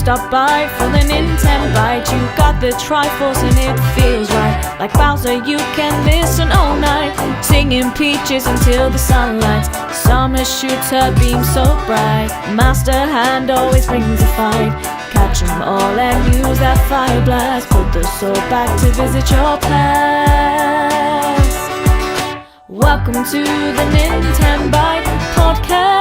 stop by for the Nintenbyte. You got the Triforce and it feels right. Like Bowser, you can listen all night, singing peaches until the sun lights. Summer shoots her beam so bright. Master Hand always brings a fight. Catch 'em all and use that fire blast. Put the sword back to visit your past. Welcome to the Nintenbyte Podcast.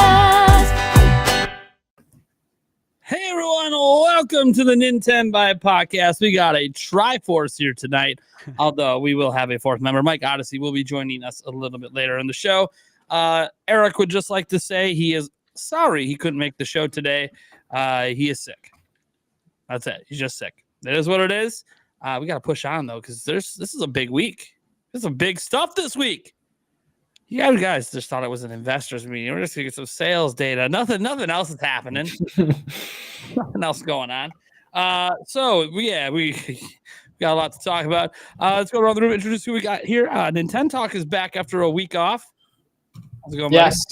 Hey everyone, welcome to the Nintenbyte Podcast. We got a Triforce here tonight, although we will have a fourth member. Mike Odyssey will be joining us a little bit later in the show. Eric would just like to say he is sorry he couldn't make the show today. He is sick. That's it. He's just sick. That is what it is. We got to push on though, because this is a big week. There's some big stuff this week. You guys just thought it was an investors meeting. We're just gonna get some sales data. Nothing else is happening. Nothing else going on. We got a lot to talk about. Let's go around the room, introduce who we got here. Nintendo Talk is back after a week off. How's it going, buddy? Yes,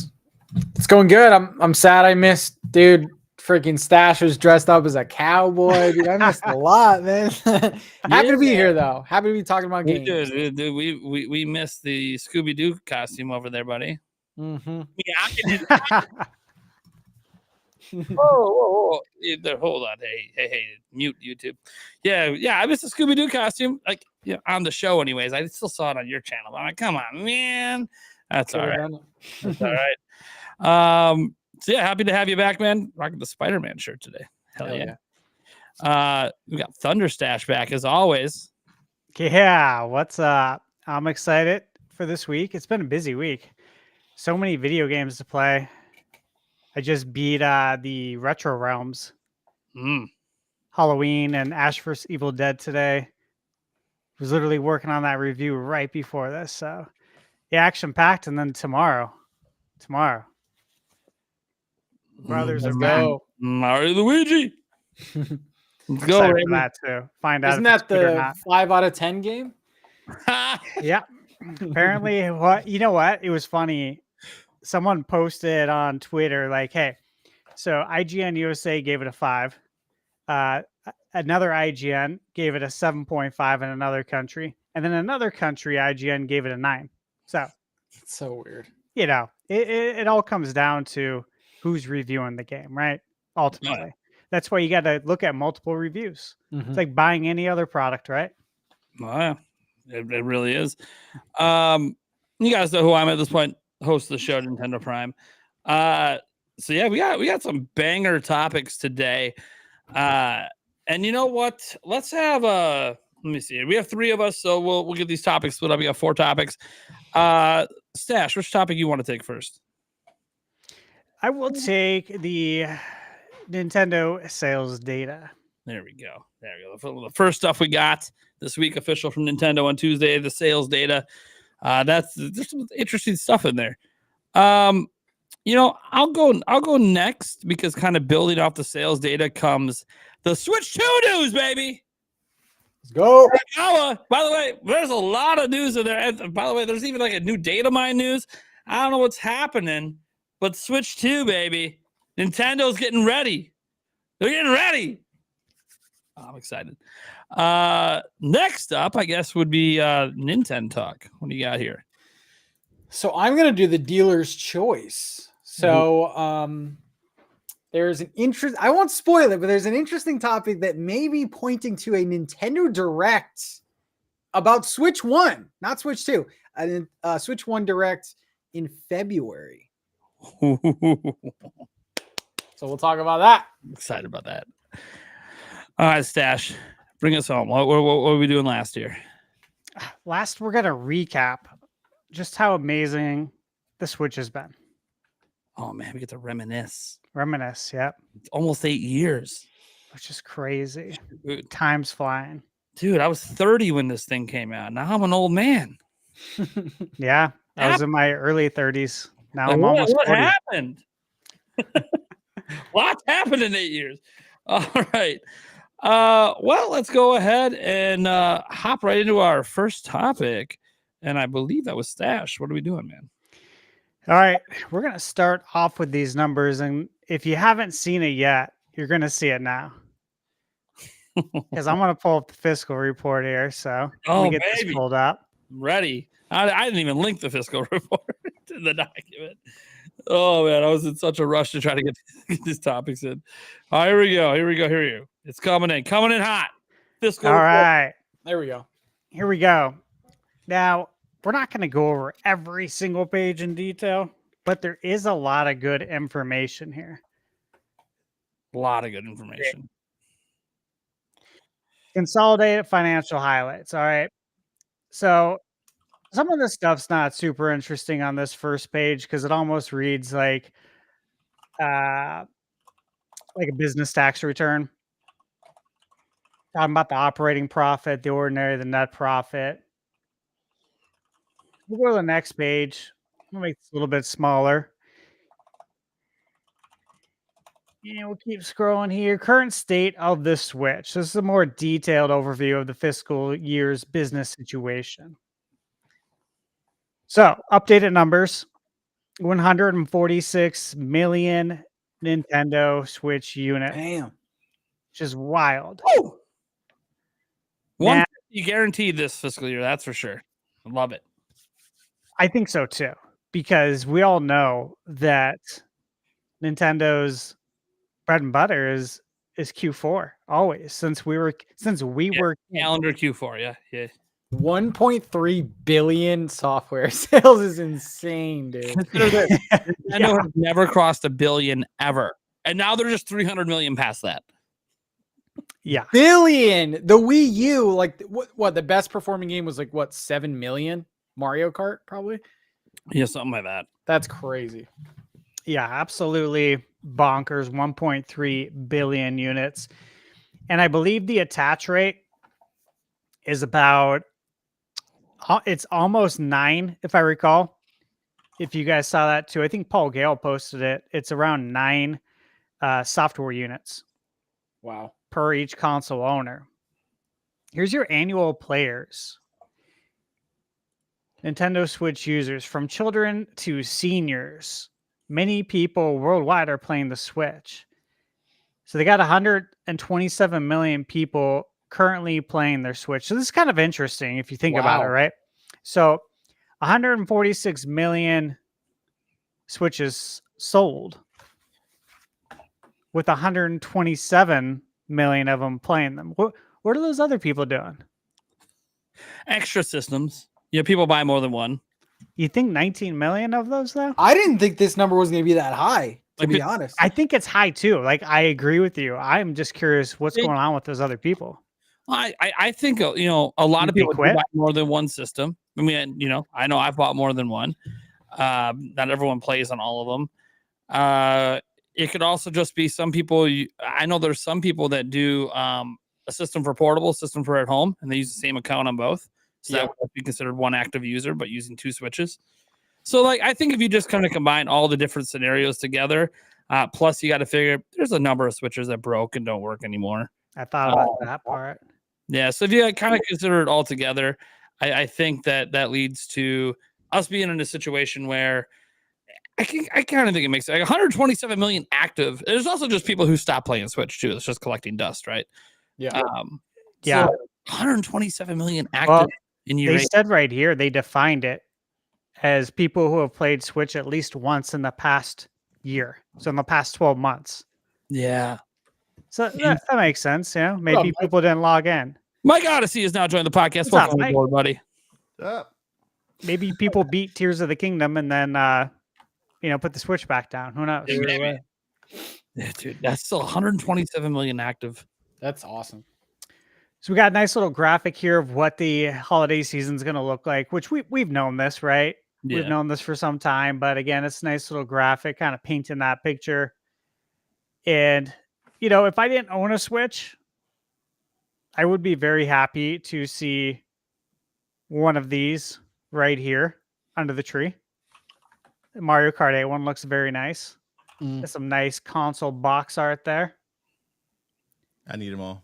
it's going good. I'm sad I missed, dude. Freaking Stash was dressed up as a cowboy. Dude, I missed a lot, man. Happy to be here, though. Happy to be talking about games. We missed the Scooby-Doo costume over there, buddy. Mm-hmm. Yeah, whoa. Hold on. Hey, mute YouTube. Yeah, I missed the Scooby-Doo costume. Like, yeah, on the show anyways. I still saw it on your channel. But I'm like, come on, man. That's all right. That's all right. So yeah, happy to have you back, man. Rocking the Spider-Man shirt today. Hell yeah. We got Thunderstash back as always. Yeah, what's up? I'm excited for this week. It's been a busy week. So many video games to play. I just beat the Retro Realms. Halloween and Ash vs. Evil Dead today. Was literally working on that review right before this. So yeah, action-packed. And then tomorrow. Brothers are back. Mario Luigi. Let's go. For that too. Find out. Isn't that the 5 out of 10 game? Yeah. Apparently, you know what? It was funny. Someone posted on Twitter like, "Hey, so IGN USA gave it a 5. Another IGN gave it a 7.5 in another country, and then another country IGN gave it a 9." So it's so weird. You know, it all comes down to who's reviewing the game, right? Ultimately, that's why you got to look at multiple reviews. Mm-hmm. It's like buying any other product, right? Wow, it really is. You guys know who I'm at this point. Host of the show, Nintendo Prime. So yeah, we got some banger topics today. And you know what? Let's have let me see. We have 3 of us, so we'll get these topics split up. We got 4 topics. Stash, which topic you want to take first? I will take the Nintendo sales data. There we go. The first stuff we got this week, official from Nintendo on Tuesday, the sales data. There's some interesting stuff in there. I'll go next because kind of building off the sales data comes the Switch 2 news, baby. Let's go. By the way, there's a lot of news in there. And by the way, there's even like a new data mine news. I don't know what's happening, but Switch 2, baby. Nintendo's getting ready. They're getting ready. I'm excited. Next up, I guess, would be Nintendo Talk. What do you got here? So I'm going to do the dealer's choice. So there's an I won't spoil it, but there's an interesting topic that may be pointing to a Nintendo Direct about Switch 1, not Switch 2. Switch 1 Direct in February. So we'll talk about that. I'm excited about that. All right, Stash, bring us home. What were we doing last year? Last, we're going to recap just how amazing the Switch has been. Oh, man, we get to reminisce. Yep. It's almost 8 years. Which is crazy. Dude. Time's flying. Dude, I was 30 when this thing came out. Now I'm an old man. Yeah, I was in my early 30s. Now I'm what, almost 40. What happened? What's happened in 8 years? All right. Well, let's go ahead and hop right into our first topic. And I believe that was Stash. What are we doing, man? All right. We're going to start off with these numbers. And if you haven't seen it yet, you're going to see it now. because I'm gonna pull up the fiscal report here. So let Oh, me get this baby. pulled up. Ready. I didn't even link the fiscal report to the document. Oh man, I was in such a rush to try to get these topics in. All right, here we go. It's coming in hot. Fiscal All report. right, There we go. here we go. Now we're not gonna go over every single page in detail, but there is a lot of good information here. A lot of good information. Consolidated financial highlights. All right. So some of this stuff's not super interesting on this first page because it almost reads like a business tax return. Talking about the operating profit, the ordinary, the net profit. We'll go to the next page. We'll make this a little bit smaller. And we'll keep scrolling here. Current state of the Switch. This is a more detailed overview of the fiscal year's business situation. So, updated numbers. 146 million Nintendo Switch units, Damn. which is wild. Oh, one Now, you guaranteed this fiscal year, that's for sure. I love it. I think so too, because we all know that Nintendo's bread and butter is Q4 always since we were Calendar Q4, yeah. 1.3 billion software sales is insane, dude. Consider this. Nintendo Yeah. has never crossed $1 billion ever, and now they're just 300 million past that. Yeah. Billion. The Wii U, like what the best performing game was like what 7 million? Mario Kart, probably. Yeah, something like that. That's crazy. Yeah, absolutely bonkers. 1.3 billion units. And I believe the attach rate is about, it's almost 9, if I recall. If you guys saw that too, I think Paul Gale posted it. It's around 9 software units Wow. per each console owner. Here's your annual players. Nintendo Switch users, from children to seniors. Many people worldwide are playing the Switch. So they got 127 million people currently playing their Switch. So this is kind of interesting if you think about it, Wow. right? So 146 million Switches sold, with 127 million of them playing them. What are those other people doing? Extra systems. Yeah, people buy more than one. You think 19 million of those though? I didn't think this number was going to be that high, to Like be it- honest. I think it's high too. Like, I agree with you. I'm just curious what's going on with those other people. I think a lot of They people do quit? buy more than one system. I mean, I know I've bought more than one. Not everyone plays on all of them. It could also just be some people. I know there's some people that do a system for portable, system for at home, and they use the same account on both. So that would be considered one active user, but using 2 Switches. So, like, I think if you just kind of combine all the different scenarios together, plus you got to figure there's a number of Switches that broke and don't work anymore. I thought about that part. Yeah, so if you kind of consider it all together, I think that leads to us being in a situation where I kind of think it makes like 127 million active. There's also just people who stop playing Switch too. It's just collecting dust, right? Yeah. Yeah. So 127 million active Well, in your they said right here, they defined it as people who have played Switch at least once in the past year. So in the past 12 months. Yeah. So that makes sense. Yeah. Maybe Mike? people didn't log in. Mike Odyssey is now joining the podcast. What's up, Welcome Mike? aboard, buddy. Maybe people beat Tears of the Kingdom and then, put the Switch back down. Who knows? Yeah, maybe. Yeah, dude, that's still 127 million active. That's awesome. So we got a nice little graphic here of what the holiday season is going to look like, which we've known this, right? Yeah. We've known this for some time, but again, it's a nice little graphic kind of painting that picture. And, if I didn't own a Switch, I would be very happy to see one of these right here under the tree. The Mario Kart 8 one looks very nice. There's some nice console box art there. I need them all.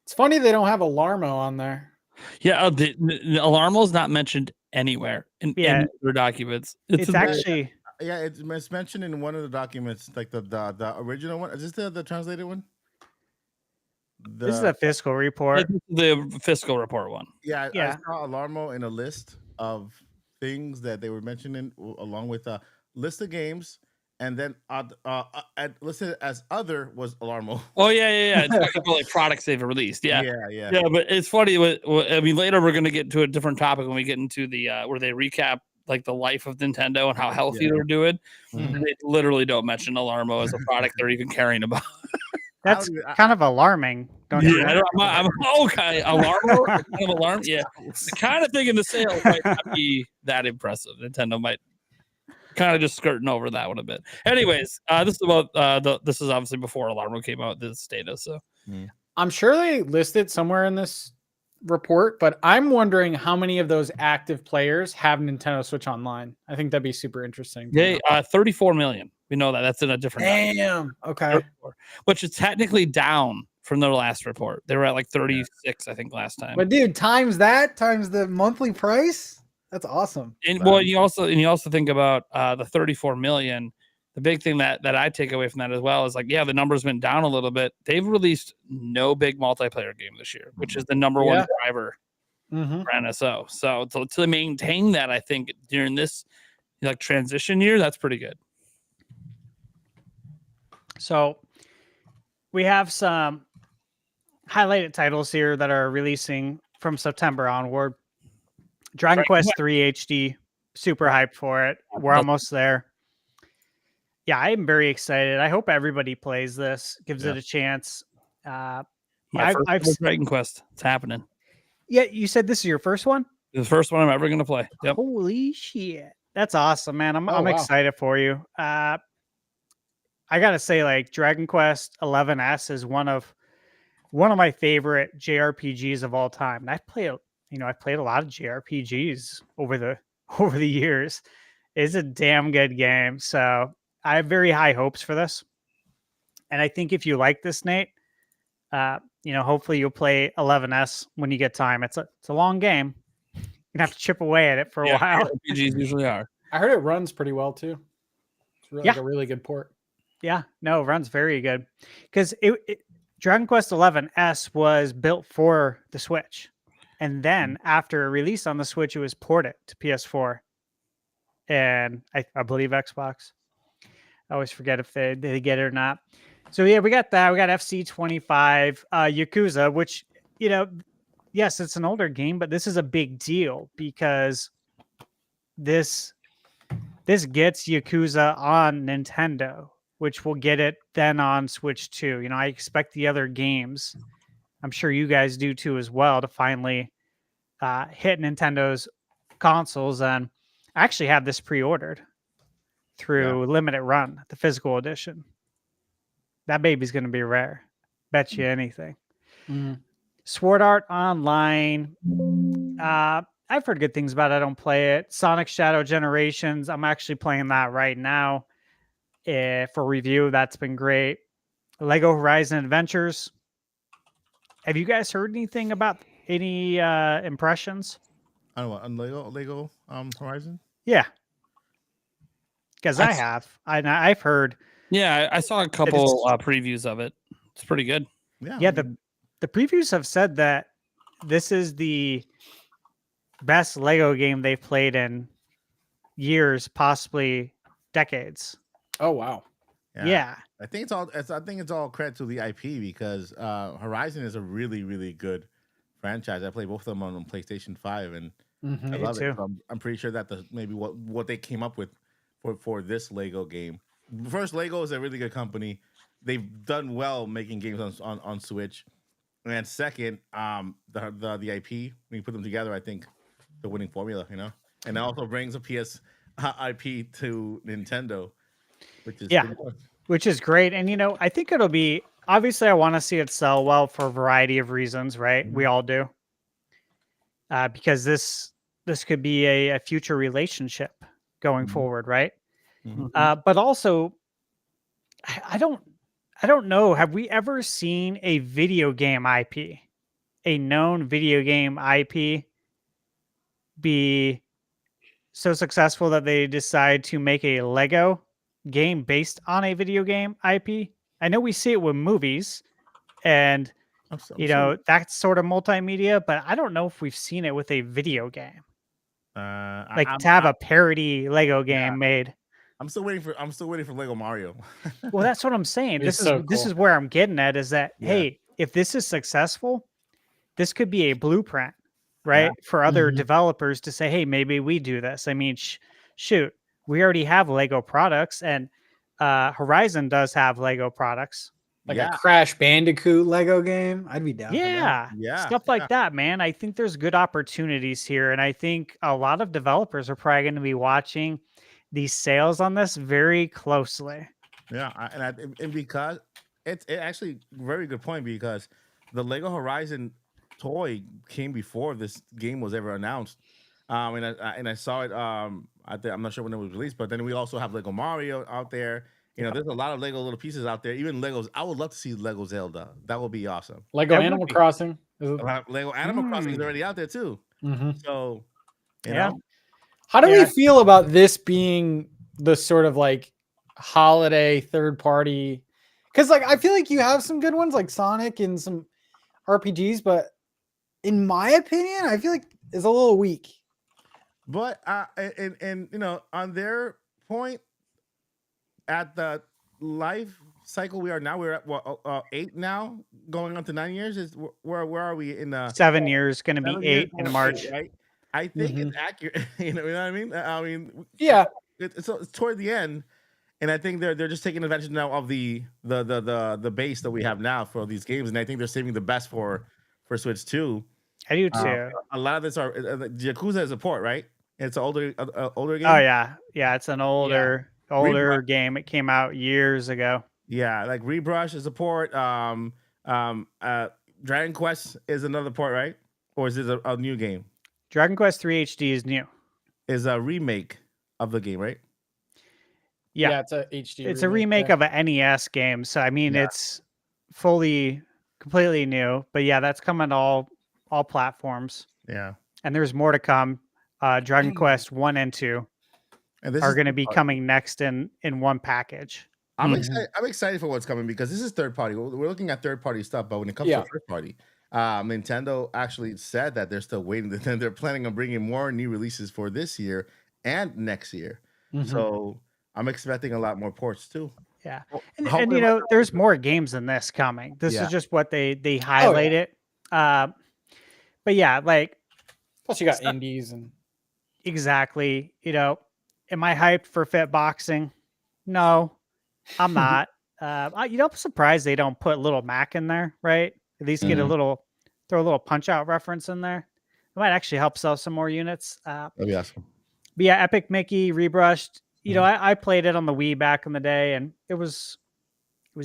It's funny they don't have Alarmo on there. Yeah, the Alarmo is not mentioned anywhere in any of their documents. It's actually Yeah, it's mentioned in one of the documents, like the original one. Is this the translated one? This is a fiscal report. The fiscal report one. Yeah, Yeah. I saw Alarmo in a list of things that they were mentioning along with a list of games, and then listed as other was Alarmo. Oh yeah. It's talking about like products they've released. Yeah. Yeah. But it's funny. I mean, later we're gonna get to a different topic when we get into the where they recap like the life of Nintendo and how healthy they're doing. Mhm. And they literally don't mention Alarmo as a product they're even caring about. That's kind of alarming, don't you? Yeah, I'm okay. Alarmo, kind of alarm. Yeah, the kind of thinking the sales might not be that impressive. Nintendo might kind of just skirting over that one a bit. Anyways, this is about this is obviously before Alarmo came out. This data, so I'm sure they listed somewhere in this report, but I'm wondering how many of those active players have Nintendo Switch Online. I think that'd be super interesting. yeah, 34 million. We know that. That's in a different. Damn. Okay. Which is technically down from their last report. They were at like 36, I think, last time. But dude, times the monthly price. That's awesome. And well, you also think about the 34 million. The big thing that I take away from that as well is like, yeah, the numbers went down a little bit. They've released no big multiplayer game this year, which is the number one driver for NSO. So to maintain that, I think during this like transition year, that's pretty good. So we have some highlighted titles here that are releasing from September onward. Dragon Quest 3 HD, super hyped for it. We're almost there. Yeah, I'm very excited. I hope everybody plays this, gives it a chance. My first Dragon Quest. It's happening. Yeah, you said this is your first one? The first one I'm ever going to play. Yep. Holy shit. That's awesome, man. I'm excited for you. I got to say, like, Dragon Quest 11S is one of my favorite JRPGs of all time. And I've played a lot of JRPGs over the years. It's a damn good game. So I have very high hopes for this. And I think if you like this, Nate, hopefully you'll play 11S when you get time. It's a long game. You're gonna have to chip away at it for a while. RPGs usually are. I heard it runs pretty well too. It's really like a really good port. Yeah, no, it runs very good. Because Dragon Quest 11S was built for the Switch. And then after release on the Switch, it was ported to PS4. And I believe Xbox. I always forget if they get it or not. So yeah, we got that. We got FC25, Yakuza, which, yes, it's an older game, but this is a big deal because this gets Yakuza on Nintendo, which will get it then on Switch too. I expect the other games, I'm sure you guys do too as well, to finally hit Nintendo's consoles. And I actually have this pre-ordered through Limited Run, the physical edition. That baby's going to be rare. Bet you anything. Sword Art Online. I've heard good things about it. I don't play it. Sonic Shadow Generations. I'm actually playing that right now for review. That's been great. Lego Horizon Adventures. Have you guys heard anything about any impressions? I don't know. On Lego Horizon? Yeah. Because I have. I've heard. Yeah, I saw a couple previews of it. It's pretty good. Yeah, the previews have said that this is the best Lego game they've played in years, possibly decades. Oh wow. Yeah. I think it's all credit to the IP because Horizon is a really, really good franchise. I played both of them on PlayStation 5 and I love it. So I'm pretty sure that maybe what they came up with for this Lego game. First, Lego is a really good company. They've done well making games on Switch. And second, the IP, when you put them together, I think the winning formula, and it also brings a PS IP to Nintendo, which is great. And I think it'll be, obviously I want to see it sell well for a variety of reasons, right? We all do. Because this could be a future relationship going forward, right? But also, I don't know. Have we ever seen a video game IP, a known video game IP, be so successful that they decide to make a Lego game based on a video game IP? I know we see it with movies, and You know, that's sort of multimedia, but I don't know if we've seen it with a video game. Like to have a parody Lego game made. I'm still waiting for Lego Mario. Well, that's what I'm saying. It's This so this cool. is where I'm getting at is that hey, if this is successful, this could be a blueprint, right? For other developers to say, hey, maybe we do this. I mean, shoot, we already have Lego products, and Horizon does have Lego products. Like a Crash Bandicoot Lego game. I'd be down for that. Yeah. Stuff like that, man. I think there's good opportunities here. And I think a lot of developers are probably going to be watching these sales on this very closely. Yeah. And because it's actually a very good point, because the Lego Horizon toy came before this game was ever announced. And I saw it. I'm not sure when it was released, but then we also have Lego Mario out there. You know, there's a lot of Lego little pieces out there. Even Legos. I would love to see Lego Zelda. That would be awesome. Lego Animal Crossing. Lego Animal Crossing is already out there too. So, you know. How do we feel about this being the sort of like holiday third party? Because like I feel like you have some good ones like Sonic and some RPGs, but in my opinion, I feel like it's a little weak. But and you know, on their point, at the life cycle we are now, we're at what 8 now, going on to 9 years. Is where are we in 7 years? Going to be 8 in March, right? I think it's accurate. You know what I mean? I mean, yeah. It's toward the end, and I think they're just taking advantage now of the base that we have now for these games, and I think they're saving the best for Switch 2. I do too. A lot of this are Yakuza is a port, right? It's an older game. Oh yeah, it's an older game. It came out years ago. Yeah, like Rebrush is a port. Dragon Quest is another port, right? Or is this a new game? Dragon Quest 3 HD is new. Is a remake of the game, right? Yeah, it's a HD. It's a remake of an NES game. So I mean, it's completely new. But yeah, that's coming to all platforms. Yeah, and there's more to come. Dragon Quest 1 and 2 are going to be coming next in one package. I'm excited for what's coming, because this is third party. We're looking at third party stuff, but when it comes to first party, Nintendo actually said that they're still waiting. They're planning on bringing more new releases for this year and next year. So I'm expecting a lot more ports too. Yeah, and you know, there's more games than this coming. This is just what they highlight it. But yeah, like plus you got indies and exactly. You know, am I hyped for Fit Boxing? No, I'm not. You know, I'm surprised they don't put Little Mac in there, right? At least get throw a little Punch Out reference in there. It might actually help sell some more units. That'd be awesome. But yeah, Epic Mickey Rebrushed. You know, I played it on the Wii back in the day, and it was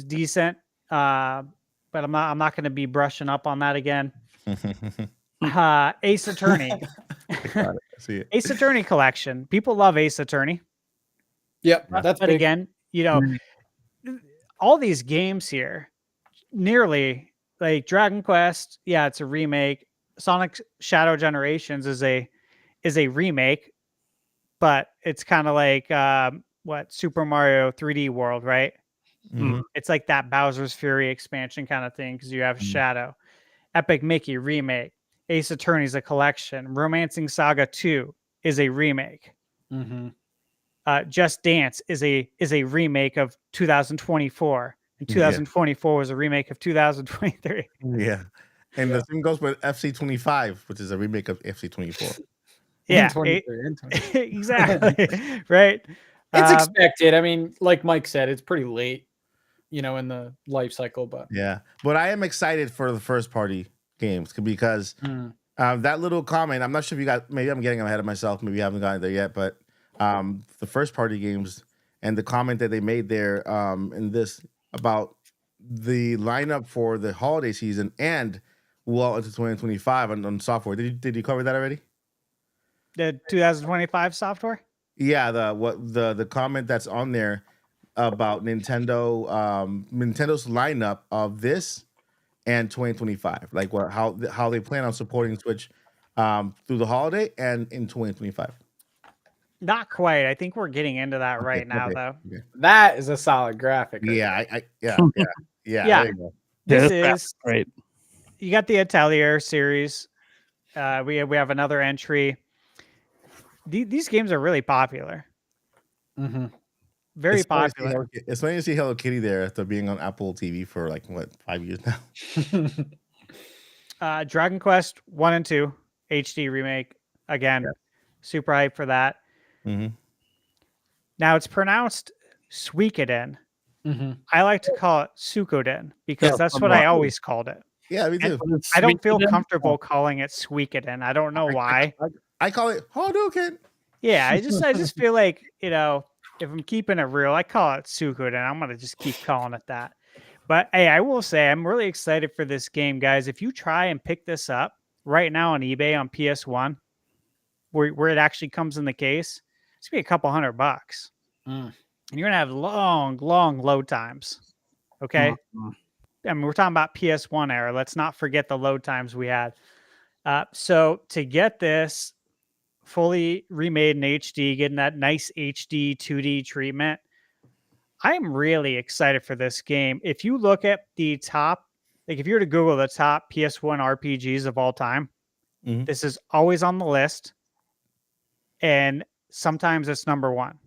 decent. But I'm not going to be brushing up on that again. Ace Attorney. Ace Attorney collection. People love Ace Attorney. Yep, that's but big. Again, you know, all these games here, nearly like Dragon Quest. Yeah, it's a remake. Sonic Shadow Generations is a remake, but it's kind of like what Super Mario 3D World, right? It's like that Bowser's Fury expansion kind of thing because you have Shadow. Epic Mickey remake. Ace Attorney's a collection. Romancing Saga 2 is a remake. Just Dance is a remake of 2024, and 2024 was a remake of 2023. Yeah, and the same goes with FC25, which is a remake of FC24. Yeah, exactly. Right. It's expected. I mean, like Mike said, it's pretty late, you know, in the life cycle. But yeah, but I am excited for the first party games because that little comment. I'm not sure if you got. Maybe I'm getting ahead of myself. Maybe you haven't gotten there yet, but. The first party games and the comment that they made there in this about the lineup for the holiday season and well into 2025 on software. Did you cover that already? The 2025 software? Yeah, the comment that's on there about Nintendo's lineup of this and 2025, like how they plan on supporting Switch through the holiday and in 2025. Not quite. I think we're getting into that right now, though. Okay. That is a solid graphic. Right? Yeah. There you go. This is great. you got the Atelier series. We have another entry. These games are really popular. Mm-hmm. Very It's funny to see popular. it's funny to see Hello Kitty there after being on Apple TV for like what 5 years now. Dragon Quest 1 and 2 HD remake. Again, super hype for that. Mm-hmm. Now it's pronounced Suikoden. Mm-hmm. I like to call it Suikoden because that's what I always called it. Yeah, me too. I don't feel comfortable calling it Suikoden. I don't know why. I call it Hadouken. Yeah, I just feel like, you know, if I'm keeping it real, I call it Suikoden. I'm gonna just keep calling it that. But hey, I will say I'm really excited for this game, guys. If you try and pick this up right now on eBay on PS1, where it actually comes in the case, it's gonna be a couple $100. And you're gonna have long load times. Okay. I mean, we're talking about PS1 era. Let's not forget the load times we had. So to get this fully remade in HD, getting that nice HD 2D treatment, I'm really excited for this game. If you look at the top, like if you were to Google the top PS1 RPGs of all time, this is always on the list. And sometimes it's number one.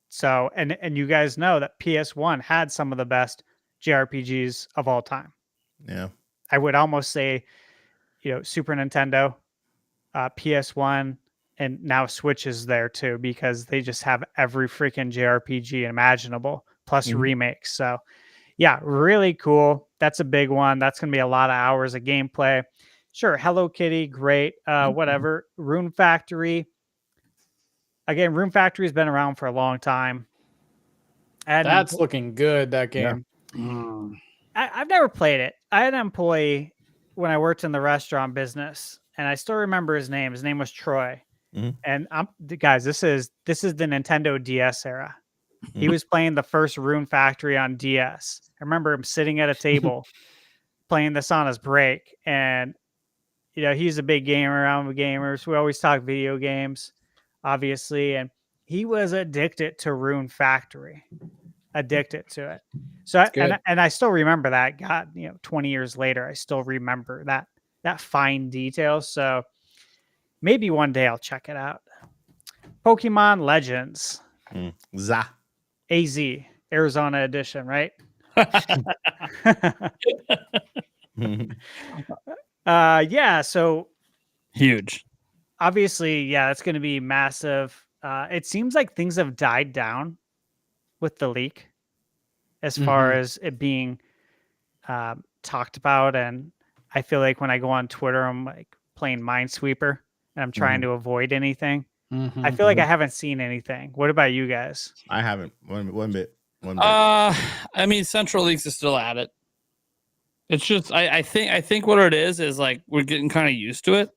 So, and you guys know that PS1 had some of the best JRPGs of all time. Yeah. I would almost say, you know, Super Nintendo, PS1, and now Switch is there too, because they just have every freaking JRPG imaginable, plus remakes. So yeah, really cool. That's a big one. That's going to be a lot of hours of gameplay. Sure. Hello Kitty. Great. Whatever. Rune Factory. Again, Rune Factory has been around for a long time. And That's looking good, that game. I've never played it. I had an employee when I worked in the restaurant business, and I still remember his name. His name was Troy. And guys, this is the Nintendo DS era. He was playing the first Rune Factory on DS. I remember him sitting at a table playing this on his break. And, you know, he's a big gamer around with gamers. We always talk video games, obviously. And he was addicted to Rune Factory, addicted to it. So, I still remember that. God, you know, 20 years later, I still remember that fine detail. So maybe one day I'll check it out. Pokemon Legends. Za. AZ, Arizona edition, right? Yeah, so huge. Obviously, yeah, it's going to be massive. It seems like things have died down with the leak as far as it being talked about. And I feel like when I go on Twitter, I'm like playing Minesweeper and I'm trying to avoid anything. I feel like I haven't seen anything. What about you guys? I haven't. One bit. I mean, Central Leagues is still at it. It's just I think what it is like we're getting kind of used to it.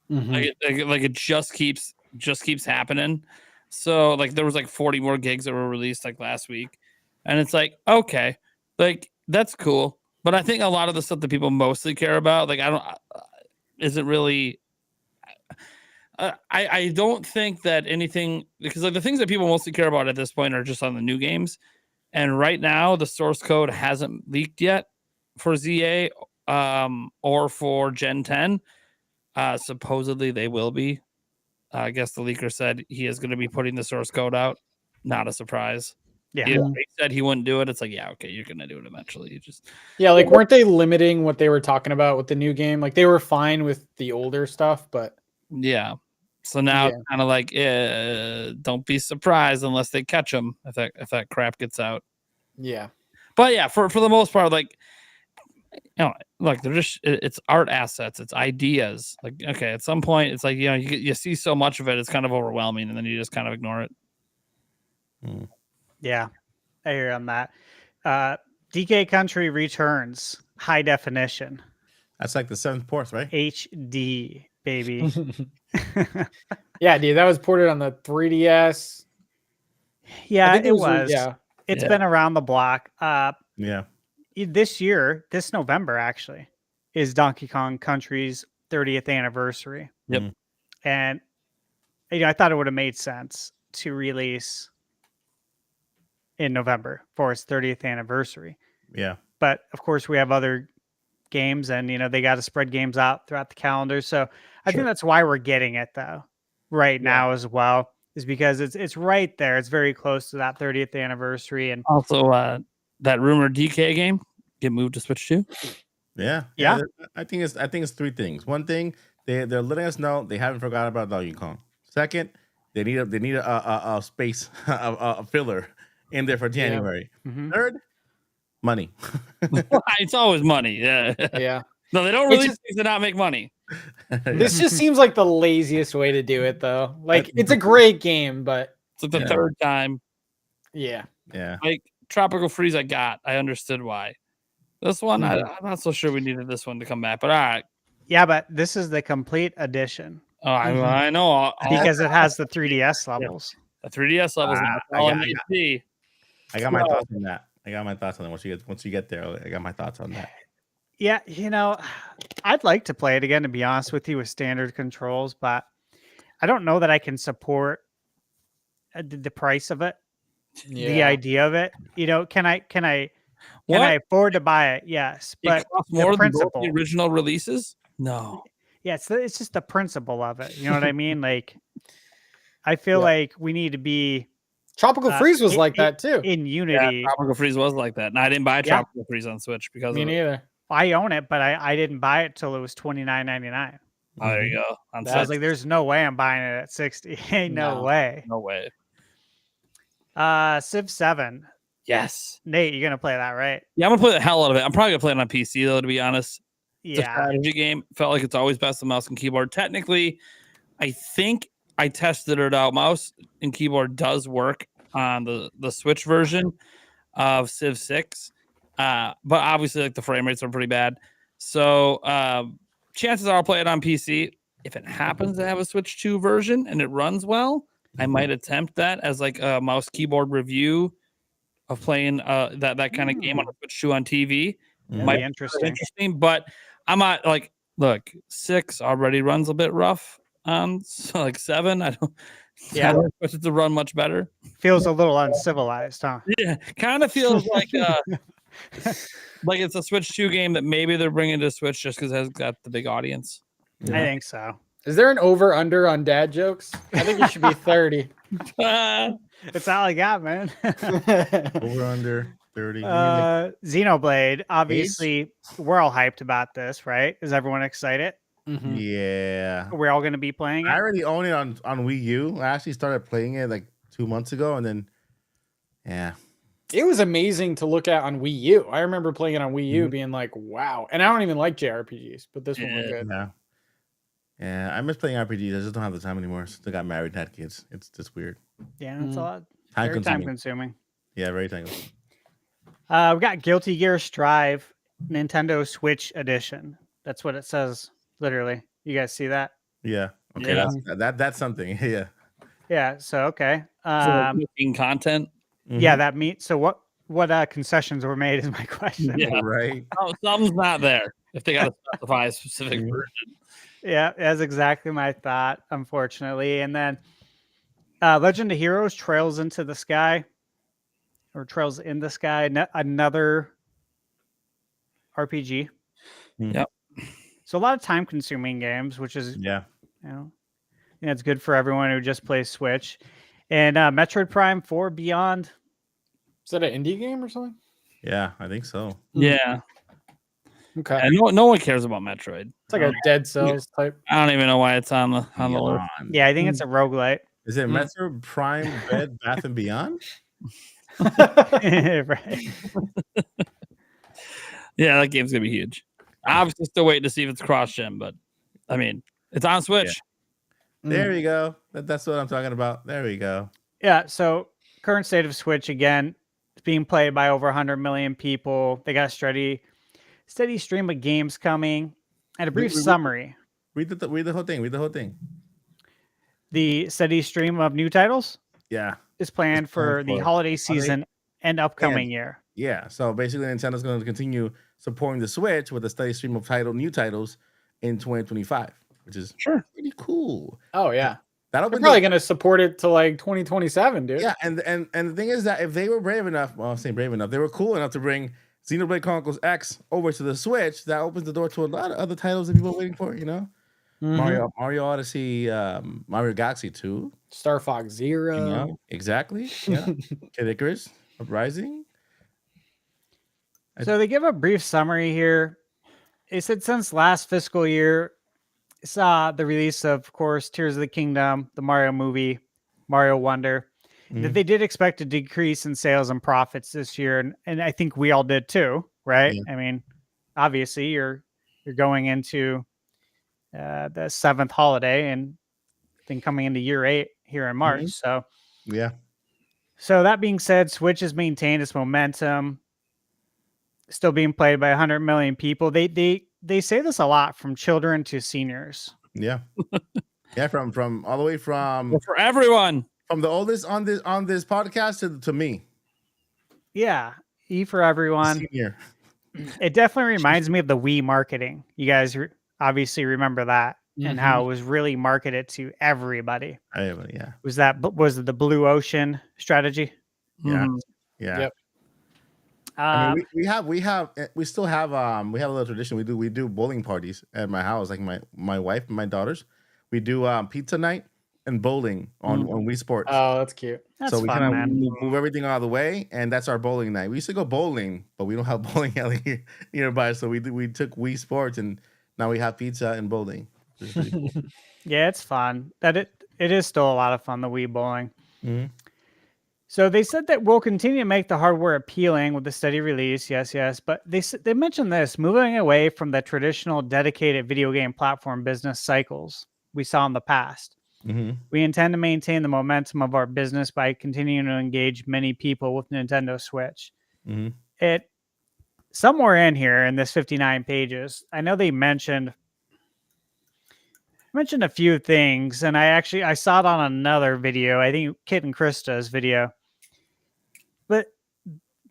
Like it just keeps happening. So like there was like 40 more gigs that were released like last week, and it's like okay, like that's cool. But I think a lot of the stuff that people mostly care about, like isn't really. I don't think that anything, because like the things that people mostly care about at this point are just on the new games, and right now the source code hasn't leaked yet for ZA or for Gen 10. Supposedly they will be. I guess the leaker said he is going to be putting the source code out. Not a surprise. Yeah, he said he wouldn't do it. It's like, yeah, okay, you're going to do it eventually. You just like weren't they limiting what they were talking about with the new game? Like they were fine with the older stuff, but yeah. So now it's kind of like, don't be surprised unless they catch them if that crap gets out. Yeah. But yeah, for the most part, like, you know, look, they're just it's art assets, it's ideas. Like, okay, at some point, it's like, you know, you see so much of it, it's kind of overwhelming, and then you just kind of ignore it. Yeah, I hear on that. DK Country returns high definition. That's like the 7th port, right? HD, baby. Yeah, dude, that was ported on the 3DS. Yeah, it was. Yeah, it's been around the block. Yeah. This November actually, is Donkey Kong Country's 30th anniversary. Yep. And you know, I thought it would have made sense to release in November for its 30th anniversary. Yeah. But of course, we have other games, and they got to spread games out throughout the calendar. So I think that's why we're getting it though right now as well, is because it's right there. It's very close to that 30th anniversary, and also that rumored DK game get moved to Switch 2. Yeah. I think it's three things. One thing, they're letting us know they haven't forgotten about Donkey Kong. Second, they need a space a filler in there for January. Third, money. It's always money. Yeah. Yeah. No, they don't release things to not make money. This just seems like the laziest way to do it, though. Like, it's a great game, but It's like the third time. yeah. Like Tropical Freeze, I understood why. This one, I'm not so sure we needed this one to come back, but all right. Yeah, but this is the complete edition. Oh, I know. Because it has the 3DS levels. The 3DS levels. I got my thoughts on that. I got my thoughts on that. Once you get there, I got my thoughts on that. Yeah, I'd like to play it again, to be honest with you, with standard controls, but I don't know that I can support the price of it, the idea of it. Can I afford to buy it? Yes, but it costs more the than the original releases. No. Yeah, it's just the principle of it. You know what I mean? Like, I feel like we need to be. Tropical Freeze was like that too. In Unity. Yeah, Tropical Freeze was like that. And I didn't buy Tropical Freeze on Switch because me neither. I own it, but I didn't buy it till it was $29.99. Oh, there you go. I was like, there's no way I'm buying it at 60. Ain't no way. No way. Civ 7. Yes. Nate, you're gonna play that, right? Yeah, I'm gonna play the hell out of it. I'm probably gonna play it on PC though, to be honest. It's a Yeah. strategy game. Felt like it's always best on mouse and keyboard. Technically, I think I tested it out. Mouse and keyboard does work on the Switch version of Civ 6. But obviously, like, the frame rates are pretty bad. So chances are I'll play it on PC. If it happens to have a Switch 2 version and it runs well, I might attempt that as like a mouse keyboard review of playing that kind of game on a Switch 2 on TV. Might be interesting. But I'm not like, look, 6 already runs a bit rough. So like 7, I don't expect it to run much better. Feels a little uncivilized, huh? Yeah, kind of feels like like it's a Switch 2 game that maybe they're bringing to Switch just because it has got the big audience. I think so. Is there an over/under on dad jokes? I think it should be 30. It's all I got, man. Over under 30. Xenoblade. Obviously, we're all hyped about this, right? Is everyone excited? Mm-hmm. Yeah. We're all going to be playing it. I already own it on Wii U. I actually started playing it like 2 months ago, and then It was amazing to look at on Wii U. I remember playing it on Wii U being like, wow. And I don't even like JRPGs, but this one was good. Yeah, I miss playing RPGs. I just don't have the time anymore. Still got married and had kids. It's just weird. Yeah, it's a lot. Time Time consuming. Yeah, very time consuming. We got Guilty Gear Strive Nintendo Switch Edition. That's what it says, literally. You guys see that? Yeah. Okay, Yeah. that's something. Yeah. Yeah. So okay. So making content. Yeah, that means. So what concessions were made is my question. Yeah, right. Oh, something's not there if they got to specify a specific version. Yeah, that's exactly my thought, unfortunately. And then Legend of Heroes Trails into the Sky, or Trails in the Sky, another RPG. Yep. So a lot of time-consuming games, which is it's good for everyone who just plays Switch. And Metroid Prime 4 Beyond. Is that an indie game or something? Yeah, I think so. Yeah. Okay. And no one cares about Metroid. It's like a Dead Cells type. I don't even know why it's on the list. Yeah, I think it's a roguelite. Is it Metroid Prime Bed Bath and Beyond? Right. Yeah, that game's gonna be huge. Obviously, still waiting to see if it's cross-gen, but I mean, it's on Switch. Yeah. There you go. That's what I'm talking about. There we go. Yeah. So current state of Switch again, it's being played by over 100 million people. They got a steady stream of games coming, and a brief summary. Read the whole thing. Read the whole thing. The steady stream of new titles is planned for the holiday season and upcoming year. Yeah, so basically Nintendo's going to continue supporting the Switch with a steady stream of new titles in 2025, which is pretty cool. Oh yeah. They're probably going to support it to like 2027, dude. Yeah, and the thing is that if they were brave enough, well, I'm saying brave enough, they were cool enough to bring Xenoblade Chronicles X over to the Switch, that opens the door to a lot of other titles that people are waiting for, you know? Mario Odyssey, Mario Galaxy 2. Star Fox Zero. You know? Exactly. Yeah. Kid Icarus, Uprising. So they give a brief summary here. It said since last fiscal year, saw the release of course, Tears of the Kingdom, the Mario movie, Mario Wonder, that they did expect a decrease in sales and profits this year. And I think we all did too, right? Yeah. I mean, obviously you're going into the 7th holiday and then coming into year 8 here in March. So yeah. So that being said, Switch has maintained its momentum, still being played by 100 million people. They say this a lot, from children to seniors. Yeah. Yeah, from all the way from for everyone. From the oldest on this podcast to me. Yeah, E for everyone. Senior. It definitely reminds me of the Wii marketing. You guys obviously remember that and how it was really marketed to everybody. Yeah. Was it the Blue Ocean strategy? Yeah. Yeah. Yep. I mean, we still have a little tradition. We do bowling parties at my house, like my wife and my daughters. We do pizza night and bowling on Wii Sports. Oh, that's cute. That's so we fun, kind man. of move everything out of the way, and that's our bowling night. We used to go bowling, but we don't have bowling alley here nearby. So we took Wii Sports, and now we have pizza and bowling. Cool. Yeah, it's fun. It is still a lot of fun, the Wii bowling. Mm-hmm. So they said that we'll continue to make the hardware appealing with the steady release. Yes. But they mentioned this, moving away from the traditional dedicated video game platform business cycles we saw in the past. Mm-hmm. We intend to maintain the momentum of our business by continuing to engage many people with Nintendo Switch. Mm-hmm. It somewhere in here in this 59 pages, I know they mentioned a few things, and I saw it on another video. I think Kit and Krista's video. But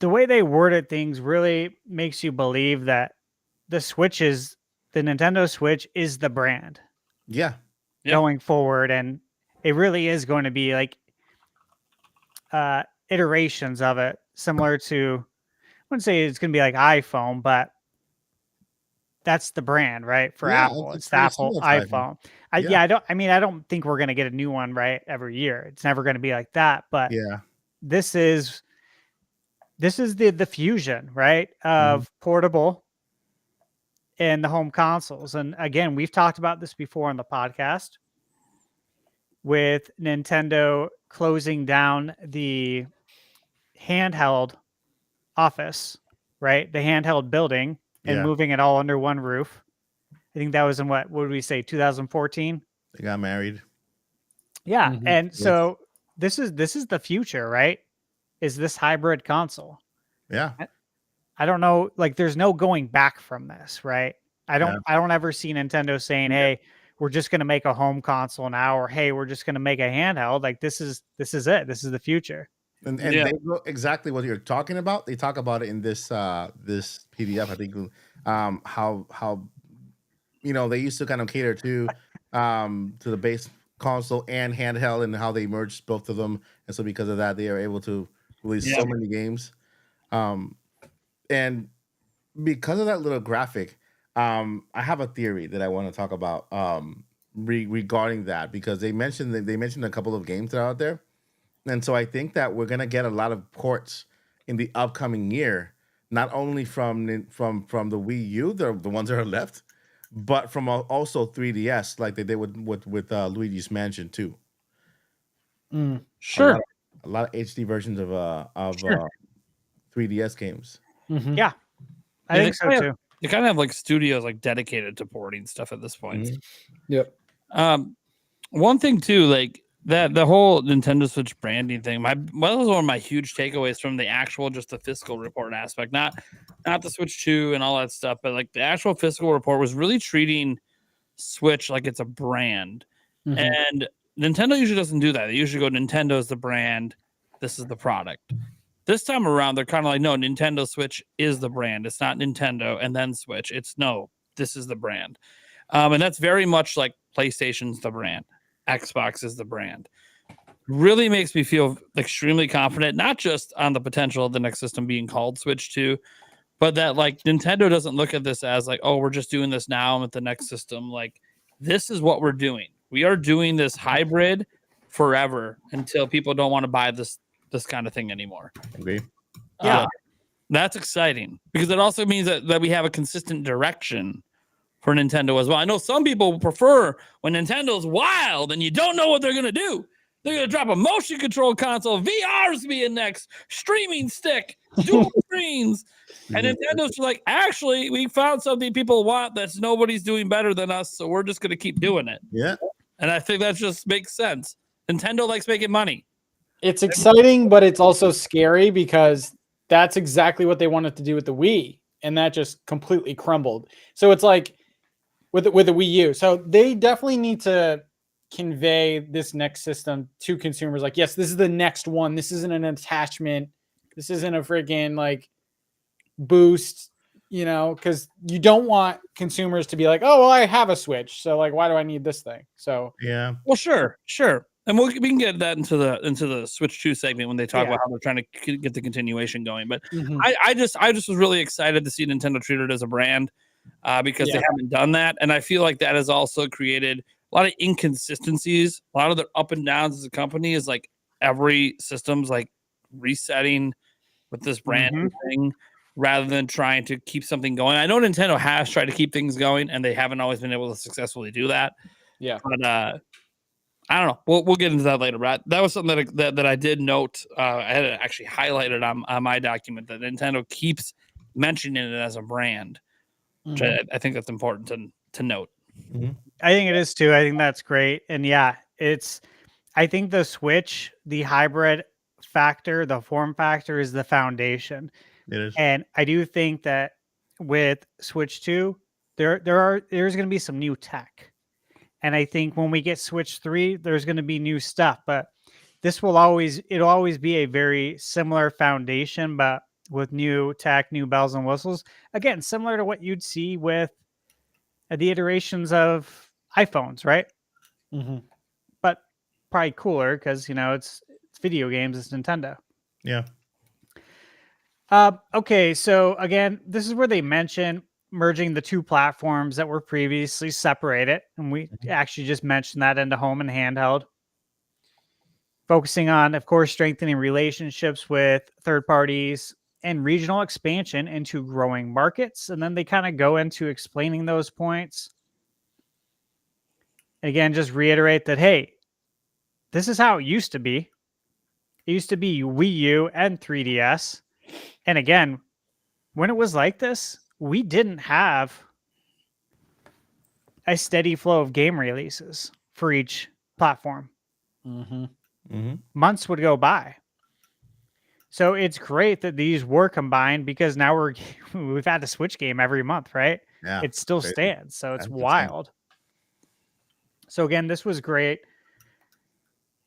the way they worded things really makes you believe that the Nintendo Switch is the brand. Yeah. Going forward, and it really is going to be like iterations of it, similar to, I wouldn't say it's going to be like iPhone, but that's the brand, right? For Apple, it's the Apple iPhone. I don't think we're going to get a new one right every year. It's never going to be like that, but this is the fusion, right, of portable and the home consoles. And again, we've talked about this before on the podcast with Nintendo closing down the handheld office, right? The handheld building and moving it all under one roof. I think that was in what would we say, 2014? They got married. Yeah. And so this is the future, right? Is this hybrid console? Yeah. I don't know. Like, there's no going back from this, right? I don't ever see Nintendo saying, "Hey, we're just going to make a home console now," or "Hey, we're just going to make a handheld." Like, this is it. This is the future. And they know exactly what you're talking about. They talk about it in this this PDF. I think how they used to kind of cater to the base console and handheld, and how they merged both of them. And so because of that, they are able to release so many games. And because of that little graphic, I have a theory that I want to talk about regarding that, because they mentioned a couple of games that are out there, and so I think that we're gonna get a lot of ports in the upcoming year, not only from the Wii U, the ones that are left, but from also 3DS, like they did with Luigi's Mansion 2. Sure, a lot of HD versions of 3DS games. Yeah, I think so too. They kind of have like studios like dedicated to porting stuff at this point. Yep. One thing too, like that the whole Nintendo Switch branding thing. That was one of my huge takeaways from the actual just the fiscal report aspect, not the Switch 2 and all that stuff, but like the actual fiscal report was really treating Switch like it's a brand. And Nintendo usually doesn't do that. They usually go, Nintendo's the brand, this is the product. This time around, they're kind of like, no, Nintendo Switch is the brand. It's not Nintendo and then Switch. This is the brand. And that's very much like PlayStation's the brand. Xbox is the brand. Really makes me feel extremely confident, not just on the potential of the next system being called Switch 2, but that like Nintendo doesn't look at this as like, oh, we're just doing this now with the next system. Like, this is what we're doing. We are doing this hybrid forever until people don't want to buy this kind of thing anymore. Agree. Yeah. That's exciting because it also means that we have a consistent direction for Nintendo as well. I know some people prefer when Nintendo's wild and you don't know what they're going to do. They're going to drop a motion control console, VR's being next, streaming stick, dual screens. And Nintendo's like, actually, we found something people want that's nobody's doing better than us, so we're just going to keep doing it. Yeah. And I think that just makes sense. Nintendo likes making money. It's exciting, but it's also scary because that's exactly what they wanted to do with the Wii, and that just completely crumbled. So it's like with the Wii U. So they definitely need to convey this next system to consumers. Like, yes, this is the next one. This isn't an attachment. This isn't a freaking like boost, because you don't want consumers to be like, oh, well, I have a Switch, so like, why do I need this thing? So yeah. Well, sure. And we can get that into the Switch 2 segment when they talk about how they're trying to get the continuation going. But I just was really excited to see Nintendo treat it as a brand because they haven't done that. And I feel like that has also created a lot of inconsistencies. A lot of their up and downs as a company is like every system's like resetting with this brand new thing rather than trying to keep something going. I know Nintendo has tried to keep things going and they haven't always been able to successfully do that. Yeah. But I don't know. We'll get into that later, Brad. That was something that I did note. I had it actually highlighted on my document that Nintendo keeps mentioning it as a brand, which I think that's important to note. I think it is too. I think that's great. And yeah, I think the Switch, the hybrid factor, the form factor is the foundation. It is. And I do think that with Switch 2, there's going to be some new tech. And I think when we get Switch 3, there's going to be new stuff, but it'll always be a very similar foundation, but with new tech, new bells and whistles. Again, similar to what you'd see with the iterations of iPhones, right? But probably cooler because, it's video games, it's Nintendo. Yeah. Okay, so again, this is where they mention merging the two platforms that were previously separated. And we actually just mentioned that into home and handheld. Focusing on, of course, strengthening relationships with third parties and regional expansion into growing markets. And then they kind of go into explaining those points. And again, just reiterate that, hey, this is how it used to be. It used to be Wii U and 3DS. And again, when it was like this, we didn't have a steady flow of game releases for each platform. Months would go by. So it's great that these were combined because now we've had a Switch game every month, right? Yeah, it still stands. So it's wild. So again, this was great.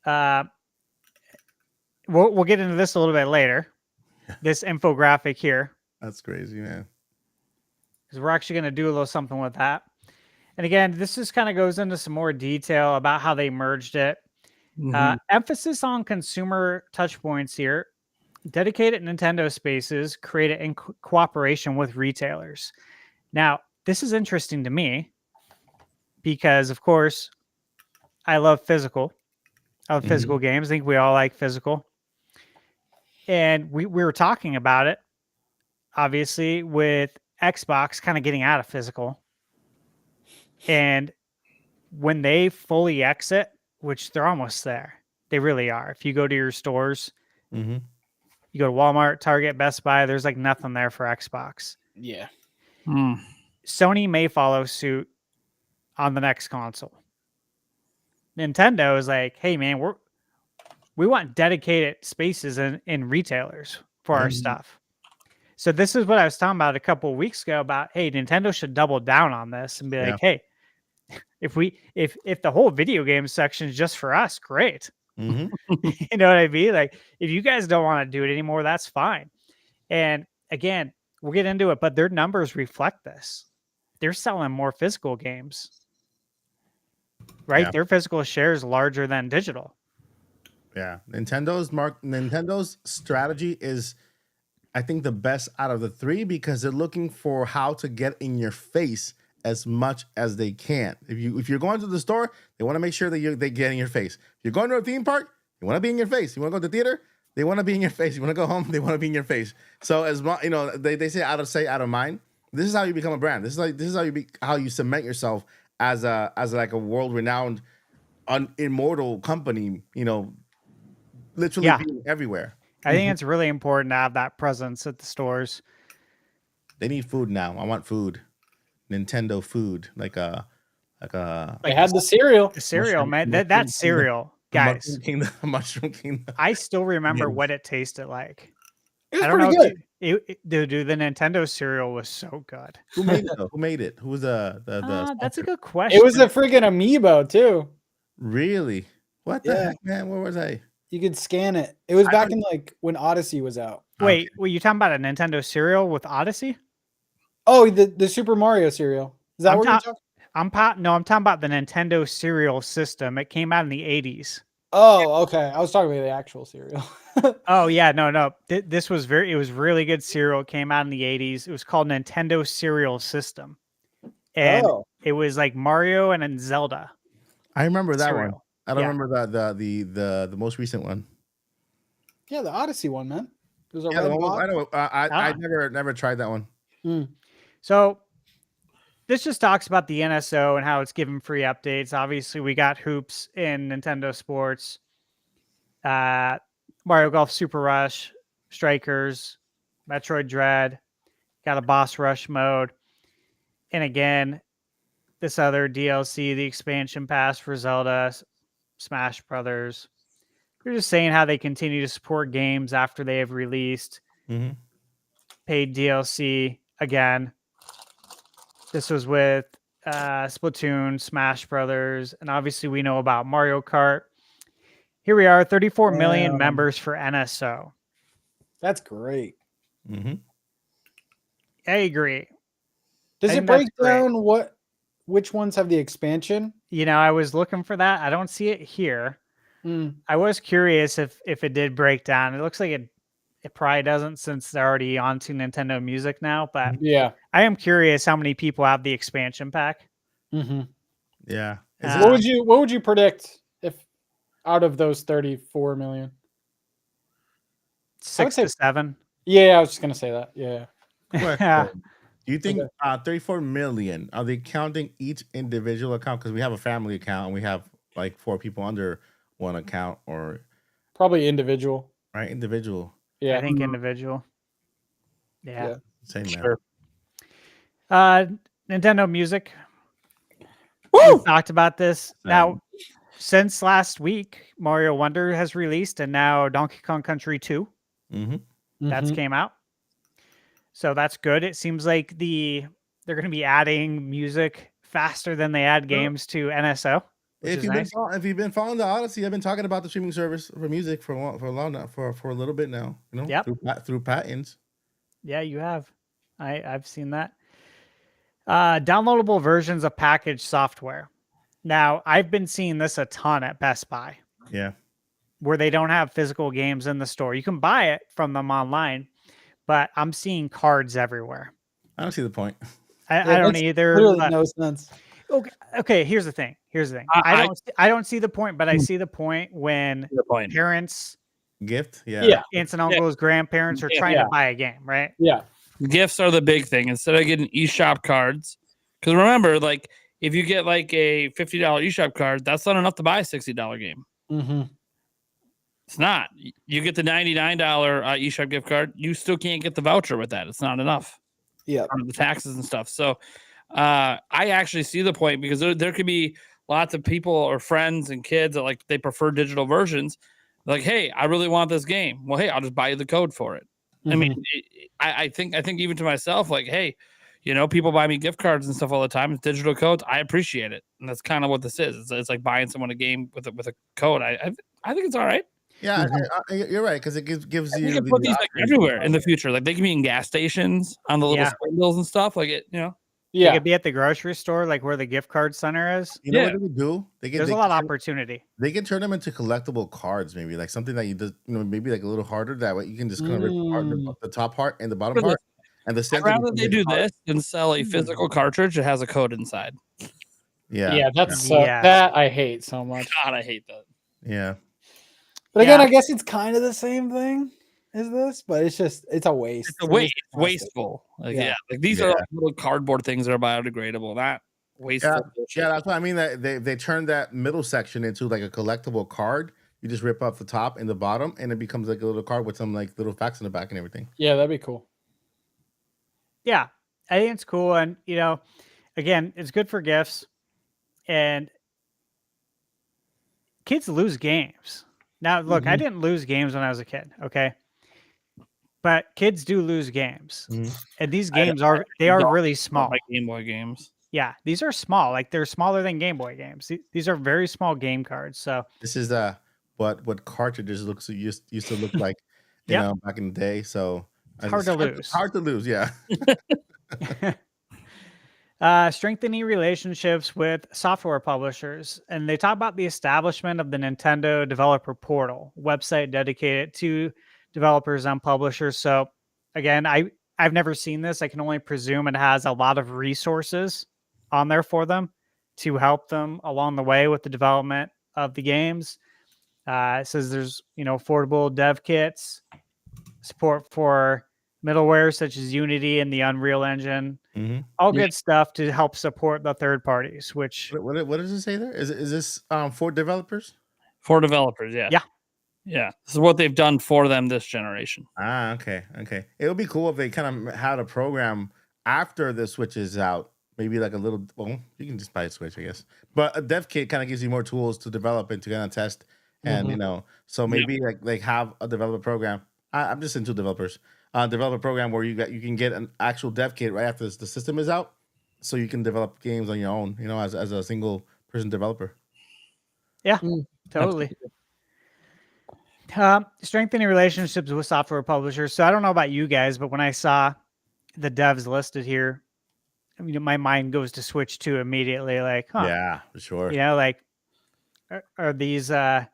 We'll get into this a little bit later. This infographic here. That's crazy, man. Because we're actually going to do a little something with that. And again, this just kind of goes into some more detail about how they merged it. Emphasis on consumer touch points here. Dedicated Nintendo spaces created in cooperation with retailers. Now, this is interesting to me because, of course, I love physical. I love physical games. I think we all like physical. And we were talking about it, obviously, with Xbox kind of getting out of physical. And when they fully exit, which they're almost there, they really are. If you go to your stores, you go to Walmart, Target, Best Buy, there's like nothing there for Xbox. Yeah. Sony may follow suit on the next console. Nintendo is like, hey man, we want dedicated spaces in retailers for our stuff. So this is what I was talking about a couple of weeks ago about, hey, Nintendo should double down on this and be like, hey, if the whole video game section is just for us, great. You know what I mean? Like, if you guys don't want to do it anymore, that's fine. And again, we'll get into it, but their numbers reflect this. They're selling more physical games, right? Their physical share is larger than digital. Yeah, Nintendo's strategy is I think, the best out of the three because they're looking for how to get in your face as much as they can. If you're going to the store, they want to make sure that they get in your face. If you're going to a theme park, they want to be in your face. You want to go to the theater, they want to be in your face. You want to go home, they want to be in your face. So as much, they say out of sight, out of mind. This is how you become a brand. This is how you cement yourself as like a world renowned, immortal company. Literally being everywhere. I think it's really important to have that presence at the stores. They need food now. I want food. Nintendo food, like I had the cereal. The cereal, man. That cereal, guys. Mushroom Kingdom. I still remember what it tasted like. It was I don't pretty know. good. Dude, the Nintendo cereal was so good. Who made it? Who made it? Who was the That's a sponsor? good question. It was a friggin' amiibo too. Really? What the heck, man? Where was I? You could scan it. It was back in like when Odyssey was out. Wait, were you talking about a Nintendo cereal with Odyssey? Oh, the Super Mario cereal. Is that what you're talking? I'm talking about the Nintendo cereal system. It came out in the 80s. Oh, okay. I was talking about the actual cereal. Oh yeah, no. This was it was really good cereal. It came out in the 80s. It was called Nintendo Cereal System. And it was like Mario and then Zelda. I remember that cereal. one. I don't remember the most recent one. Yeah, the Odyssey one, man. It was a Yeah, red I box. know. I never tried that one. So this just talks about the NSO and how it's giving free updates. Obviously, we got hoops in Nintendo Sports, Mario Golf Super Rush, Strikers, Metroid Dread, got a boss rush mode. And again, this other DLC, the expansion pass for Zelda, Smash Brothers. They're just saying how they continue to support games after they have released. Paid DLC again. This was with Splatoon, Smash Brothers, and obviously we know about Mario Kart. Here we are, 34 million members for NSO. That's great. I agree. Does it break down which ones have the expansion? I was looking for that. I don't see it here. I was curious if it did break down. It looks like it probably doesn't since they're already onto Nintendo Music now. But yeah, I am curious how many people have the expansion pack. Yeah. What would you predict if out of those 34 million? 6 to 7. Yeah, I was just gonna say that. Yeah. Do you think 34 million, are they counting each individual account? Because we have a family account and we have like 4 people under one account, or probably individual. Right, individual. Yeah, I think individual. Yeah. Same sure. Nintendo Music. We talked about this. Now, since last week, Mario Wonder has released, and now Donkey Kong Country 2. That's came out. So that's good. It seems like they're going to be adding music faster than they add games to NSO. If you've been following the Odyssey, I've been talking about the streaming service for music for a little bit now. Through patents. Yeah, you have. I've seen that. Downloadable versions of packaged software. Now, I've been seeing this a ton at Best Buy. Yeah. Where they don't have physical games in the store. You can buy it from them online, but I'm seeing cards everywhere. I don't see the point. I don't either. Literally no sense. Okay. Here's the thing. I don't see the point, but I see the point when parents, aunts and uncles, grandparents are trying to buy a game, right? Yeah. Gifts are the big thing. Instead of getting eShop cards, because remember, like if you get like a $50 eShop card, that's not enough to buy a $60 game. It's not. You get the $99 eShop gift card, you still can't get the voucher with that. It's not enough. Yeah, the taxes and stuff. So I actually see the point, because there could be lots of people or friends and kids that like they prefer digital versions. Like, hey, I really want this game. Well, hey, I'll just buy you the code for it. I mean, I think even to myself, like, hey, people buy me gift cards and stuff all the time. It's digital codes. I appreciate it, and that's kind of what this is. It's like buying someone a game with a code. I think it's all right. Yeah, you're right, because it gives you. You can put these like everywhere in the future. Like they can be in gas stations on the little spin bills and stuff. Like it, They Yeah. could be at the grocery store, like where the gift card center is. You know Yeah. what they could do? There's a lot of opportunity. They can turn them into collectible cards, maybe like something that you just, maybe like a little harder. That way you can just kind of rip apart the top part and the bottom For the- part, and the I'd center. rather becomes they like a do card. this than sell a physical cartridge that has a code inside. Yeah, Yeah, that's Yeah. that I hate so much. God, I hate that. yeah. But again, Yeah. I guess it's kind of the same thing as this, but it's a waste. It's a waste. Wasteful. Like, Yeah. yeah. Like these are like little cardboard things that are biodegradable. Not wasteful. Yeah, that's what I mean. That they turned that middle section into like a collectible card. You just rip off the top and the bottom, and it becomes like a little card with some like little facts in the back and everything. Yeah, that'd be cool. Yeah, I think it's cool. And, again, it's good for gifts. And kids lose games. Now, look, I didn't lose games when I was a kid, okay? But kids do lose games. And these games are really small. Like Game Boy games. Yeah, these are small. Like they're smaller than Game Boy games. These are very small game cards. So this is what cartridges used to look like, back in the day. So it's hard to lose. Hard to lose, yeah. Strengthening relationships with software publishers. And they talk about the establishment of the Nintendo Developer Portal, website dedicated to developers and publishers. So again, I've never seen this. I can only presume it has a lot of resources on there for them to help them along the way with the development of the games. It says there's, affordable dev kits, support for middleware such as Unity and the Unreal Engine, all good stuff to help support the third parties. Which what does it say there? Is this for developers? For developers, yeah. Yeah. This is what they've done for them this generation. Okay. It would be cool if they kind of had a program after the Switch is out. Maybe like a little. Well, you can just buy a Switch, I guess. But a dev kit kind of gives you more tools to develop and to kind of test, and so maybe like have a developer program. I'm just into developers. Developer program where you can get an actual dev kit right after the system is out, so you can develop games on your own. As a single person developer. Yeah, totally. Strengthening relationships with software publishers. So I don't know about you guys, but when I saw the devs listed here, my mind goes to Switch 2 immediately. Like, yeah, for sure. Like, are these the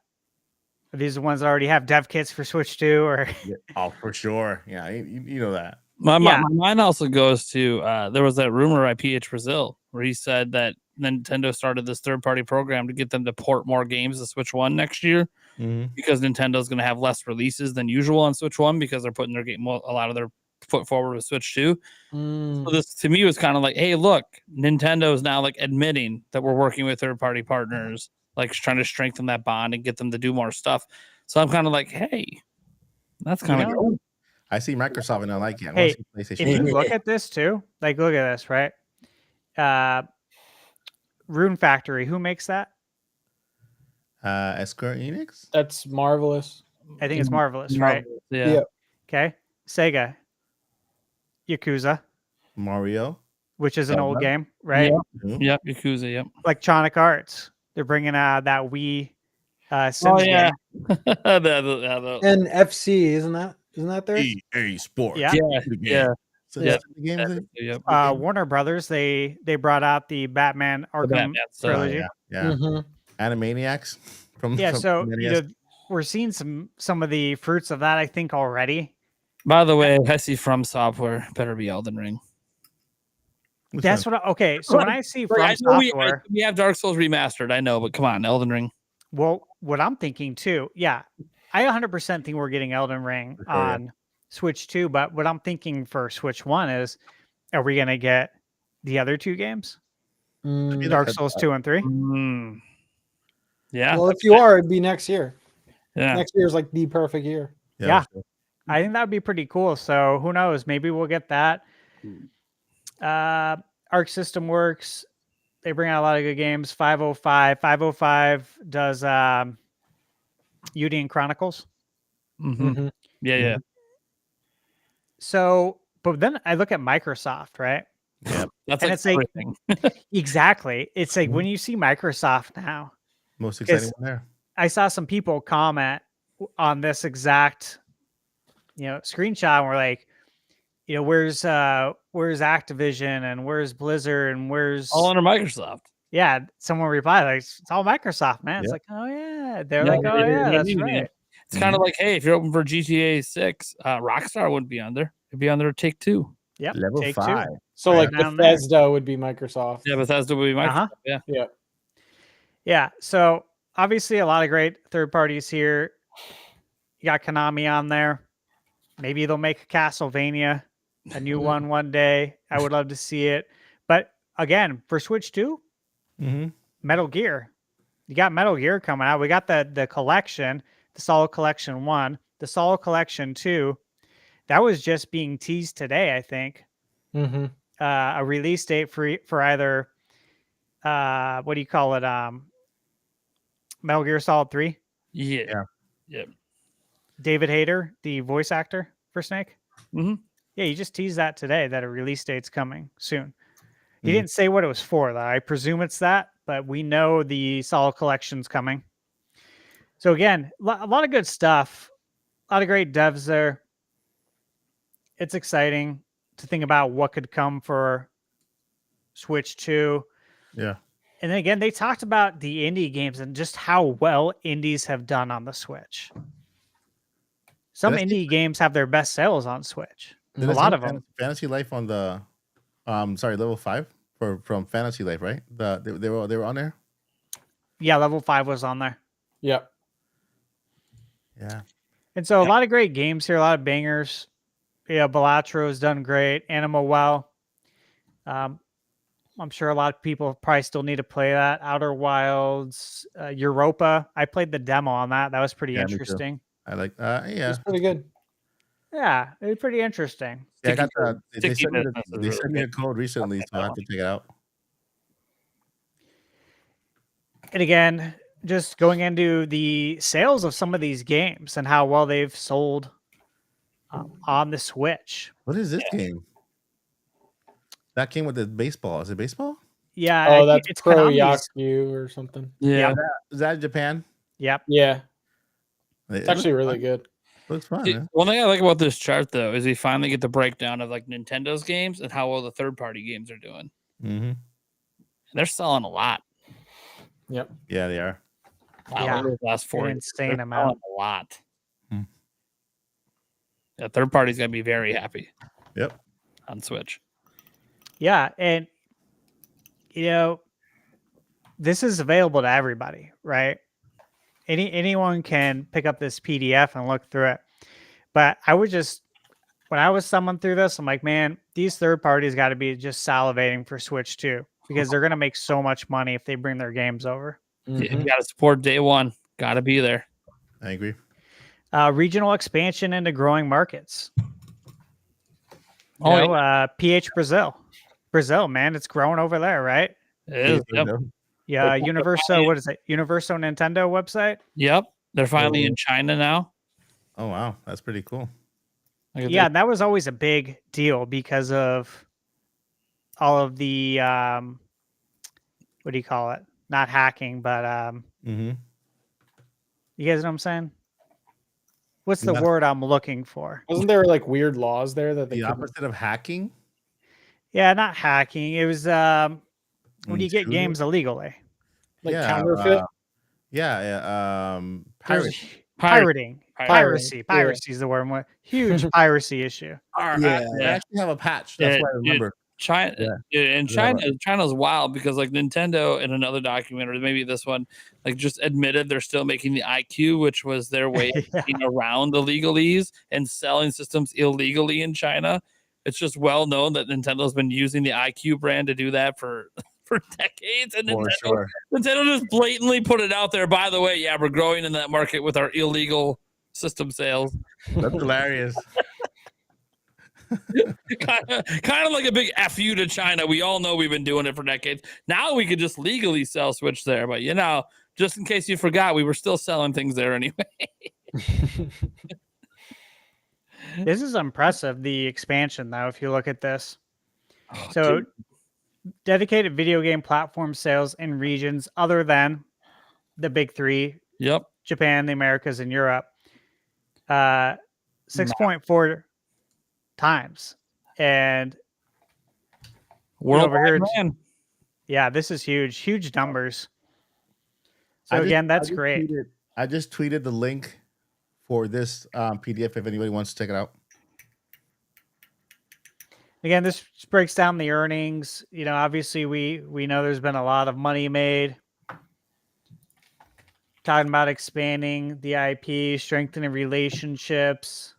ones that already have dev kits for Switch 2? Or oh, for sure. Yeah, you know that. My mind also goes to there was that rumor by PH Brazil where he said that Nintendo started this third-party program to get them to port more games to Switch 1 next year because Nintendo's going to have less releases than usual on Switch 1 because they're putting a lot of their foot forward with Switch 2. So this to me was kind of like, hey, look, Nintendo is now like admitting that we're working with third-party partners, like trying to strengthen that bond and get them to do more stuff. So I'm kind of like, hey, that's kind of cool. I see Microsoft and I like it. Hey, if you look at this too, like look at this, right? Rune Factory, who makes that? Square Enix? That's Marvelous. I think it's Marvelous, right? Yeah. Okay. Sega. Yakuza. Mario. Which is an old game, right? Yep. Yakuza, yep. Electronic Arts. They're bringing that Wii Sims game. And FC, isn't that there? EA Sports. Yeah. So Yep. Warner Brothers, they brought out the Batman Arkham trilogy. Yeah. Animaniacs from so we're seeing some of the fruits of that, I think, already. By the way, I see From Software better be Elden Ring. That's what. So when I see From Software, we have Dark Souls remastered. I know, but come on, Elden Ring. Well, what I'm thinking too, I 100% think we're getting Elden Ring on Switch 2. But what I'm thinking for Switch 1 is, are we going to get the other two games? Dark Souls 2 and 3? Yeah. Well, if you are, it'd be next year. Yeah. Next year is like the perfect year. Yeah. I think that would be pretty cool. So who knows? Maybe we'll get that. Arc System Works. They bring out a lot of good games. 505. 505 does Udian Chronicles. Yeah. So, but then I look at Microsoft, right? Yeah. That's and like it's everything. Exactly. It's like when you see Microsoft now. Most exciting one there. I saw some people comment on this exact, screenshot and we're like, where's Activision and where's Blizzard and where's all under Microsoft. Yeah, someone replied like it's all Microsoft, man. It's Yep. like, oh yeah, they're Yeah, like, oh yeah, that's anything. right. It's kind of like, hey, if you're open for GTA 6, Rockstar wouldn't be on there. It'd be on there Take Two. Yep, Level Take 5. Two. So Right like down there. Bethesda would be Microsoft. Yeah, Bethesda would be Microsoft. Yeah. Yeah. So obviously a lot of great third parties here. You got Konami on there. Maybe they'll make a Castlevania, a new one day. I would love to see it. But again, for Switch 2, Metal Gear. You got Metal Gear coming out. We got the collection, the Solid Collection 1, the Solid Collection 2. That was just being teased today, I think. A release date for either what do you call it? Metal Gear Solid 3. Yeah. David Hayter, the voice actor for Snake. Mm-hmm. Yeah, you just teased that today that a release date's coming soon. He didn't say what it was for, though. I presume it's that, but we know the Solid Collection's coming. So again, a lot of good stuff. A lot of great devs there. It's exciting to think about what could come for Switch 2. Yeah. And then again, they talked about the indie games and just how well indies have done on the Switch. Some indie games have their best sales on Switch. A lot of them. Fantasy Life on the, level 5 from Fantasy Life, right? They were on there. Yeah, level 5 was on there. Yep. Yeah. And so a lot of great games here, a lot of bangers. Yeah, Balatro's done great. Anima Well. I'm sure a lot of people probably still need to play that. Outer Wilds, Europa. I played the demo on that. That was pretty interesting. I like It's pretty good. Yeah, it was pretty interesting. Yeah, I got they sent me a code recently, so I have to check it out. And again, just going into the sales of some of these games and how well they've sold on the Switch. What is this game? That came with the baseball. Is it baseball? Yeah. Oh, that's it's Pro Konami's. Yaku or something. Yeah. Is that Japan? Yep. Yeah. It It's actually really good. looks fun. See, one thing I like about this chart, though, is we finally get the breakdown of like Nintendo's games and how well the third-party games are doing. Mm-hmm. They're selling a lot. Yep. Yeah, they are. Wow, Yeah. over the last 4 An years. insane They're amount. selling a lot. Hmm. Yeah, third party's gonna be very happy. Yep. On Switch. Yeah, and this is available to everybody, right? Anyone can pick up this PDF and look through it. But I would just, when I was thumbing through this, I'm like, man, these third parties got to be just salivating for Switch 2 because they're going to make so much money if they bring their games over. Yeah, you gotta support day one. Gotta be there. I agree. Regional expansion into growing markets. PH Brazil, man, it's growing over there, right? It is. Yep. Yeah, Universo, what is it? Universo Nintendo website? Yep. They're finally in China now. Oh wow, that's pretty cool. Yeah, that was always a big deal because of all of the what do you call it? Not hacking, but you guys know what I'm saying? What's the word I'm looking for? Wasn't there like weird laws there that they The couldn't- opposite of hacking? Yeah, not hacking. It was when you get Intruder? games illegally. like Yeah, counterfeit? Pirating. Piracy is the word. Huge piracy issue. Yeah, I actually have a patch. That's why I remember. China and China's wild because like Nintendo in another document or maybe this one like just admitted they're still making the IQ, which was their way of getting around the legalese and selling systems illegally in China. It's just well known that Nintendo's been using the IQ brand to do that for decades, and Nintendo just blatantly put it out there. By the way, yeah, we're growing in that market with our illegal system sales. That's hilarious. kind of like a big fu to China. We all know we've been doing it for decades. Now we could just legally sell Switch there, but just in case you forgot, we were still selling things there anyway. This is impressive, the expansion, though, if you look at this. Dedicated video game platform sales in regions other than the big three. Yep. Japan, the Americas, and Europe. 6.4 times. And World over here, man. yeah, this is huge numbers. So I just- again, that's I just great. I just tweeted the link for this PDF if anybody wants to check it out. Again, this breaks down the earnings. Obviously we know there's been a lot of money made. Talking about expanding the IP, strengthening relationships.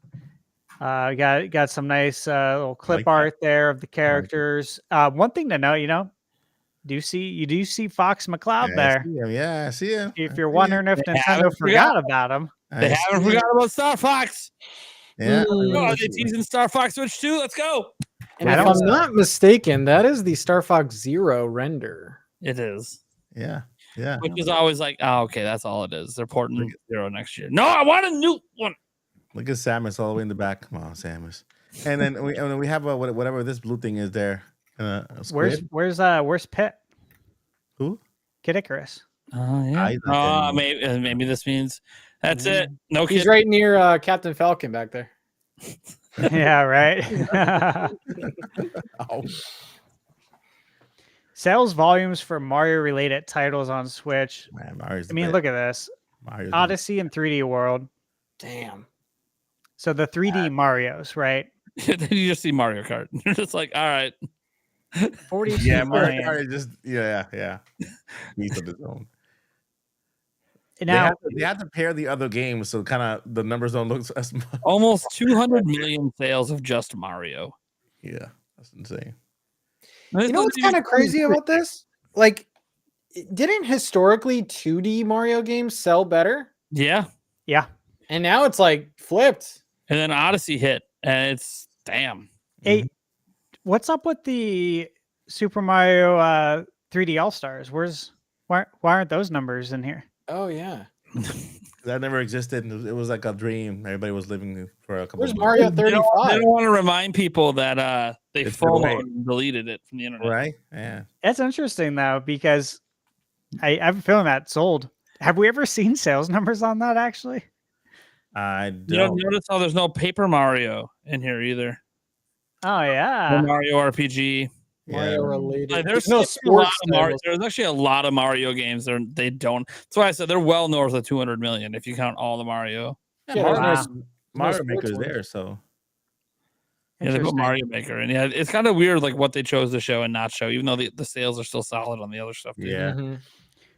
Got some nice little clip art there of the characters. One thing to note, you do see Fox McCloud there. I see him. If you're wondering if They Nintendo haven't forgot about him, They haven't forgot about Star Fox. Yeah. Oh, are they teasing Star Fox Switch 2? Let's go. And I if don't I'm not mistaken, that is the Star Fox Zero render. It is. Yeah. Which is always like, oh, okay, that's all it is. They're porting Zero next year. No, I want a new one. Look at Samus all the way in the back. Come on, Samus. And then we have whatever this blue thing is there. where's Pitt? Who? Kid Icarus. Oh, yeah. Maybe this means that's it. No He's kid. right near Captain Falcon back there. Yeah, right. Oh. Sales volumes for Mario related titles on Switch. Man, Mario's the I mean, best. look at this. Mario's Odyssey and 3D World. Damn. So the 3D Marios, right? Then you just see Mario Kart. You're just like, all right. 42 yeah, Mario million. Kart is just yeah. He's on his own. Now, They have to pair the other games, so kind of the numbers don't look as much. Almost 200 million sales of just Mario. Yeah, that's insane. You know what's kind of crazy about this? Like, didn't historically 2D Mario games sell better? Yeah. yeah. And now it's like flipped. And then Odyssey hit, and it's damn. Hey, what's up with the Super Mario 3D All Stars? Why aren't those numbers in here? Oh, yeah. That never existed. It was like a dream. Everybody was living for a couple. Where's of Mario They don't 35? want to remind people that they It's FOMO'd right. and deleted it from the internet. right? Yeah. That's interesting though, because I have a feeling that sold. Have we ever seen sales numbers on that actually? I You don't don't. notice how there's no Paper Mario in here either. Oh No yeah. Mario RPG. Mario related. Like, there's no actually a lot sports of Mario, titles. there's actually a lot of Mario games. They don't. That's why I said they're well north of 200 million if you count all the Mario. Yeah, Yeah, Mario, there's Mario sports Maker's ones. there, so Yeah, they put Interesting. Mario Maker, and yeah, it's kind of weird like what they chose to show and not show, even though the sales are still solid on the other stuff. Too. yeah. Mhm.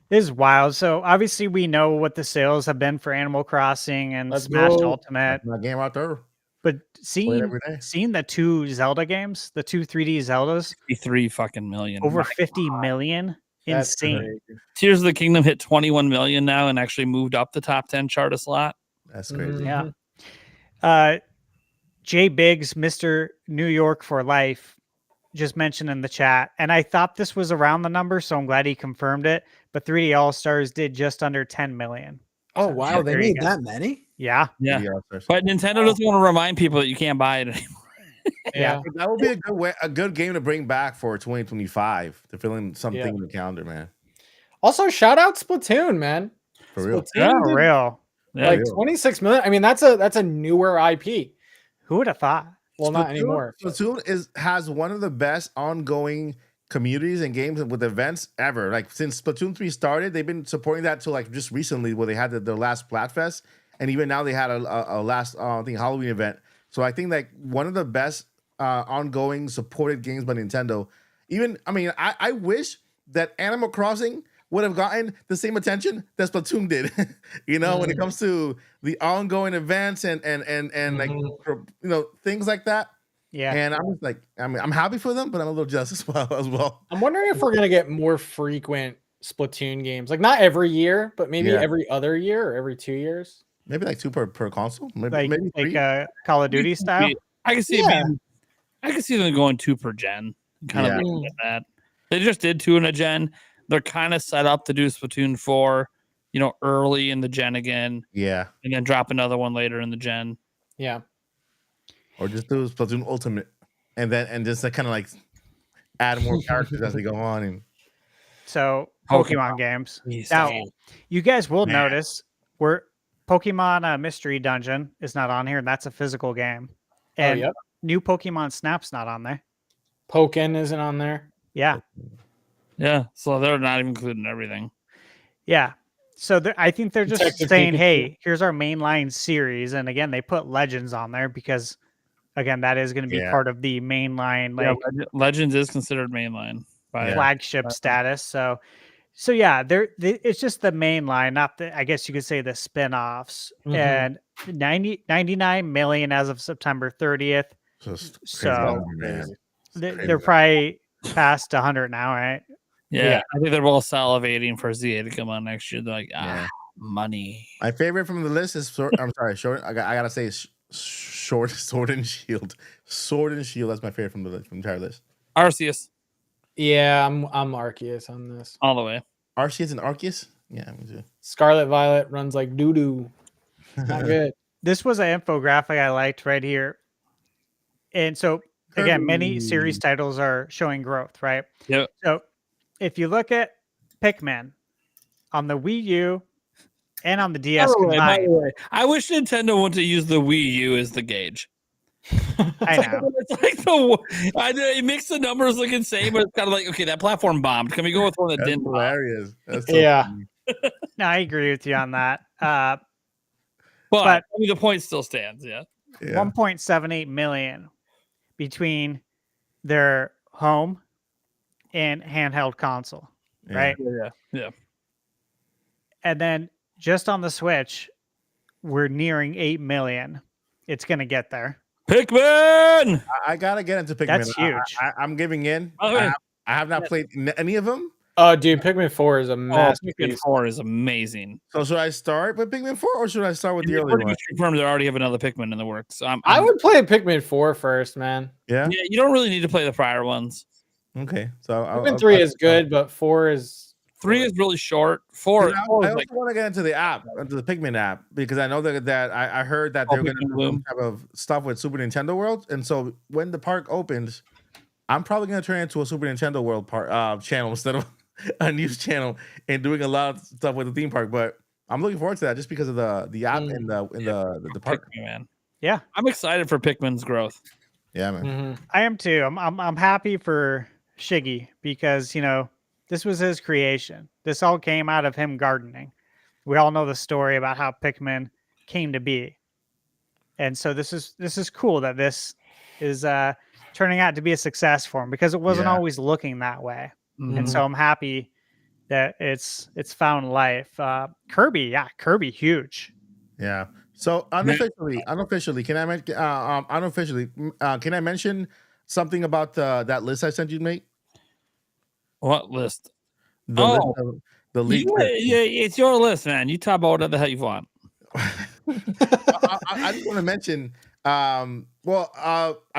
This is wild. So obviously we know what the sales have been for Animal Crossing and Let's Smash go. Ultimate, My game out there. but Play it every day. seeing the two Zelda games, the two 3D Zeldas, 53 fucking million. over 50 million. That's Insane. crazy. Tears of the Kingdom hit 21 million now and actually moved up the top 10 chart a slot. That's crazy. Mhm. Yeah. Jay Biggs, Mr. New York for Life, just mentioned in the chat, and I thought this was around the number, so I'm glad he confirmed it. But 3D All Stars did just under 10 million. Oh, wow. They There you made go. that many? Yeah. Yeah. The All-Stars. But Nintendo doesn't want to remind people that you can't buy it anymore. Yeah. That would be a good game to bring back for 2025. To fill in something Yeah. in the calendar, man. Also, shout out Splatoon, man. For real. Splatoon did, Real. Yeah. like real. 26 million. I mean, that's a newer IP. Who would have thought? Well, not anymore. Splatoon has one of the best ongoing communities and games with events ever. Like since Splatoon 3 started, they've been supporting that till like just recently, where they had their last Splatfest, and even now they had a last I think Halloween event. So I think like one of the best ongoing supported games by Nintendo. Even I wish that Animal Crossing would have gotten the same attention that Splatoon did. When it comes to the ongoing events and like things like that. Yeah. And I'm just like, I'm happy for them, but I'm a little jealous as well. I'm wondering if we're gonna get more frequent Splatoon games. Like not every year, but maybe Yeah. every other year or every 2 years. Maybe like 2 per console. Maybe three. Call of Duty style. I can see it Yeah. being, I can see them going 2 per gen. Kind Yeah. of looking at that. They just did 2 in a gen. They're kind of set up to do Splatoon 4, early in the gen again, Yeah. and then drop another one later in the gen. Yeah. Or just do Splatoon Ultimate and just kind of like add more characters as they go on. And So Pokemon. Pokemon games. Jeez, Now, damn. you guys will Man. notice where Pokemon Mystery Dungeon is not on here, and that's a physical game. Oh, And yep. New Pokemon Snap's not on there. Pokken isn't on there. Yeah. Yeah, so they're not even including everything. Yeah. So I think they're just Detective saying, Pikachu. hey, here's our mainline series. And again, they put Legends on there because, again, that is going to be part of the mainline, like Legends is considered mainline by flagship status. So yeah, it's just the mainline, not the, I guess you could say the spin-offs. And 99 million as of September 30th. So they're probably past 100 now, right? Yeah, I think they're both salivating for ZA to come on next year. They're like, money. My favorite from the list is I'm sorry, short. I gotta say Sword and Shield. Sword and Shield. That's my favorite from the entire list. Arceus. Yeah, I'm Arceus on this. All the way. Arceus and Arceus? Yeah, me too. Scarlet Violet runs like doo-doo. Not good. This was an infographic I liked right here. And so, again, many series titles are showing growth, right? Yep. So, if you look at Pikmin on the Wii U and on the DS by the way, I wish Nintendo wanted to use the Wii U as the gauge. I know. It's like it makes the numbers look insane, but it's kind of like, okay, that platform bombed. Can we go with one that didn't? Hilarious. That's so funny. No, I agree with you on that. But I mean, the point still stands. Yeah. 1.78 million between their home and handheld console, right? Yeah. And then just on the Switch, we're nearing 8 million. It's going to get there. Pikmin! I gotta get into Pikmin. That's huge. I'm giving in. I have not played any of them. Oh, dude, Pikmin 4 is a masterpiece. Pikmin 4 is amazing. So should I start with Pikmin 4 or should I start with the early one? Confirmed they already have another Pikmin in the works. I would play Pikmin 4 first, man. Yeah, you don't really need to play the prior ones. Okay, so Pikmin 3 is good, but 4 is 3 is really short. 4. I also want to get into the app, into the Pikmin app, because I know that I heard that they're going to do some type of stuff with Super Nintendo World, and so when the park opens, I'm probably going to turn it into a Super Nintendo World channel instead of a news channel and doing a lot of stuff with the theme park. But I'm looking forward to that just because of the app and the park. Pikmin, man. Yeah, I'm excited for Pikmin's growth. Yeah, man. I am too. I'm happy for Shiggy because this was his creation. This all came out of him gardening. We all know the story about how Pikmin came to be. And so this is cool that this is turning out to be a success for him because it wasn't always looking that way. And so I'm happy that it's found life. Kirby, huge. Yeah. So unofficially, can I mention something about that list I sent you, mate? What list? The leak. It's your list, man. You talk about whatever the hell you want. I just want to mention. I've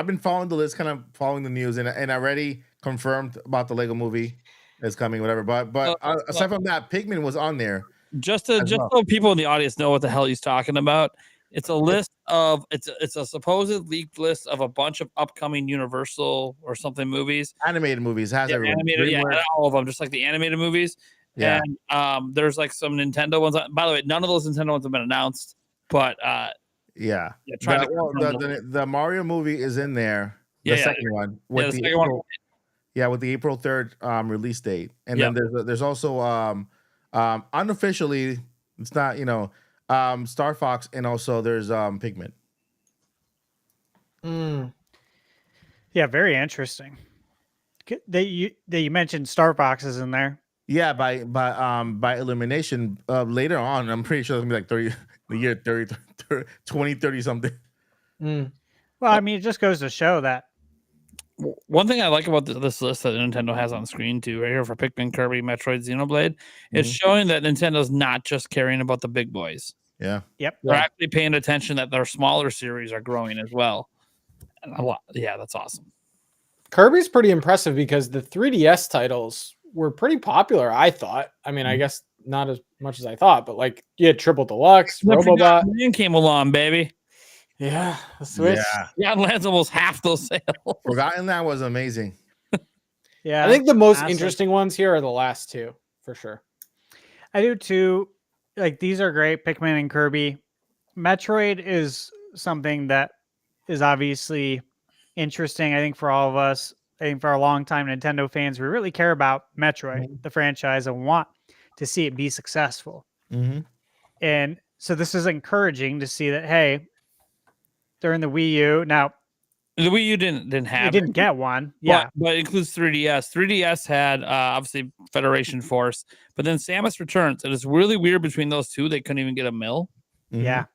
been following the list, kind of following the news, and I already confirmed about the Lego movie that's coming, whatever. But aside from that, Pikmin was on there. Just so people in the audience know what the hell he's talking about. It's a list of it's a supposed leaked list of a bunch of upcoming Universal or something movies, animated movies. Has everyone animated, not all of them, just like the animated movies. Yeah. And there's like some Nintendo ones. By the way, none of those Nintendo ones have been announced, but the Mario movie is in there. The second one with the April 3rd release date, and then there's also unofficially, it's not Star Fox, and also there's Pikmin. Yeah, very interesting. You mentioned Star Fox is in there. Yeah, by elimination later on. I'm pretty sure it's gonna be like 30, the year 30, 2030 something. Well, I mean, it just goes to show that. One thing I like about this list that Nintendo has on screen too, right here for Pikmin, Kirby, Metroid, Xenoblade, it's showing that Nintendo's not just caring about the big boys. Yeah. Yep. They're actually paying attention that their smaller series are growing as well. And that's awesome. Kirby's pretty impressive because the 3DS titles were pretty popular, I thought. I mean, I guess not as much as I thought, but like you had Triple Deluxe, Robobot. Came along, baby. Yeah, the Switch. Yeah, lands almost half those sales. Forgotten that was amazing. Yeah, I think the most interesting ones here are the last two, for sure. I do too. Like these are great, Pikmin and Kirby. Metroid is something that is obviously interesting, I think, for all of us. I think for our longtime Nintendo fans, we really care about Metroid, the franchise, and want to see it be successful. Mm-hmm. And so this is encouraging to see that, hey, during the Wii U, now The Wii U didn't have we didn't get one. but, Yeah. but it includes 3DS. 3DS had obviously Federation Force, but then Samus Returns. It is really weird between those two. They couldn't even get a mill. Yeah.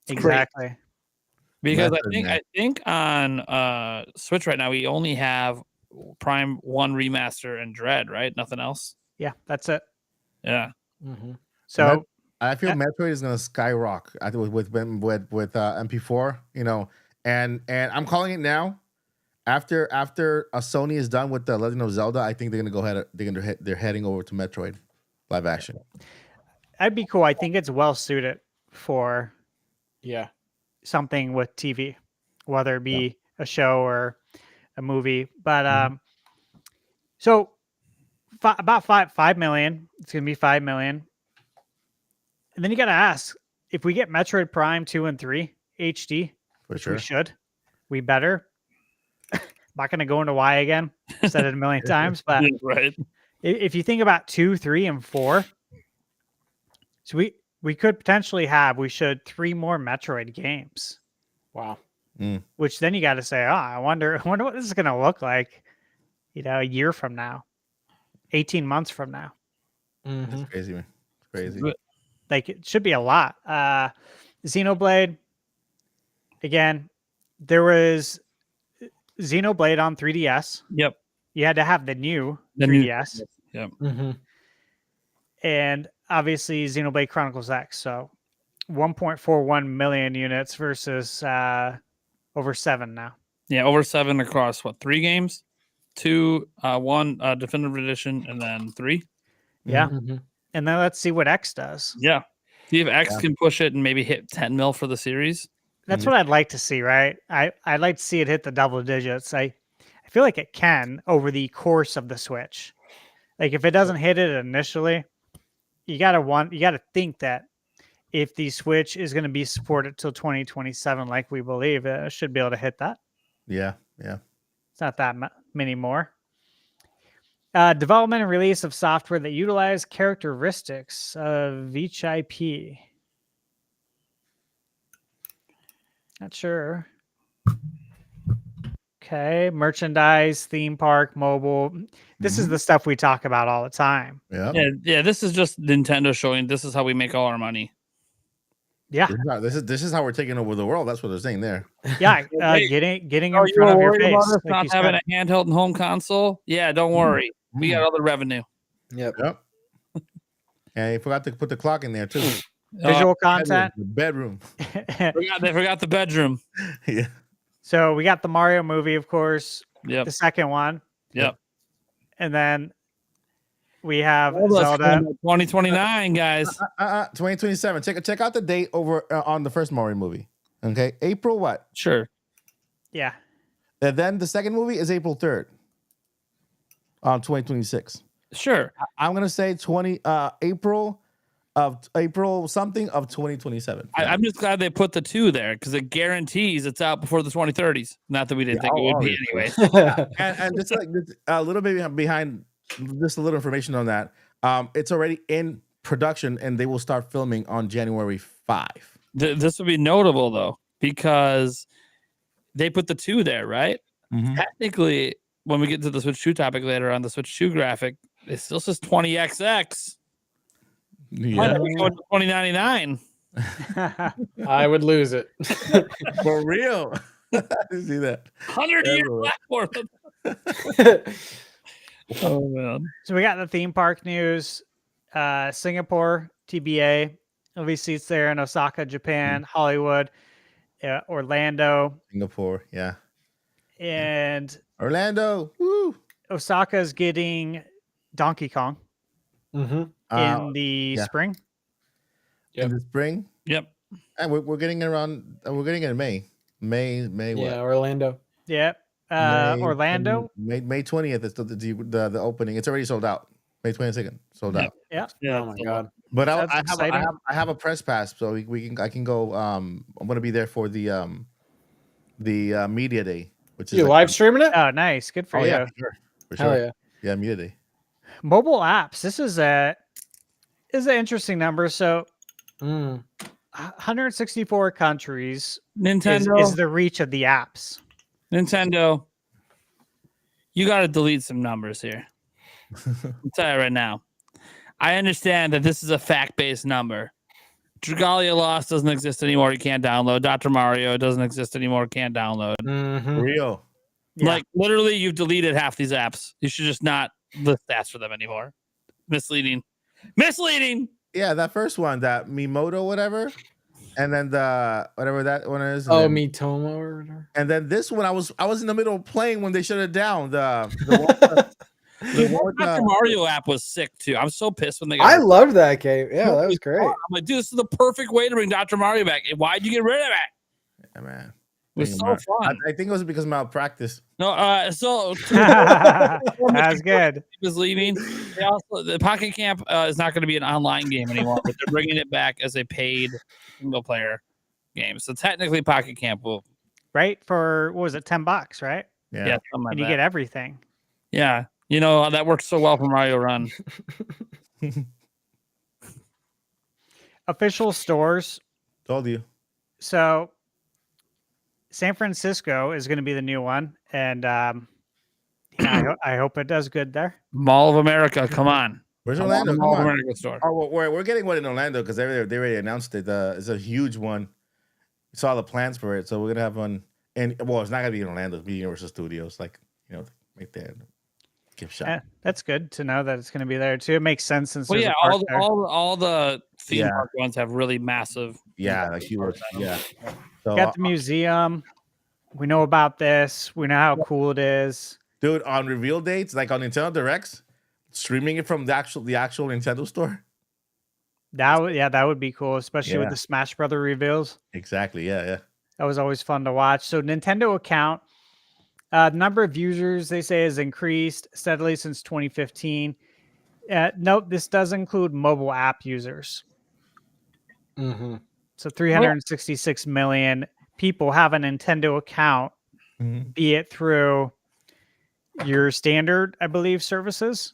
It's Exactly. Because Method, I think on Switch right now we only have Prime 1 Remaster and Dread, right? Nothing else. Yeah, that's it. Yeah. So I feel Metroid is gonna skyrocket with MP4, you know, and I'm calling it now. After Sony is done with the Legend of Zelda, I think they're gonna go ahead. They're heading over to Metroid live action. that'd be cool. I think it's well suited for Yeah. something with TV, whether it be a show or a movie. But so about 5 million. It's gonna be 5 million. And then you got to ask, if we get Metroid Prime 2 and 3 HD, which we should, we better. Not going to go into why again. Said it a million times, but right. if you think about 2, 3, and 4, so we could potentially have, we should 3 more Metroid games. Wow. Which then you got to say, I wonder what this is going to look like, you know, a year from now, 18 months from now. It's crazy, man. It's crazy. Like, it should be a lot. Xenoblade, again, there was Xenoblade on 3DS. Yep. You had to have the new The 3DS. Yep. And obviously Xenoblade Chronicles X. So 1.41 million units versus over 7 now. Yeah, over 7 across 3 games? 2, 1 definitive edition, and then 3. Yeah. And then let's see what X does. Yeah. See if X can push it and maybe hit 10 mil for the series. That's what I'd like to see, right? I'd like to see it hit the double digits. I feel like it can over the course of the Switch. Like, if it doesn't hit it initially, you gotta think that if the Switch is going to be supported till 2027, like we believe, it should be able to hit that. Yeah. It's not that many more. Development and release of software that utilize characteristics of each IP. Not sure. Okay, merchandise, theme park, mobile. This is the stuff we talk about all the time. Yeah. This is just Nintendo showing this is how we make all our money. Yeah, This is how we're taking over the world. That's what they're saying there. yeah. Getting in front of your face. Like not you having said. a handheld and home console. Yeah, don't worry. We got other revenue. Yep. And you forgot to put the clock in there too. Visual content. The bedroom. They forgot the bedroom. Yeah. So we got the Mario movie, of course. Yep. The second one. Yep. And then we have Zelda Zelda. 2029, guys. 2027. Check out the date over on the first Mario movie. Okay, April what? Sure. Yeah. And then the second movie is April 3rd. 2026. Sure. I'm gonna say April something of 2027. I'm just glad they put the 2 there because it guarantees it's out before the 2030s. Not that we didn't think it would be anyway. and just like a little bit behind, just a little information on that. It's already in production and they will start filming on January 5. This would be notable though because they put the 2 there, right? Technically, when we get to the Switch 2 topic later on the Switch 2 graphic, it still says 20XX. Yeah. 2099. I would lose it. For real. I didn't see that. 100-year platform. Oh man. So we got the theme park news. Singapore, TBA. There'll be seats there in Osaka, Japan, Hollywood, Orlando. Singapore, yeah. And Orlando. Woo. Osaka's getting Donkey Kong in the spring. In the spring. Yep. And we're getting it around. We're getting it in May. May what? Yeah, Orlando. Yep. Orlando. May 20th is the opening. It's already sold out. May 22nd sold out. Yeah. Yeah. Oh my god. But That's I exciting. have a press pass, so I can go. I'm gonna be there for the media day which is You live streaming it? Oh, nice. Good for you. yeah, for sure. Hell yeah. Yeah, media day. Mobile apps. This is an interesting number. So 164 countries Nintendo is the reach of the apps. Nintendo, you got to delete some numbers here. I'll tell you right now. I understand that this is a fact-based number. Dragalia Lost doesn't exist anymore. You can't download. Dr. Mario doesn't exist anymore. Can't download. Real. Yeah. Like, literally, you've deleted half these apps. You should just not list stats for them anymore. Misleading. Yeah, that first one, that Mimoto, whatever. And then the whatever that one is. Oh, then, Mitomo or whatever. And then this one, I was in the middle of playing when they shut it down. The Dr. Mario app was sick too. I'm so pissed when they got I loved that game. Yeah, that was great. I'm like, dude, this is the perfect way to bring Dr. Mario back. Why'd you get rid of it? Yeah, man. It was so fun. I think it was because of malpractice. No, so That's good. he was leaving. The Pocket Camp is not going to be an online game anymore, but they're bringing it back as a paid single player game. So technically, Pocket Camp will Right? For, what was it, $10, right? Yeah. something like And you that. get everything. Yeah, you know that works so well for Mario Run. Official stores. Told you. So San Francisco is going to be the new one, and I hope it does good there. Mall of America, come on. Where's I want Orlando? a Come Mall of on. America store. Oh, well, we're getting one in Orlando because they already announced it. It's a huge one. We saw the plans for it, so we're gonna have one. And well, it's not gonna be in Orlando. It'll be Universal Studios, like right there. Gift shop. Yeah, that's good to know that it's going to be there too. It makes sense since Well, there's yeah, a park there. all the theme Yeah. park ones have really massive. Yeah, like you were. Yeah. So, Got the museum. We know about this. We know how cool it is. dude, on reveal dates, like on Nintendo Directs, streaming it from the actual Nintendo store. That would be cool, especially with Yeah. the Smash Brother reveals. Exactly. Yeah. That was always fun to watch. So Nintendo account, the number of users they say has increased steadily since 2015. Note this does include mobile app users. So 366 million people have a Nintendo account, be it through your standard, I believe, services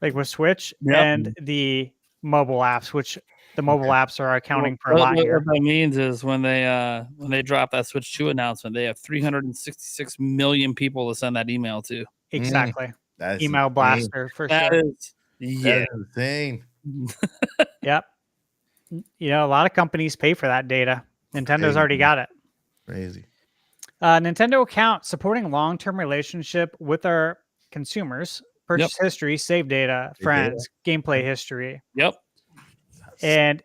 like with Switch and the mobile apps, which the mobile apps are accounting for a lot here. What that means is when they drop that Switch 2 announcement, they have 366 million people to send that email to. Exactly. That's Email insane. blaster for That sure. is yeah. That's insane. Yep. You know, a lot of companies pay for that data. Nintendo's already got it. Crazy. Nintendo account supporting long-term relationship with our consumers, purchase history, save data, friends, gameplay history. Yep. And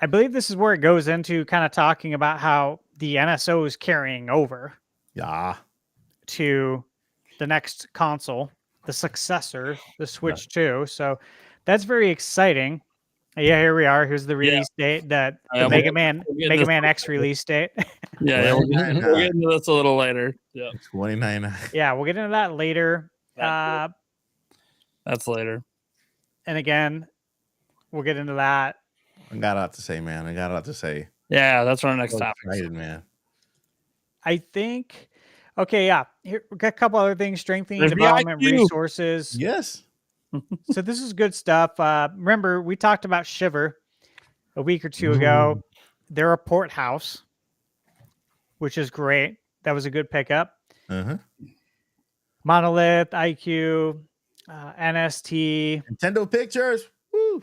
I believe this is where it goes into kind of talking about how the NSO is carrying over Yeah. to the next console, the successor, the Switch 2. So that's very exciting. Yeah, here we are. Here's the release date, the Mega Man X release date. Yeah, we'll get into this a little later. Yeah, 29. Yeah, we'll get into that later. That's later. And again, we'll get into that. I got a lot to say, man. I got a lot to say. Yeah, that's our next So topic. excited, man. I think, okay, yeah. Here, we got a couple other things, strengthening There's the development IQ. resources. Yes. So this is good stuff. Remember, we talked about Shiver a week or two ago. They're a port house, which is great. That was a good pickup. Monolith, IQ, NST, Nintendo Pictures. Woo.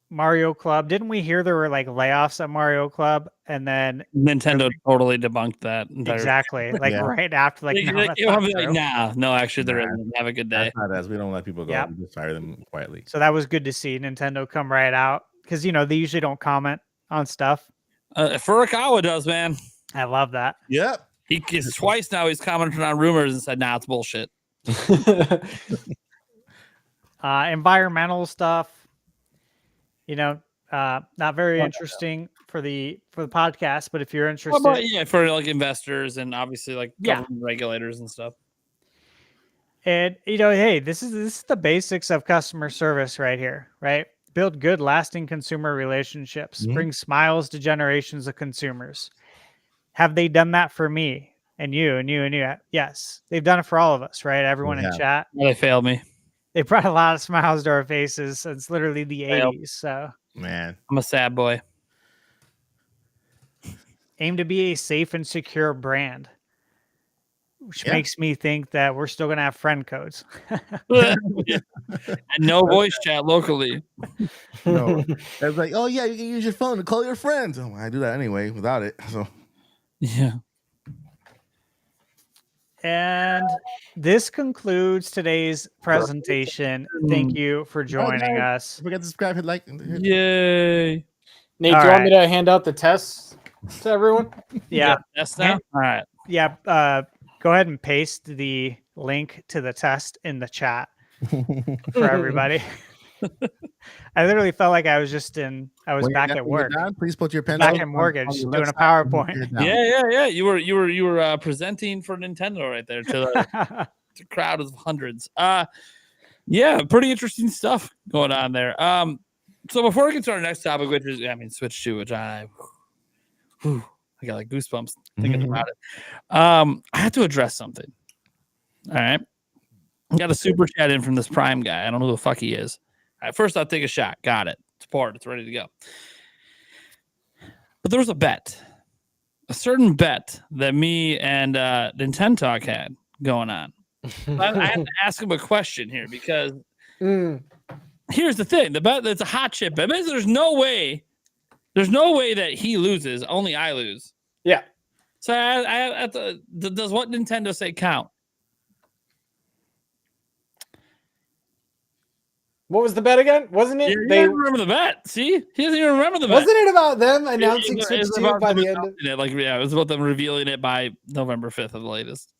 Mario Club. Didn't we hear there were like layoffs at Mario Club? And then Nintendo totally debunked that. exactly, like Yeah. right after, like, no, that's You'll not be like, true. nah, no, actually, there Nah. isn't. Have a good day. That's not us. We don't let people go. Yep. We just fire them quietly. So that was good to see Nintendo come right out because they usually don't comment on stuff. Furukawa does, man. I love that. Yep. He's twice now. He's commented on rumors and said, "Nah, it's bullshit." Environmental stuff, not very interesting for the podcast, but if you're interested, Well, but for like investors and obviously like government regulators and stuff. and hey, this is the basics of customer service right here, right? Build good, lasting consumer relationships, bring smiles to generations of consumers. Have they done that for me? and you and you and you. Yes, they've done it for all of us, right? Everyone in chat. Well, they failed me. They brought a lot of smiles to our faces since literally the Failed. 80s. So, Man, I'm a sad boy. aim to be a safe and secure brand, which makes me think that we're still going to have friend codes. And no voice chat locally. no. It's like, oh yeah, you can use your phone to call your friends. Oh, I do that anyway without it. So Yeah. And this concludes today's presentation. Thank you for joining us. Don't forget to subscribe, hit like. Yay. Nate, All do you want me right. to hand out the tests to everyone? Yeah. That's now. All right. Yeah. Go ahead and paste the link to the test in the chat for everybody. I literally felt like I was back at work. Please put your pen Back at mortgage doing a PowerPoint. Yeah. You were presenting for Nintendo right there to the crowd of hundreds. Yeah, pretty interesting stuff going on there. So before we get to our next topic, which is Switch 2, which I got like goosebumps thinking about it. I had to address something. All right. I got a super chat in from this Prime guy. I don't know who the fuck he is. All right, first, I'll take a shot. Got it. It's poured. It's ready to go. But there was a certain bet that me and Nintendo Talk had going on. I have to ask him a question here because here's the thing: the bet that's a hot chip bet. There's no way that he loses. Only I lose. Yeah. So does what Nintendo say count? What was the bet again? Wasn't it? They don't remember the bet. See, he doesn't even remember the bet. Wasn't it about them announcing Switch 2 by the end? It was about them revealing it by November 5th at the latest.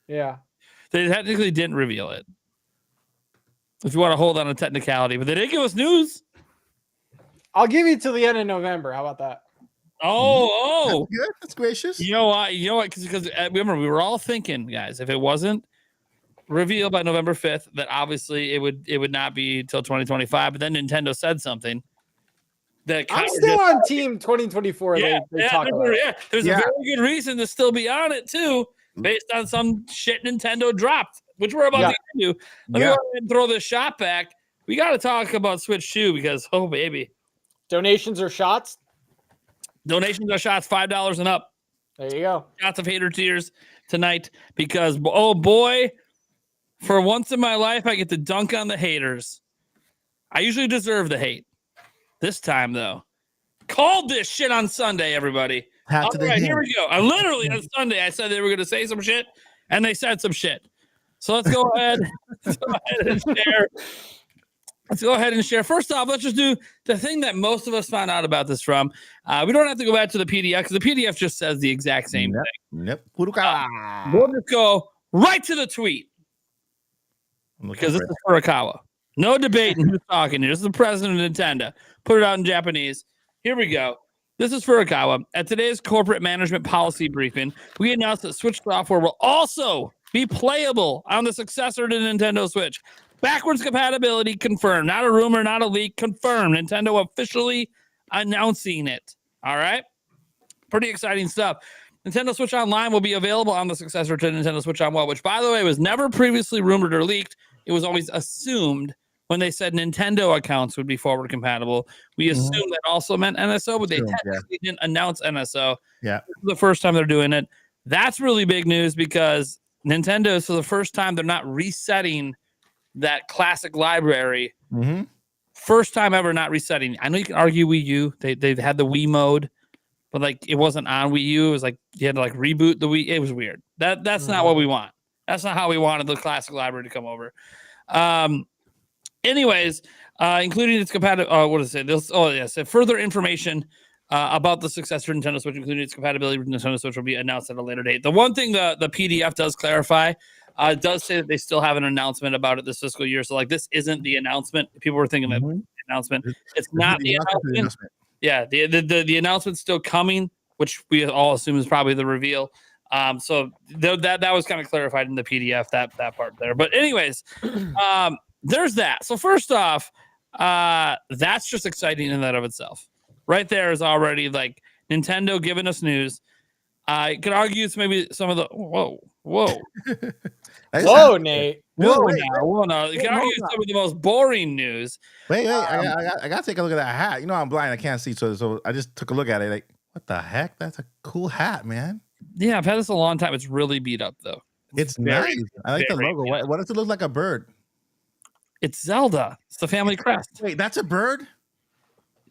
Yeah. They technically didn't reveal it. If you want to hold on a technicality, but they did give us news. I'll give you till the end of November. How about that? Oh, that's good. That's gracious. You know what? Because remember, we were all thinking, guys, if it wasn't revealed by November 5th, that obviously it would not be till 2025. But then Nintendo said something that I'm still on team 2024. There's a very good reason to still be on it too, based on some shit Nintendo dropped, which we're about to get to. Let me go ahead and throw this shot back. We got to talk about Switch 2 because baby, donations or shots. Donations are shots, $5 and up. There you go. Shots of hater tears tonight because, oh boy, for once in my life, I get to dunk on the haters. I usually deserve the hate. This time, though, called this shit on Sunday, everybody. All right, here we go. I literally on Sunday, I said they were going to say some shit, and they said some shit. So let's go ahead. And share. Let's go ahead and share. First off, let's just do the thing that most of us found out about this from. We don't have to go back to the PDF because the PDF just says the exact same thing. Yep. We'll just go right to the tweet because this is Furukawa. No debating who's talking here. This is the president of Nintendo. Put it out in Japanese. Here we go. This is Furukawa. At today's corporate management policy briefing, we announced that Switch software will also be playable on the successor to Nintendo Switch. Backwards compatibility confirmed. Not a rumor, not a leak. Confirmed. Nintendo officially announcing it. All right? Pretty exciting stuff. Nintendo Switch Online will be available on the successor to Nintendo Switch Online, which, by the way, was never previously rumored or leaked. It was always assumed when they said Nintendo accounts would be forward compatible. We assumed that also meant NSO, but they technically didn't announce NSO. Yeah. This is the first time they're doing it. That's really big news because Nintendo, for the first time, they're not resetting that classic library. First time ever not resetting. I know you can argue Wii U. They've had the Wii mode, but like it wasn't on Wii U. It was like you had to like reboot the Wii. It was weird. That's not what we want. That's not how we wanted the classic library to come over. Anyways, including its compatibility. What does it say? So further information about the successor Nintendo Switch, including its compatibility with Nintendo Switch, will be announced at a later date. The one thing the PDF does clarify, it does say that they still have an announcement about it this fiscal year. So like this isn't the announcement. People were thinking that the announcement. It's not the announcement. Yeah, the announcement's still coming, which we all assume is probably the reveal. So that was kind of clarified in the PDF, that part there. But anyways, there's that. So first off, that's just exciting in that of itself. Right there is already like Nintendo giving us news. I could argue it's maybe some of the whoa. Whoa, Nate. Whoa, wait, no. You can argue some of the most boring news. Wait, I gotta take a look at that hat. You know, I'm blind, I can't see, so I just took a look at it. Like, what the heck? That's a cool hat, man. Yeah, I've had this a long time. It's really beat up though. It's very, nice. I like the very logo. good. What does it look like? A bird? It's Zelda. It's the family crest. Wait, that's a bird?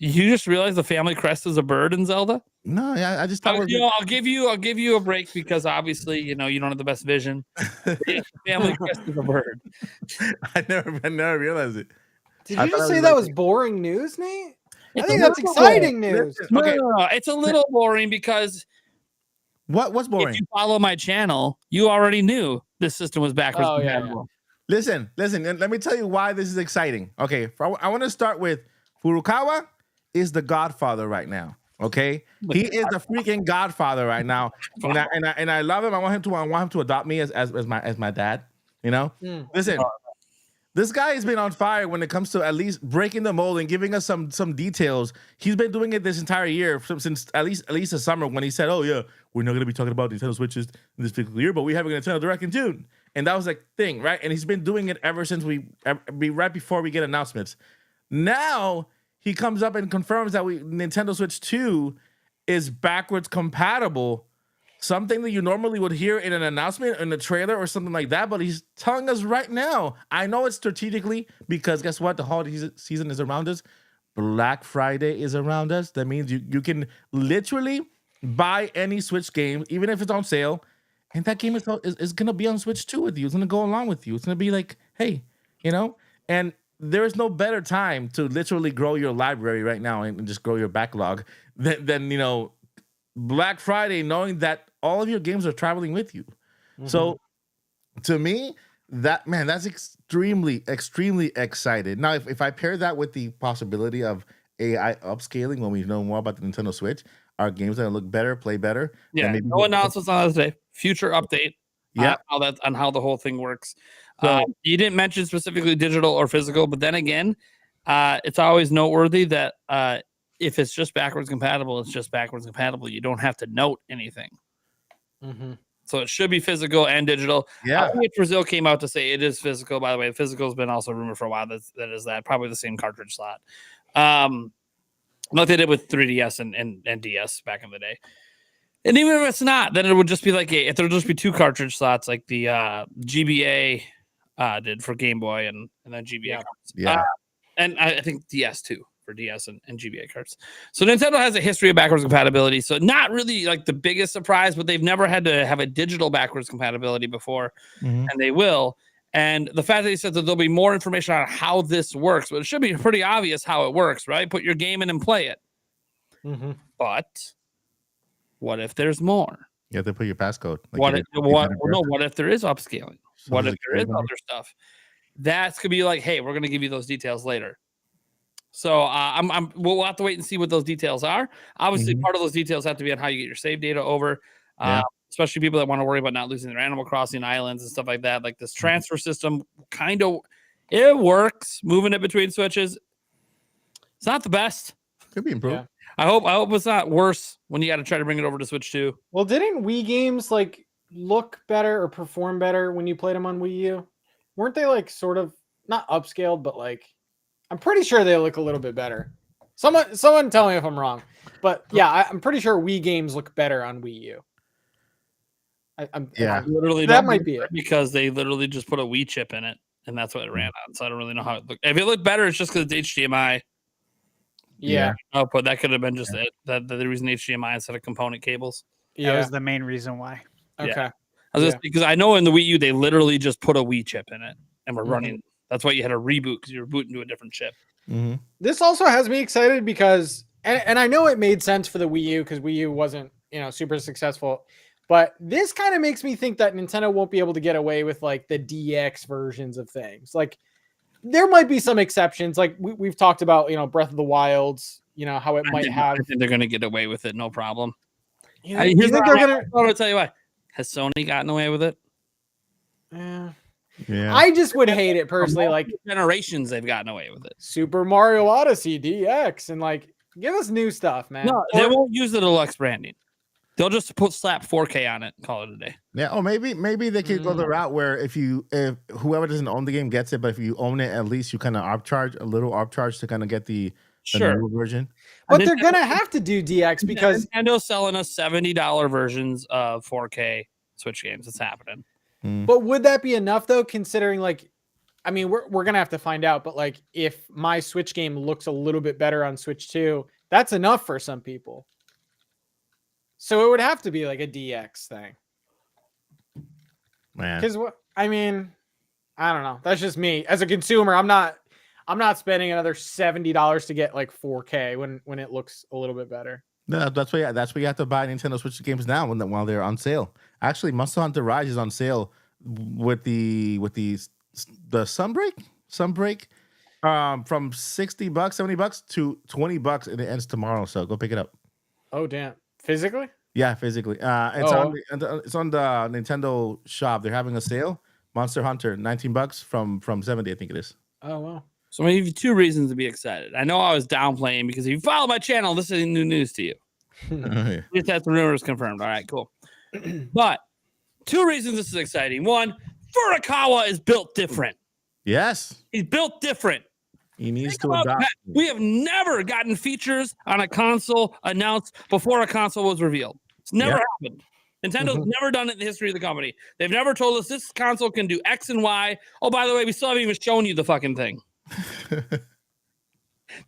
You just realized the family crest is a bird in Zelda? No, yeah, I just thought. I'll give you a break because obviously you don't have the best vision. The family crest is a bird. I never realized it. Did you just say that was boring news, Nate? I think that's little exciting news. Okay. No, it's a little boring because What's boring? if you follow my channel, you already knew this system was backwards Oh, yeah, compatible. Listen, and let me tell you why this is exciting. Okay, I want to start with Furukawa is the godfather right now. Okay, he is the freaking godfather right now, and I love him. I want him to adopt me as my dad. You know, listen, this guy has been on fire when it comes to at least breaking the mold and giving us some details. He's been doing it this entire year since at least the summer when he said, "Oh yeah, we're not going to be talking about Nintendo Switches in this particular year, but we have a Nintendo Direct in June." And that was like thing, right? And he's been doing it ever since right before we get announcements. Now he comes up and confirms that Nintendo Switch 2 is backwards compatible. Something that you normally would hear in an announcement, in a trailer or something like that, but he's telling us right now. I know it's strategically because guess what? The holiday season is around us. Black Friday is around us. That means you can literally buy any Switch game, even if it's on sale, and that game is going to be on Switch 2 with you. It's going to go along with you. It's going to be like, hey, and there is no better time to literally grow your library right now and just grow your backlog than Black Friday, knowing that all of your games are traveling with you. So to me, that's extremely, extremely excited. Now, if I pair that with the possibility of AI upscaling when we know more about the Nintendo Switch, our games that look better, play better. Yeah, no announcements on that today. Future update. Yeah, on how the whole thing works. So, you didn't mention specifically digital or physical, but then again, it's always noteworthy that if it's just backwards compatible, it's just backwards compatible. You don't have to note anything. So it should be physical and digital. Yeah. Brazil came out to say it is physical. By the way, physical has been also rumored for a while. That is probably the same cartridge slot. Like they did with 3DS and DS back in the day. And even if it's not, then it would just be like if there would just be two cartridge slots like the GBA did for Game Boy and then GBA cards. Yeah. And I think DS too for DS and GBA cards. So Nintendo has a history of backwards compatibility. So not really like the biggest surprise, but they've never had to have a digital backwards compatibility before, and they will. And the fact that he said that there'll be more information on how this works, but it should be pretty obvious how it works, right? Put your game in and play it. But what if there's more? You have to put your passcode. What if there is upscaling? What if there is other stuff? That could be like, hey, we're going to give you those details later. So we'll have to wait and see what those details are. Obviously, part of those details have to be on how you get your save data over. Especially people that want to worry about not losing their Animal Crossing islands and stuff like that. Like this transfer system, it works. Moving it between Switches, it's not the best. Could be improved. Yeah. I hope it's not worse when you got to try to bring it over to Switch 2. Well, didn't Wii games like look better or perform better when you played them on Wii U? Weren't they like sort of not upscaled, but like I'm pretty sure they look a little bit better. Someone tell me if I'm wrong, but yeah, I'm pretty sure Wii games look better on Wii U. Literally that might be it because they literally just put a Wii chip in it, and that's what it ran on. So I don't really know how it looked. If it looked better, it's just because it's HDMI. Yeah. Output that could have been just it. That the reason HDMI instead of component cables. That was the main reason why. Okay. Because I know in the Wii U they literally just put a Wii chip in it and we're running. That's why you had a reboot because you were booting to a different chip. This also has me excited because, and I know it made sense for the Wii U because Wii U wasn't super successful. But this kind of makes me think that Nintendo won't be able to get away with like the DX versions of things. Like there might be some exceptions. Like we've talked about, Breath of the Wilds, how it might have. I think they're going to get away with it. No problem. You think they're going to? I'm going to tell you why. Has Sony gotten away with it? Yeah. I just would hate it personally. Like generations they've gotten away with it. Super Mario Odyssey DX and like give us new stuff, man. No, they won't use the deluxe branding. They'll just slap 4K on it and call it a day. Yeah, or maybe they could go the route where if whoever doesn't own the game gets it, but if you own it, at least you kind of a little arb charge to kind of get the newer version. But they're gonna have to do DX because Nintendo's selling us $70 versions of 4K Switch games. It's happening. But would that be enough though? Considering like, I mean, we're gonna have to find out. But like, if my Switch game looks a little bit better on Switch 2, that's enough for some people. So it would have to be like a DX thing. Man, Because what I mean, I don't know. That's just me as a consumer. I'm not spending another $70 to get like 4K when it looks a little bit better. no, that's why you have to buy Nintendo Switch games now while they're on sale. Actually, Monster Hunter Rise is on sale with the Sunbreak from $60, $70 to $20, and it ends tomorrow. So go pick it up. Oh damn! Physically? Yeah, physically. It's on the Nintendo shop. They're having a sale. Monster Hunter, $19 from $70, I think it is. Oh wow! So I'm gonna give you 2 reasons to be excited. I know I was downplaying because if you follow my channel, this is new news to you. Just had the rumors confirmed. All right, cool. But 2 reasons this is exciting. 1, Furukawa is built different. Yes, He's built different. he needs Think to about adopt. that. We have never gotten features on a console announced before a console was revealed. It's never happened. Nintendo's never done it in the history of the company. They've never told us this console can do X and Y. Oh, by the way, we still haven't even shown you the fucking thing.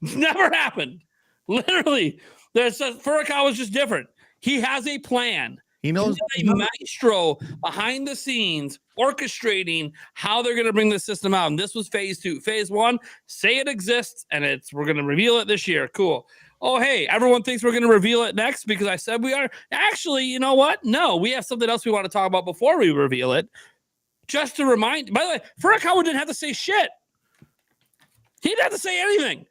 It's never happened. Literally, Furukawa's just different. He has a plan. He knows He's a maestro behind the scenes, orchestrating how they're going to bring the system out. And this was phase 2. Phase 1, say it exists, and we're going to reveal it this year. Cool. Oh, hey, everyone thinks we're going to reveal it next because I said we are. Actually, you know what? No, we have something else we want to talk about before we reveal it. Just to remind, by the way, Furukawa didn't have to say shit. He didn't have to say anything.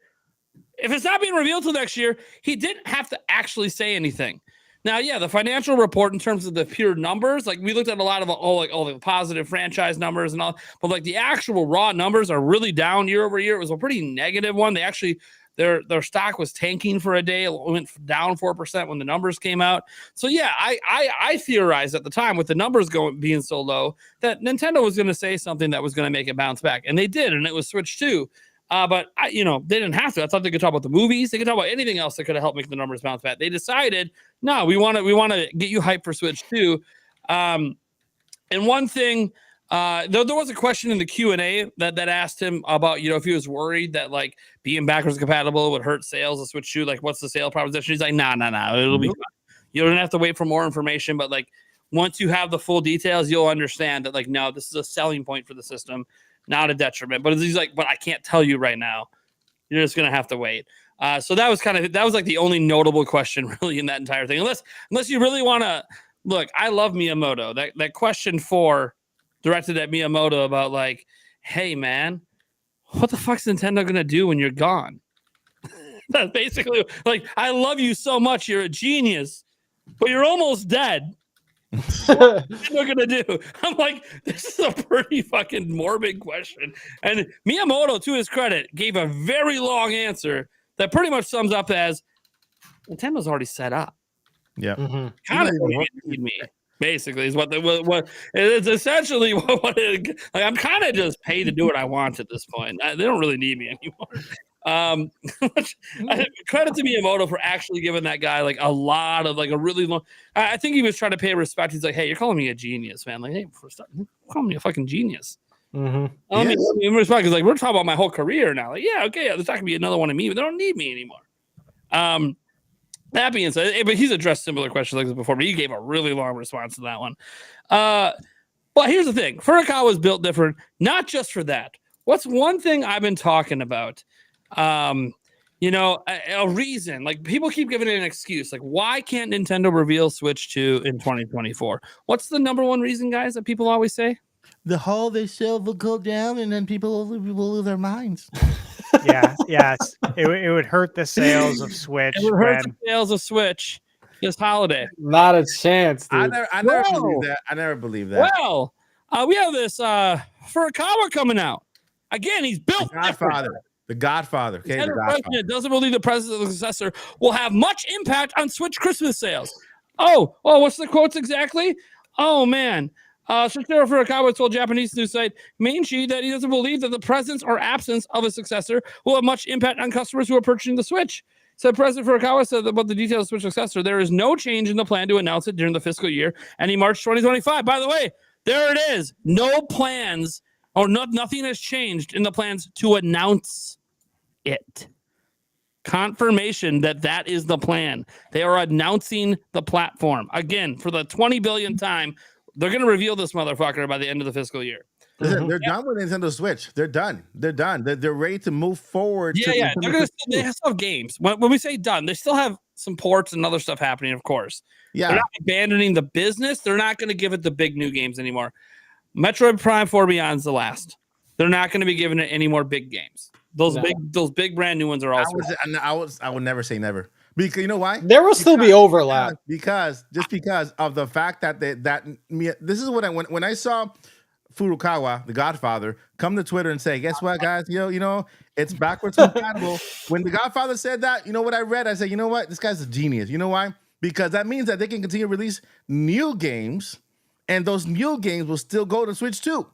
If it's not being revealed till next year, he didn't have to actually say anything. Now, yeah, the financial report in terms of the pure numbers, like we looked at a lot of all the positive franchise numbers and all, but like the actual raw numbers are really down year over year. It was a pretty negative one. They actually their stock was tanking for a day. It went down 4% when the numbers came out. So yeah, I theorized at the time with the numbers being so low that Nintendo was going to say something that was going to make it bounce back, and they did, and it was Switch 2. But they didn't have to. I thought they could talk about the movies. They could talk about anything else that could have helped make the numbers bounce back. They decided, no, we want to get you hyped for Switch 2. And one thing, there was a question in the Q&A that asked him about, if he was worried that like being backwards compatible would hurt sales of Switch 2. Like, what's the sale proposition? He's like, nah, it'll be fine. You don't have to wait for more information, but like once you have the full details, you'll understand that like, no, this is a selling point for the system. Not a detriment, but he's like, but I can't tell you right now. You're just gonna have to wait. So that was like the only notable question really in that entire thing. Unless you really want to look, I love Miyamoto. That question 4 directed at Miyamoto about like, hey man, what the fuck's Nintendo gonna do when you're gone? That's basically like, I love you so much, you're a genius, but you're almost dead. What are you gonna do? I'm like, this is a pretty fucking morbid question. And Miyamoto, to his credit, gave a very long answer that pretty much sums up as Nintendo's already set up. Yeah, Kind of need me. Basically, is what it's essentially what it, like. I'm kind of just paid to do what I want at this point. They don't really need me anymore. Credit to Miyamoto for actually giving that guy like a lot of like a really long. I think he was trying to pay respect. He's like, hey, you're calling me a genius, man. Like, hey, call me a fucking genius. I mean, respect because like we're talking about my whole career now. Like, yeah, okay, there's not gonna be another one of me, but they don't need me anymore. That being said, but he's addressed similar questions like this before, but he gave a really long response to that one. But here's the thing: Furukawa was built different, not just for that. What's one thing I've been talking about? A reason, like people keep giving it an excuse, like why can't Nintendo reveal Switch 2 in 2024? What's the number one reason, guys, that people always say? The holiday sale will go down, and then people will lose their minds. Yes. It would hurt the sales of Switch. It would hurt the sales of Switch this holiday. Not a chance, dude. I never believe that. I never believe that. Well, we have this Furukawa coming out again. He's built The Godfather. Okay, the president doesn't believe the president or the successor will have much impact on Switch Christmas sales. Oh, what's the quotes exactly? Oh, man. Shushiro Furukawa told Japanese news site Mainshi that he doesn't believe that the presence or absence of a successor will have much impact on customers who are purchasing the Switch. So President Furukawa said about the details of Switch successor, there is no change in the plan to announce it during the fiscal year ending March 2025. By the way, there it is. No plans or nothing has changed in the plans to announce it. Confirmation that is the plan. They are announcing the platform. Again, for the 20 billionth time, they're going to reveal this motherfucker by the end of the fiscal year. Listen, they're done with Nintendo Switch. They're done. They're ready to move forward. Yeah. They still have games. When we say done, they still have some ports and other stuff happening, of course. Yeah. They're not abandoning the business. They're not going to give it the big new games anymore. Metroid Prime 4 Beyond's the last. They're not going to be giving it any more big games. Those big brand new ones are also. I would never say never. Because you know why? There will still be overlap. Because of the fact that this is what when I saw Furukawa, the Godfather, come to Twitter and say, guess what, guys? It's backwards compatible. When the Godfather said that, you know what I read? I said, you know what? This guy's a genius. You know why? Because that means that they can continue to release new games, and those new games will still go to Switch too.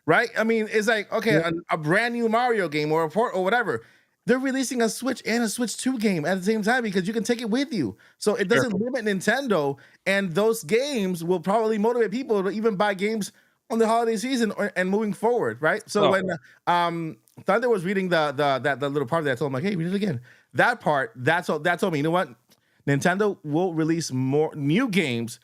Right? I mean, it's like, okay, a brand new Mario game or a port or whatever. They're releasing a Switch and a Switch 2 game at the same time because you can take it with you. So it doesn't limit Nintendo, and those games will probably motivate people to even buy games on the holiday season and moving forward, right? So when Thunder was reading that little part that I told him, like, hey, read it again. That part, that told me, you know what? Nintendo will release more new games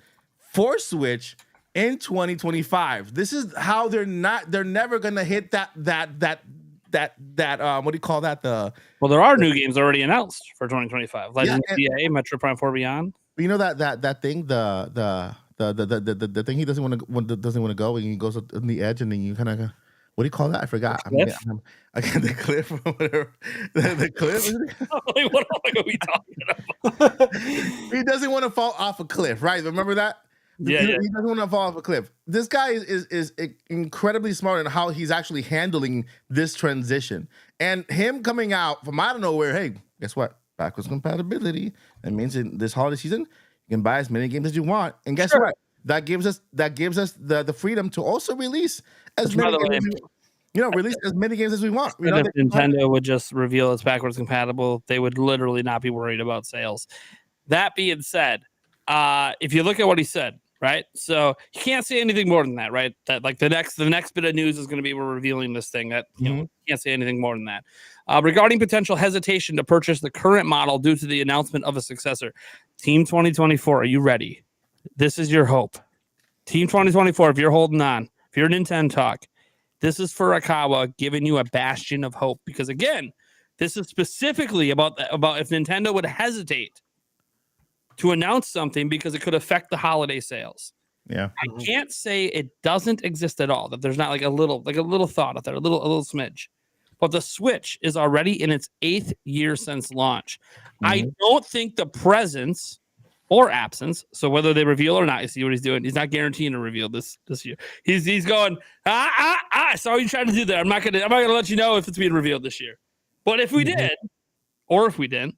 for Switch in 2025. This is how they're never gonna hit that what do you call that? Well, there are new games already announced for 2025. Legend of DA, Metro Prime 4 Beyond. You know that thing, the thing he doesn't want to go, and he goes up on the edge, and then you kind of, what do you call that? I forgot. I got the cliff or whatever. The cliff. What are we talking about? He doesn't want to fall off a cliff, right? Remember that? Yeah, he doesn't want to fall off a cliff. This guy is incredibly smart in how he's actually handling this transition. And him coming out from out of nowhere, hey, guess what? Backwards compatibility. That means in this holiday season, you can buy as many games as you want. And guess what? That gives us the freedom to also release as many games. Release as many games as we want. If Nintendo would just reveal it's backwards compatible, they would literally not be worried about sales. That being said, if you look at what he said, right? So you can't say anything more than that, right? That like the next bit of news is going to be we're revealing this thing. That you can't say anything more than that. Regarding potential hesitation to purchase the current model due to the announcement of a successor, Team 2024, are you ready? This is your hope. Team 2024, if you're holding on, if you're Nintendo Talk, this is Furukawa giving you a bastion of hope. Because again, this is specifically about if Nintendo would hesitate to announce something because it could affect the holiday sales. Yeah, I can't say it doesn't exist at all. That there's not like a little thought out there, a little smidge. But the Switch is already in its 8th year since launch. I don't think the presence or absence, so whether they reveal or not, you see what he's doing. He's not guaranteeing to reveal this year. He's going, I saw you trying to do that. I'm not gonna let you know if it's being revealed this year. But if we did, or if we didn't,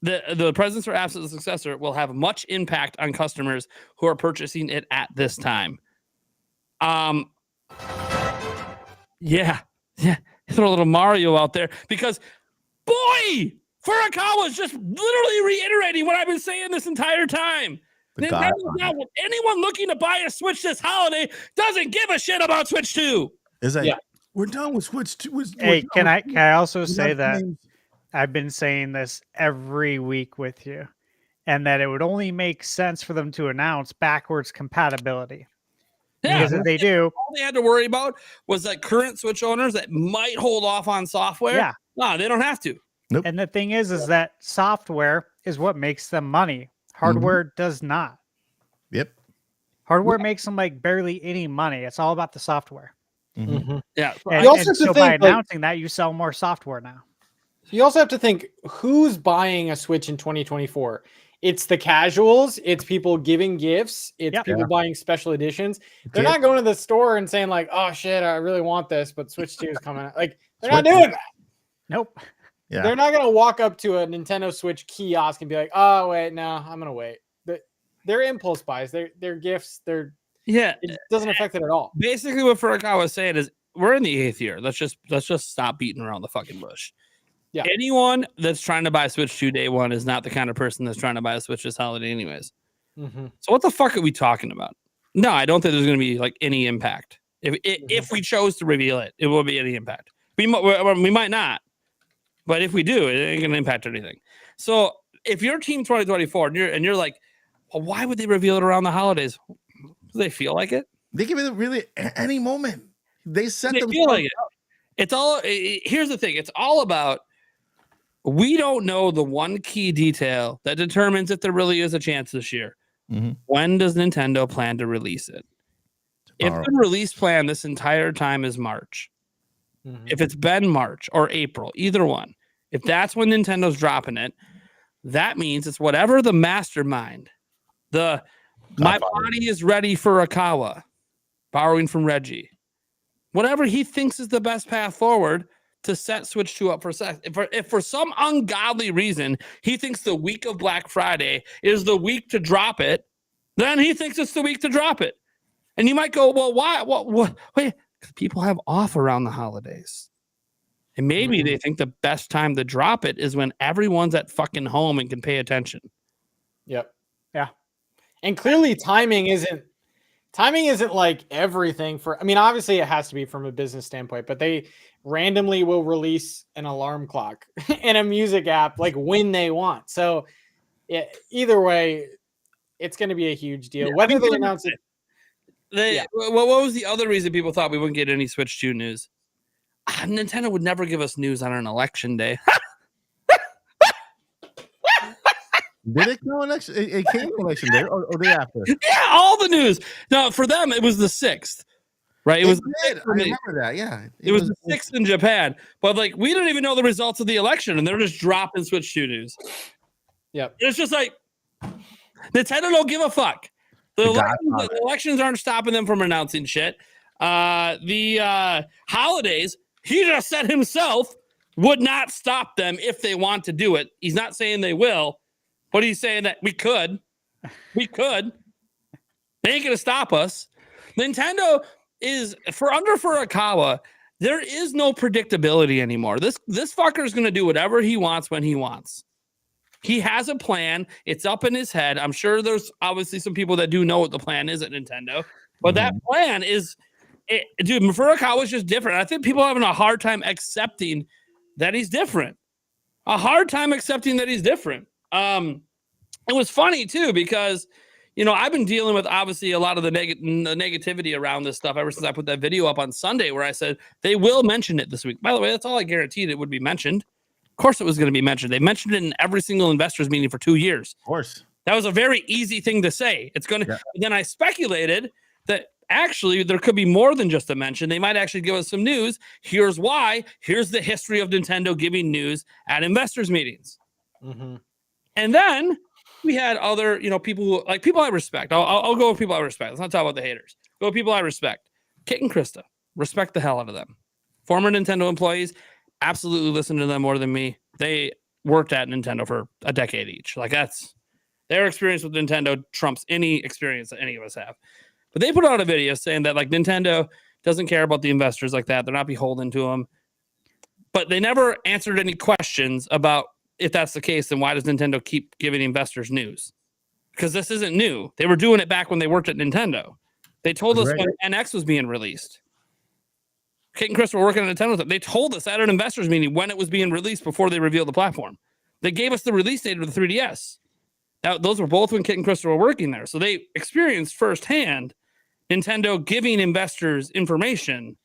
the presence or absence of the successor will have much impact on customers who are purchasing it at this time. Yeah. Throw a little Mario out there because, boy, Furukawa is just literally reiterating what I've been saying this entire time. Anyone looking to buy a Switch this holiday doesn't give a shit about Switch 2. Is that we're done with Switch 2? Hey, can I also say that I've been saying this every week with you, and that it would only make sense for them to announce backwards compatibility. Yeah, because if they do, all they had to worry about was that current Switch owners that might hold off on software. Yeah, no, they don't have to. Nope. And the thing is that software is what makes them money. Hardware does not. Yep. Hardware makes them like barely any money. It's all about the software. Yeah. And so by announcing that, you sell more software now. You also have to think who's buying a Switch in 2024. It's the casuals. It's people giving gifts. It's people buying special editions. They're not going to the store and saying like, "Oh shit, I really want this," but Switch 2 is coming out. Like they're not doing that. Nope. Yeah. They're not going to walk up to a Nintendo Switch kiosk and be like, "Oh, wait, no, I'm going to wait." They're impulse buys. They're gifts. It doesn't affect it at all. Basically, what Furukawa was saying is, we're in the 8th year. Let's just stop beating around the fucking bush. Yeah. Anyone that's trying to buy a Switch 2 day one is not the kind of person that's trying to buy a Switch this holiday, anyways. Mm-hmm. So what the fuck are we talking about? No, I don't think there's going to be like any impact. If we chose to reveal it, it will be any impact. We might not, but if we do, it ain't going to impact anything. So if you're Team 2024 and you're like, well, why would they reveal it around the holidays? Do they feel like it? They give it really any moment. They set them. Feel like it. It's all. Here's the thing. It's all about. We don't know the one key detail that determines if there really is a chance this year. Mm-hmm. When does Nintendo plan to release it? If the release plan this entire time is March, if it's been March or April, either one, if that's when Nintendo's dropping it, that means it's whatever the mastermind, my body is ready for Akawa, borrowing from Reggie, whatever he thinks is the best path forward to set Switch 2 up for sex. If for some ungodly reason he thinks the week of Black Friday is the week to drop it, then he thinks it's the week to drop it. And you might go, well, why? What? Wait, because people have off around the holidays. And maybe they think the best time to drop it is when everyone's at fucking home and can pay attention. Yep. Yeah. And clearly timing isn't like everything I mean, obviously it has to be from a business standpoint, but they randomly will release an alarm clock and a music app like when they want. So either way, it's going to be a huge deal. Yeah, Whether they announce it. What was the other reason people thought we wouldn't get any Switch 2 news? Nintendo would never give us news on an election day. Did it come election? It came election day or day after? Yeah, all the news. No, for them it was the 6th, right? I remember that. Yeah, it was the 6th in Japan, but like we didn't even know the results of the election, and they're just dropping Switch 2 news. Yep, it's just like Nintendo don't give a fuck. The elections aren't stopping them from announcing shit. The holidays, he just said himself, would not stop them if they want to do it. He's not saying they will, but he's saying that we could. We could. They ain't going to stop us. Nintendo is, for Furukawa, there is no predictability anymore. This fucker is going to do whatever he wants when he wants. He has a plan. It's up in his head. I'm sure there's obviously some people that do know what the plan is at Nintendo, but that plan is, dude, Furukawa is just different. I think people are having a hard time accepting that he's different. It was funny too, because, you know, I've been dealing with obviously a lot of the negativity around this stuff ever since I put that video up on Sunday where I said they will mention it this week. By the way, that's all I guaranteed it would be mentioned. Of course it was going to be mentioned. They mentioned it in every single investors meeting for 2 years. Of course. That was a very easy thing to say. It's going to. Yeah. Then I speculated that actually there could be more than just a mention. They might actually give us some news. Here's why. Here's the history of Nintendo giving news at investors meetings. Mm-hmm. And then we had other, you know, people I respect. I'll go with people I respect. Let's not talk about the haters. Go with people I respect. Kit and Krista. Respect the hell out of them. Former Nintendo employees. Absolutely listen to them more than me. They worked at Nintendo for a decade each. Like that's their experience with Nintendo trumps any experience that any of us have. But they put out a video saying that like Nintendo doesn't care about the investors like that. They're not beholden to them. But they never answered any questions about if that's the case, then why does Nintendo keep giving investors news? Because this isn't new. They were doing it back when they worked at Nintendo. They told us when NX was being released. Kate and Chris were working at Nintendo. They told us at an investors meeting when it was being released before they revealed the platform. They gave us the release date of the 3DS. Now, those were both when Kit and Chris were working there. So they experienced firsthand Nintendo giving investors information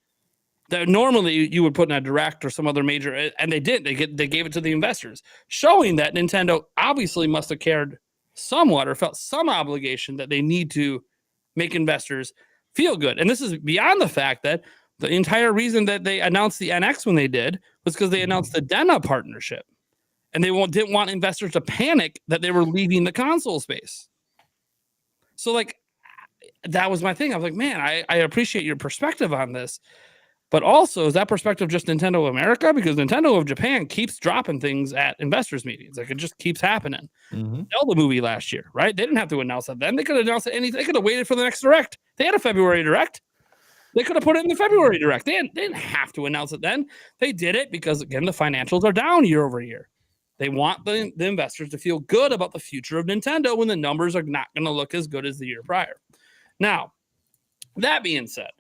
that normally you would put in a direct or some other major, and they did. They gave it to the investors, showing that Nintendo obviously must have cared somewhat or felt some obligation that they need to make investors feel good. And this is beyond the fact that the entire reason that they announced the NX when they did was because they announced the Dena partnership. And they didn't want investors to panic that they were leaving the console space. So, like, that was my thing. I was like, man, I appreciate your perspective on this. But also, is that perspective just Nintendo of America? Because Nintendo of Japan keeps dropping things at investors meetings. Like, it just keeps happening. Zelda movie last year, right? They didn't have to announce it then. They could have announced it anything. They could have waited for the next Direct. They had a February Direct. They could have put it in the February Direct. They didn't have to announce it then. They did it because, again, the financials are down year over year. They want the investors to feel good about the future of Nintendo when the numbers are not going to look as good as the year prior. Now, that being said,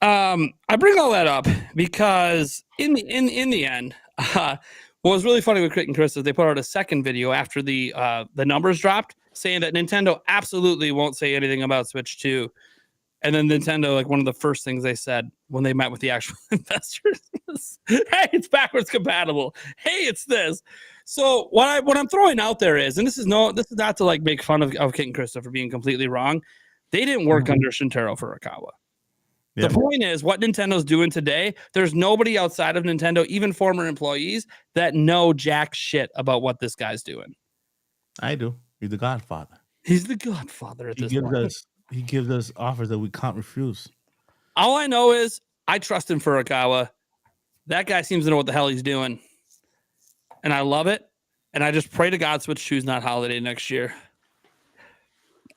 I bring all that up because in the end, what was really funny with Crit and Chris is they put out a second video after the numbers dropped, saying that Nintendo absolutely won't say anything about Switch 2. And then Nintendo, like, one of the first things they said when they met with the actual investors is, hey, it's backwards compatible. Hey, it's this. So what I'm throwing out there is, and this is not to like make fun of Kit and Krista for being completely wrong. They didn't work under Shintaro Furukawa. The point is, what Nintendo's doing today, there's nobody outside of Nintendo, even former employees, that know jack shit about what this guy's doing. I do. He's the Godfather. He's the Godfather at this point. He gives us offers that we can't refuse. All I know is I trust in Furukawa. That guy seems to know what the hell he's doing. And I love it. And I just pray to God Switch 2 is not holiday next year.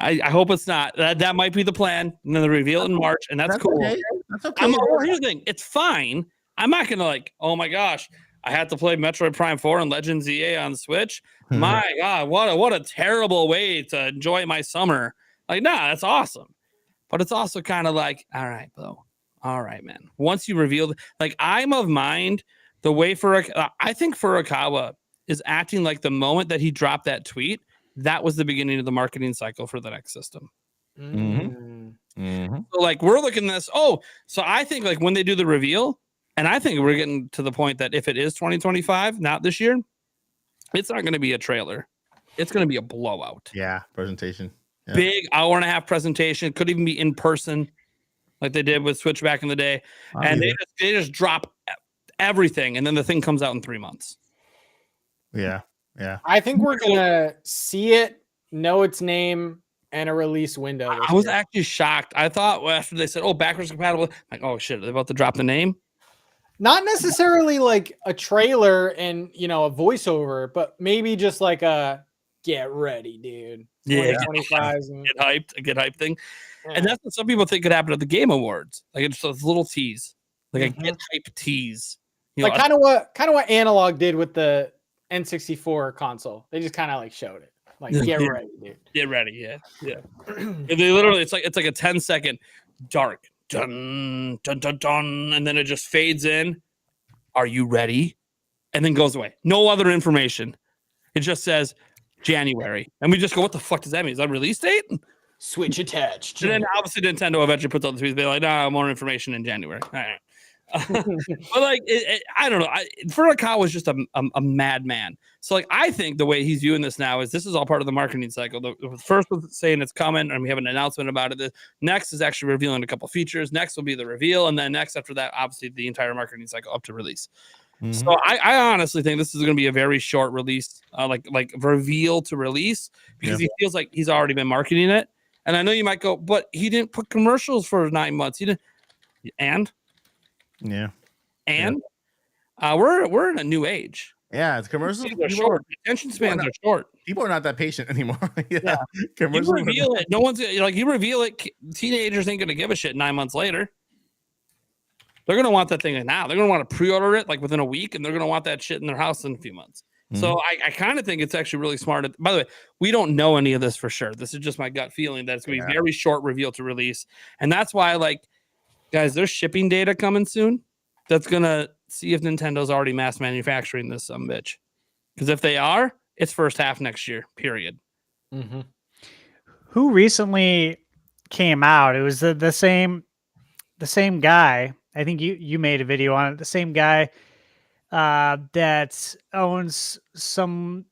I hope it's not. That might be the plan. And then the reveal in March, and that's cool. Okay. That's okay. Here's the thing. It's fine. I'm not going to like, oh my gosh, I had to play Metroid Prime 4 and Legends EA on Switch. My God, what a terrible way to enjoy my summer. Like, nah, that's awesome. But it's also kind of like, all right, bro. All right, man. Once you reveal, like, I'm of mind the way I think Furukawa is acting like the moment that he dropped that tweet, that was the beginning of the marketing cycle for the next system. So, like, we're looking at this. Oh, so I think, like, when they do the reveal, and I think we're getting to the point that if it is 2025, not this year, it's not going to be a trailer. It's going to be a blowout. Yeah, presentation. Yeah. Big hour-and-a-half presentation. Could even be in person, like they did with Switch back in the day. And they just drop everything, and then the thing comes out in 3 months. Yeah. I think we're gonna see it, know its name, and a release window. I was actually shocked. I thought after they said, "Oh, backwards compatible," like, "Oh shit, they're about to drop the name." Not necessarily like a trailer and a voiceover, but maybe just like a get ready, dude. Yeah, get hyped thing. Yeah. And that's what some people think could happen at the Game Awards. Like, it's just a little tease, like a get hype tease. Like kind of what Analog did with the N64 console. They just kind of like showed it. Like, get ready, dude. Get ready, yeah. And they literally, it's like a 10-second dark dun dun dun dun, and then it just fades in. Are you ready? And then goes away. No other information. It just says January, and we just go, what the fuck does that mean? Is that release date? Switch attached. And then obviously Nintendo eventually puts out the tweets. They're like, nah, more information in January. All right. But like, I don't know. Furukawa was just a madman. So like, I think the way he's viewing this now is this is all part of the marketing cycle. The first was saying it's coming, and we have an announcement about it. The next is actually revealing a couple features. Next will be the reveal, and then next after that, obviously the entire marketing cycle up to release. So I honestly think this is going to be a very short release, like reveal to release, because he feels like he's already been marketing it. And I know you might go, but he didn't put commercials for 9 months. He didn't, and. We're in a new age. Yeah, it's commercials are short. Attention spans are short. People are not that patient anymore. Commercials. You reveal it. No one's like, you reveal it. Teenagers ain't gonna give a shit 9 months later. They're gonna want that thing now. They're gonna want to pre-order it like within a week, and they're gonna want that shit in their house in a few months. So I kind of think it's actually really smart. By the way, we don't know any of this for sure. This is just my gut feeling that it's gonna be very short reveal to release, and that's why, like, guys, there's shipping data coming soon that's going to see if Nintendo's already mass manufacturing this bitch. Because if they are, it's first half next year, period. Who recently came out? It was the same guy. I think you made a video on it. The same guy that owns some,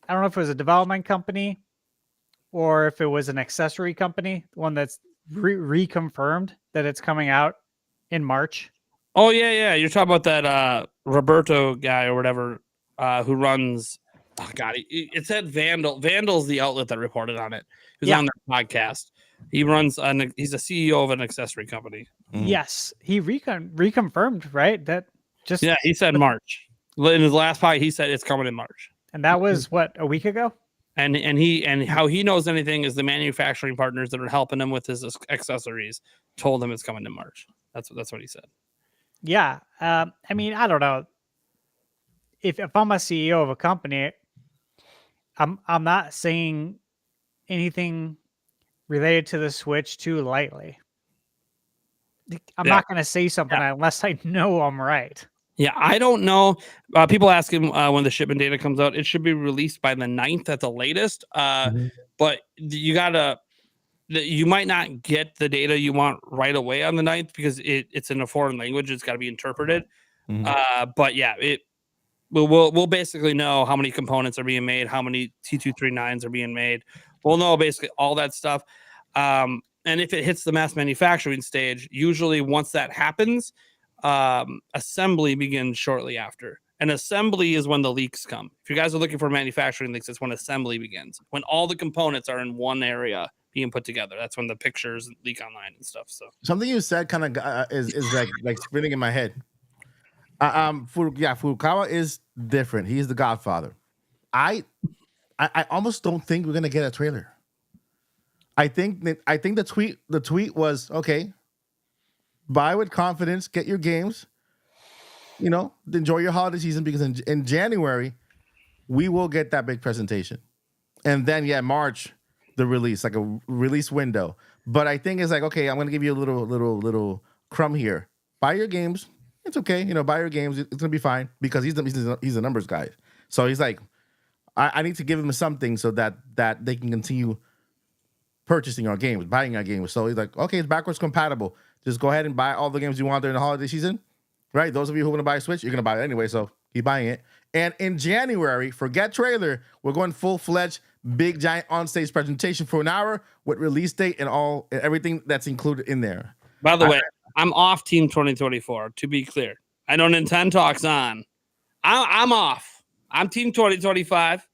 I don't know if it was a development company or if it was an accessory company, one that's reconfirmed that it's coming out in March. Oh yeah. You're talking about that Roberto guy or whatever who runs. Oh God, it said Vandal. Vandal's the outlet that reported on it. Who's on their podcast. He runs he's a CEO of an accessory company. Yes, he reconfirmed, right? That just Yeah, he said March. In his last fight, he said it's coming in March. and that was what, a week ago? And how he knows anything is the manufacturing partners that are helping him with his accessories told him it's coming in March. That's what he said. Yeah. I mean, I don't know. If I'm a CEO of a company, I'm not saying anything related to the Switch too lightly. I'm Yeah. not going to say something unless I know I'm right. Yeah, I don't know. People ask him when the shipment data comes out. It should be released by the 9th at the latest. But you might not get the data you want right away on the 9th because it's in a foreign language. It's got to be interpreted. But yeah, we'll basically know how many components are being made, how many T239s are being made. We'll know basically all that stuff. And if it hits the mass manufacturing stage, usually once that happens, assembly begins shortly after. And assembly is when the leaks come. If you guys are looking for manufacturing leaks, it's when assembly begins. When all the components are in one area being put together, that's when the pictures leak online and stuff. So something you said kind of is like spinning in my head. Furukawa is different. He's the Godfather. I almost don't think we're gonna get a trailer. I think the tweet was okay. Buy with confidence, get your games. Enjoy your holiday season because in January we will get that big presentation, and then March the release, like a release window. But I think it's like, okay, I'm gonna give you a little crumb here. Buy your games. It's okay, buy your games. It's gonna be fine because he's the numbers guy. So he's like, I need to give him something so that they can continue purchasing our games, buying our games. So he's like, okay, it's backwards compatible. Just go ahead and buy all the games you want during the holiday season, right? Those of you who want to buy a Switch, you're gonna buy it anyway, so keep buying it. And in January, forget trailer, we're going full-fledged, big giant on-stage presentation for an hour with release date and everything that's included in there. By the way, I'm off Team 2024. To be clear, I know Nintendo talks on. I'm off. I'm Team 2025.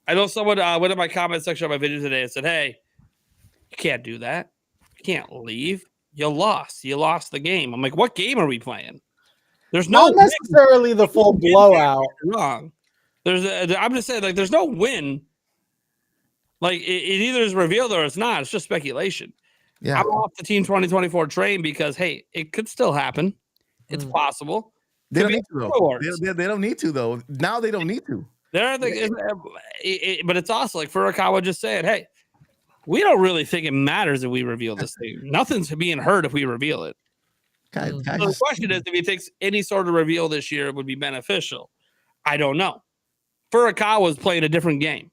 I know someone went in my comment section of my video today and said, "Hey, you can't do that. You can't leave. You lost. You lost the game." I'm like, "What game are we playing?" There's not necessarily the full blowout. Wrong. I'm just saying, like, there's no win. Like, it either is revealed or it's not. It's just speculation. Yeah. I'm off the Team 2024 train because, hey, it could still happen. It's possible. They don't need to, though. They don't need to, though. Now they don't need to. But it's also like Furukawa just said, hey, we don't really think it matters if we reveal this thing. Nothing's being hurt if we reveal it. So the question is if he thinks any sort of reveal this year would be beneficial. I don't know. Furukawa's playing a different game.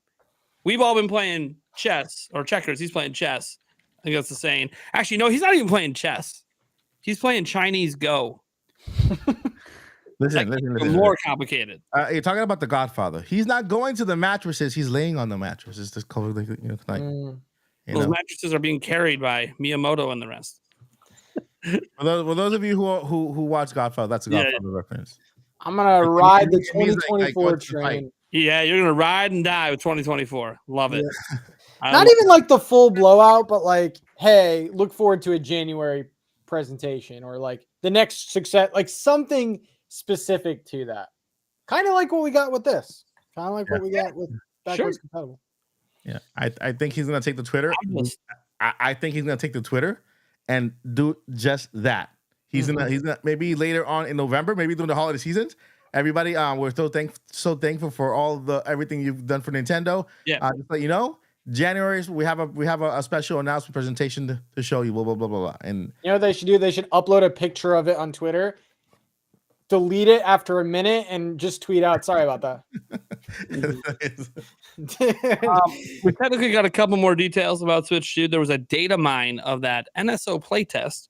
We've all been playing chess or checkers. He's playing chess. I think that's the saying. Actually, no, he's not even playing chess. He's playing Chinese Go. Listen. More complicated. You're talking about the Godfather. He's not going to the mattresses. He's laying on the mattresses. This color, tonight. Those mattresses are being carried by Miyamoto and the rest. For those of you who watch Godfather, that's a Godfather reference. I'm gonna ride the 2024 train. Yeah, you're gonna ride and die with 2024. Love it. Not even like the full blowout, but like, hey, look forward to a January presentation or like the next success, like something specific to that. Kind of like what we got with this. Kind of like what we got with backwards compatible. Yeah, I think he's gonna take the Twitter. I think he's gonna take the Twitter and do just that. He's gonna maybe later on in November, maybe during the holiday seasons. Everybody, we're so thankful for everything you've done for Nintendo. Yeah, just let you know, January we have a special announcement presentation to show you. Blah blah blah blah blah. And you know what they should do? They should upload a picture of it on Twitter, delete it after a minute, and just tweet out, "Sorry about that." We technically got a couple more details about Switch 2. There was a data mine of that NSO playtest.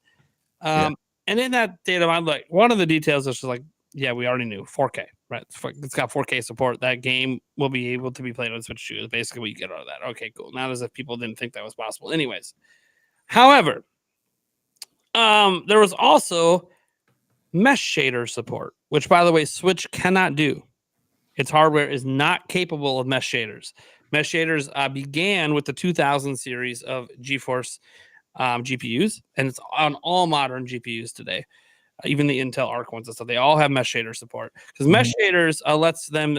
And in that data mine, like one of the details is just like, yeah, we already knew 4K, right? It's got 4K support. That game will be able to be played on Switch 2. Is basically what you get out of that. Okay, cool. Not as if people didn't think that was possible. Anyways, however, there was also mesh shader support, which, by the way, Switch cannot do. Its hardware is not capable of mesh shaders. Mesh shaders began with the 2000 series of GeForce GPUs, and it's on all modern GPUs today. Even the Intel Arc ones and stuff, they all have mesh shader support because mesh shaders lets them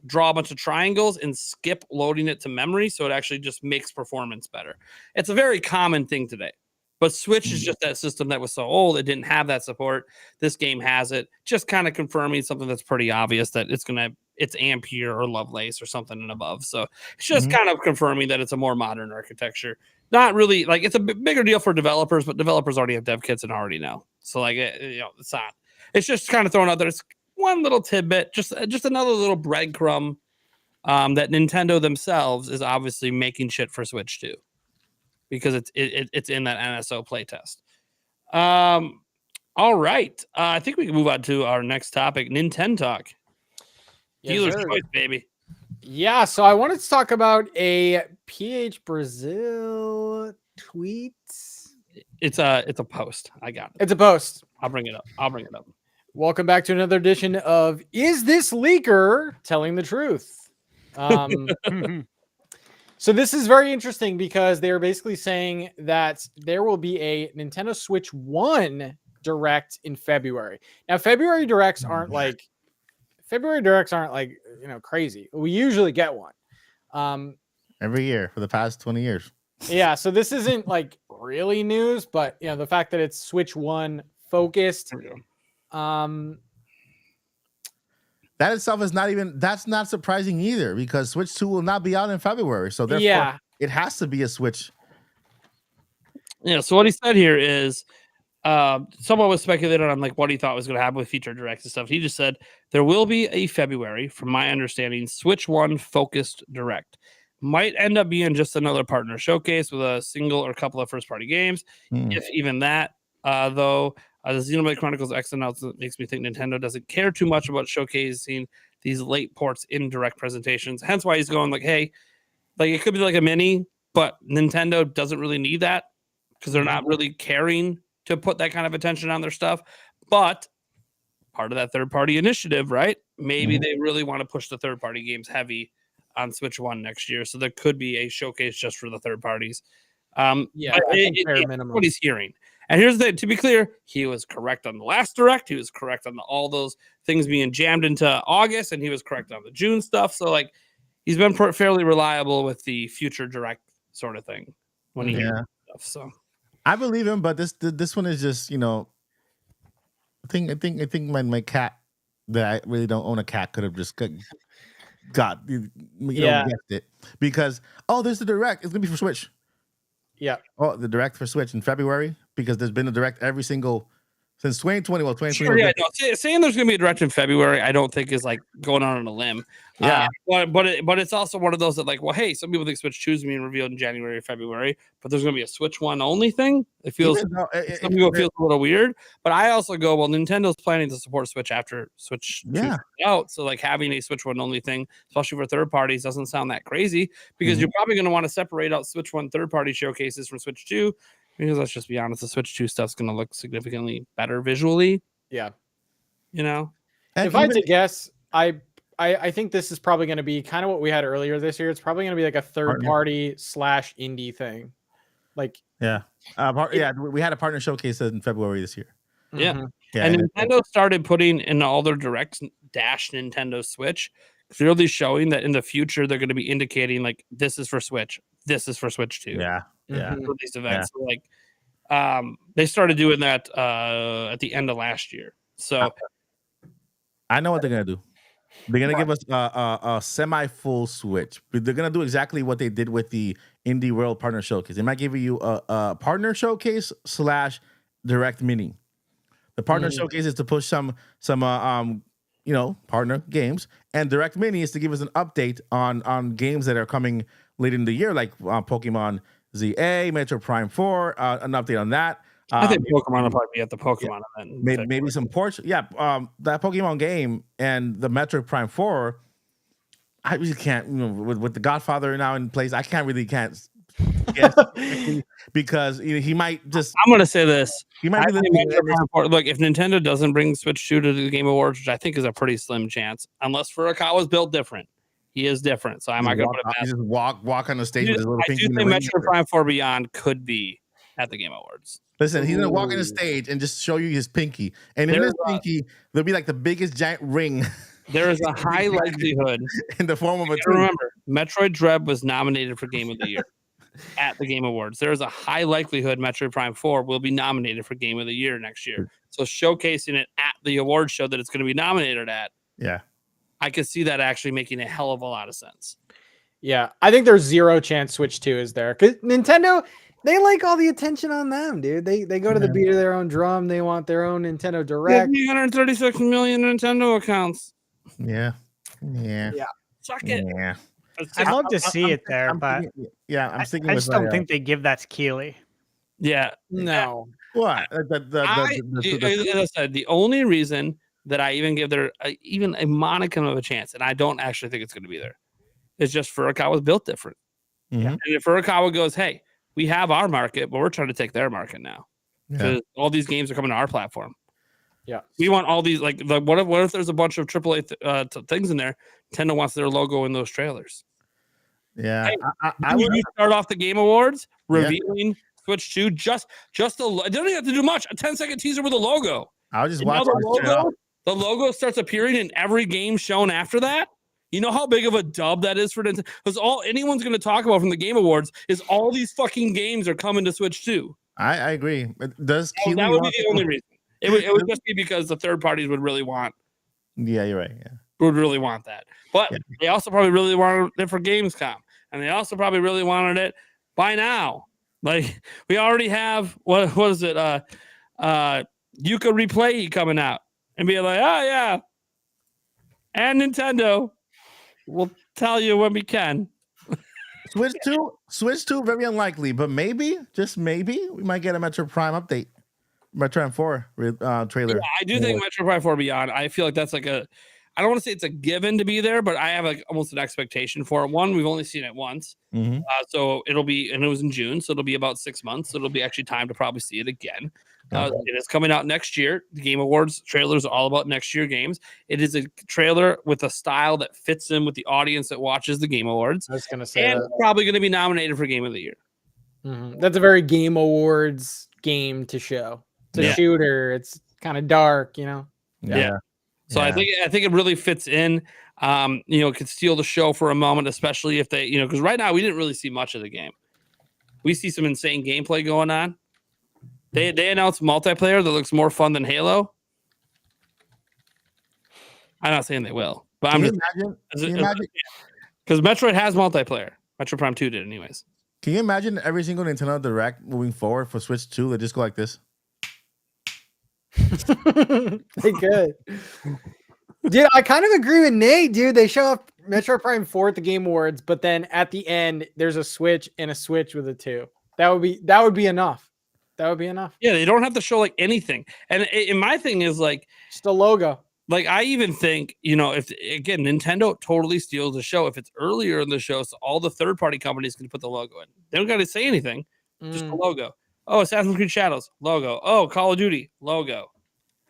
draw a bunch of triangles and skip loading it to memory, so it actually just makes performance better. It's a very common thing today, but Switch is just that system that was so old it didn't have that support. This game has it, just kind of confirming something that's pretty obvious that it's Ampere or Lovelace or something and above. So it's just kind of confirming that it's a more modern architecture. Not really like it's a bigger deal for developers, but developers already have dev kits and already know. So like it's not. It's just kind of thrown out there. It's one little tidbit, just another little breadcrumb that Nintendo themselves is obviously making shit for Switch too, because it's in that NSO playtest. All right, I think we can move on to our next topic, Nintendo talk. Dealer's choice, baby. Yeah, so I wanted to talk about a PH Brazil tweet. It's a post. I got it. It's a post. I'll bring it up. Welcome back to another edition of Is This Leaker Telling the Truth? So this is very interesting because they're basically saying that there will be a Nintendo Switch 1 Direct in February. Now, February Directs aren't like crazy. We usually get one every year for the past 20 years. Yeah, so this isn't like really news, but the fact that it's Switch 1 focused, that itself is that's not surprising either, because Switch 2 will not be out in February, so therefore it has to be a Switch. Yeah, so what he said here is someone was speculating on like what he thought was going to happen with feature directs and stuff. He just said there will be a February, from my understanding, Switch 1 focused direct. Might end up being just another partner showcase with a single or a couple of first-party games, if even that. Though the Xenoblade Chronicles X announcement makes me think Nintendo doesn't care too much about showcasing these late ports in direct presentations. Hence why he's going like, hey, like it could be like a mini, but Nintendo doesn't really need that because they're not really caring to put that kind of attention on their stuff. But part of that third-party initiative, right? Maybe they really want to push the third-party games heavy on Switch 1 next year, so there could be a showcase just for the third parties. I think fair minimum. What he's hearing. And here's the, to be clear, he was correct on the last direct. He was correct on all those things being jammed into August, and he was correct on the June stuff. So like he's been fairly reliable with the future direct sort of thing when he hears stuff. So I believe him, but this one is just I think my cat that I really don't own a cat could have just guessed it, because there's the direct. It's gonna be for Switch. Yeah. Oh, the direct for Switch in February, because there's been a direct every single since 2020. Well, 2020. Sure, yeah, no, saying there's gonna be a direct in February, I don't think is like going on a limb. Yeah. But it's also one of those that like, well, hey, some people think Switch 2 is being revealed in January or February, but there's gonna be a Switch 1 only thing. It feels some people feels a little weird. But I also go, well, Nintendo's planning to support Switch after Switch 2 is out. So like having a Switch 1 only thing, especially for third parties, doesn't sound that crazy, because you're probably gonna want to separate out Switch 1 third party showcases from Switch 2. Because let's just be honest, the Switch 2 stuff's going to look significantly better visually. Yeah. And if I had to guess, I think this is probably going to be kind of what we had earlier this year. It's probably going to be like a third party / indie thing. Like, we had a partner showcase in February this year. Yeah. And Nintendo started putting in all their directs dash Nintendo Switch, clearly showing that in the future they're going to be indicating like this is for Switch, this is for Switch 2. For these events. So, like they started doing that at the end of last year. So I know what they're gonna do. They're gonna give us a semi-full Switch. They're gonna do exactly what they did with the Indie World Partner Showcase. They might give you a partner showcase / direct mini. The partner showcase is to push some partner games, and direct mini is to give us an update on games that are coming later in the year, like Pokemon ZA, Metro Prime 4, an update on that. I think Pokemon will probably be at the Pokemon event. Maybe some ports. Yeah, that Pokemon game and the Metro Prime 4, I really can't, with the Godfather now in place, I can't guess because he might just. I'm going to say this. He might be look, if Nintendo doesn't bring Switch 2 to the Game Awards, which I think is a pretty slim chance, unless Furukawa's built different. He is different, so I'm not going to put it past. Just walk on the stage with his little pinky. I do think Metro Prime 4 Beyond could be at the Game Awards. Listen, he's gonna walk on the stage and just show you his pinky, and in his pinky there'll be like the biggest giant ring. There is a high likelihood in the form of a. Remember, Metroid Dread was nominated for Game of the Year at the Game Awards. There is a high likelihood Metroid Prime 4 will be nominated for Game of the Year next year. So showcasing it at the award show that it's going to be nominated at, yeah, I could see that actually making a hell of a lot of sense. Yeah, I think there's zero chance Switch 2 is there because Nintendo, they like all the attention on them, dude. They go to the beat of their own drum. They want their own Nintendo Direct. 336 million Nintendo accounts. Yeah. Suck it. Yeah. I'd love to see it there, but I'm thinking. I just don't think they give that to Keeley. Yeah. No. What? As I said, the only reason that I even give there even a modicum of a chance, and I don't actually think it's going to be there, is just Furukawa's built different. Mhm. And if Furukawa goes, hey, we have our market, but we're trying to take their market now. Because all these games are coming to our platform. Yeah. We want all these, like what if there's a bunch of AAA things in there? Nintendo wants their logo in those trailers. Yeah. Hey, I would start off the Game Awards revealing Switch 2, just the they don't even have to do much. A 10-second teaser with a logo. I'll just And watch the logo starts appearing in every game shown after that. You know how big of a dub that is for Nintendo? Because all anyone's going to talk about from the Game Awards is all these fucking games are coming to Switch 2. I agree. Does that would be the only reason. It would just be because the third parties would really want. Yeah, you're right. Yeah. Would really want that. But they also probably really wanted it for Gamescom. And they also probably really wanted it by now. Like, we already have, what is it? Yuka Replay coming out. And be like, oh, yeah. And Nintendo will tell you when we can. Switch 2, very unlikely. But maybe, just maybe, we might get a Metro Prime update. Metro Prime 4 trailer. Yeah, I do think Metro Prime 4 Beyond. I feel like that's like I don't want to say it's a given to be there, but I have like almost an expectation for it. One, we've only seen it once. Mm-hmm. So it'll be, and it was in June, so it'll be about 6 months. So it'll be actually time to probably see it again. It is coming out next year. The Game Awards trailers are all about next year games. It is a trailer with a style that fits in with the audience that watches the Game Awards. I was going to say and probably going to be nominated for Game of the Year. Mm-hmm. That's a very Game Awards game to show. It's a shooter. It's kind of dark, you know? Yeah. So I think it really fits in. Could steal the show for a moment, especially if they, because right now we didn't really see much of the game. We see some insane gameplay going on. They announced multiplayer that looks more fun than Halo. I'm not saying they will, but I'm just imagine because Metroid has multiplayer. Metroid Prime 2 did, anyways. Can you imagine every single Nintendo Direct moving forward for Switch 2? They just go like this. They could. Dude, I kind of agree with Nate, dude. They show up Metroid Prime 4 at the Game Awards, but then at the end, there's a Switch and a Switch with a 2. That would be enough. That would be enough. Yeah, they don't have to show like anything. And my thing is like just a logo. Like, I even think, if again, Nintendo totally steals the show. If it's earlier in the show, so all the third-party companies can put the logo in. They don't got to say anything, just the logo. Oh, Assassin's Creed Shadows, logo. Oh, Call of Duty, logo.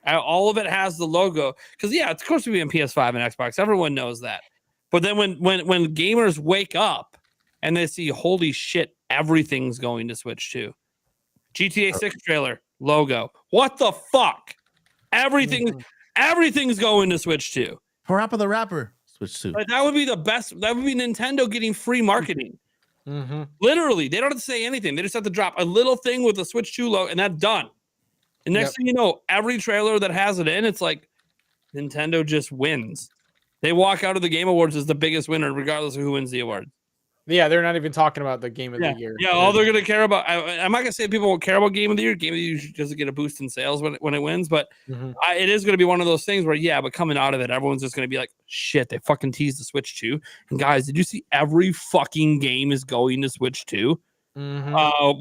All of it has the logo. Because, yeah, it's supposed to be on PS5 and Xbox. Everyone knows that. But then when gamers wake up and they see, holy shit, everything's going to Switch 2. GTA 6 trailer, logo. What the fuck? Everything's going to Switch 2. Parappa the Rapper, Switch 2. That would be the best. That would be Nintendo getting free marketing. Mm-hmm. Literally, they don't have to say anything. They just have to drop a little thing with the Switch 2 logo, and that's done. And next thing you know, every trailer that has it in, it's like Nintendo just wins. They walk out of the Game Awards as the biggest winner, regardless of who wins the award. Yeah, they're not even talking about the Game of the Year. Yeah, all they're going to care about, I'm not going to say people won't care about Game of the Year. Game of the Year doesn't get a boost in sales when it wins, but it is going to be one of those things where, but coming out of it, everyone's just going to be like, shit, they fucking teased the Switch 2. And guys, did you see every fucking game is going to Switch 2?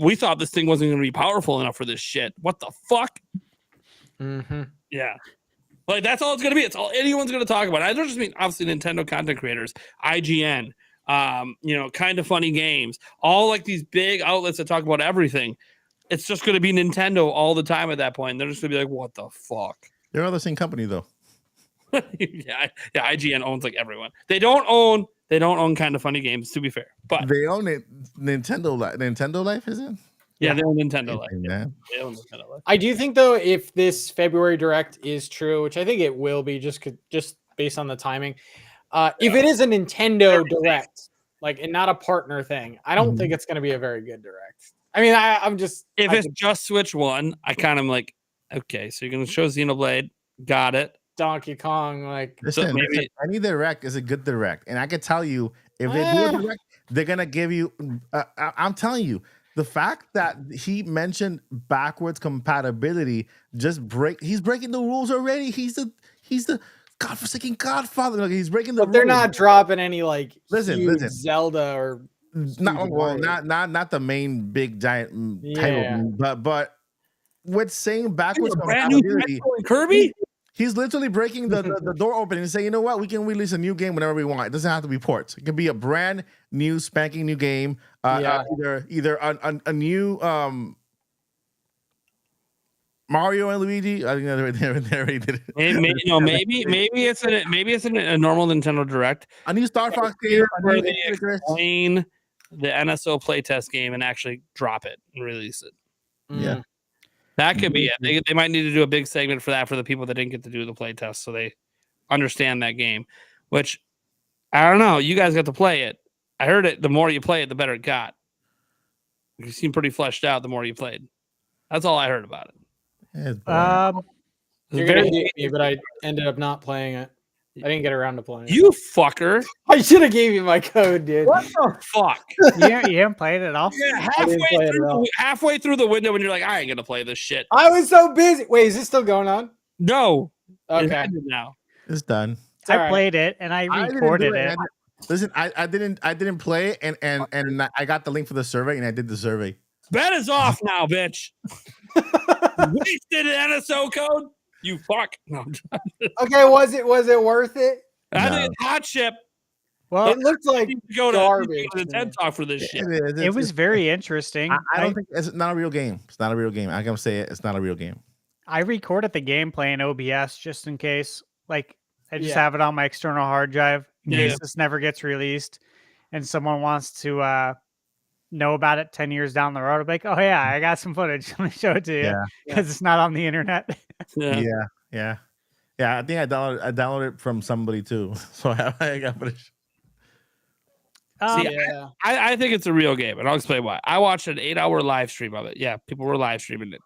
We thought this thing wasn't going to be powerful enough for this shit. What the fuck? Yeah. Like, that's all it's going to be. It's all anyone's going to talk about. I don't just mean, obviously, Nintendo content creators, IGN, kind of funny games, all like these big outlets that talk about everything. It's just going to be Nintendo all the time at that point. They're just going to be like, what the fuck? They're all the same company, though. yeah, IGN owns like everyone. They don't own kind of funny games, to be fair, but they own it. Nintendo Life, is it? Yeah, they own Nintendo Life. Yeah. They own Nintendo Life. I do think though, if this February Direct is true, which I think it will be, just based on the timing, if it is a Nintendo Direct, like, and not a partner thing, I don't think it's going to be a very good Direct. I mean, I'm just if it's just Switch 1, I kind of like, okay, so you're gonna show Xenoblade, got it. Donkey Kong, like, Listen, maybe- any direct is a good direct, and I can tell you if they do a direct, they're gonna give you. I'm telling you, the fact that he mentioned backwards compatibility he's breaking the rules already. He's the godforsaken Godfather. Like, he's breaking the. But they're not dropping any like Listen, huge Zelda or not the main big giant title, but with saying backwards brand new compatibility, Kirby. he's literally breaking the door open and saying, you know what, we can release a new game whenever we want. It doesn't have to be ports. It can be a brand new spanking new game. Either a new Mario and Luigi. I think they already did it. Maybe it's a normal Nintendo Direct. A new Star Fox game. Where they explain the NSO playtest game and actually drop it and release it. Yeah. That could be it. They might need to do a big segment for that for the people that didn't get to do the playtest, so they understand that game. Which I don't know. You guys got to play it. I heard it. The more you play it, the better it got. You seem pretty fleshed out the more you played. That's all I heard about it. You're gonna hate me, but I ended up not playing it. I didn't get around to playing it. You fucker! I should have gave you my code, dude. What the fuck? You haven't played it at all? Yeah, halfway through the window when you're like, I ain't gonna play this shit. I was so busy. Wait, is this still going on? No. Okay. Now it's done. It's I played it and I recorded it. Listen, I didn't play it and I got the link for the survey and I did the survey. Bet is off now, bitch. Wasted an NSO code. You fuck. No. Okay, was it worth it? I think it's hot ship. Well, it looked like garbage. Go to TED Talk for this shit. It was very interesting. I don't think it's not a real game. It's not a real game. I'm gonna say it. It's not a real game. I recorded the gameplay in OBS just in case. Like, I just have it on my external hard drive in case this never gets released and someone wants to know about it 10 years down the road. I'll be like, oh yeah, I got some footage. Let me show it to you because it's not on the internet. Yeah. I think I downloaded it from somebody too. So I got footage. I think it's a real game, and I'll explain why. I watched an 8-hour live stream of it. Yeah, people were live streaming it.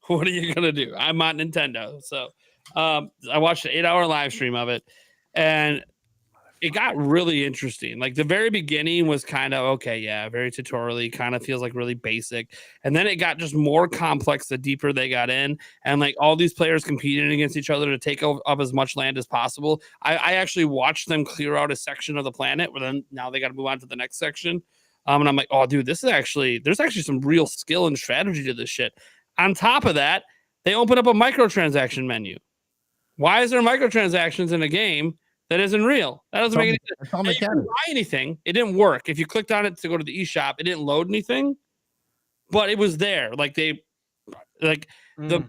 What are you gonna do? I'm on Nintendo, so I watched an 8-hour live stream of it, and it got really interesting. Like the very beginning was kind of okay, very tutorially, kind of feels like really basic, and then it got just more complex the deeper they got in, and like all these players competing against each other to take up as much land as possible. I actually watched them clear out a section of the planet, where then now they got to move on to the next section. And I'm like, oh, dude, there's actually some real skill and strategy to this shit. On top of that, they open up a microtransaction menu. Why is there microtransactions in a game that isn't real? That doesn't make any sense. You didn't buy anything. It didn't work. If you clicked on it to go to the eShop, it didn't load anything, but it was there. The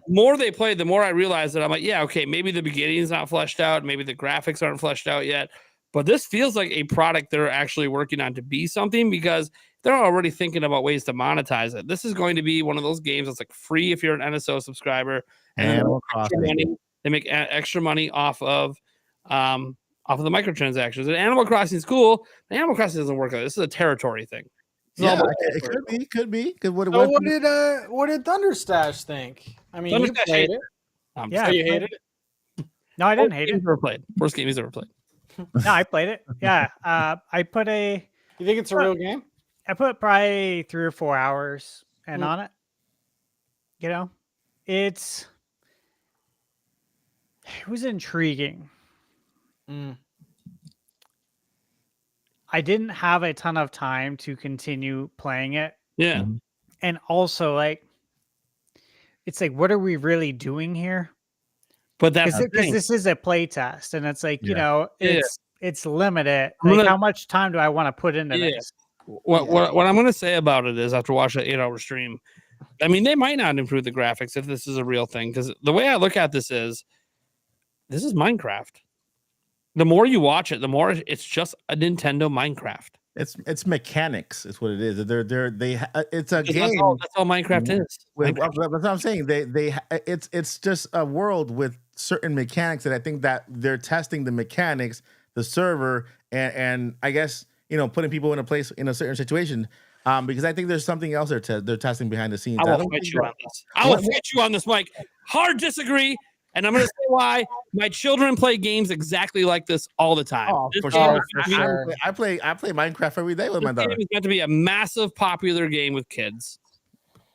more they played, the more I realized that I'm like, yeah, okay, maybe the beginning is not fleshed out. Maybe the graphics aren't fleshed out yet. But this feels like a product they're actually working on to be something because they're already thinking about ways to monetize it. This is going to be one of those games that's like free if you're an NSO subscriber, and they make extra money off of the microtransactions. And Animal Crossing is cool. But Animal Crossing doesn't work like this. This is a territory thing. It could be. What did Thunderstash think? I mean, you played it. You hated it. No, I didn't hate it. Worst game he's ever played. No, I played it. Yeah. I put You think it's a real game? I put probably 3 or 4 hours on it. You know, it was intriguing. I didn't have a ton of time to continue playing it. Yeah. And also, like, it's like, what are we really doing here? But that's because this is a play test, and it's like, you know, it's limited. Like, how much time do I want to put into this? What I'm going to say about it is, after watching an 8-hour stream, I mean, they might not improve the graphics if this is a real thing. Because the way I look at this is Minecraft. The more you watch it, the more it's just a Nintendo Minecraft. It's mechanics. It's what it is. It's a Because game. That's all Minecraft is. That's what I'm saying. It's just a world with certain mechanics that I think that they're testing the mechanics, the server, and I guess putting people in a place in a certain situation. Because I think there's something else they're testing behind the scenes. I will fight you on this. I will fight you on this, Mike. Hard disagree. And I'm going to say why. My children play games exactly like this all the time. Oh, This for game sure. is- I play Minecraft every day with my This daughter. game is meant to be a massive, popular game with kids.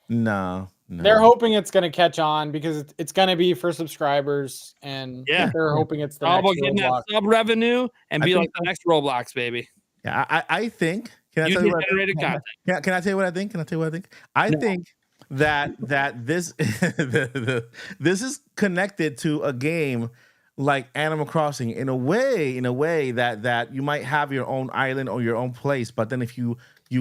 No. They're hoping it's going to catch on because it's going to be for subscribers, and they're hoping it's the All about next getting Roblox. that sub revenue and be like the next Roblox, baby. Yeah, I think. Can I tell you what I think? Content. Can I tell you what I think? I think that this this is connected to a game like Animal Crossing in a way that you might have your own island or your own place, but then if you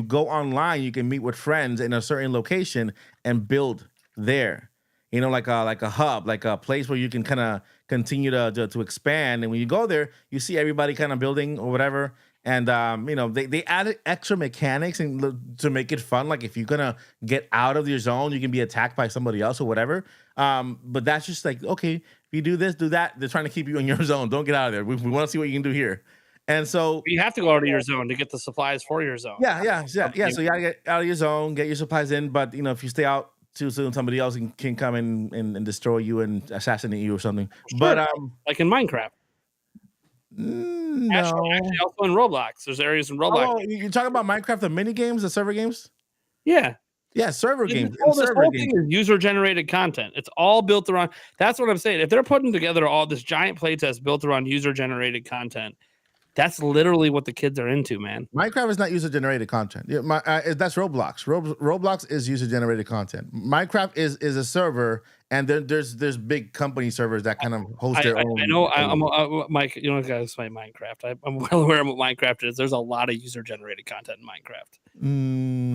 go online, you can meet with friends in a certain location and build there. Like a hub, like a place where you can kind of continue to expand. And when you go there, you see everybody kind of building or whatever. And they added extra mechanics to make it fun. Like if you're gonna get out of your zone, you can be attacked by somebody else or whatever. But that's just like, okay, if you do this, do that. They're trying to keep you in your zone. Don't get out of there. We want to see what you can do here. And so you have to go out of your zone to get the supplies for your zone. Yeah. So you gotta get out of your zone, get your supplies in. But if you stay out too soon, somebody else can come in and destroy you and assassinate you or something. Sure. But like in Minecraft. No. Actually, also in Roblox. There's areas in Roblox. Oh, you're talking about Minecraft, the mini games, the server games? Yeah. Yeah, server games. This whole thing is user-generated content. It's all built around. That's what I'm saying. If they're putting together all this giant playtest built around user-generated content, that's literally what the kids are into, man. Minecraft is not user-generated content. Yeah, that's Roblox. Roblox is user-generated content. Minecraft is a server, and there's big company servers that kind of host their own. I know. I'm Mike. You know, I gotta explain Minecraft. I'm well aware of what Minecraft is. There's a lot of user-generated content in Minecraft.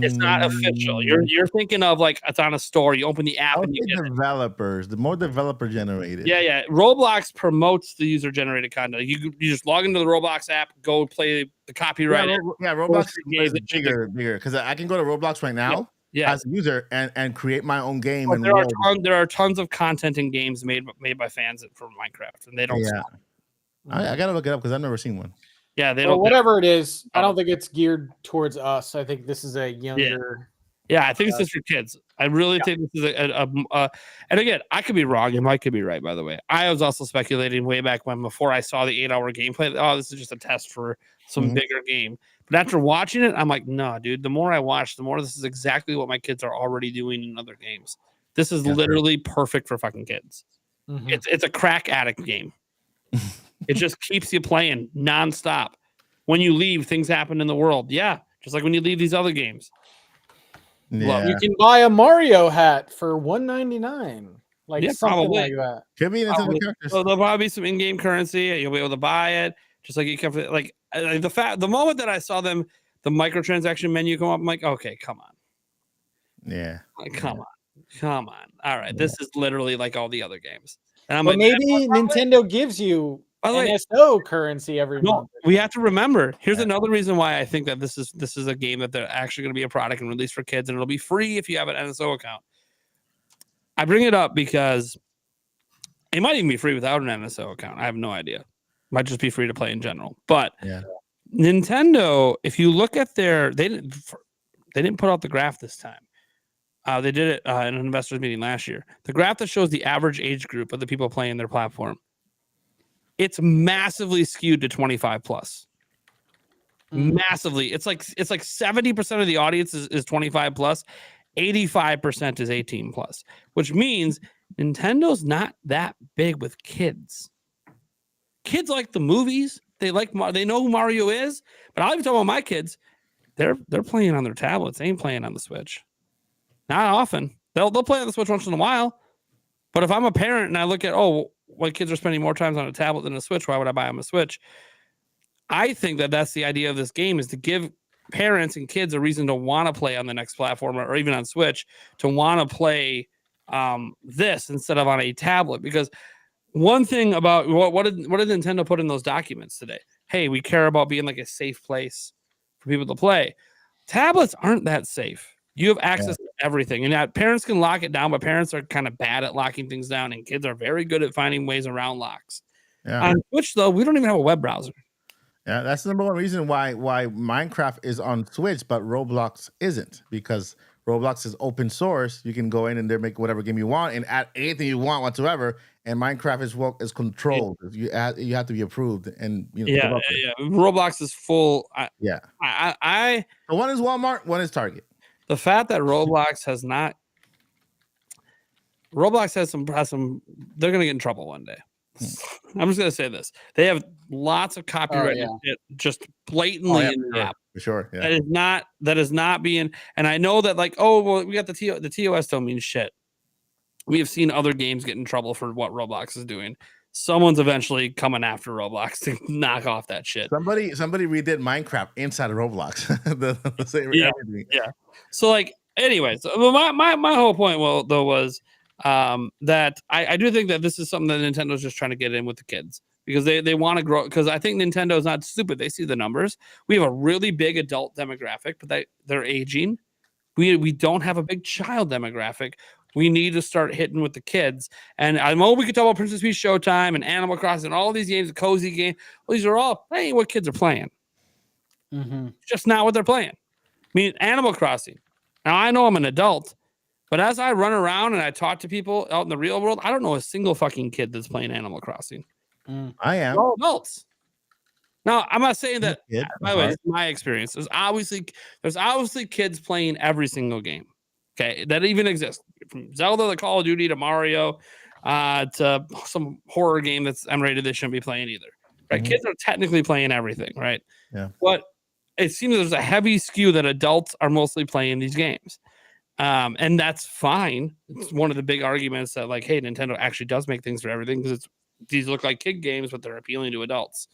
It's not official. You're thinking of like it's on a store. You open the app and you get developers. The more developer generated. Yeah. Roblox promotes the user-generated content. You just log into the Roblox app, go play the copyright. Yeah, Roblox is bigger because I can go to Roblox right now. Yeah. As a user and create my own game. But there are tons of content and games made by fans for Minecraft, and they don't. Yeah. I gotta look it up because I've never seen one. Yeah, they don't. Whatever it is, I don't think it's geared towards us. I think this is a younger. Yeah, I think it's just for kids. I really think this is and again, I could be wrong. And Mike could be right, by the way. I was also speculating way back when, before I saw the 8-hour gameplay. Oh, this is just a test for some bigger game. But after watching it, I'm like, no, dude. The more I watch, the more this is exactly what my kids are already doing in other games. This is literally perfect for fucking kids. Mm-hmm. It's a crack addict game. It just keeps you playing nonstop. When you leave, things happen in the world. Yeah, just like when you leave these other games. Yeah. You can buy a Mario hat for $1.99. Like something probably like that. Could be Nintendo characters. So there'll probably be some in-game currency. You'll be able to buy it. Just like you can, like the moment that I saw the microtransaction menu come up, I'm like, okay, come on. Yeah. Like, come on. All right, this is literally like all the other games. And I'm like, maybe Nintendo gives you NSO currency every month. We have to remember. Here's another reason why I think that this is a game that they're actually going to be a product and released for kids, and it'll be free if you have an NSO account. I bring it up because it might even be free without an NSO account. I have no idea. Might just be free to play in general. But Nintendo, if you look at they didn't put out the graph this time. They did it in an investors meeting last year. The graph that shows the average age group of the people playing their platform, it's massively skewed to 25 plus. Massively. It's like 70% of the audience is 25 plus, 85% is 18 plus, which means Nintendo's not that big with kids. Kids like the movies. They know who Mario is. But I'll even talk about my kids. They're playing on their tablets. They ain't playing on the Switch. Not often. They'll play on the Switch once in a while. But if I'm a parent and I look at, my kids are spending more time on a tablet than a Switch, why would I buy them a Switch? I think that's the idea of this game, is to give parents and kids a reason to want to play on the next platform or even on Switch, to want to play this instead of on a tablet. Because one thing about what did Nintendo put in those documents today? Hey, we care about being like a safe place for people to play. Tablets aren't that safe. You have access to everything, and that parents can lock it down, but parents are kind of bad at locking things down, and kids are very good at finding ways around locks. Yeah. On Switch, though, we don't even have a web browser. Yeah, that's the number one reason why Minecraft is on Switch, but Roblox isn't, because Roblox is open source. You can go in and there make whatever game you want and add anything you want whatsoever. And Minecraft is controlled. You have to be approved, and Yeah. Roblox is full. So one is Walmart, one is Target. The fact that Roblox has some. They're gonna get in trouble one day. I'm just gonna say this: they have lots of copyright shit just blatantly in the app. For sure, yeah. That is not being. And I know that, like, oh well, we got the TOS don't mean shit. We have seen other games get in trouble for what Roblox is doing. Someone's eventually coming after Roblox to knock off that shit. Somebody redid Minecraft inside of Roblox. Yeah. So, like, anyways, my whole point was that I do think that this is something that Nintendo's just trying to get in with the kids, because they want to grow. Because I think Nintendo's not stupid. They see the numbers. We have a really big adult demographic, but they're aging. We don't have a big child demographic. We need to start hitting with the kids. And I know we could talk about Princess Peach Showtime and Animal Crossing and all these games, the cozy game. Well, these are all playing what kids are playing. Mm-hmm. Just not what they're playing. I mean, Animal Crossing. Now, I know I'm an adult, but as I run around and I talk to people out in the real world, I don't know a single fucking kid that's playing Animal Crossing. I am. All adults. Now, I'm not saying that, by the way, it's my experience. There's obviously kids playing every single game. Okay, that even exists. From Zelda to Call of Duty to Mario to some horror game that's M-rated they shouldn't be playing either. Right? Kids are technically playing everything, right? Yeah. But it seems there's a heavy skew that adults are mostly playing these games. And that's fine. It's one of the big arguments that, like, hey, Nintendo actually does make things for everything, because these look like kid games, but they're appealing to adults.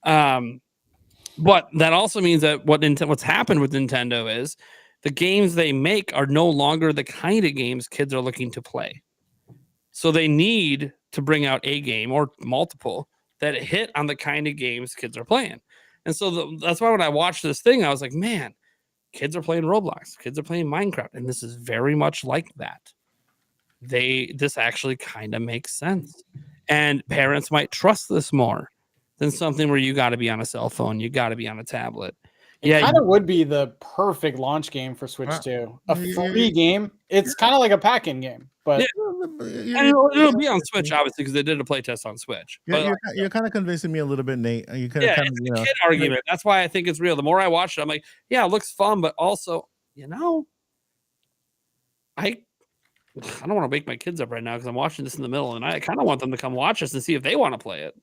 But that also means that what's happened with Nintendo is the games they make are no longer the kind of games kids are looking to play. So they need to bring out a game or multiple that hit on the kind of games kids are playing. And so that's why when I watched this thing, I was like, man, kids are playing Roblox, kids are playing Minecraft, and this is very much like that. This actually kind of makes sense. And parents might trust this more than something where you got to be on a cell phone, you got to be on a tablet. It kind of would be the perfect launch game for Switch too. A free game. It's kind of like a pack-in game, but it'll be on Switch, obviously, because they did a playtest on Switch. Yeah, you're kind of convincing me a little bit, Nate. You it's a kid argument. That's why I think it's real. The more I watch it, I'm like, yeah, it looks fun, but also, I don't want to wake my kids up right now because I'm watching this in the middle of the night. I kind of want them to come watch us and see if they want to play it.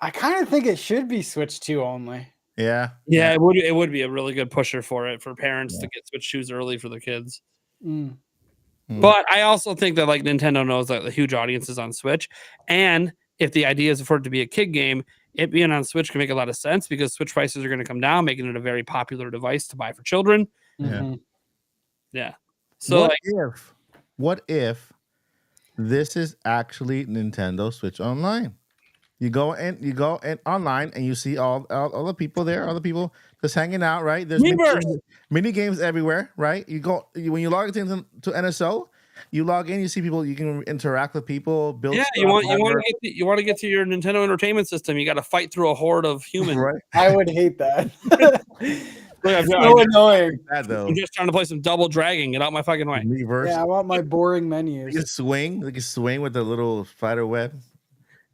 I kind of think it should be Switch 2 only. Yeah, it would be a really good pusher for parents to get Switch 2s early for their kids. But I also think that, like, Nintendo knows that the huge audience is on Switch, and if the idea is for it to be a kid game, it being on Switch can make a lot of sense because Switch prices are going to come down, making it a very popular device to buy for children. Yeah. So what if this is actually Nintendo Switch Online? You go and online and you see all the people there, all the people just hanging out, right? There's mini games everywhere, right? When you log into NSO, you log in, you see people, you can interact with people, build. Yeah, you want to get to your Nintendo Entertainment System. You got to fight through a horde of humans. Right. I would hate that. It's so annoying. I'm just trying to play some Double Dragon. Get out my fucking way. Yeah, I want my boring menus. You swing with the little spider web.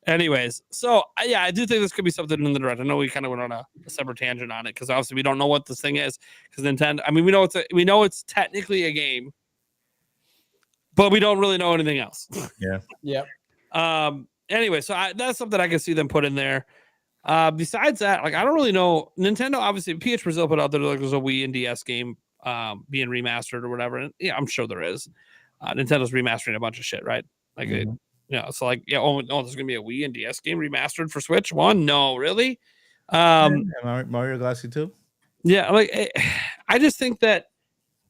Anyways, so I do think this could be something in the direct. I know we kind of went on a separate tangent on it because obviously we don't know what this thing is because Nintendo. I mean, we know it's technically a game, but we don't really know anything else. Yeah. Yep. Anyway, so that's something I can see them put in there. Besides that, like, I don't really know. Nintendo, obviously, PH Brazil put out there like there's a Wii and DS game being remastered or whatever. And yeah, I'm sure there is. Nintendo's remastering a bunch of shit, right? Like, so like, there's gonna be a Wii and DS game remastered for Switch 1. No, really? Mario Galaxy 2. Yeah, like, I just think that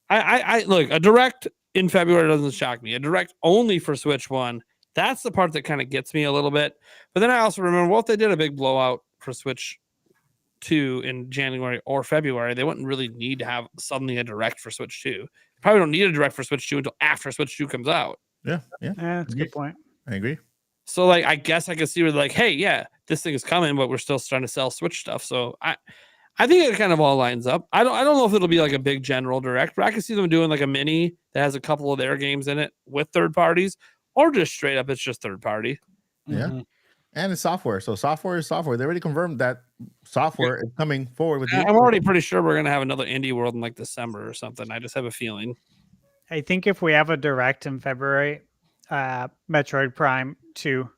I look, a direct in February doesn't shock me. A direct only for Switch 1. That's the part that kind of gets me a little bit. But then I also remember, well, if they did a big blowout for Switch 2 in January or February, they wouldn't really need to have suddenly a direct for Switch 2. Probably don't need a direct for Switch 2 until after Switch 2 comes out. Yeah. That's a good point. I agree. So like, I guess I could see where like, hey, yeah, this thing is coming, but we're still trying to sell Switch stuff. So I think it kind of all lines up. I don't know if it'll be like a big general direct, but I can see them doing like a mini that has a couple of their games in it with third parties, or just straight up it's just third party. Yeah. Mhm. And it's software. So software is software. They already confirmed that software is coming forward with I'm already pretty sure we're gonna have another indie world in like December or something. I just have a feeling. I think if we have a direct in February, Metroid Prime 2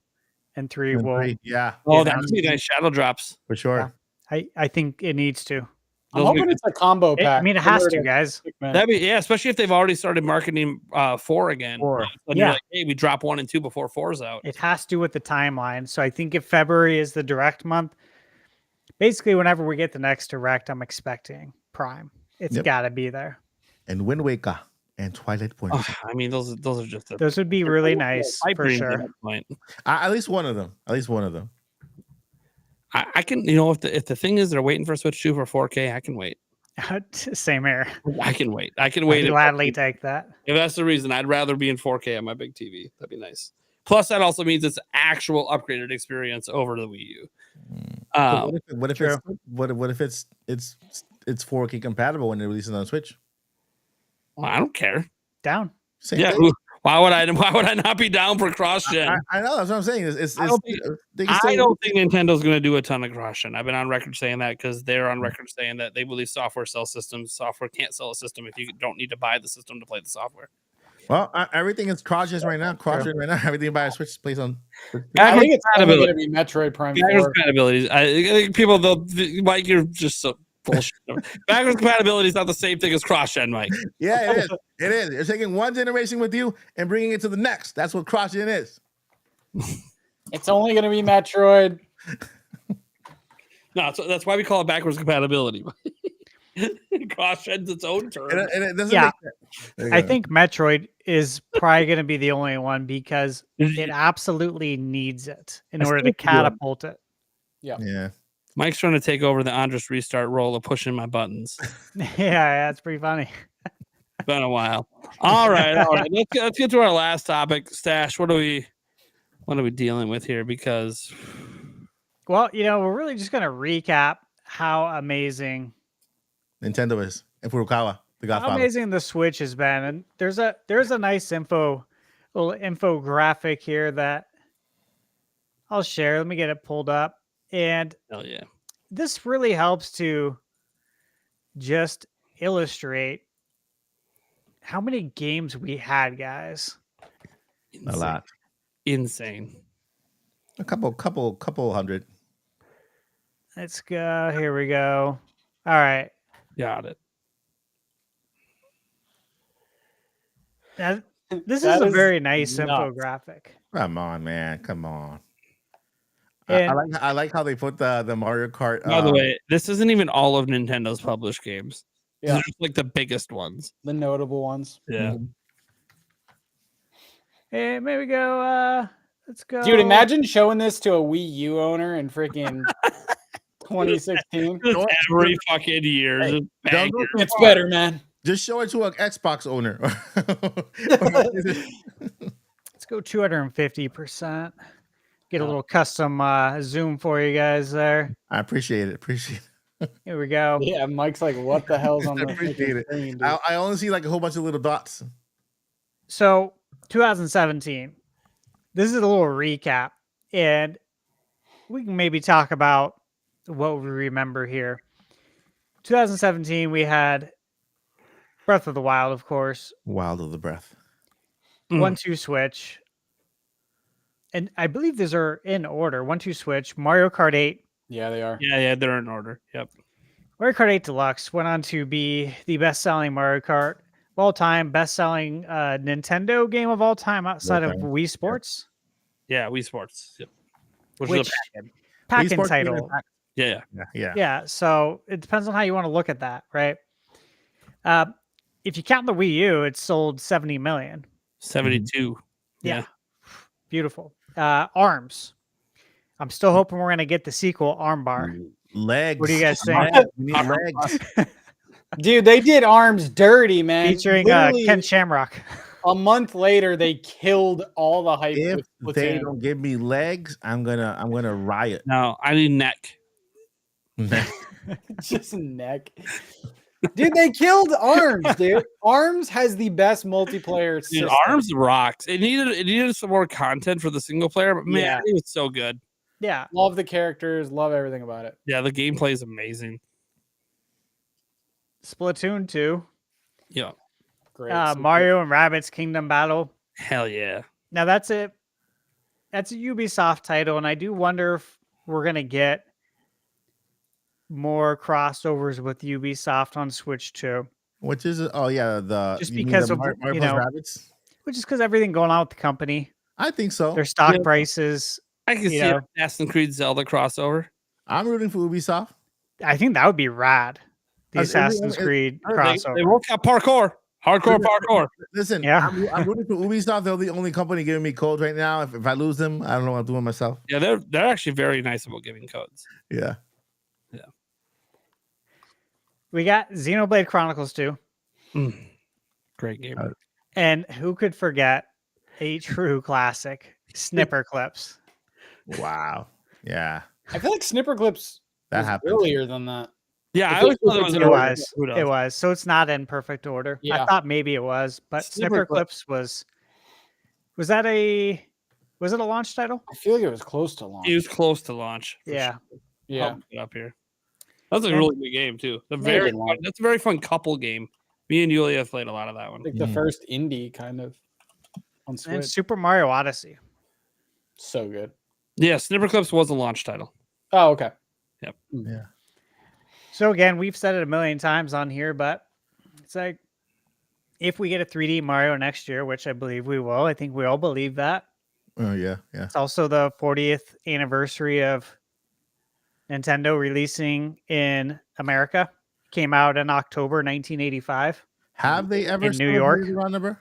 and 3 will. Yeah. Oh, that's nice shadow drops. For sure. I think it needs to. I'm hoping it's a combo pack. I mean, it has to, guys. That'd be especially if they've already started marketing 4 again. 4. And you're like, hey, we drop 1 and 2 before 4's out. It has to with the timeline. So I think if February is the direct month, basically whenever we get the next direct, I'm expecting Prime. It's got to be there. And Wind Waker and Twilight Princess. Oh, I mean, those are just Those would be really nice for sure. At least one of them. I can, if the thing is they're waiting for Switch 2 for 4K, I can wait. Same here. I can wait. I'd If gladly take that. that's the reason, I'd rather be in 4K on my big TV. That'd be nice. Plus, that also means it's actual upgraded experience over the Wii U. What if it's 4K compatible when it releases on Switch? Well, I don't care. Down. Same Yeah. thing. Why would I not be down for cross gen? I know that's what I'm saying. I don't think Nintendo's going to do a ton of cross gen. I've been on record saying that because they're on record saying that they believe software sells systems. Software can't sell a system if you don't need to buy the system to play the software. Well, everything is cross gen right now. Everything by Switch plays on. I think it's only going to be Metroid Prime 4. Compatibility. I think people, Mike, you're just so bullshit. Backwards compatibility is not the same thing as cross gen, Mike. Yeah, it is. It is. You're taking one generation with you and bringing it to the next. That's what cross gen is. It's only going to be Metroid. No, that's why we call it backwards compatibility. Cross gen's its own term. And it doesn't Yeah. make sense. I think Metroid is probably going to be the only one because it absolutely needs it in order to catapult it. Yeah. Mike's trying to take over the Andres restart role of pushing my buttons. Yeah, that's pretty funny. Been a while. All right. Let's get to our last topic. Stash, what are we dealing with here? Because Well, we're really just going to recap how amazing Nintendo is. And Furukawa, the how Godfather. amazing the Switch has been. And there's a nice little infographic here that I'll share. Let me get it pulled up. And hell yeah. this really helps to just illustrate how many games we had, guys. A lot. Insane. A couple hundred. Let's go. Here we go. All right. Got it. Now, this That is a is very nice nuts. infographic. Come on, man. Come on. And I like how they put the Mario Kart. By the way, this isn't even all of Nintendo's published games. These Yeah. are just like the biggest ones. The notable ones. Yeah. hey, maybe go. Let's go. Dude, imagine showing this to a Wii U owner in freaking 2016. Just every fucking year. Hey, just bang don't go it. It's better, man. Just show it to an Xbox owner. Let's go 250%. Get a little custom zoom for you guys there. I appreciate it. Here we go. Yeah, Mike's like, what the hell's on I the appreciate it. screen, dude? I only see like a whole bunch of little dots. So 2017. This is a little recap, and we can maybe talk about what we remember here. 2017, we had Breath of the Wild, of course. Wild of the Breath. 1-2 Switch. And I believe these are in order. 1-2 Switch, Mario Kart 8. Yeah, they are. Yeah, they're in order. Yep. Mario Kart 8 Deluxe went on to be the best-selling Mario Kart of all time, best-selling Nintendo game of all time outside of Wii Sports. Yeah, Wii Sports. Yep. Which Which is a pack-in. Wii pack-in Sports title. Yeah. Yeah, so it depends on how you want to look at that, right? If you count the Wii U, it sold 70 million. 72. Yeah. Beautiful. ARMS. I'm still hoping we're going to get the sequel, Armbar. Legs. What do you guys think? Legs. We need legs. Dude, they did Arms dirty, man. Featuring Literally, Ken Shamrock. a month later, they killed all the hype If with they Splatoon. don't give me legs, I'm gonna riot. No, I need neck. Just neck. Dude, they killed Arms, dude. Arms has the best multiplayer Dude, system. Arms rocks. It needed some more content for the single player, but man, Yeah. it was so good. Yeah. Love the characters, love everything about it. Yeah, the gameplay is amazing. Splatoon 2. Yeah, Great. Mario and Rabbids Kingdom Battle. hell yeah. Now that's a Ubisoft title, and I do wonder if we're gonna get more crossovers with Ubisoft on Switch too. Which is the Just you mean because the of, Mario you plus know, Rabbids? Which is because everything going on with the company, I think so. their stock Yeah. prices. I can You see know. an Assassin's Creed Zelda crossover. I'm rooting for Ubisoft. I think that would be rad. The Is it- Assassin's Creed crossover. They won't have parkour. Hardcore parkour. Listen, Yeah. I'm rooting for Ubisoft. They're the only company giving me codes right now. If I lose them, I don't know what I'm doing myself. Yeah, they're actually very nice about giving codes. Yeah. We got Xenoblade Chronicles 2. Great game. And who could forget a true classic, Snipper Clips. Wow. Yeah. I feel like Snipper Clips That was happened. earlier than that. Yeah, If I always it thought it was. was- an It order. was. Who knows? It was. So it's not in perfect order. Yeah. I thought maybe it was, but Snipper Snipper Clips was that a launch title? I feel like it was close to launch. He was close to launch. for Yeah. sure. Yeah. I'll look it up here. That's a And- really good game too. Very long. That's a very fun couple game. Me and Yulia have played a lot of that one. Like the first indie kind of on And Switch. Super Mario Odyssey. So good. Yeah, Snipper Clips was a launch title. Oh, okay. Yeah. So again, we've said it a million times on here, but it's like if we get a 3D Mario next year, which I believe we will, I think we all believe that. Oh yeah. Yeah. It's also the 40th anniversary of Nintendo releasing in America. Came out in October 1985. Have they ever In New York? celebrated a round number?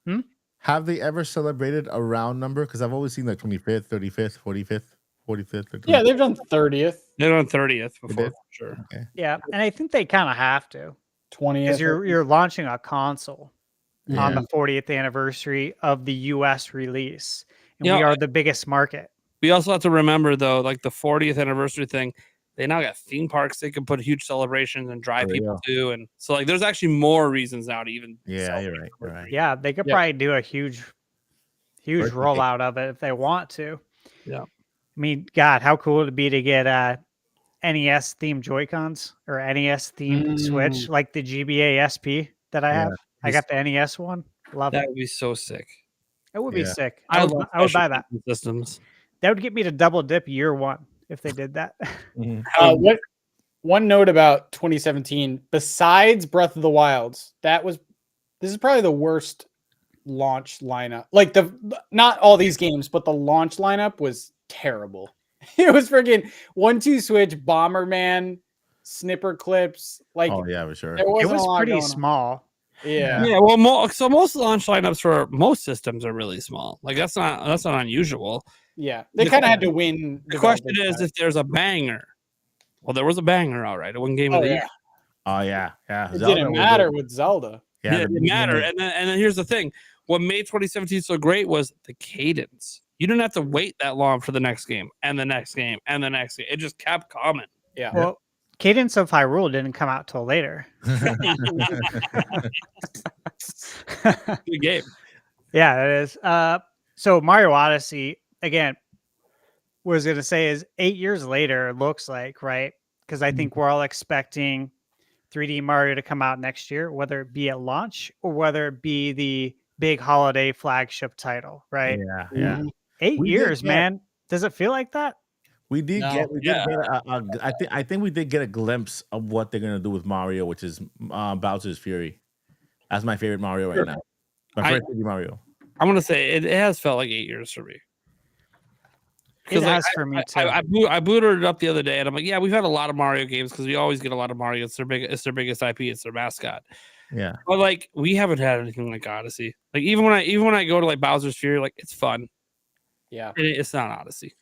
Hmm? Have they ever celebrated a round number? Because I've always seen like 25th, 35th, 45th, 45th. Or Yeah, 25th. they've done 30th, They're on 30th before, did? for sure. Yeah, and I think they kind of have to 20th. because you're launching a console on Yeah. the 40th anniversary of the US release, and Yeah, we are the biggest market. We also have to remember though, like the 40th anniversary thing, they now got theme parks they can put huge celebrations and drive Oh, people to, and so like there's actually more reasons now to even. Yeah, celebrate you're right. the You're right. Yeah, they could Yeah. probably do a huge Birthday. rollout of it if they want to. Yeah. I mean, God, how cool would it be to get NES themed Joy-Cons or NES themed Switch, like the GBA SP that I Yeah. have. I got the NES one. Love That it. would be so sick. It would be Yeah. sick. I I would love buy that. special systems. That would get me to double dip year one if they did that. Mhm. One note about 2017, besides Breath of the Wilds, this is probably the worst launch lineup. Like not all these games, but the launch lineup was terrible. It was freaking 1-2 Switch, Bomberman, Snipper Clips. Like Oh yeah, for sure. there It wasn't was a lot pretty going on. small. Yeah. Yeah, well, most launch lineups for most systems are really small. Like that's not unusual. Yeah. They The- kind of had to win. The question development is time. if there's a banger. Well, there was a banger, all right. It won game Oh, of the yeah. year. Oh yeah, yeah. It Zelda didn't was matter good. with Zelda. Yeah, the it didn't beginning. matter. And then here's the thing: what made 2017 so great was the cadence. You didn't have to wait that long for the next game and the next game and the next game. It just kept coming. Yeah. Well, Cadence of Hyrule didn't come out till later. Good game. Yeah, it is. So Mario Odyssey, again, what I was going to say is 8 years later, it looks like, right? Because I think we're all expecting 3D Mario to come out next year, whether it be at launch or whether it be the big holiday flagship title, right? Yeah, yeah. Mhm. 8 We did years, get- man. Does it feel like that? We did No. get. We did Yeah. get. I think we did get a glimpse of what they're gonna do with Mario, which is Bowser's Fury. That's my favorite Mario right Sure. now. My first 3D Mario. I'm gonna say it has felt like 8 years for me. It 'Cause, like, has for me too. I booted it up the other day, and I'm like, yeah, we've had a lot of Mario games because we always get a lot of Mario. It's their biggest IP. It's their mascot. Yeah. But like, we haven't had anything like Odyssey. Like even when I go to like Bowser's Fury, like it's fun. Yeah. It's not Odyssey.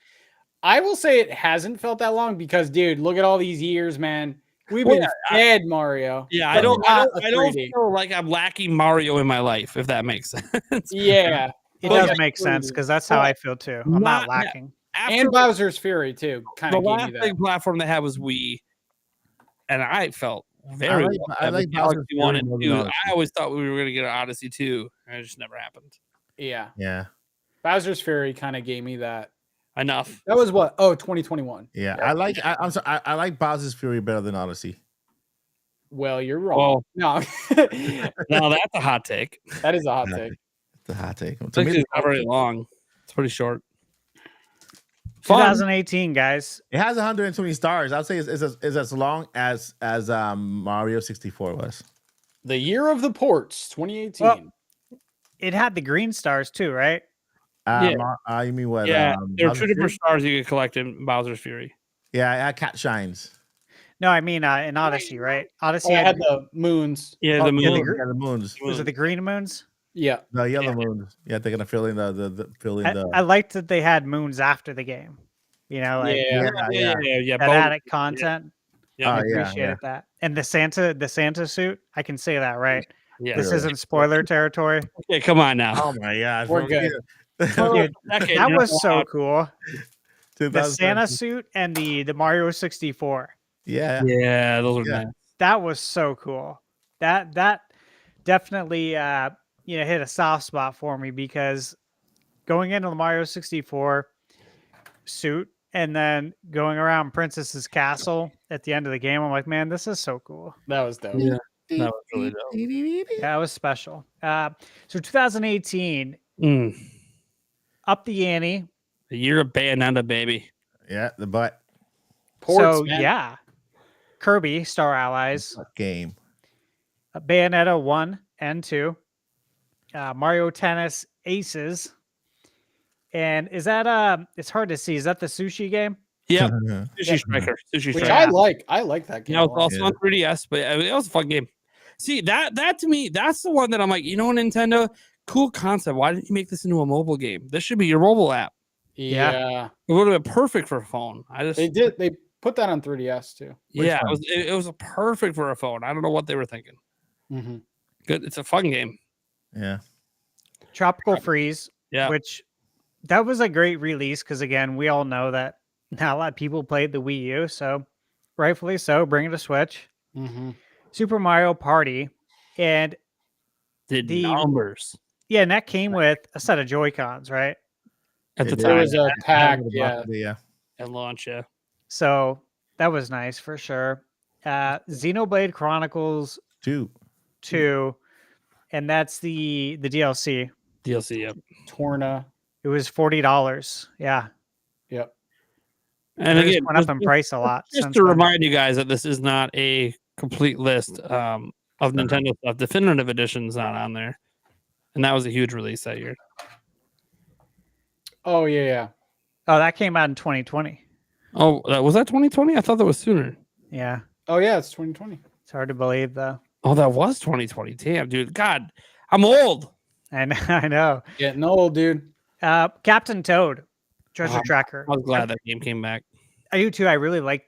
I will say it hasn't felt that long because, dude, look at all these years, man. We've been fed Mario. Yeah, but I don't not a I don't 3D. feel like I'm lacking Mario in my life, if that makes sense. Yeah. It But does yeah, make sense 3D. because that's how Well, I feel too. I'm not lacking. After And Bowser's Fury, too, kind the of gave me last that. big platform they had was Wii, and I felt I very like- well I like with Galaxy Bowser's 1 Fury and more than 2. Odyssey. I always thought we were going to get an Odyssey 2, and it just never happened. Yeah. Yeah. Bowser's Fury kind of gave me that. Enough. That was what? Oh, 2021. Yeah. I'm sorry. I like Bowser's Fury better than Odyssey. Well, you're wrong. No. Now that's a hot take. That is a hot take. It's a hot take. To It's me, not very long. It's pretty short. Fun. 2018, guys. it has 120 stars. I'd say it's as long as Mario 64 was. The year of the ports, 2018. Well, it had the green stars too, right? You mean what? Yeah, there are Bowser's two different Fury? stars you could collect in Bowser's Fury. Yeah, Cat Shines. No, I mean in Odyssey, right? Odyssey I had, had the moons. Yeah, Oh, the yeah, moon. the Yeah, the moons. was it the green moons? Yeah. The yellow moons. Yeah, they're gonna fill in the I liked that they had moons after the game. You know, like Yeah. yeah. that bonus. added content. Yeah. I Oh, yeah, appreciated that. And the Santa suit, I can say that, right? Yeah. This Really? isn't spoiler territory. Okay, come on now. Oh my god, We're good. Dude, Decade, that you're was so allowed. cool. The 2017. Santa suit and the Mario 64. Yeah. Yeah, those are Yeah. nice. That was so cool. That definitely hit a soft spot for me because going into the Mario 64 suit and then going around Princess's castle at the end of the game, I'm like, man, this is so cool. That was dope. Yeah. That was really dope. Yeah, it was special. So 2018, Mm. up the ante. The year of Bayonetta, baby. Yeah, the butt Ports, So man. yeah, Kirby Star Allies, game. Bayonetta 1 and 2, Mario Tennis Aces. And is that it's hard to see. Is that the sushi game? Yep. Yeah. Sushi Striker. Sushi Which Striker. I like. I like that game. Yeah, a it was lot. also on 3DS, but it was a fun game. See, that to me, that's the one that I'm like, Nintendo, cool concept. Why didn't you make this into a mobile game? This should be your mobile app. Yeah. It would have been perfect for a phone. They did. They put that on 3DS too. Yeah, one? it was perfect for a phone. I don't know what they were thinking. Mm-hmm. Good. It's a fun game. Yeah. Tropical Freeze, Yeah. which that was a great release because again, we all know that not a lot of people played the Wii U, so rightfully so, bring it to Switch. Mm-hmm. Super Mario Party, and Did The- numbers yeah, and that came with a set of Joy-Cons, right? at the It There time was a pack. Yeah. Yeah. at launch. Yeah. So that was nice for sure. Xenoblade Chronicles 2. 2, and that's the DLC. DLC. Yep. Torna. It was $40. Yeah, Yep. And it just again, went up in price a lot. just since to then. remind you guys that this is not a complete list of Nintendo stuff. Definitive Edition's not on there, and that was a huge release that year. Oh yeah. Oh, that came out in 2020. Oh, was that 2020? I thought that was sooner. Yeah, Oh yeah. It's 2020. it's hard to believe though. Oh, that was 2020. Damn, dude. God, I'm old. I know. Getting old, dude. Captain Toad, Treasure Tracker. I was glad that game came back. I do too. I really like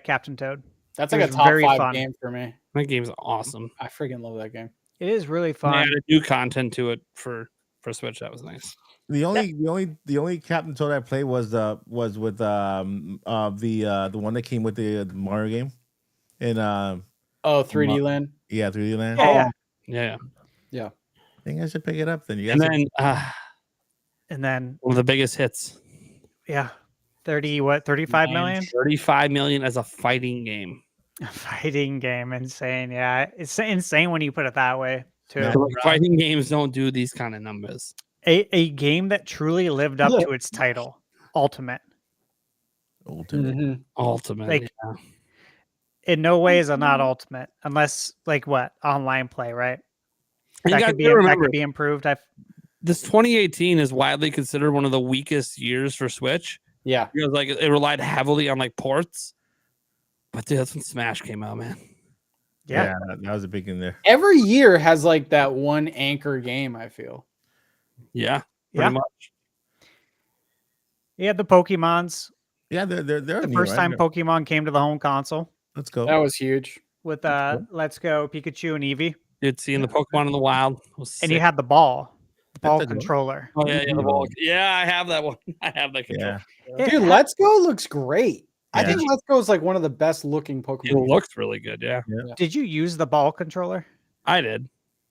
Captain Toad. That's It like a was top very 5 fun. game for me. That game's awesome. I freaking love that game. It is really They fun. added new content to it for Switch. That was nice. The only Captain Toad I played was with the one that came with the Mario game, and Oh, 3D Land. yeah, 3D Land. Yeah, Yeah. Yeah. I think I should pick it up then. You And guys then And then one of the biggest hits. yeah, 35 million 35 million as a fighting game. fighting game. Insane. Yeah, it's insane when you put it that way too. Yeah. Like, fighting games don't do these kind of numbers. A game that truly lived up to its title, Ultimate. Ultimate. Mhm. Ultimate. Like, in no way is it not Ultimate, unless like what online play, right? And That you could gotta that remember, could be improved. this 2018 is widely considered one of the weakest years for Switch Yeah. because like it relied heavily on like ports. But dude, that's when Smash came out, man. Yeah. That was a big in there. Every year has like that one anchor game, I feel. Yeah, Yeah. pretty much. Yeah, the Pokemons. Yeah, they're The new, first right? time Pokemon came to the home console Let's go. That was huge. with That's cool. Let's Go Pikachu and Eevee, Dude, seeing the Pokemon in the wild was and you sick. had the ball That's a good one. controller. Oh yeah, the Eevee. ball. Yeah, I have that one. I have that control. Yeah. Dude, Let's Go looks great. I Yeah. think Let's Go is like one of the best looking It Pokemon. looks really good. Yeah, Did you use the ball controller? I did.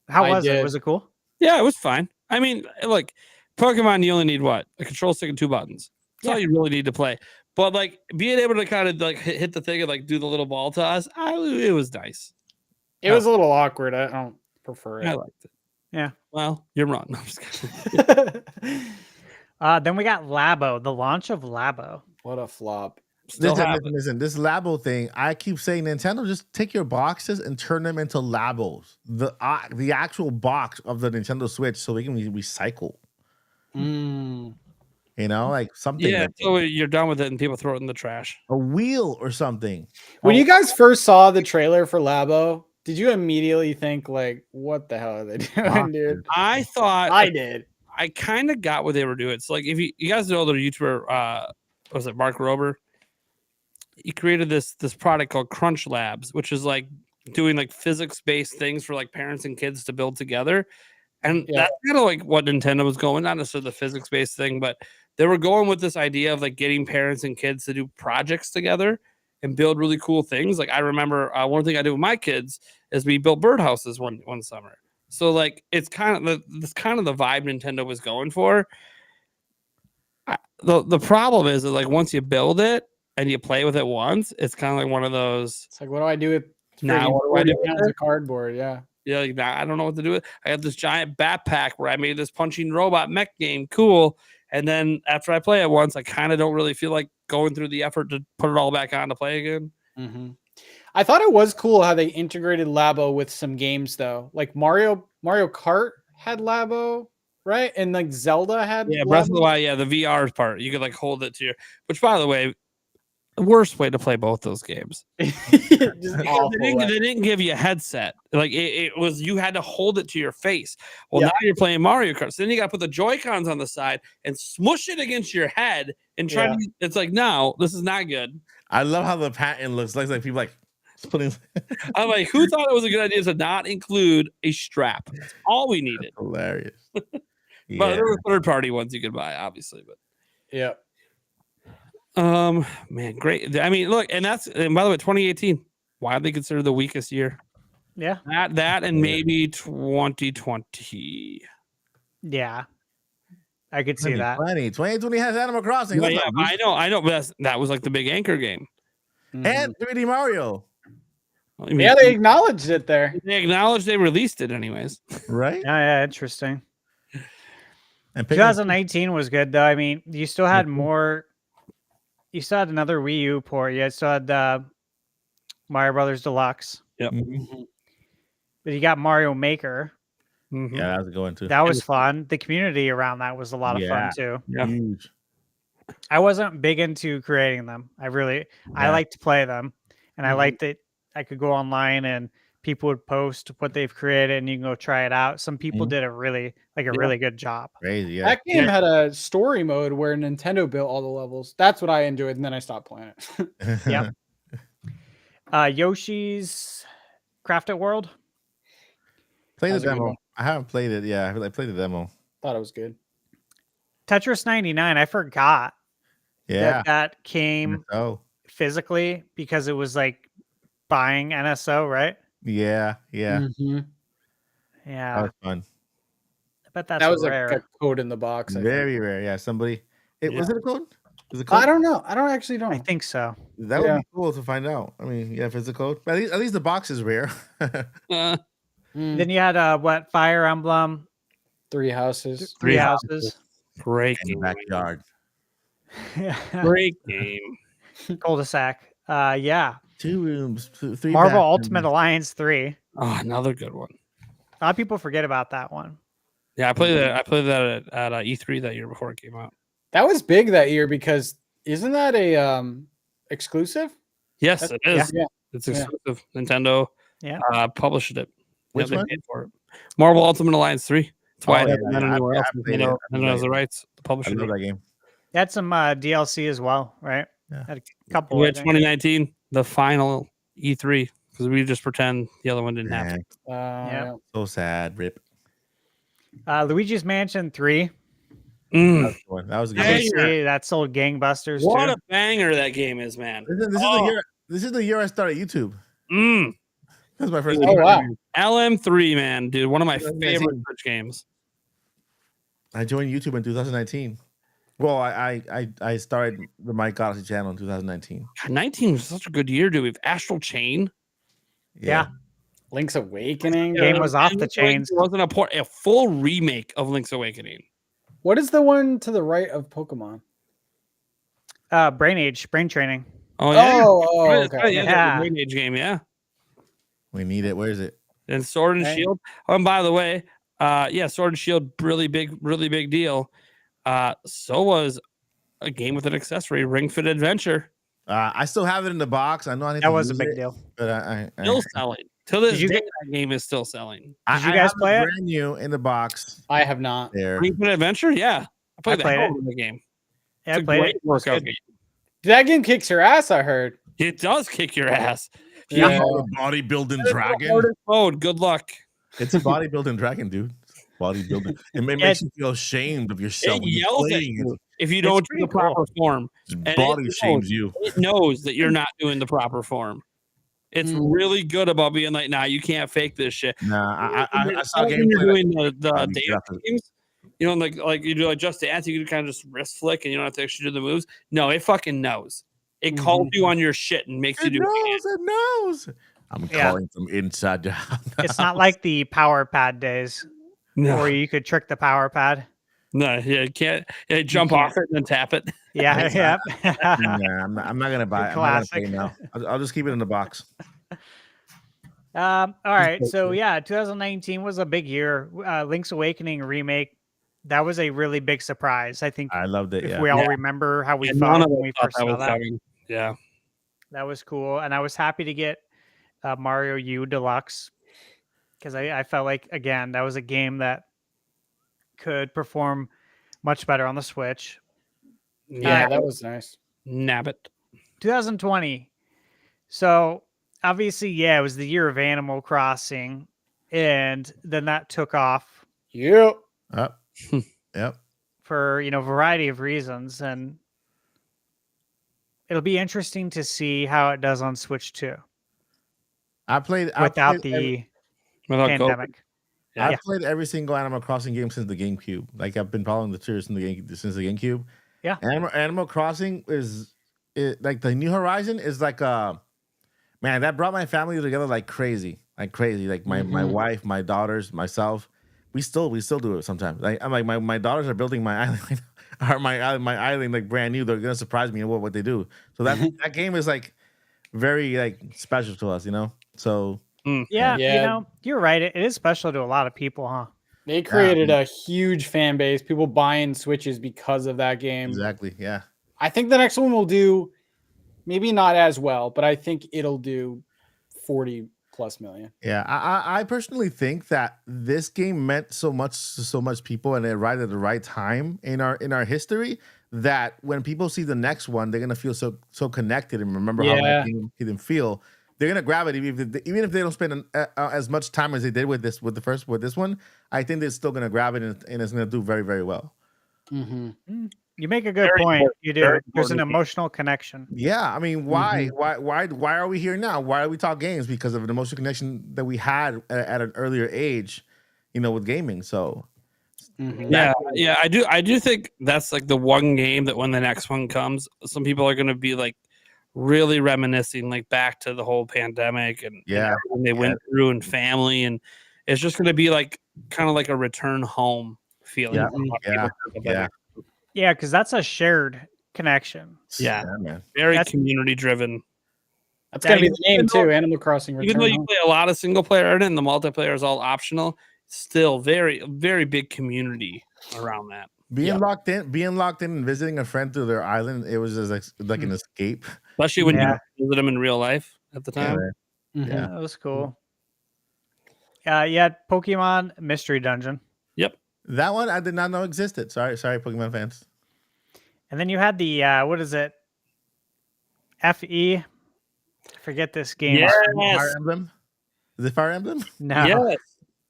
How I was it? did. Was it cool? Yeah, it was fine. I mean, look, Pokemon, you only need what? A control stick and 2 buttons. That's all you really need to play. But like being able to kind of like hit the thing and like do the little ball toss, it was nice. It was a little awkward. I don't prefer I it. liked it. Yeah. Well, you're wrong. No, I'm just kidding. Then we got Labo, the launch of Labo. What a flop. Still have it. Listen, this Labo thing, I keep saying, Nintendo, just take your boxes and turn them into Labos. The actual box of the Nintendo Switch so we can recycle. Mm. You know, like something. Yeah, like so you're done with it and people throw it in the trash. a wheel or something. When you guys first saw the trailer for Labo, did you immediately think like, what the hell are they doing, dude? I thought I did. I kind of got what they were doing. So like if you guys know the YouTuber was it Mark Rober? He created this product called Crunch Labs, which is like doing like physics-based things for like parents and kids to build together. And that's kind of like what Nintendo was going, not necessarily the physics-based thing, but they were going with this idea of like getting parents and kids to do projects together and build really cool things. Like I remember one thing I did with my kids is we built birdhouses one summer. So like it's kind of the vibe Nintendo was going for. The problem is that like once you build it and you play with it once, it's kind of like one of those. It's like, what do I do with Now, freaking what do I do 40 with pounds it? of cardboard? Yeah. Yeah, like now I don't know what to do with. I got this giant backpack where I made this punching robot mech game, cool. And then after I play it once, I kind of don't really feel like going through the effort to put it all back on to play again. Mm-hmm. I thought it was cool how they integrated Labo with some games though. Like Mario Kart had Labo, right? And like Zelda had Breath of the Labo. Wild, yeah, the VR part. You could like hold it to your, which by the way, the worst way to play both those games. Just awful. They didn't give you a headset. Like it was, you had to hold it to your face. Well, Yeah. now you're playing Mario Kart. So then you got to put the Joy-Cons on the side and smush it against your head and try to. It's like, no, this is not good. I love how the patent looks like people like putting. I'm like, who thought it was a good idea to not include a strap? That's all we needed. Hilarious. But Yeah. there were third-party ones you could buy, obviously. But Yeah. man, great. I mean, look, and by the way, 2018, widely considered the weakest year. Yeah. That and maybe 2020. Yeah. I could see that. 2020 has Animal Crossing. Yeah, I know, but that was like the big anchor game. And 3D Mario. I mean, Yeah, they acknowledged it there. they acknowledged they released it anyways. Right? Yeah, interesting. And 2019 was good though. I mean, you still had more. You still had another Wii U port. You still had Mario Brothers Deluxe. Yep. But you got Mario Maker. Mhm. Yeah, that was a good one too. That was fun. The community around that was a lot of fun too. Yeah. Huge. I wasn't big into creating them. I like to play them, and I liked that I could go online and people would post what they've created, and you can go try it out. Some people did a really good job. Crazy. Yeah. That game had a story mode where Nintendo built all the levels. That's what I enjoyed, and then I stopped playing it. Yep. Yoshi's Crafted World. Play the That was a good demo. one. I haven't played it. Yeah, I played the demo. Thought it was good. Tetris 99. I forgot Yeah. that came Oh. physically because it was like buying NSO, right? Yeah. Yeah. Mhm. Yeah. That was fun. I bet that's That was rare. a code in the box. I think. Very rare. Yeah. Somebody. Was it a code? Was it a I code? don't know. I don't actually know. I think so. That would be cool to find out. I mean, yeah, if it's a code. But at least the box is rare. Then you had what? Fire Emblem, Three houses. Three Houses. Great In the game. backyard. Great game. Cul-de-sac. Yeah. 2 rooms, 3 Marvel bathrooms. Ultimate Alliance 3. Oh, another good one. A lot of people forget about that one. Yeah, I played that at E3 that year before it came out. That was big that year because isn't that a exclusive? Yes, it is. Yeah. It's exclusive. Nintendo Yeah. Published it. Which they one? paid for it. Marvel Ultimate Alliance 3. That's why Oh, it yeah, hasn't been yeah, anywhere I else. played it. Nintendo I played has the it. rights. The I publisher. love that game. They had some DLC as well, right? Had a couple. We I had think. 2019, the final E3, because we just pretend the other one didn't happen. Yeah. So sad. Rip. Luigi's Mansion 3. That was a good one. Obviously, that sold gangbusters What too. a banger that game is, man. This is the year I started YouTube. That's my first. Oh wow. LM3, man, dude, one of my favorite Twitch games. I joined YouTube in 2019. Well, I started the Mike Odyssey channel in 2019. God, 19 was such a good year, dude. We have Astral Chain. Yeah. Link's Awakening. Game was off the chains. It wasn't a full remake of Link's Awakening. What is the one to the right of Pokemon? Brain Training. Oh yeah. Okay. Yeah. Brain Age game, yeah. We need it. Where is it? And Sword and Okay. Shield. Oh, and by the way, Sword and Shield, really big deal. So was a game with an accessory, Ring Fit Adventure. I still have it in the box. I know I need That to was a use big it, deal. but I Still selling. To this Did you day, get- that game is still selling. I you guys have play it? brand new in the box I have not. there. Ring Fit Adventure, yeah. I played played the it. hell of the game. Yeah, It's I a played great it. workout game. That game kicks your ass, I heard. It does kick your ass. Yeah. The bodybuilding It's the dragon. hardest mode. Good luck. It's a bodybuilding dragon, dude. Bodybuilding. It makes you feel ashamed of yourself. It when you're yells at playing you it. if you It's don't do pretty the proper form. It And body it shames knows. you. It knows that you're not doing the proper form. It's really good about being like, nah, you can't fake this shit. Nah, I saw When you're gameplay. doing the I'll be dance careful. games, you know, like you do like Just Dance, you can kind of just wrist flick and you don't have to actually do the moves. No, it fucking knows. It calls you on your shit and makes you do it. It knows. I'm calling from inside your house. It's not like the power pad days No, where you could trick the power pad. no, yeah, you can't jump can't. off it and then tap it. Yeah, yeah. Nah, I'm not gonna buy it. I'm not gonna pay Classic. now. I'll just keep it in the box. All right. So yeah, 2019 was a big year. Link's Awakening remake. That was a really big surprise. I think I loved it. if Yeah. we all remember how we And none felt of when us we thought first saw was that. coming. Yeah. That was cool. And I was happy to get Mario U Deluxe because I felt like, again, that was a game that could perform much better on the Switch. Yeah, that was nice. Nabbit. 2020. So obviously, yeah, it was the year of Animal Crossing. And then that took off Yep. Yep. for, a variety of reasons. And it'll be interesting to see how it does on Switch 2 without the Without pandemic. I've played every single Animal Crossing game since the GameCube. Like I've been following the series since the GameCube. Yeah. Animal Crossing is like the New Horizon is like man, that brought my family together like crazy. Like my wife, my daughters, myself. We still do it sometimes. Like I'm like my daughters are building my island or my island like brand new. They're gonna surprise me in what they do. So that game is like very like special to us, So Yeah, you're right. It is special to a lot of people, huh? They created a huge fan base. People buying Switches because of that game. exactly, yeah. I think the next one will do maybe not as well, but I think it'll do 40 plus million. Yeah, I personally think that this game meant so much to so much people, and it arrived at the right time in our history. That when people see the next one, they're gonna feel so connected and remember how that game made them feel. They're gonna grab it even if they don't spend as much time as they did with this one. I think they're still gonna grab it and it's gonna do very, very well. Mm-hmm. You make a good Very point. important, You do. very There's an important. emotional connection. Yeah, I mean, why are we here now? Why are we talking games? Because of an emotional connection that we had at an earlier age, with gaming. So Yeah, I do think that's like the one game that when the next one comes, some people are going to be like really reminiscing like back to the whole pandemic and everything they went through and family, and it's just going to be like kind of like a return home feeling. Yeah, for a lot of yeah, people. yeah. Yeah, because that's a shared connection. Yeah. man. Very That's- community driven. That's gonna be the even name though- too. Animal Crossing Even Return though you Home. play a lot of single player in it and the multiplayer is all optional, still very, very big community around that. Being locked in and visiting a friend through their island, it was just like an escape. Especially when Yeah. you visit them in real life at the time. Mhm. Yeah. That was cool. Yeah, Pokemon Mystery Dungeon. Yep. That one I did not know existed. Sorry, Pokemon fans. And then you had the what is it? FE. Forget this game. Yes. Fire Emblem. Is it Fire Emblem? No. Yes.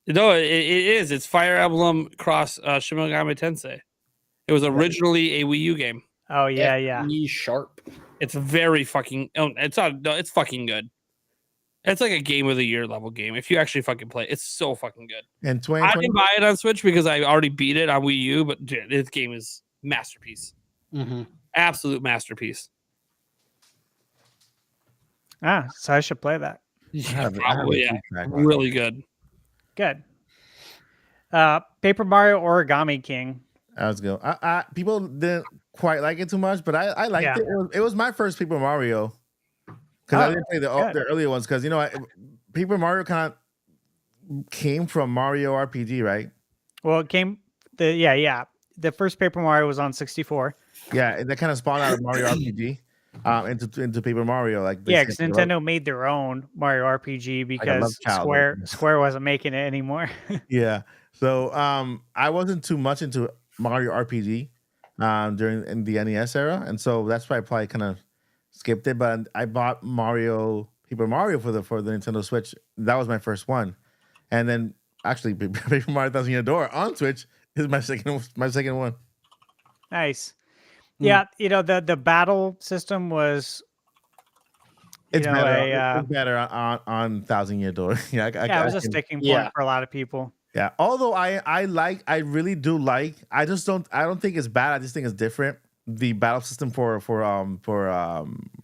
No, it is. It's Fire Emblem Cross Shin Megami Tensei. It was originally a Wii U game. Oh yeah, yeah. E sharp. It's very fucking. Oh, it's not. No, it's fucking good. It's like a game of the year level game. If you actually fucking play it, it's so fucking good. And I 2020. didn't buy it on Switch because I already beat it on Wii U, but dude, this game is masterpiece. Absolute masterpiece. So I should play that. Probably, yeah. Really good. Good. Paper Mario Origami King. That was good. People didn't quite like it too much, but I liked it. It was my first Paper Mario because I didn't play the earlier ones. Because Paper Mario kind of came from Mario RPG, right? Well, it came. The first Paper Mario was on 64. Yeah, and that kind of spawned out of Mario RPG into Paper Mario. Like because Nintendo made their own Mario RPG because Square wasn't making it anymore. Yeah. So I wasn't too much into Mario RPG in the NES era, and so that's why I probably kind of skipped it. But I bought Paper Mario for the Nintendo Switch. That was my first one, and then actually Paper Mario Thousand Year Door on Switch is my second one. Nice. Yeah, the battle system was. It's better on Thousand Year Door. Yeah, it was a sticking point for a lot of people. Yeah, although I really do like. I don't think it's bad. I just think it's different. The battle system for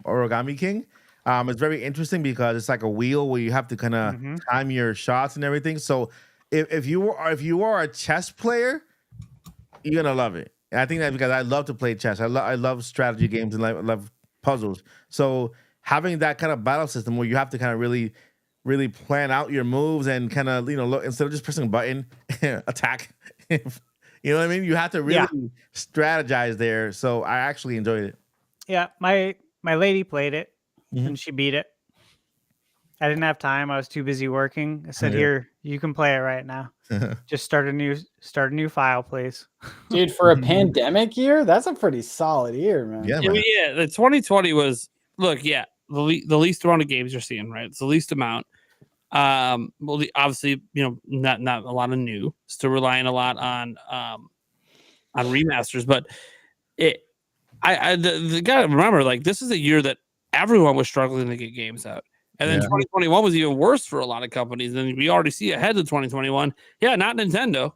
Origami King, it's very interesting because it's like a wheel where you have to kind of time your shots and everything. So if you are a chess player, you're gonna love it. And I think that because I love to play chess. I love strategy games and I love puzzles. So having that kind of battle system where you have to kind of really plan out your moves and kind of look, instead of just pressing a button, attack. You know what I mean? You have to really strategize there. So I actually enjoyed it. Yeah, my lady played it and she beat it. I didn't have time. I was too busy working. I said, "Here, you can play it right now. Just start a new file, please." Dude, for a pandemic year, that's a pretty solid year, man. Yeah, man. Yeah. The 2020 was the least amount of games you're seeing, right? It's the least amount. Obviously, not a lot of new. Still relying a lot on remasters, but the gotta remember, like, this is a year that everyone was struggling to get games out. And then 2021 was even worse for a lot of companies. And we already see ahead of 2021. Yeah, not Nintendo.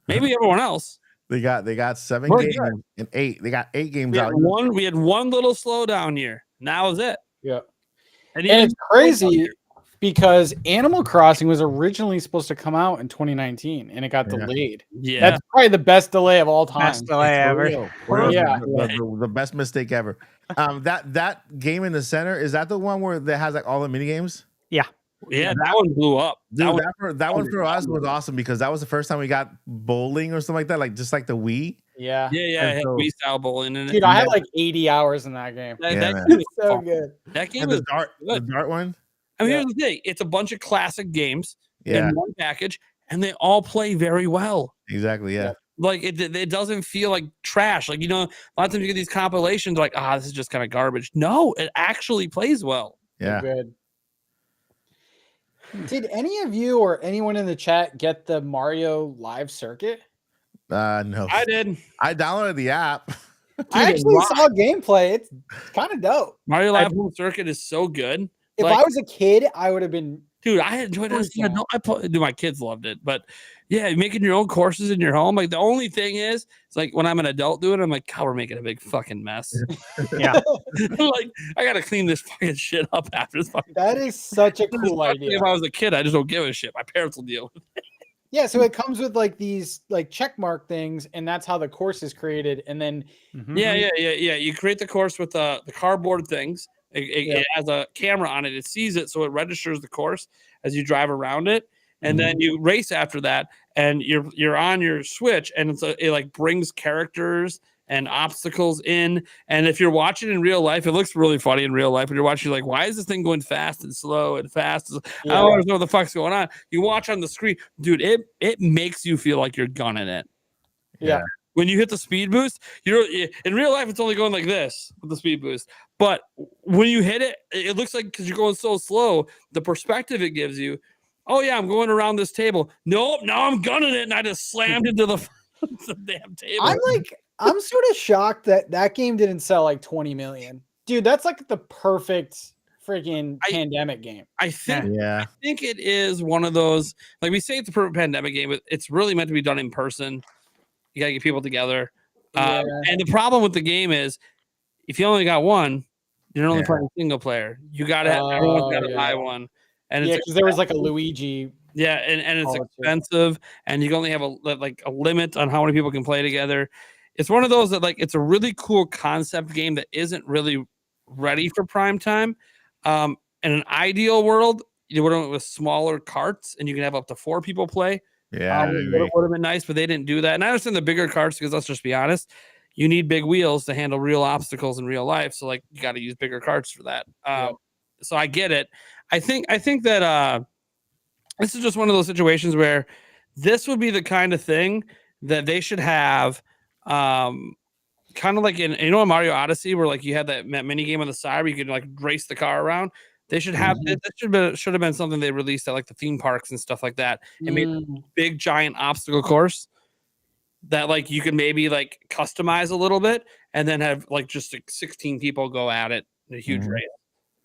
Maybe everyone else. They got 7 games and 8. They got 8 games out. We had one little slowdown year. And that was it. Yeah. And it's crazy because Animal Crossing was originally supposed to come out in 2019 and it got delayed. Yeah. That's probably the best delay of all time. Best delay ever. Yeah. The best mistake ever. That game in the center, is that the one where that has like all the mini games? Yeah. Yeah, that one blew up. Dude, that one for us was awesome because that was the first time we got bowling or something like that, like just like the Wii. Yeah. Yeah. Wii style bowling in it. Dude, I had like 80 hours in that game. That game was so good. That game is the dart one. I mean, here's the thing: it's a bunch of classic games in one package, and they all play very well. Exactly. Yeah. Like it doesn't feel like trash. Like, a lot of times you get these compilations like, this is just kind of garbage. No, it actually plays well. Yeah. Good. Did any of you or anyone in the chat get the Mario Live Circuit? No. I did. I downloaded the app. I actually saw gameplay. It's kind of dope. Mario Live Home Circuit is so good. If I was a kid, I would have been. Dude, I enjoyed it. My kids loved it, but yeah, making your own courses in your home. Like, the only thing is, it's like when I'm an adult doing it, I'm like, God, we're making a big fucking mess. Yeah, like, I gotta clean this fucking shit up after this. That is such a cool idea. If I was a kid, I just don't give a shit. My parents will deal with it. Yeah, so it comes with like these like check mark things, and that's how the course is created. And then yeah. You create the course with the cardboard things. It has a camera on it. It sees it, so it registers the course as you drive around it, and then you race after that. And you're on your Switch, and it like brings characters and obstacles in. And if you're watching in real life, it looks really funny in real life. When you're watching, you're like, why is this thing going fast and slow and fast? I don't know what the fuck's going on. You watch on the screen, dude. It makes you feel like you're gunning it. Yeah. when you hit the speed boost, in real life it's only going like this with the speed boost. But when you hit it, it looks like because you're going so slow, the perspective it gives you. Oh yeah, I'm going around this table. Nope, now I'm gunning it, and I just slammed into the damn table. I'm sort of shocked that game didn't sell like 20 million. Dude, that's like the perfect freaking pandemic game. I think it is one of those, like we say it's a perfect pandemic game, but it's really meant to be done in person. You gotta get people together. And the problem with the game is if you only got one, you're only playing single player. You gotta everyone's gotta buy one. And it's because there was like a Luigi. Yeah, and it's expensive, and you can only have a limit on how many people can play together. It's one of those that like it's a really cool concept game that isn't really ready for prime time. In an ideal world, you would have with smaller carts, and you can have up to 4 people play. Yeah, would have been nice, but they didn't do that. And I understand the bigger carts because let's just be honest, you need big wheels to handle real obstacles in real life. So like you got to use bigger carts for that. So I get it. I think that this is just one of those situations where this would be the kind of thing that they should have. Kind of like in Mario Odyssey where like you had that mini game on the side where you could like race the car around. They should have that should have been something they released at like the theme parks and stuff like that. And made a big giant obstacle course that like you could maybe like customize a little bit and then have like just like 16 people go at it in a huge race.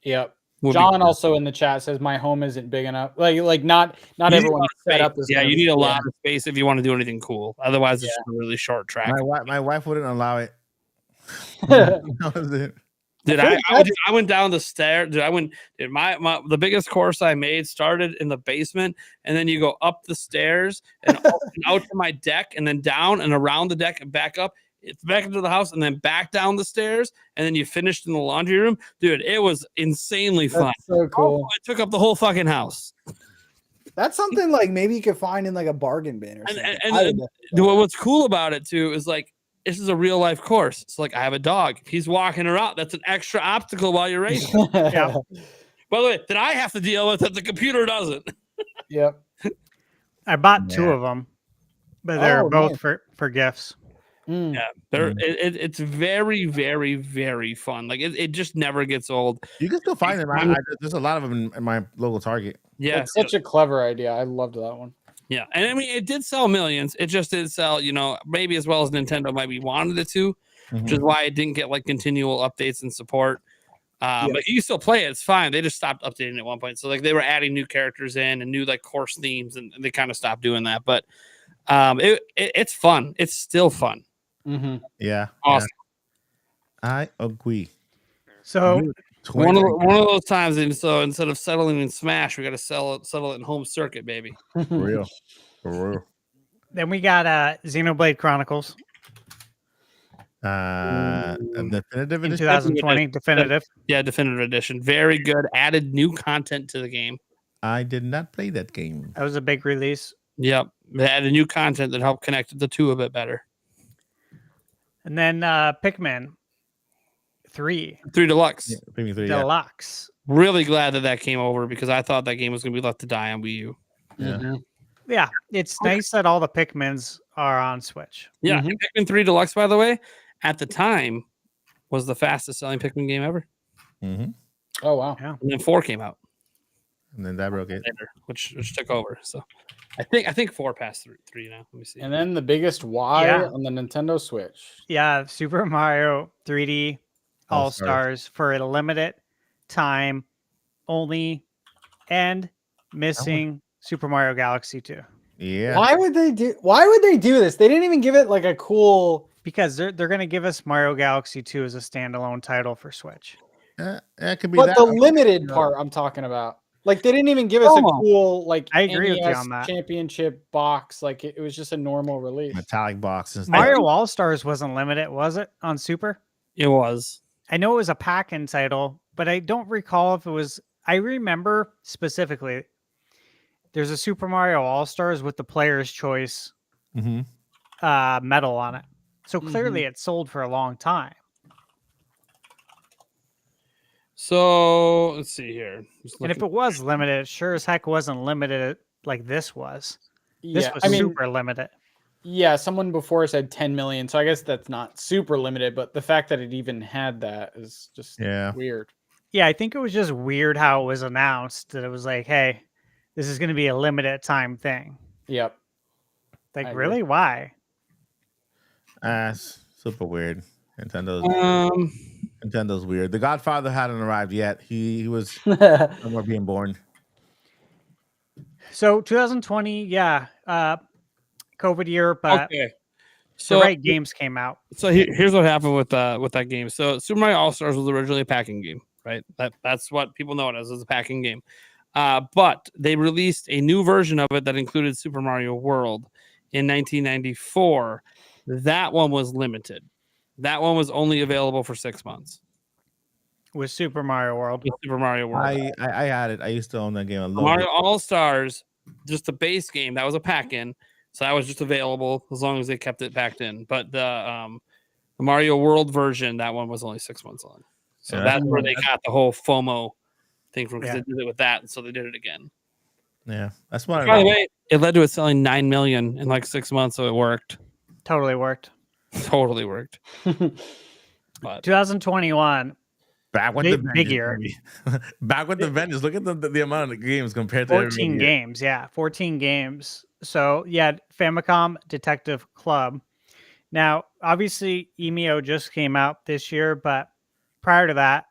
Yep. John also in the chat says my home isn't big enough. Like not everyone's set up. Yeah, you need a lot of space if you want to do anything cool. Otherwise, it's just a really short track. My wife wouldn't allow it. Dude, I went down the stair. Dude, the biggest course I made started in the basement, and then you go up the stairs and out to my deck, and then down and around the deck and back up. It's back into the house and then back down the stairs, and then you finished in the laundry room. Dude, it was insanely fun. So cool. It took up the whole fucking house. That's something like maybe you could find in like a bargain bin or something. And what's cool about it too is like this is a real life course. It's like I have a dog. He's walking around. That's an extra obstacle while you're racing. Yeah. By the way, that I have to deal with that the computer doesn't. Yep. I bought 2 of them, but they're both for gifts. Yeah, it's very, very, very fun. Like it just never gets old. You can still find them. There's a lot of them in my local Target. Yeah, it's such a clever idea. I loved that one. Yeah, and I mean it did sell millions. It just did sell, maybe as well as Nintendo maybe wanted it to, which is why it didn't get like continual updates and support. But you can still play it. It's fine. They just stopped updating at one point. So like they were adding new characters in and new like course themes, and they kind of stopped doing that. But it's fun. It's still fun. Yeah, awesome. Yeah. I agree. So one of those times, and so instead of settling in Smash, we got to settle it in home circuit, baby. For real. Then we got Xenoblade Chronicles. Definitive in edition? 2020, definitive. Yeah, definitive edition. Very good. Added new content to the game. I did not play that game. That was a big release. Yep, they added new content that helped connect the two a bit better. And then Pikmin 3 Deluxe. Yeah, Pikmin 3 Deluxe. Really glad that came over because I thought that game was going to be left to die on Wii U. Yeah, it's nice that all the Pikmins are on Switch. Yeah, Pikmin 3 Deluxe, by the way, at the time was the fastest selling Pikmin game ever. Oh wow! Yeah. And then 4 came out, and then that broke it, which took over. So I think 4 passed through 3 now. Let me see. And then the biggest Y on the Nintendo Switch. Yeah, Super Mario 3D All-Stars for a limited time only, and missing Super Mario Galaxy 2. Yeah. Why would they do this? They didn't even give it like a cool, because they're going to give us Mario Galaxy 2 as a standalone title for Switch. It could be but the limited part I'm talking about. Like they didn't even give us a cool I agree with you on that. Championship box. Like it was just a normal release. Metallic box. Mario All-Stars wasn't limited, was it, on Super? It was. I know it was a pack-in title, but I don't recall if it was. I remember specifically there's a Super Mario All-Stars with the Player's Choice medal on it. So clearly it sold for a long time. So let's see here. And if it was limited, it sure as heck wasn't limited like this was. This was super limited. Yeah, someone before said 10 million, so I guess that's not super limited, but the fact that it even had that is just weird. Yeah, I think it was just weird how it was announced that it was like, hey, this is going to be a limited time thing. Yep. Like, really? Why? It's super weird. Nintendo's weird. The Godfather hadn't arrived yet. He was somewhere being born. So 2020, yeah, COVID year, but Okay. the right games came out. So here's what happened with that game. So Super Mario All Stars was originally a packing game, right? That's what people know it as a packing game. But they released a new version of it that included Super Mario World in 1994. That one was limited. That one was only available for 6 months. With Super Mario World. With Super Mario World. I had it. I used to own that game. Mario All Stars, just the base game, that was a pack-in. So that was just available as long as they kept it packed in. But the Mario World version, that one was only 6 months long. So that's where they got the whole FOMO thing from, because they did it with that, and so they did it again. Yeah, that's what. By the way, it led to it selling 9 million in like 6 months, so it worked. Totally worked. Totally worked. But 2021. Back with the big year. Back with the vendors. Look at the amount of games compared to 14 games. Yeah, 14 games. So yeah, Famicom Detective Club. Now, obviously, EMEO just came out this year, but prior to that,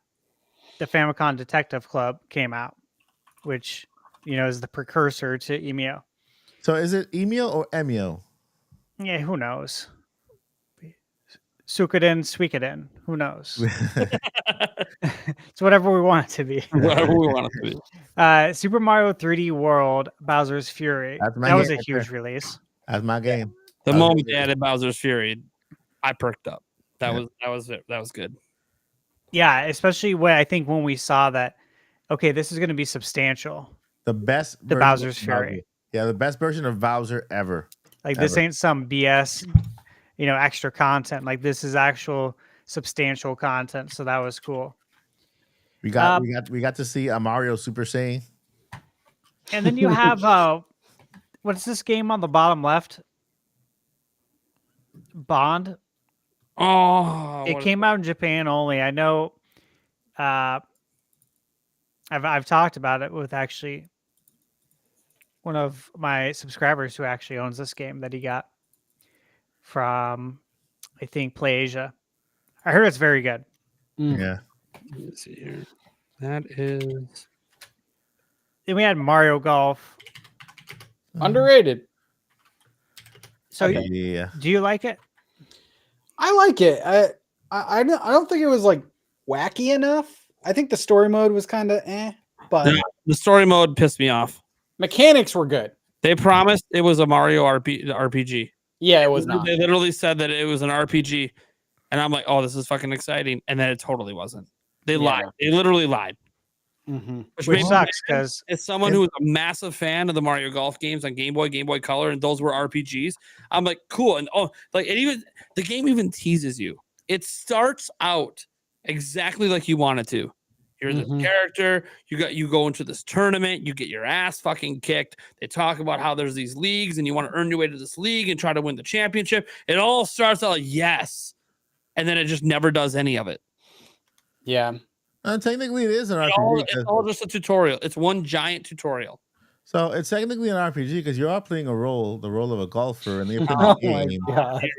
the Famicom Detective Club came out, which is the precursor to EMEO. So is it EMEO or EMEO? Yeah, who knows? Suikoden, Suikoden. Who knows? It's whatever we want it to be. Whatever we want it to be. Super Mario 3D World, Bowser's Fury. That was a huge release. That's my game. The moment they added Bowser's Fury, I perked up. That was good. Yeah, especially when we saw that. Okay, this is going to be substantial. The Bowser's Fury. Yeah, the best version of Bowser ever. This ain't some BS. Extra content. Like, this is actual substantial content. So that was cool. We got to see a Mario Super Saiyan. And then you have what's this game on the bottom left? Bond. Oh, it came out in Japan only. I know. I've talked about it with actually one of my subscribers who actually owns this game that he got from, I think, PlayAsia. I heard it's very good. Yeah. Let's see here. That is. Then we had Mario Golf. Underrated. So yeah, do you like it? I like it. I don't think it was like wacky enough. I think the story mode was kind of but the story mode pissed me off. Mechanics were good. They promised it was a Mario RPG. Yeah, it was not. They literally said that it was an RPG, and I'm like, oh, this is fucking exciting, and then it totally wasn't. They lied. They literally lied. Mm-hmm. Which sucks because it's someone who was a massive fan of the Mario Golf games on Game Boy, Game Boy Color, and those were RPGs. I'm like, cool, and the game even teases you. It starts out exactly like you want it to. You're the character. You go into this tournament. You get your ass fucking kicked. They talk about how there's these leagues, and you want to earn your way to this league and try to win the championship. It all starts out like yes, and then it just never does any of it. Yeah. Technically, it is an RPG. It's all just a tutorial. It's one giant tutorial. So it's technically an RPG because you are playing the role of a golfer in the game.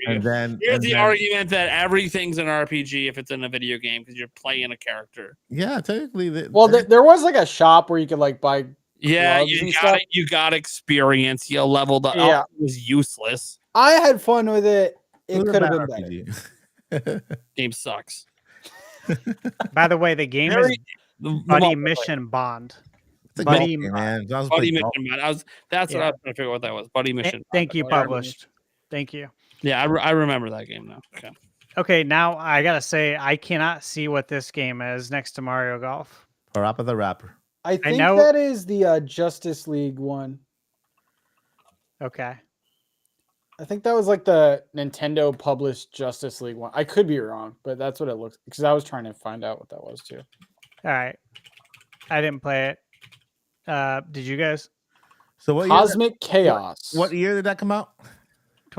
And then here's the argument that everything's an RPG if it's in a video game because you're playing a character. Yeah, technically. There was like a shop where you could like buy. Yeah, you got experience. You leveled up. Yeah, it was useless. I had fun with it. It could have been better. Game sucks. By the way, the game is Buddy Mission Bond. Buddy Mission Bond. That's what I was trying to figure out what that was. Buddy Mission. Thank you, published. Thank you. Yeah, I remember that game now. Okay. Okay, now I gotta say I cannot see what this game is next to Mario Golf. Parappa the Rapper. I think that is the Justice League one. Okay. I think that was like the Nintendo published Justice League one. I could be wrong, but that's what it looks because I was trying to find out what that was too. All right. I didn't play it. Did you guys? So what Cosmic Chaos. What year did that come out?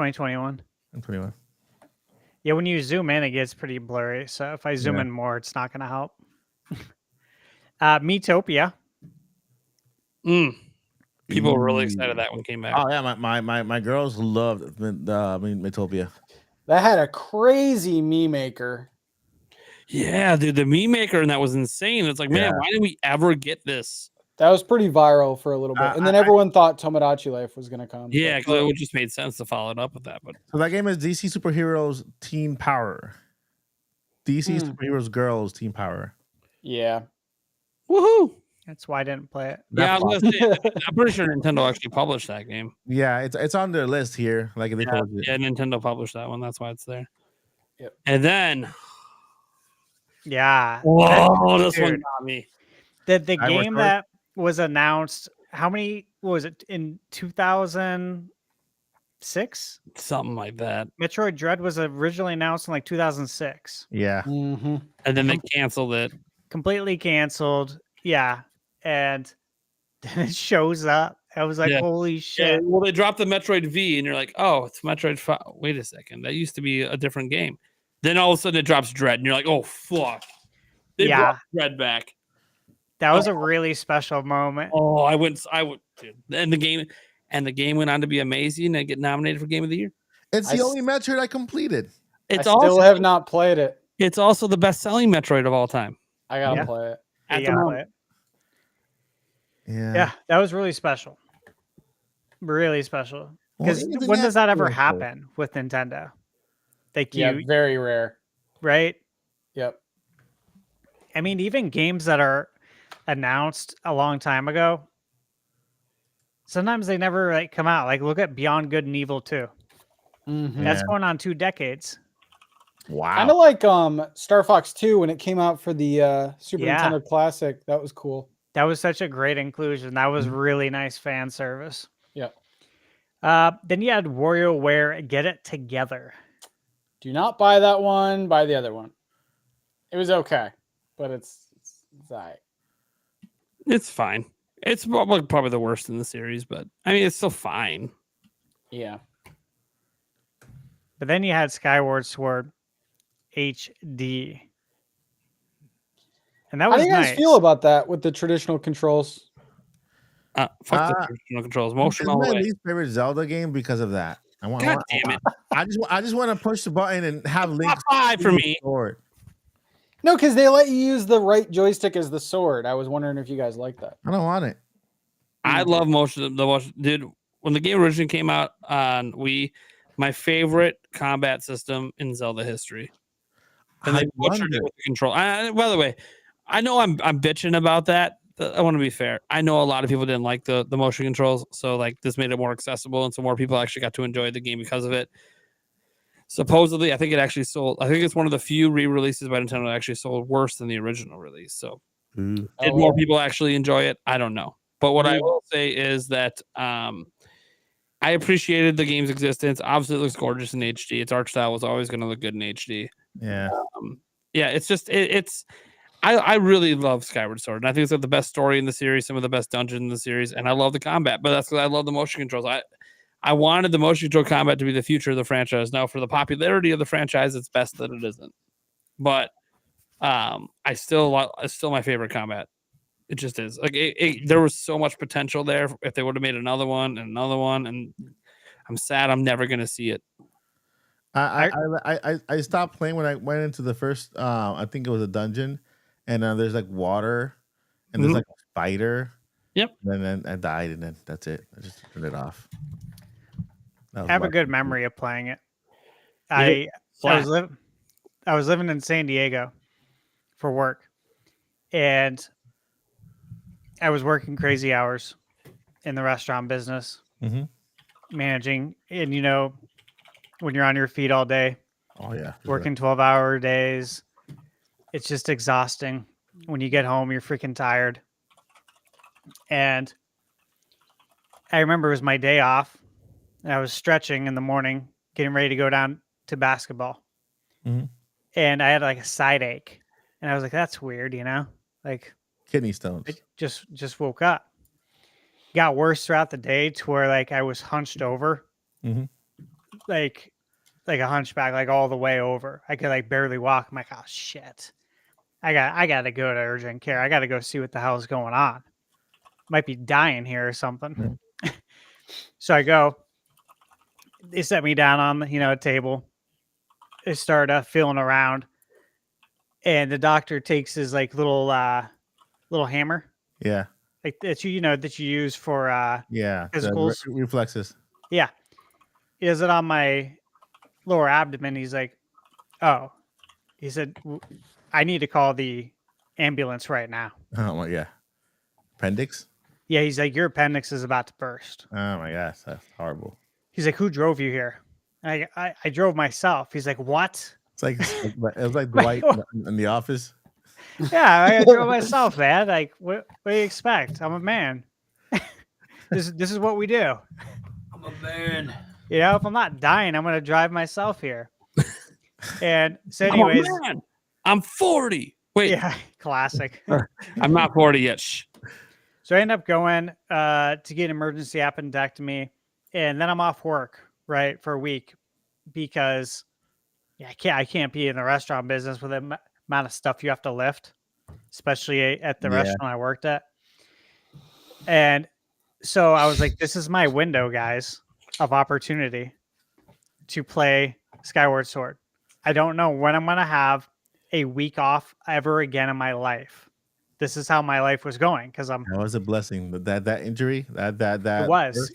2021. I'm 21. Yeah, when you zoom in, it gets pretty blurry. So if I zoom Yeah. in more, it's not going to help. Metopia. People were really excited that one came back. Oh yeah, my girls loved the Metopia. That had a crazy meme maker. Yeah, dude, the meme maker and that was insane. It's like, man, Yeah. why didn't we ever get this? That was pretty viral for a little bit, and then everyone thought Tomodachi Life was going to come. Yeah, because it just made sense to follow it up with that. But So that game is DC Superheroes Teen Power. DC Superheroes Girls Teen Power. Yeah. woohoo! That's why I didn't play it. Yeah, I was gonna say, I'm pretty sure Nintendo actually published that game. Yeah, it's on their list here. Like they published it. Yeah, Nintendo published that one. That's why it's there. Yep. And then, Yeah. whoa, this one Dude. got me. The I worked game hard. that was announced, how many what was it in 2006? Something like that. Metroid Dread was originally announced in like 2006. Yeah. Mm-hmm. And then they canceled it. Completely canceled. Yeah. And then it shows up. I was like, Yeah. holy Yeah, shit. well, they dropped the Metroid V, and you're like, oh, it's Metroid 5. Wait a second. That used to be a different game. Then all of a sudden it drops Dread, and you're like, oh, fuck. They Yeah. brought Dread back. That was a really special moment. Oh, I would, dude. And the game went on to be amazing and get nominated for Game of the Year. It's I the s- only Metroid I completed. It's I still also have not played it. it's also the best-selling Metroid of all time. I gotta Yeah. play it. Yeah, At you the gotta moment. play it. Yeah. Yeah, that was really special. Really special. Well, Because even when does that that's ever really cool. happen with Nintendo? Like Yeah, you, very rare. right? Yep. I mean, even games that are announced a long time ago, sometimes they never like come out. Like look at Beyond Good and Evil 2. Mm-hmm. That's Yeah. going on 2 decades. Wow. Kind of like Star Fox 2 when it came out for the Super Yeah. Nintendo Classic. That was cool. That was such a great inclusion. That was Mhm. really nice fan service. Yep. Then you had WarioWare Get It Together. Do not buy that one. Buy the other one. It was okay, but it's all right. It's fine. It's probably the worst in the series, but I mean, it's still fine. Yeah. But then you had Skyward Sword HD. And that How was do you guys nice. feel about that with the traditional controls? Fuck the traditional controls. Motion It's all my the way. least favorite Zelda game because of that. God damn it. I just want to push the button and have Link Top 5 for use me. the sword. No, because they let you use the right joystick as the sword. I was wondering if you guys like that. I don't want it. I love motion. Dude, when the game originally came out on Wii, my favorite combat system in Zelda history. And they butchered it with the control. By the way, I know I'm bitching about that. I want to be fair. I know a lot of people didn't like the motion controls, so like this made it more accessible, and so more people actually got to enjoy the game because of it. Supposedly, I think it actually sold. I think it's one of the few re-releases by Nintendo that actually sold worse than the original release. So, Ooh. did more people actually enjoy it? I don't know. But what I will say is that I appreciated the game's existence. Obviously, it looks gorgeous in HD. Its art style was always going to look good in HD. Yeah. Yeah, it's just it's. I really love Skyward Sword, and I think it's got the best story in the series, some of the best dungeons in the series, and I love the combat. But that's because I love the motion controls. I wanted the motion control combat to be the future of the franchise. Now, for the popularity of the franchise, it's best that it isn't. But it's still my favorite combat. It just is. Like there was so much potential there if they would have made another one, and I'm sad I'm never gonna see it. I stopped playing when I went into the first. I think it was a dungeon, and there's like water, and there's like a spider. Yep. And then I died, and then that's it. I just turned it off. I have a good memory of playing it. I was living in San Diego for work, and I was working crazy hours in the restaurant business, managing, and you know, when you're on your feet all day, oh yeah, working 12-hour days, it's just exhausting. When you get home, you're freaking tired. And I remember it was my day off, and I was stretching in the morning, getting ready to go down to basketball. And I had like a side ache, and I was like, that's weird, you know, like kidney stones. I just woke up. Got worse throughout the day to where like I was hunched over, like a hunchback, like all the way over. I could like barely walk. I'm like, oh shit. I got to go to urgent care. I got to go see what the hell is going on. Might be dying here or something. So I go. They set me down on a table. I start feeling around, and the doctor takes his like little hammer, Yeah. like that you use for physicals. The reflexes. Yeah, he does it on my lower abdomen. He's like, oh, he said, I need to call the ambulance right now. Oh my god. Appendix? Yeah, he's like, your appendix is about to burst. Oh my gosh, that's horrible. He's like, who drove you here? I drove myself. He's like, what? It was like Dwight in The Office. Yeah, I drove myself, man. Like, what do you expect? I'm a man. This is what we do. I'm a man. If I'm not dying, I'm gonna drive myself here. And so, anyways, I'm 40. Wait, yeah, classic. I'm not 40 yet. Shh. So I end up going to get emergency appendectomy, and then I'm off work for a week because I can't be in the restaurant business with the amount of stuff you have to lift, especially at the restaurant I worked at. And so I was like, this is my window, guys, of opportunity to play Skyward Sword. I don't know when I'm going to have a week off ever again in my life. This is how my life was going because that was a blessing. That injury, that it was.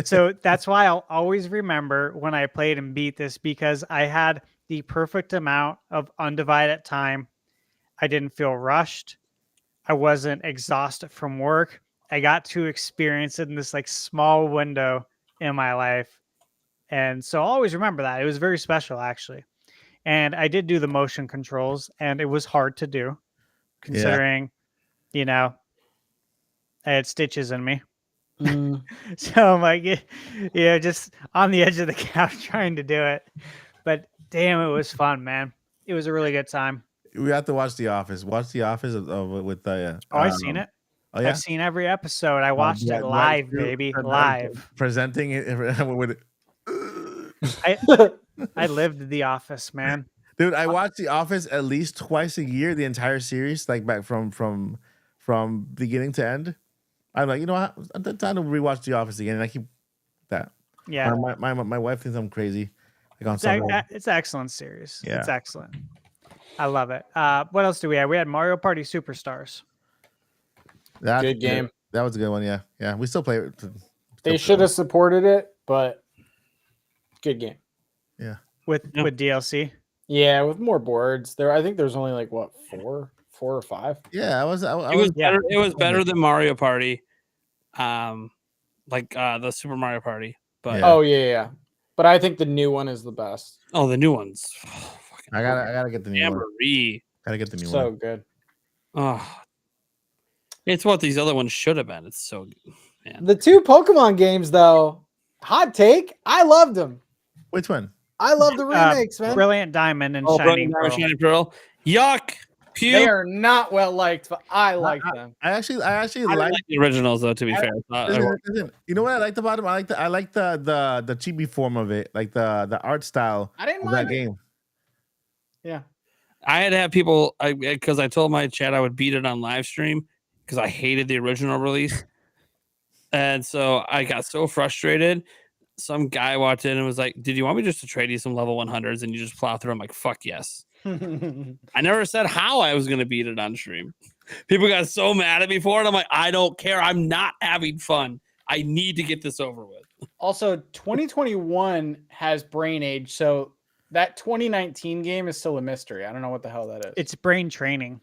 So that's why I'll always remember when I played and beat this, because I had the perfect amount of undivided time. I didn't feel rushed. I wasn't exhausted from work. I got to experience it in this like small window in my life. And so I'll always remember that. It was very special, actually. And I did do the motion controls, and it was hard to do, considering, I had stitches in me. So I'm like, just on the edge of the couch trying to do it. But damn, it was fun, man. It was a really good time. We have to watch The Office. Watch The Office with the. I've seen it. Oh, yeah? I've seen every episode. I watched it live, baby. Live. Presenting it with I lived The Office, man. Dude, I watched The Office at least twice a year, the entire series, like back from beginning to end. I'm like, you know what? I'm time to rewatch The Office again, and I keep that. Yeah. My wife thinks I'm crazy. It's an excellent series. Yeah. It's excellent. I love it. What else do we have? We had Mario Party Superstars. Good game. That was a good one. Yeah. Yeah. We still play it. They should have supported it, but good game. Yeah. With DLC. Yeah, with more boards. I think there's only like what, four or five. Yeah, It was better than Mario Party, the Super Mario Party. But yeah. But I think the new one is the best. Oh, the new ones. I gotta get the new one. Gotta get the new one. So good. Oh, it's what these other ones should have been. It's so good. Man. The two Pokemon games, though, hot take. I loved them. Which one? I love the remakes, man. Brilliant Diamond and Shining Pearl. Yuck. Puke. They are not well liked, but I like them. I actually like the originals, though. To be fair, listen, you know what I liked about them? I like the chibi form of it, like the art style. I didn't of mind that game. Yeah, I had to have people because I told my chat I would beat it on live stream because I hated the original release, and so I got so frustrated. Some guy walked in and was like, "Did you want me just to trade you some level 100s?" And you just plow through. I'm like, "Fuck yes." I never said how I was going to beat it on stream. People got so mad at me for it. I'm like, I don't care. I'm not having fun. I need to get this over with. Also, 2021 has Brain Age, so that 2019 game is still a mystery. I don't know what the hell that is. It's Brain Training.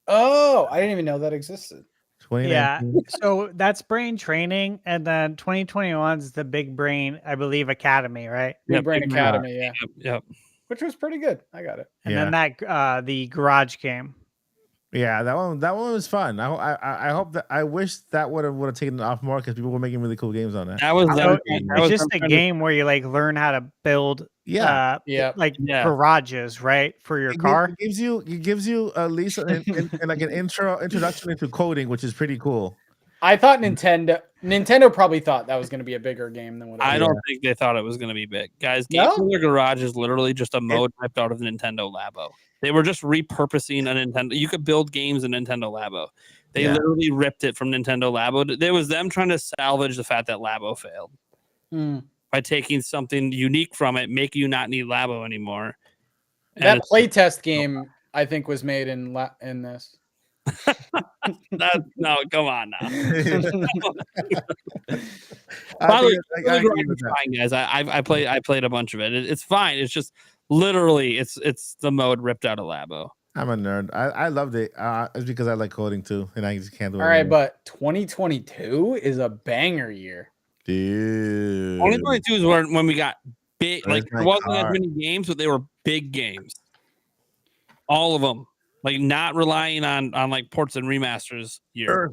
Oh, I didn't even know that existed. Yeah, so that's Brain Training, and then 2021 is the Big Brain, I believe, Academy, right? Big Brain Academy, yeah. Yep. Which was pretty good. I got it. And then that the Garage game. Yeah, that one was fun. I hope that I wish that would have taken it off more because people were making really cool games on it. It's just a game where you like learn how to build garages, right, for your car. It gives you at least an introduction into coding, which is pretty cool. I thought Nintendo Nintendo probably thought that was going to be a bigger game than what it was. I don't think they thought it was going to be big. Guys, Game No? Cooler Garage is literally just a mode ripped out of Nintendo Labo. They were just repurposing a Nintendo. You could build games in Nintendo Labo. They literally ripped it from Nintendo Labo. It was them trying to salvage the fact that Labo failed by taking something unique from it, make you not need Labo anymore. That playtest game, I think, was made in this. No, come on now. Guys, I played a bunch of it. It's fine. It's just literally it's the mode ripped out of Labo. I'm a nerd. I loved it. It's because I like coding too, and I just can't do it. All right, but 2022 is a banger year. Dude. 2022 is when we got big. Like there wasn't as many games, but they were big games. All of them. Like not relying on like ports and remasters year.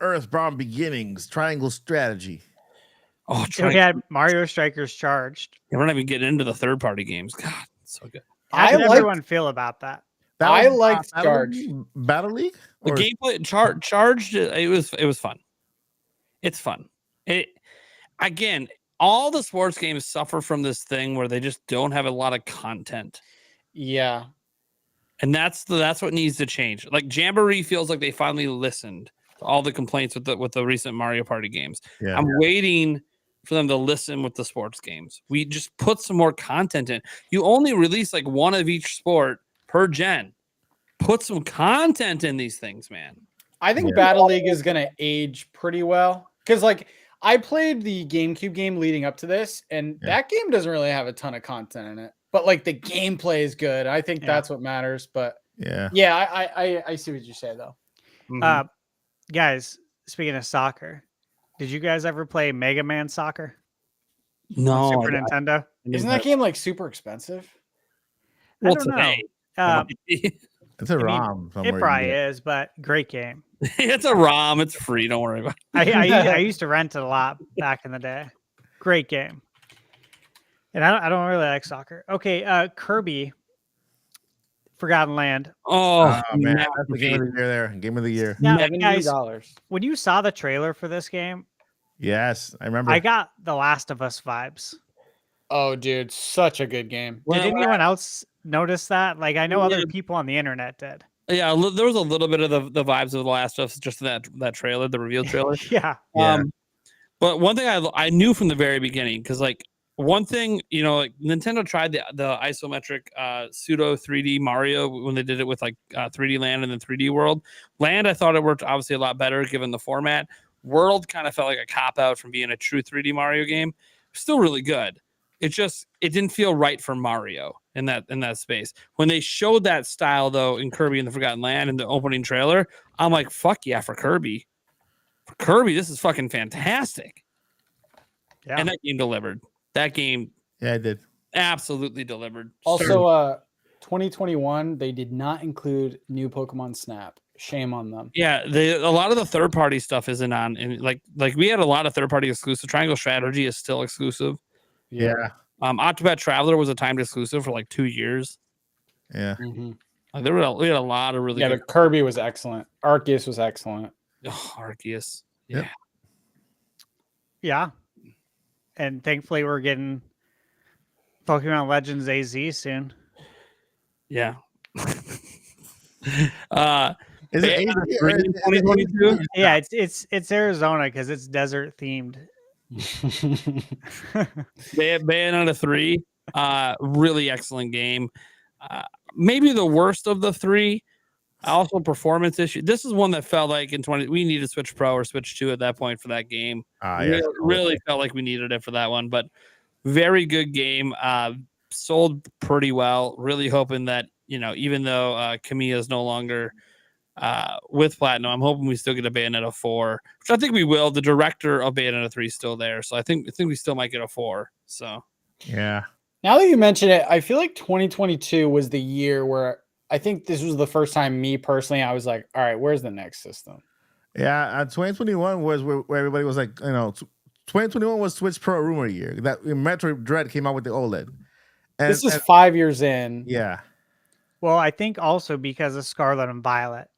Earthbound Beginnings, Triangle Strategy. Oh, we had Mario Strikers Charged. Yeah, we're not even getting into the third party games. God, it's so good. How did everyone feel about that? I liked Charged. Battle League? The gameplay Charged. It was fun. It's fun. Again, all the sports games suffer from this thing where they just don't have a lot of content. Yeah. And that's what needs to change. Like Jamboree feels like they finally listened to all the complaints with the recent Mario Party games. Yeah. I'm waiting for them to listen with the sports games. We just put some more content in. You only release like one of each sport per gen. Put some content in these things, man. I think Battle League is going to age pretty well. Because like I played the GameCube game leading up to this, and that game doesn't really have a ton of content in it. But like the gameplay is good. I think that's what matters. But I see what you say though. Mm-hmm. Guys, speaking of soccer, did you guys ever play Mega Man Soccer? No, Super Nintendo. Isn't that game like super expensive? I don't know. It's a ROM. It probably is, but great game. It's a ROM. It's free. Don't worry about it. I used to rent it a lot back in the day. Great game. And I don't really like soccer. Okay, Kirby, Forgotten Land. Oh man, that's the game of the year there. Game of the year. Now, guys, when you saw the trailer for this game, yes, I remember. I got The Last of Us vibes. Oh, dude, such a good game. Did anyone else notice that? Like, I know other people on the internet did. Yeah, there was a little bit of the vibes of The Last of Us just in that trailer, the reveal trailer. Yeah. But one thing I knew from the very beginning, because like one thing, like Nintendo tried the isometric pseudo 3D Mario when they did it with like 3D Land and then 3D World. Land, I thought it worked obviously a lot better given the format. World kind of felt like a cop out from being a true 3D Mario game. Still really good. It didn't feel right for Mario in that space. When they showed that style though in Kirby and the Forgotten Land in the opening trailer, I'm like, fuck yeah, for Kirby. For Kirby, this is fucking fantastic. Yeah. And that game delivered. That game, it did. Absolutely delivered. Also, 2021, they did not include new Pokemon Snap. Shame on them. Yeah, a lot of the third party stuff isn't on, and like we had a lot of third party exclusive. Triangle Strategy is still exclusive. Yeah. Octopath Traveler was a timed exclusive for like 2 years. Yeah. Mm-hmm. Like we had a lot of really. Yeah, the Kirby was excellent. Arceus was excellent. Oh, Arceus. Yeah. Yep. Yeah. And thankfully, we're getting Pokemon Legends AZ soon. Yeah. Is it 2022? Yeah, it's Arizona because it's desert themed. Bayonetta 3, really excellent game. Maybe the worst of the three. Also, performance issue. This is one that felt like we needed Switch Pro or Switch 2 at that point for that game. Really felt like we needed it for that one, but very good game. Sold pretty well. Really hoping that, even though Kamiya is no longer with Platinum, I'm hoping we still get a Bayonetta 4, which I think we will. The director of Bayonetta 3 is still there, so I think we still might get a 4. So yeah. Now that you mention it, I feel like 2022 was the year where I think this was the first time me personally, I was like, all right, where's the next system? Yeah, 2021 was where everybody was like, 2021 was Switch Pro rumor year. That Metroid Dread came out with the OLED. And, this is 5 years in. Yeah. Well, I think also because of Scarlet and Violet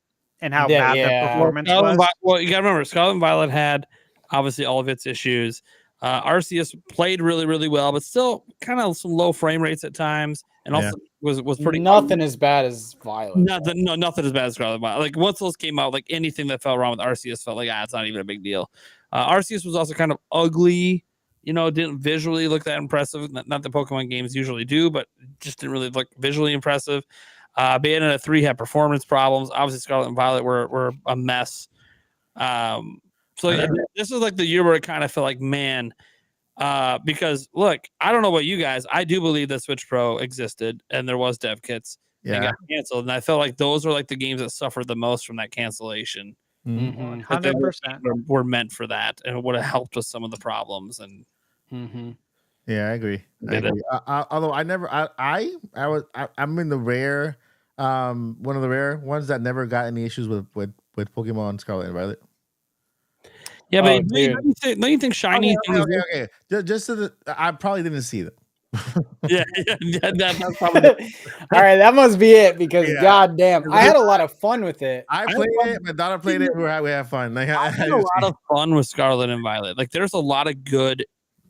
and how bad the performance was. Well, you got to remember, Scarlet and Violet had obviously all of its issues. Arceus played really, really well, but still kind of some low frame rates at times, and also was pretty nothing as bad as Violet. Nothing as bad as Scarlet Violet. Like once those came out, like anything that felt wrong with Arceus felt like it's not even a big deal. Arceus was also kind of ugly. Didn't visually look that impressive. Not that Pokemon games usually do, but just didn't really look visually impressive. Bayonetta 3 had performance problems. Obviously, Scarlet and Violet were a mess. This is like the year where it kind of felt like, man, because look, I don't know about you guys. I do believe that Switch Pro existed and there was dev kits and got canceled. And I felt like those were like the games that suffered the most from that cancellation. 100% were meant for that, and it would have helped with some of the problems. And yeah, I agree. Although I'm in the rare, one of the rare ones that never got any issues with Pokemon Scarlet and Violet. Yeah, but don't you think shiny things? Okay. Just so that I probably didn't see them. That's probably all right. That must be it because goddamn, I had a lot of fun with it. I played it. My daughter played it. We had fun. Like, I had a lot of fun with Scarlet and Violet. Like, there's a lot of good.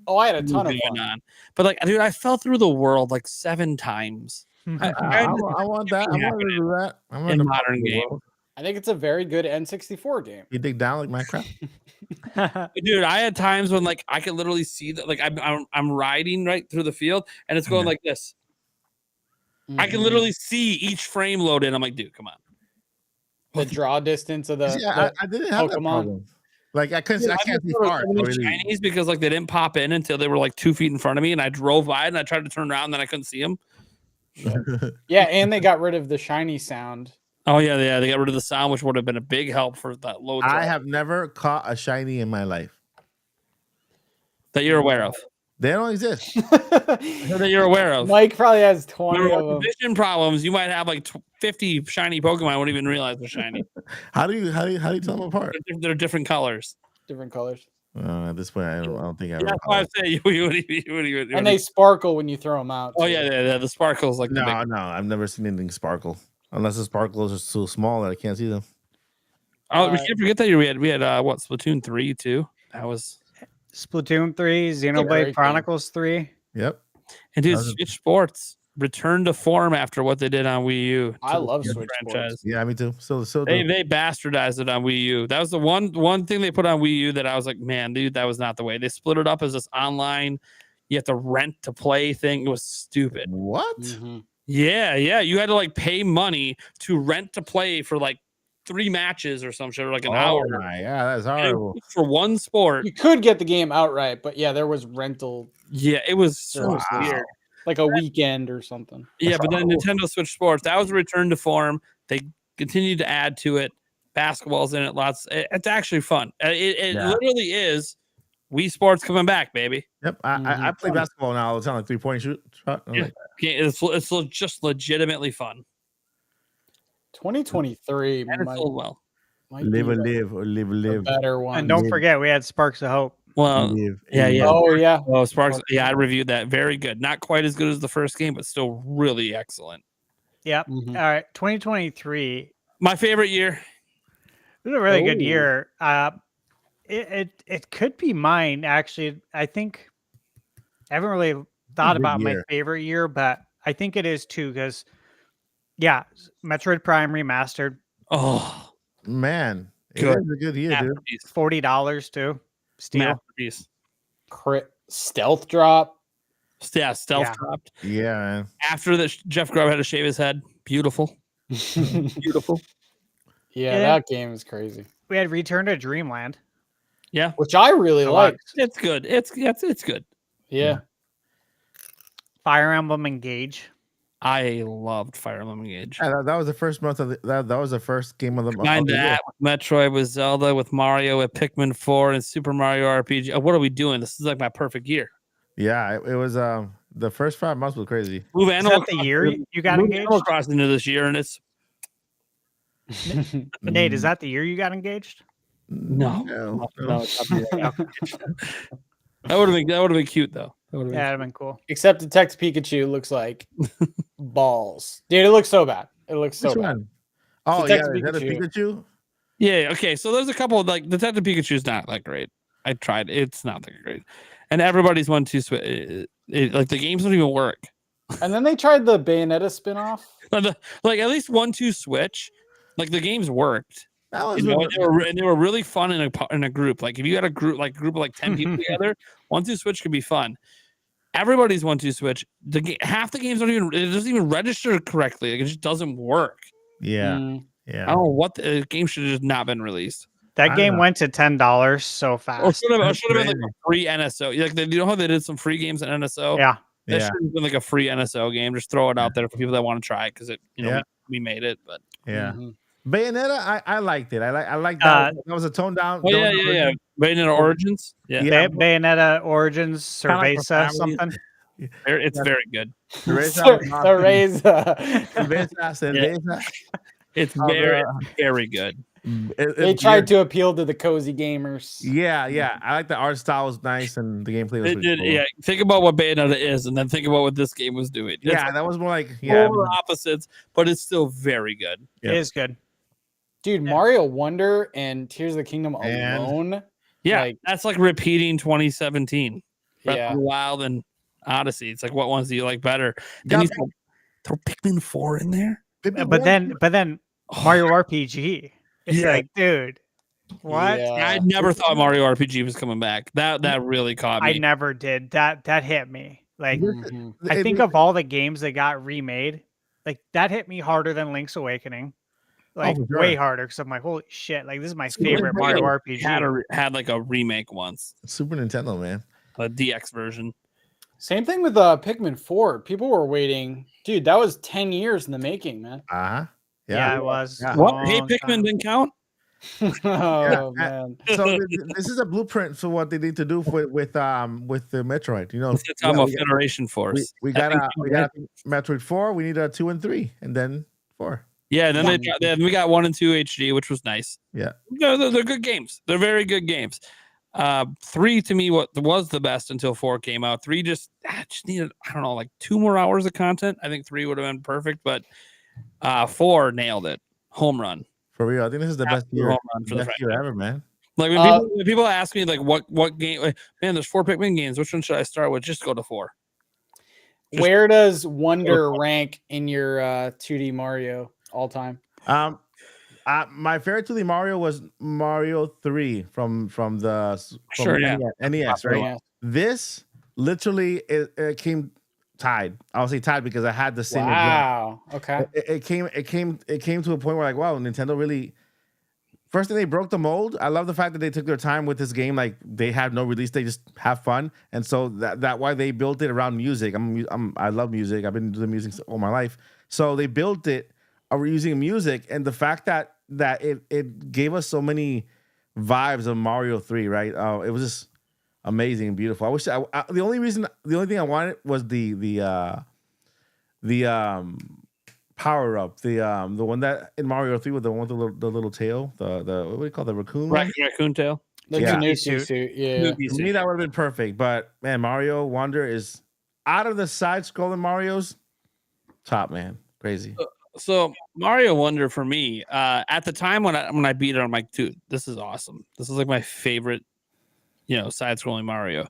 Oh, I had a ton of fun. On. But like, dude, I fell through the world like 7 times. I want that. I want to do that. I'm in modern game. I think it's a very good N64 game. You dig down like Minecraft? Dude, I had times when like I could literally see that, like I'm riding right through the field and it's going like this. I can literally see each frame load in. I'm like, dude, come on. The draw distance of the I didn't have that problem. Like I can't see far. Chinese because like they didn't pop in until they were like 2 feet in front of me, and I drove by and I tried to turn around and then I couldn't see them. Yeah, and they got rid of the shiny sound. Oh yeah, they got rid of the sound, which would have been a big help for that load. I have never caught a shiny in my life that you're aware of. They don't exist. That you're aware of. Mike probably has 20 of them. Vision problems. You might have like 50 shiny Pokemon. I wouldn't even realize they're shiny. How do you tell them apart? They're different colors. Different colors. At this point, I don't think I. That's why I say you. And they sparkle when you throw them out. Oh yeah. The sparkles like no. I've never seen anything sparkle unless the sparkles are so small that I can't see them. Oh, we can't forget that we had what, Splatoon 3 too. That was Splatoon 3, Xenoblade Chronicles 3. Yep. And dude, Switch Sports returned to form after what they did on Wii U. I love Switch franchise. Sports. Yeah, me too. So they bastardized it on Wii U. That was the one thing they put on Wii U that I was like, man, dude, that was not the way. They split it up as this online, you have to rent to play thing. It was stupid. What? Yeah. You had to like pay money to rent to play for like 3 matches or some shit, or like an hour. Yeah, that's horrible. For one sport. You could get the game outright, but yeah, there was rental. Yeah, it was so weird. Like a weekend or something. Yeah, but then Nintendo Switch Sports, that was a return to form. They continued to add to it. Basketball's in it, lots. It's actually fun. It literally is Wii Sports coming back, baby. Yep, I play basketball now. It's on like 3-point shoot. It's just legitimately fun. 2023 might live. Better one. And don't forget, we had Sparks of Hope. Well, yeah. Oh yeah. Oh, Sparks. Yeah, I reviewed that. Very good. Not quite as good as the first game, but still really excellent. Yep. All right. 2023. My favorite year. It was a really good year. It could be mine actually. I think I haven't really thought about my favorite year, but I think it is too because Metroid Prime Remastered. Oh man, it was a good year, dude. $40 too. Steal. Masterpiece. Crit stealth drop. Yeah, stealth dropped. Yeah, man. After that, Jeff Grubb had to shave his head. Beautiful. Beautiful. Yeah, that game is crazy. We had Return to Dreamland. Yeah, which I really liked. It's good. It's good. Yeah. Fire Emblem Engage. I loved Fire Emblem Engage. Yeah, that was the first month of that was the first game of the month. With Metroid, with Zelda, with Mario, with Pikmin 4, and Super Mario RPG. What are we doing? This is like my perfect year. Yeah, it was. The first 5 months was crazy. Move Animal the year you got engaged? Animal Crossing into this year, and it's Nate. Is that the year you got engaged? No. That would have been cute though. That'd have been cool. Except Detective Pikachu looks like balls. Dude, it looks so bad. It looks so bad. Oh, Detective Pikachu. Yeah, okay. So there's a couple of like Detective Pikachu's not that great. I tried. It's not that great. And everybody's 1-2 switch. Like the games don't even work. And then they tried the Bayonetta spinoff. Like at least 1-2 switch. Like the games worked. That was And they were really fun in a group. Like if you got a group of like 10 people together, 1-2 switch could be fun. Everybody's 1-2 switch. Half the games it doesn't even register correctly. Like it just doesn't work. Yeah. I don't know what the game should have just not been released. That game went to $10 so fast. Or should have been like a free NSO. Like you know how they did some free games in NSO? Yeah. That should have been like a free NSO game. Just throw it out there for people that want to try it because we made it. But Bayonetta, I liked it. I like that. That was a toned down. Oh, yeah. Bayonetta Origins. Yeah. Bayonetta Origins, Cerveza, something. It's very good. Cerveza. It's very, very good. They tried to appeal to the cozy gamers. Yeah. I like the art style was nice and the gameplay was cool. Yeah. Think about what Bayonetta is, and then think about what this game was doing. That was more like polar opposites, but it's still very good. It is good. Dude, Mario Wonder and Tears of the Kingdom alone. Yeah, that's like repeating 2017. Breath of the Yeah. Wild and Odyssey. It's like, what ones do you like better? Then you throw Pikmin 4 in there. But then Mario RPG. It's like, dude, what? Yeah. I never thought Mario RPG was coming back. That really caught me. I never did. That hit me. Like, Mhm. I think of all the games that got remade, like that hit me harder than Link's Awakening. Like way harder because I'm like, holy shit! Like this is my favorite Mario RPG. Had like a remake once. Super Nintendo, man. A DX version. Same thing with Pikmin 4. People were waiting. Dude, that was 10 years in the making, man. Yeah, it was. Yeah. What? Hey, Pikmin didn't count? Oh man. So this is a blueprint for what they need to do with the Metroid. You know, It's talking about Federation Force. we got Metroid 4. We need a 2 and 3, and then 4. Yeah, and then we got 1 and 2 HD, which was nice. Yeah, they're good games. They're very good games. 3 to me was the best until 4 came out. 3 just needed, I don't know, like 2 more hours of content. I think 3 would have been perfect, but 4 nailed it. Home run. for real. I think this is the best year ever, man. Like when people ask me like what game, like, man, there's 4 Pikmin games. Which one should I start with? Just go to 4. Where does Wonder rank in your 2D Mario all time? My favorite 2D Mario was Mario 3 from NES, right? Yeah. This literally it came tied. I'll say tied because I had the same. Wow. Okay. It came to a point where like, wow, Nintendo really. First thing, they broke the mold. I love the fact that they took their time with this game. Like they have no release, they just have fun, and so that why they built it around music. I love music. I've been doing music all my life, so they built it using music, and the fact that it gave us so many vibes of Mario 3, right? It was just amazing and beautiful. I wish the only thing I wanted was the power up, the one that in Mario 3 with the one with the little tail, the what do you call the raccoon? Raccoon tail. The Tanuki suit. Yeah. To me, that would have been perfect. But man, Mario Wonder is out of the side-scrolling Marios, top, man, crazy. So Mario Wonder for me, at the time when I beat it, I'm like, dude, this is awesome. This is like my favorite, side-scrolling Mario.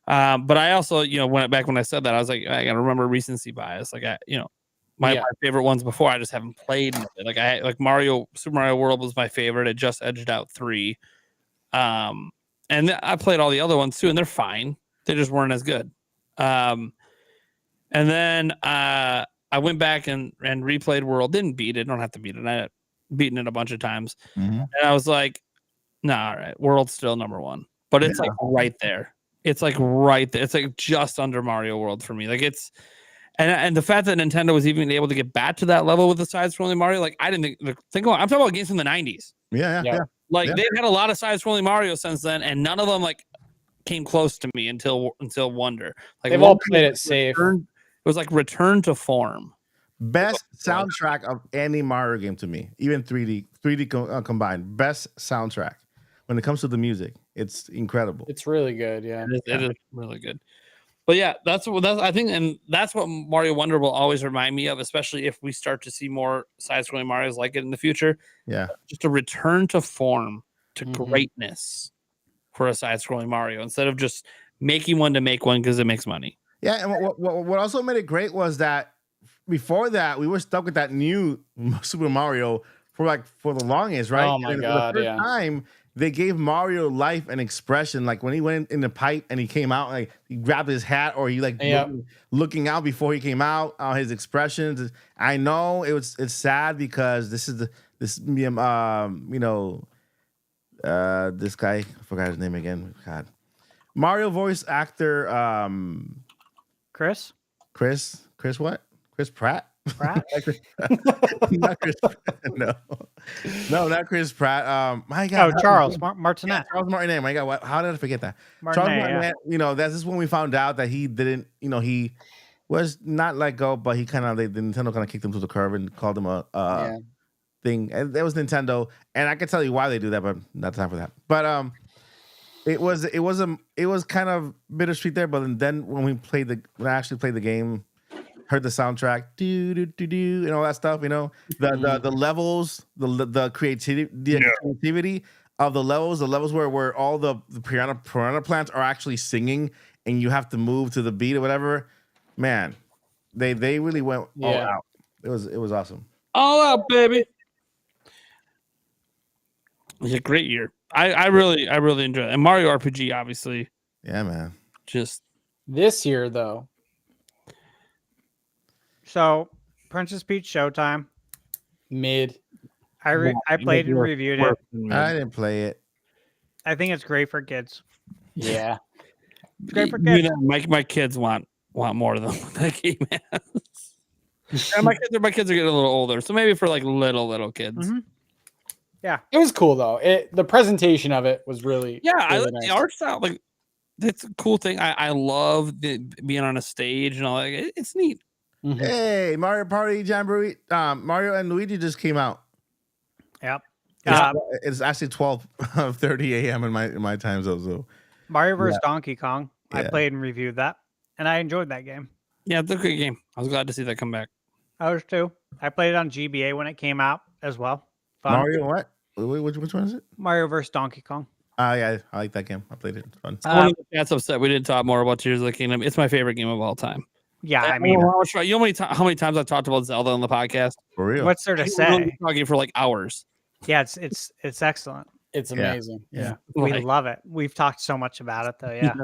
But I also, when I said that, I was like, I gotta remember recency bias. Like my favorite ones before, I just haven't played with it. Like Super Mario World was my favorite. It just edged out 3. And I played all the other ones too, and they're fine. They just weren't as good. And then I went back and replayed World. Didn't beat it. Don't have to beat it. I had beaten it a bunch of times. Mm-hmm. And I was like, nah, all right. World's still number 1. But it's like right there. It's like right there. It's like just under Mario World for me. Like it's and the fact that Nintendo was even able to get back to that level with the side-scrolling Mario, like I didn't think about. I'm talking about games from the 90s. Yeah. Like they've had a lot of side-scrolling Mario since then, and none of them like came close to me until Wonder. Like they've all played it safe. It was like return to form. Best soundtrack of any Mario game to me, even 3D combined. Best soundtrack when it comes to the music. It's incredible. It's really good. Yeah, it is really good. But yeah, that's I think, and that's what Mario Wonder will always remind me of, especially if we start to see more side-scrolling Marios like it in the future. Yeah, just a return to form, to greatness for a side-scrolling Mario instead of just making one to make one because it makes money. Yeah, and what also made it great was that before that we were stuck with that new Super Mario for the longest, right? Oh my and God, for the yeah. first time they gave Mario life and expression. Like when he went in the pipe and he came out, like he grabbed his hat or he like looking out before he came out. His expressions. I know it's sad because this guy, I forgot his name again. God, Mario voice actor, Chris what? Chris Pratt? Pratt? Not Chris Pratt. No, not Chris Pratt. My God. Charles Martinet. Yeah, Charles Martinet. My God, how did I forget that? Martinet, Charles Martinet, this is when we found out that he didn't, he was not let go, but he kind of, the Nintendo kind of kicked him to the curb and called him a thing. And that was Nintendo. And I can tell you why they do that, but not time for that. But it was kind of bittersweet there. But then when I actually played the game, heard the soundtrack, and all that stuff, the levels, the creativity of the levels where all the piranha plants are actually singing, and you have to move to the beat or whatever. Man, they really went all out. It was awesome. All out, baby. It was a great year. I really enjoyed it. And Mario RPG, obviously. Yeah, man. Just this year though. So, Princess Peach Showtime. Mid. I played and reviewed it. I didn't play it. I think it's great for kids. Yeah. It's great for kids. My kids want more than that game has. And my kids are getting a little older, so maybe for like little kids. Mm-hmm. Yeah, it was cool though. The presentation of it was really I really like nice. the art style. Like that's a cool thing. I love being on a stage and all that. It's neat. Mm-hmm. Hey, Mario Party Jamboree. Mario and Luigi just came out. Yep. It's actually 12:30 a.m. in my time zone. So Mario vs. Donkey Kong. Yeah. I played and reviewed that, and I enjoyed that game. Yeah, it's a good game. I was glad to see that come back. I was too. I played it on GBA when it came out as well. Fun. Mario what? Which one is it? Mario vs. Donkey Kong. Yeah, I like that game. I played it. It's fun. That's upset we didn't talk more about Tears of the Kingdom. It's my favorite game of all time. Yeah, I mean, you know how many times I've talked about Zelda on the podcast? For real. What's there to say? Really talking for like hours. Yeah, it's excellent. It's amazing. Yeah. We love it. We've talked so much about it though. Yeah.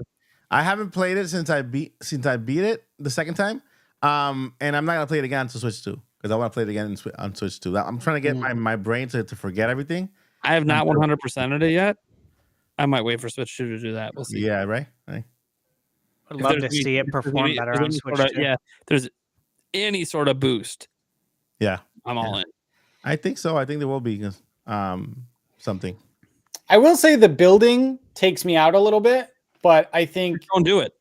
I haven't played it since I beat it the second time. And I'm not gonna play it again to Switch 2 because I want to play it again on Switch 2. I'm trying to get my brain to forget everything. I have not 100%ed it yet. I might wait for Switch 2 to do that. We'll see. Yeah, right. I'd love to see it perform better on Switch 2. Yeah, there's any sort of boost. Yeah, I'm all in. I think so. I think there will be something. I will say the building takes me out a little bit, but I think Don't do it.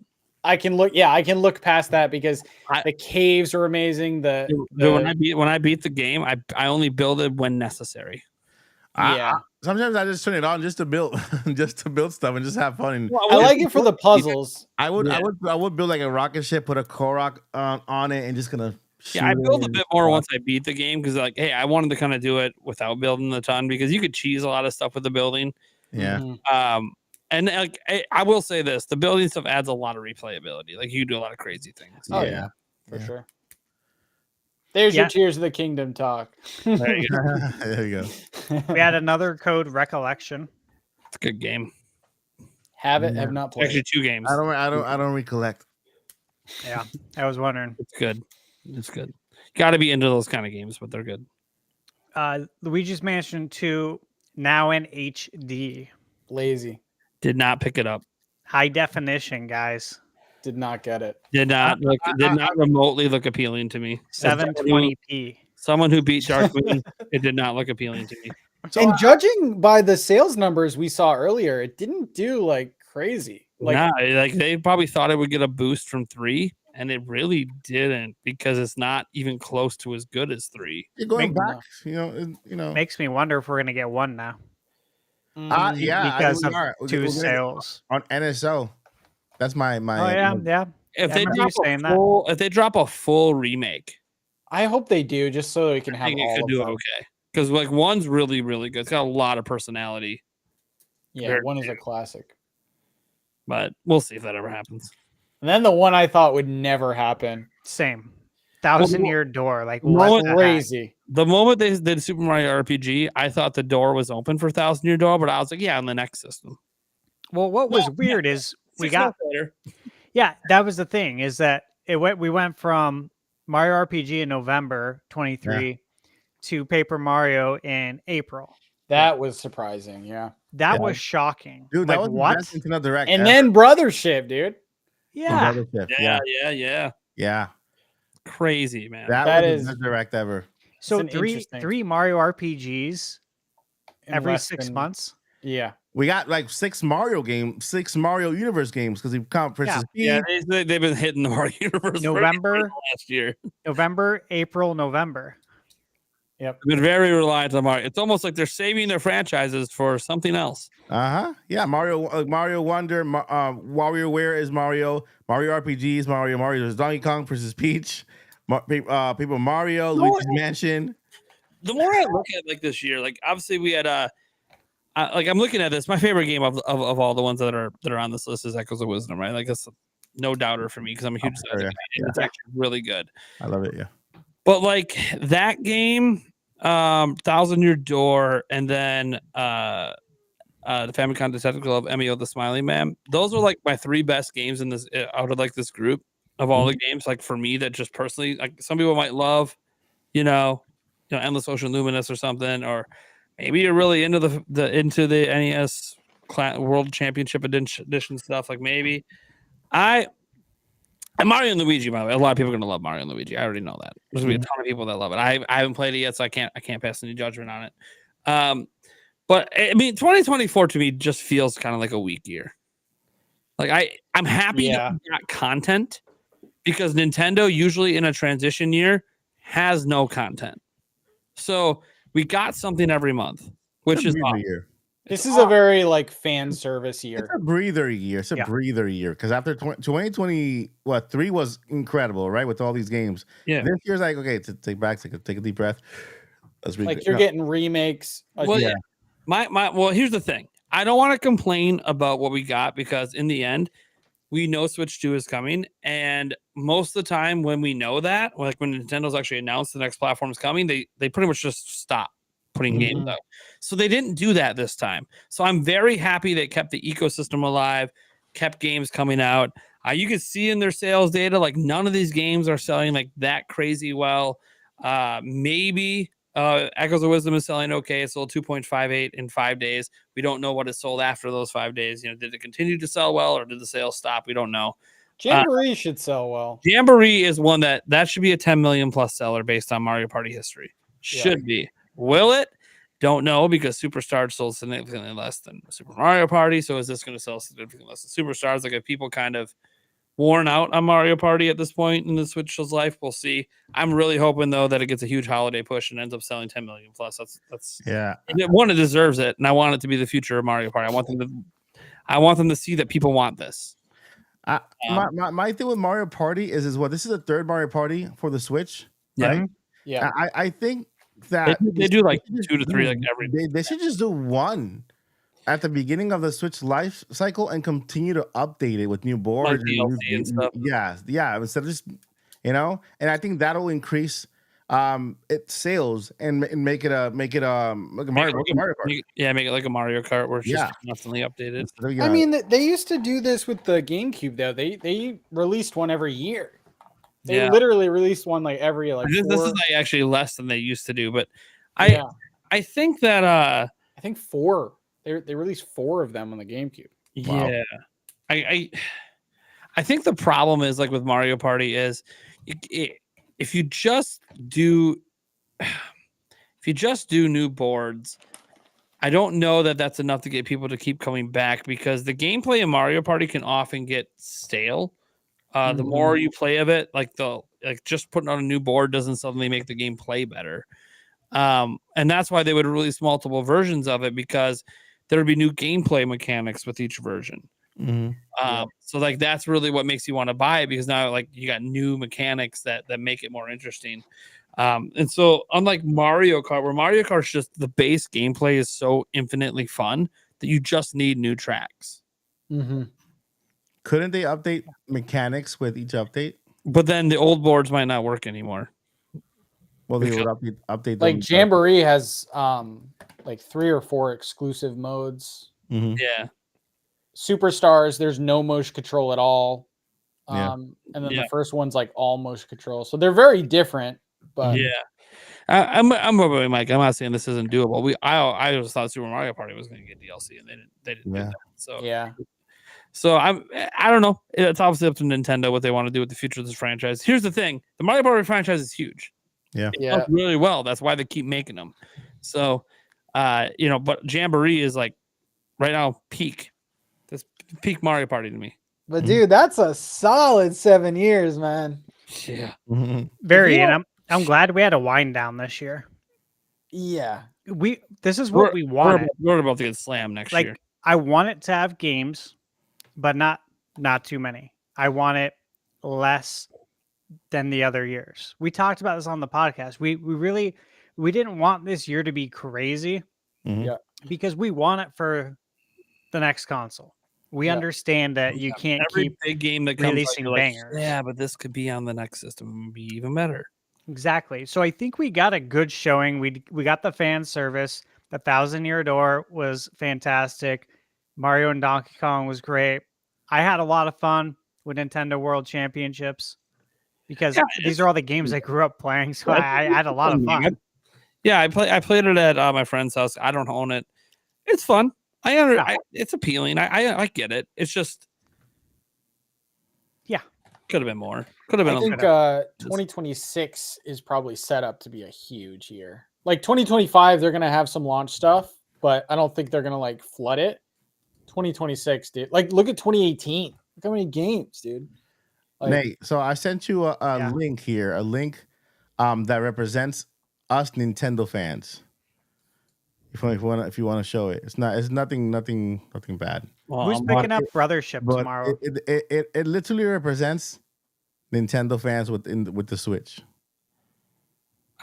I can look past that because the caves are amazing. When I beat the game, I only build it when necessary. Sometimes I just turn it on just to build stuff and just have fun. I like it for the puzzles. I would build like a rocket ship, put a Korok on it, and just gonna. I build a bit more once I beat the game because like, hey, I wanted to kind of do it without building a ton because you could cheese a lot of stuff with the building. Yeah. And like I will say this, the building stuff adds a lot of replayability. Like you do a lot of crazy things. Oh yeah, for sure. There's your Tears of the Kingdom talk. There you go. There you go. We had another Code Recollection. It's a good game. Have not played. Actually, 2 games. I don't recollect. Yeah, I was wondering. It's good. It's good. Got to be into those kind of games, but they're good. Luigi's Mansion 2 now in HD. Lazy. Did not pick it up. High definition, guys. Did not get it. Did not remotely look appealing to me. 720p. Someone who beat Dark Moon, it did not look appealing to me. And judging by the sales numbers we saw earlier, it didn't do like crazy. Like they probably thought it would get a boost from 3, and it really didn't because it's not even close to as good as 3. You're going back, you know. Makes me wonder if we're gonna get 1 now. Yeah, because of 2 sales on NSO. That's my. Oh yeah. If they drop a full remake, I hope they do, just so we can have. I think it could do okay because like 1's really really good. It's got a lot of personality. Yeah, 1 is a classic. but we'll see if that ever happens. And then the one I thought would never happen. Same. 1,000-year door. Like No, what the heck? Crazy. The moment they did Super Mario RPG, I thought the door was open for 1,000-year door, but I was like, yeah, on the next system. Well, what was weird is we 6 got months later. yeah, that was the thing is that we went from Mario RPG in November 23 to Paper Mario in April. That was surprising. Yeah. That was shocking. Dude, like, that was what? the best Nintendo Direct. And ever. then Brothership, dude. Yeah. Brothership, yeah. Crazy, man. That was is- the best Direct ever. So an interesting- three Mario RPGs In every less 6 than- months. Yeah. We got like 6 Mario Universe games because we count Princess Peach. Yeah, they've been hitting the Mario Universe November, last year. November, April, November. Yep. They've been very reliant on Mario. It's almost like they're saving their franchises for something else. Yeah, Mario Wonder, WarioWare is Mario RPG is Mario. Mario is Donkey Kong, Princess Peach, Paper Mario, Luigi's Mansion. The more I look at like this year, like obviously we had like I'm looking at this. My favorite game of all the ones that are on this list is Echoes of Wisdom, right? Like that's no doubter for me because I'm a huge fan. It's actually really good. I love it. Yeah. But like that game, 1,000-Year Door, and then the Famicom Detective Club, Emio the Smiling Man. Those are like my 3 best games in this out of like this group of all the games. Like for me, that just personally, like some people might love, Endless Ocean Luminous or something, or maybe you're really into the NES World Championship edition stuff. Like maybe and Mario and Luigi, by the way, a lot of people are going to love Mario and Luigi. I already know that. There's going to be a ton of people that love it. I haven't played it yet, so I can't pass any judgment on it. But I mean, 2024 to me just feels kind of like a weak year. Like I'm happy that we got content because Nintendo usually in a transition year has no content. So we got something every month, which is awesome. Year. This is a very like fan service year. It's a breather year. It's a breather year because after 2020, 3 was incredible, right? With all these games. Yeah. This year's like, okay, take a deep breath. Let's like you're getting remakes. Well, yeah. Well, here's the thing. I don't want to complain about what we got because in the end, we know Switch 2 is coming. And most of the time when we know that, like when Nintendo's actually announced the next platform is coming, they pretty much just stop putting games out. So they didn't do that this time. So I'm very happy they kept the ecosystem alive, kept games coming out. You can see in their sales data, like none of these games are selling like that crazy well. Maybe Echoes of Wisdom is selling okay. It sold 2.58 in 5 days. We don't know what it sold after those 5 days. Did it continue to sell well or did the sales stop? We don't know. Jamboree should sell well. Jamboree is one that should be a 10 million plus seller based on Mario Party history. Should be. Will it? Don't know because Superstars sold significantly less than Super Mario Party. So is this going to sell significantly less than Superstars? Like, if people kind of worn out on Mario Party at this point in the Switch's life, we'll see. I'm really hoping though that it gets a huge holiday push and ends up selling 10 million plus. That's one, it deserves it, and I want it to be the future of Mario Party. I want them to see that people want this. My thing with Mario Party is what this is the 3rd Mario Party for the Switch. Yeah, right? Yeah. I think that they do like 2 to 3 like every. They should just do one at the beginning of the Switch life cycle and continue to update it with new boards like DLC and stuff. Yeah. Instead of just and I think that'll increase its sales and make it a Mario Kart. Yeah, make it like a Mario Kart where it's just constantly updated. I mean, they used to do this with the GameCube though. They released one every year. They literally released one like every like. This is like actually less than they used to do, but I think that I think 4. They released 4 of them on the GameCube. Wow. Yeah, I think the problem is like with Mario Party is if you just do new boards, I don't know that that's enough to get people to keep coming back because the gameplay in Mario Party can often get stale. The more you play of it, like just putting on a new board doesn't suddenly make the game play better. And that's why they would release multiple versions of it because there would be new gameplay mechanics with each version. So like that's really what makes you want to buy it because now like you got new mechanics that make it more interesting. And so unlike Mario Kart, where Mario Kart's just the base gameplay is so infinitely fun that you just need new tracks. Couldn't they update mechanics with each update? But then the old boards might not work anymore. Well, they would update Like them. Jamboree has like 3 or 4 exclusive modes. Mhm. Yeah. Superstars, there's no motion control at all. Yeah. And then Yeah. the first one's like all motion control. So they're very different. But Yeah. I'm over with Mike. I'm not saying this isn't doable. I just thought Super Mario Party was going to get DLC, and they didn't do that. So yeah. So I don't know. It's obviously up to Nintendo what they want to do with the future of this franchise. Here's the thing: the Mario Party franchise is huge. Yeah. It does really well. That's why they keep making them. So, but Jamboree is like right now peak. That's peak Mario Party to me. But dude, that's a solid 7 years, man. Yeah. Very, and I'm glad we had a wind down this year. Yeah. This is what we wanted. We're about to get slammed next year. I want it to have games, but not too many. I want it less than the other years. We talked about this on the podcast. We didn't want this year to be crazy because we want it for the next console. We understand that you can't Every keep big game that comes releasing out, bangers. yeah, but this could be on the next system and be even better. Exactly. So I think we got a good showing. We got the fan service. The 1,000-Year Door was fantastic. Mario and Donkey Kong was great. I had a lot of fun with Nintendo World Championships because these are all the games I grew up playing. So I had a lot of fun. Yeah, I played it at my friend's house. I don't own it. It's fun. It's appealing. I get it. It's just, could have been more. Could have been. I think 2026 is probably set up to be a huge year. Like 2025, they're gonna have some launch stuff, but I don't think they're gonna like flood it. 2026, dude. Like, look at 2018. Look how many games, dude. Like, Nate, so I sent you a link here, a link that represents us Nintendo fans. If you want to show it, it's nothing bad. Well, Who's picking up Brothership But tomorrow? it literally represents Nintendo fans with the Switch.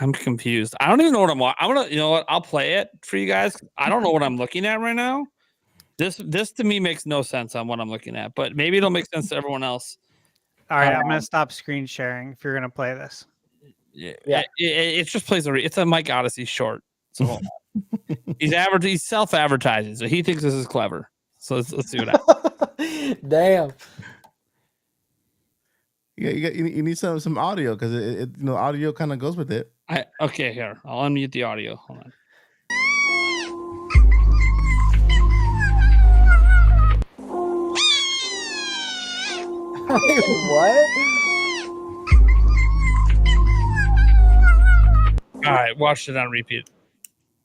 I'm confused. I don't even know what I'm gonna. You know what? I'll play it for you guys. I don't know what I'm looking at right now. This to me makes no sense on what I'm looking at, but maybe it'll make sense to everyone else. All right, I'm gonna stop screen sharing if you're gonna play this. Yeah. It just plays it's a Mike Odyssey short. So he's self-advertising, so he thinks this is clever. So let's see what happens. damn. You need some audio because it audio kind of goes with it. Okay, here. I'll unmute the audio. Hold on. What? All right, watched it on repeat.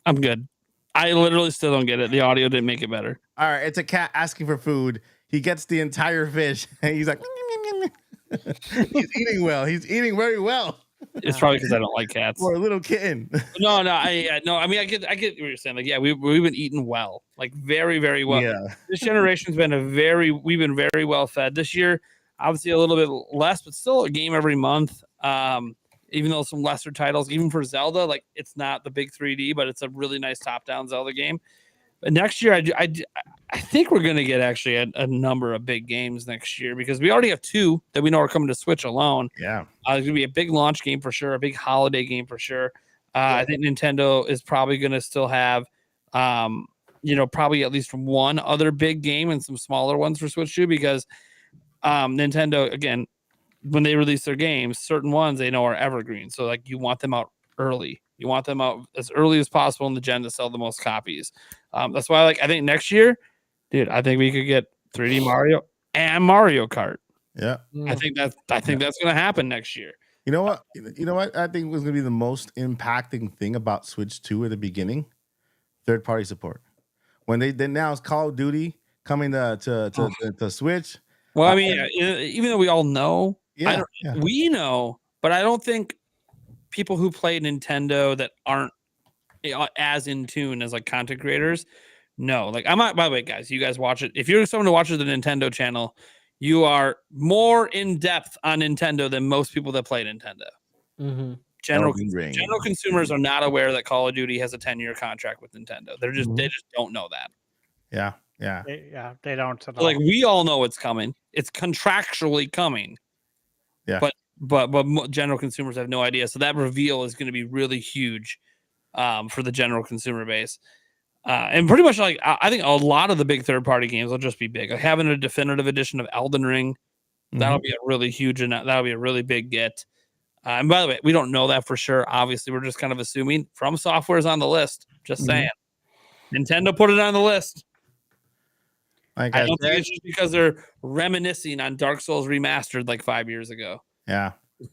I'm good. I literally still don't get it. The audio didn't make it better. All right, it's a cat asking for food. He gets the entire fish, and he's like, he's eating well. He's eating very well. It's probably because I don't like cats. For a little kitten. No. I mean, I get what you're saying. Like, yeah, we've been eating well, like very, very well. Yeah. This generation's been we've been very well fed this year. Obviously, a little bit less, but still a game every month. Even though some lesser titles, even for Zelda, like it's not the big 3D, but it's a really nice top-down Zelda game. But next year, I think we're going to get actually a number of big games next year because we already have 2 that we know are coming to Switch alone. Yeah. There's going to be a big launch game for sure, a big holiday game for sure. I think Nintendo is probably going to still have, probably at least one other big game and some smaller ones for Switch too, because Nintendo, again, when they release their games, certain ones they know are evergreen. So like you want them out early. You want them out as early as possible in the gen to sell the most copies. That's why I think next year, dude, I think we could get 3D Mario and Mario Kart. Yeah. I think that's going to happen next year. You know what? I think was going to be the most impacting thing about Switch 2 at the beginning? Third-party support. When they announced Call of Duty coming to Switch. Well, I mean, even though we all know, we know, but I don't think people who play Nintendo that aren't as in tune as like content creators know. Like I'm not. By the way, guys, you guys watch it. If you're someone who watches the Nintendo channel, you are more in depth on Nintendo than most people that play Nintendo. Mm-hmm. General consumers are not aware that Call of Duty has a 10-year contract with Nintendo. They just don't know that. Yeah. Yeah. They don't. At So, like all. we all know it's coming. It's contractually coming. Yeah. But general consumers have no idea. So that reveal is going to be really huge for the general consumer base. And pretty much like I think a lot of the big third-party games will just be big. Like having a definitive edition of Elden Ring, that'll be a really huge and that'll be a really big get. And by the way, we don't know that for sure. Obviously, we're just kind of assuming From Software is on the list. Just saying. Nintendo put it on the list. Like I don't think it's just because they're reminiscing on Dark Souls Remastered like 5 years ago. Yeah.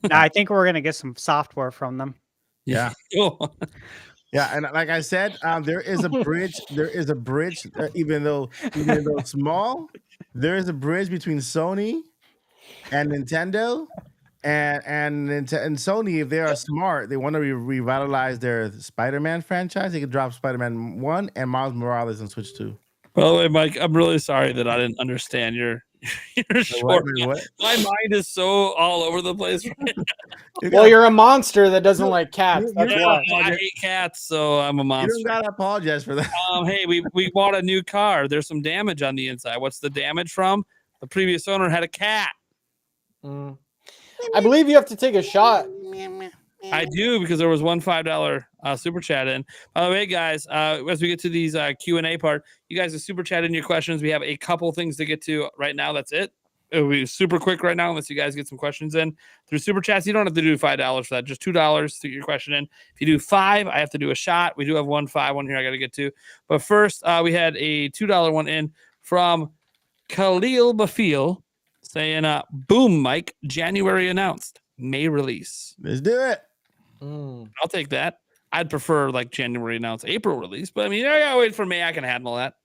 No, I think we're gonna get some software from them. Yeah. Yeah, and like I said, there is a bridge. There is a bridge, even though small. There is a bridge between Sony and Nintendo, and Sony. If they are smart, they want to revitalize their Spider-Man franchise. They could drop Spider-Man 1 and Miles Morales on Switch 2. By the way, Mike, I'm really sorry that I didn't understand your short. What? My mind is so all over the place right now. Well, you're a monster that doesn't like cats. That's Yeah, why. I hate cats, so I'm a You monster. don't gotta apologize for that. Hey, we bought a new car. There's some damage on the inside. What's the damage from? The previous owner had a cat. I believe you have to take a shot. I do, because there was one $5 super chat in. By the way, guys, as we get to these Q&A part, you guys are super chatting your questions. We have a couple things to get to right now. That's it. It'll be super quick right now unless you guys get some questions in through super chats. You don't have to do $5 for that. Just $2 to get your question in. If you do $5, I have to do a shot. We do have one here I got to get to. But first, we had a $2 one in from Khalil Bafil saying, boom, Mike, January announced, May release. Let's do it. I'll take that. I'd prefer like January announced, April release. But I mean, I gotta wait for May. I can handle that.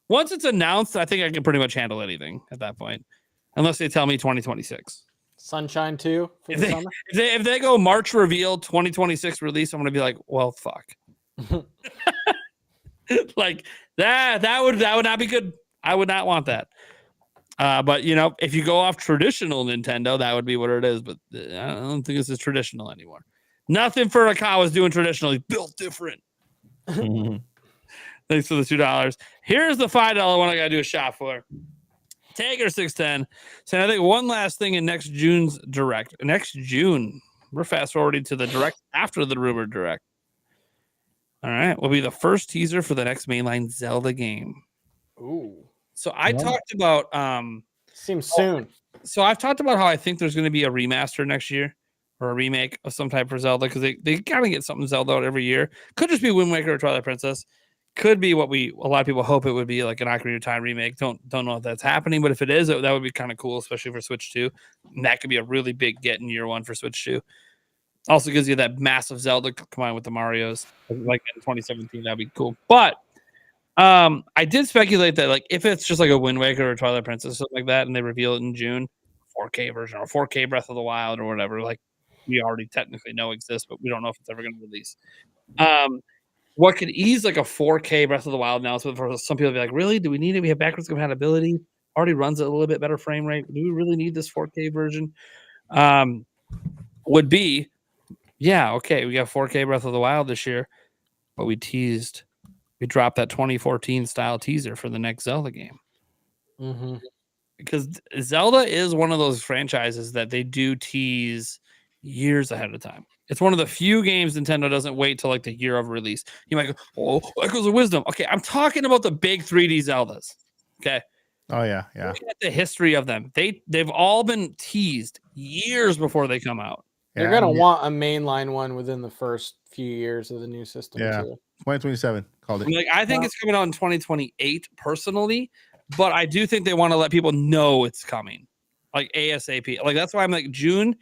Once it's announced, I think I can pretty much handle anything at that point. Unless they tell me 2026. Sunshine 2 for If the they, summer. if they go March reveal, 2026 release, I'm gonna be like, well, fuck. Like that would not be good. I would not want that. But you know, if you go off traditional Nintendo, that would be what it is. But I don't think this is traditional anymore. Nothing Furukawa's doing traditionally. Built different. Thanks for the $2. Here's the $5 one I gotta do a shot for. Tager610 saying, I think one last thing in next June's direct. Next June. We're fast forwarding to the direct after the rumored direct. All right. Will be the first teaser for the next mainline Zelda game. Ooh. So I talked about Seems soon. So I've talked about how I think there's going to be a remaster next year or a remake of some type for Zelda, because they kind of get something Zelda out every year. Could just be Wind Waker or Twilight Princess. Could be what a lot of people hope it would be, like an Ocarina of Time remake. Don't know if that's happening, but if it is, that would be kind of cool, especially for Switch 2. And that could be a really big get in year one for Switch 2. Also gives you that massive Zelda combined with the Marios, like in 2017. That'd be cool. But I did speculate that, like, if it's just like a Wind Waker or Twilight Princess or something like that, and they reveal it in June, 4K version or 4K Breath of the Wild or whatever, like we already technically know exists, but we don't know if it's ever going to release. What could ease like a 4K Breath of the Wild announcement for some people to be like, really? Do we need it? We have backwards compatibility. Already runs at a little bit better frame rate. Do we really need this 4K version? Would be, yeah, okay, we got 4K Breath of the Wild this year, but we dropped that 2014 style teaser for the next Zelda game. Because Zelda is one of those franchises that they do tease years ahead of time. It's one of the few games Nintendo doesn't wait till like the year of release. You might go, oh, Echoes of Wisdom. Okay, I'm talking about the big 3D Zeldas. Okay. Oh yeah. Look at the history of them. They've all been teased years before they come out. They're gonna want a mainline one within the first few years of the new system. Yeah. Too. 2027 called it. Like, I think it's coming out in 2028 personally, but I do think they want to let people know it's coming, like ASAP. Like that's why I'm like June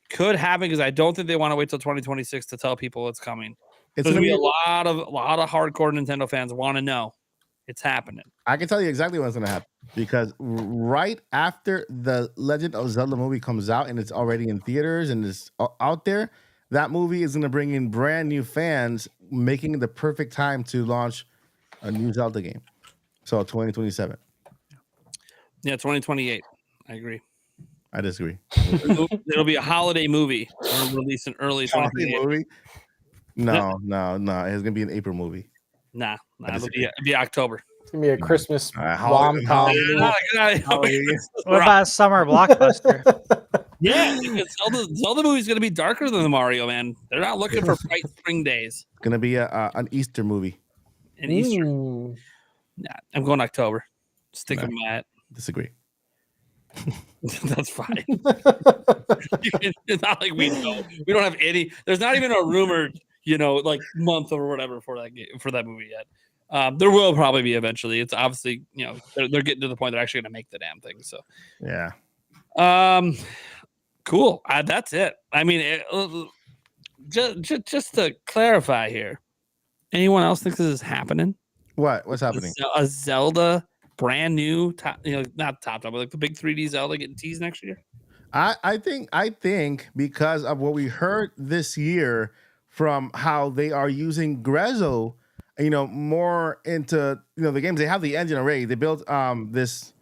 could happen, because I don't think they want to wait till 2026 to tell people it's coming. It's gonna be a lot of hardcore Nintendo fans want to know it's happening. I can tell you exactly what's gonna happen, because right after the Legend of Zelda movie comes out and it's already in theaters and is out there, that movie is gonna bring in brand new fans, making it the perfect time to launch a new Zelda game. So 2027. Yeah, 2028. I agree. I disagree. It'll be a holiday movie released in early 2028. Movie? No. It's gonna be an April movie. Nah. It'll be October. It's gonna be a Christmas Halloween. What about a summer blockbuster? Yeah, Zelda movie's gonna be darker than the Mario, man. They're not looking for bright spring days. It's gonna be an Easter movie. An Easter. Nah, I'm going October. Stick with that. Disagree. That's fine. It's not like we know. We don't have any. There's not even a rumored, like month or whatever for that movie yet. There will probably be eventually. It's obviously, they're getting to the point they're actually going to make the damn thing. So yeah. Cool. That's it. I mean, just to clarify here, anyone else think this is happening? What's happening? A Zelda brand new, not top, but like the big 3D Zelda getting teased next year. I think because of what we heard this year from how they are using Grezzo, more into the games. They have the engine already. They built this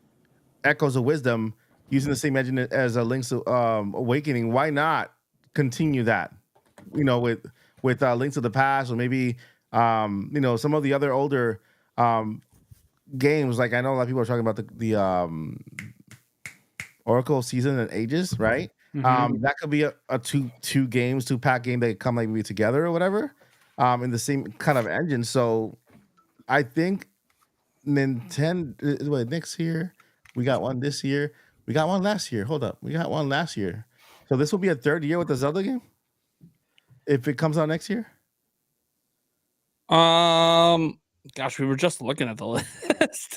Echoes of Wisdom using the same engine as a Link's Awakening. Why not continue that? With Links of the Past, or maybe some of the other older games. Like I know a lot of people are talking about the Oracle Season and Ages, right? Mm-hmm. That could be a two-pack game that come maybe together or whatever, in the same kind of engine. So I think Nintendo next year, we got one this year, we got one last year. Hold up, we got one last year. So this will be a third year with the Zelda game if it comes out next year. Gosh, we were just looking at the list.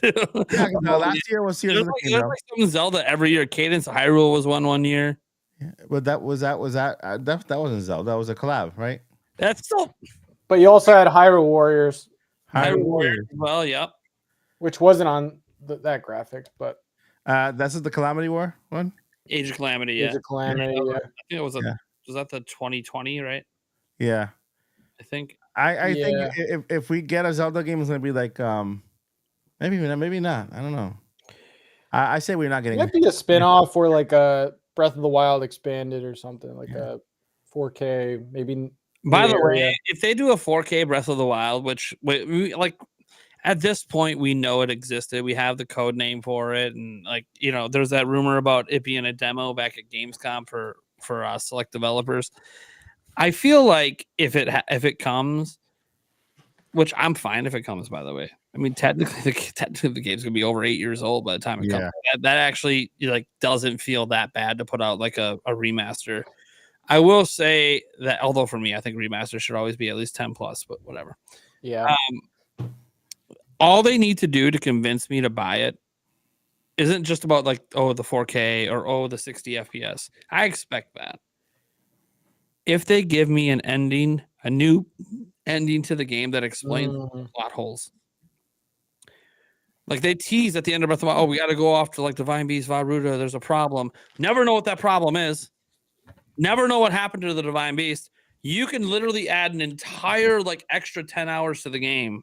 Yeah, last year was Tears of the Kingdom. Like some Zelda every year. Cadence of Hyrule was one year. Yeah, but that wasn't Zelda. That was a collab, right? That's still. But you also had Hyrule Warriors. Hyrule Warriors. Well, yep. Which wasn't on that graphic, but that's the Calamity War one. Age of Calamity. Yeah. Age of Calamity. Yeah. I think it was was that the 2020, right? Yeah. I think. I think if we get a Zelda game, it's gonna be like maybe not. I don't know. I say we're not getting. It might be a spin-off or like a Breath of the Wild expanded or something like a 4K maybe. By the way, if they do a 4K Breath of the Wild, which we like at this point we know it existed, we have the code name for it, and there's that rumor about it being a demo back at Gamescom for select developers. I feel like if it comes, which I'm fine if it comes, by the way. I mean, technically the game's gonna be over 8 years old by the time it comes. That actually doesn't feel that bad to put out like a remaster. I will say that, although for me, I think remaster should always be at least 10 plus, but whatever. Yeah. All they need to do to convince me to buy it isn't just about the 4K or the 60 FPS. I expect that. If they give me a new ending to the game that explains plot holes. Like they tease at the end of Breath of the Wild, we got to go off to Divine Beast, Varuta, there's a problem. Never know what that problem is. Never know what happened to the Divine Beast. You can literally add an entire extra 10 hours to the game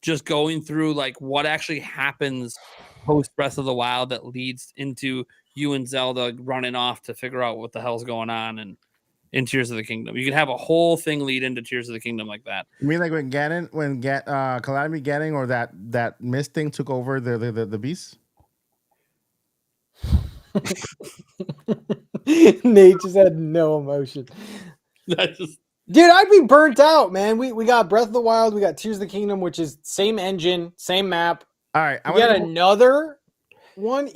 just going through what actually happens post Breath of the Wild that leads into you and Zelda running off to figure out what the hell's going on and in Tears of the Kingdom. You can have a whole thing lead into Tears of the Kingdom like that. You mean like when Calamity Ganon or that mist thing took over the beast? Nate just had no emotion. Dude, I'd be burnt out, man. We got Breath of the Wild, we got Tears of the Kingdom, which is same engine, same map. All right, we got another one.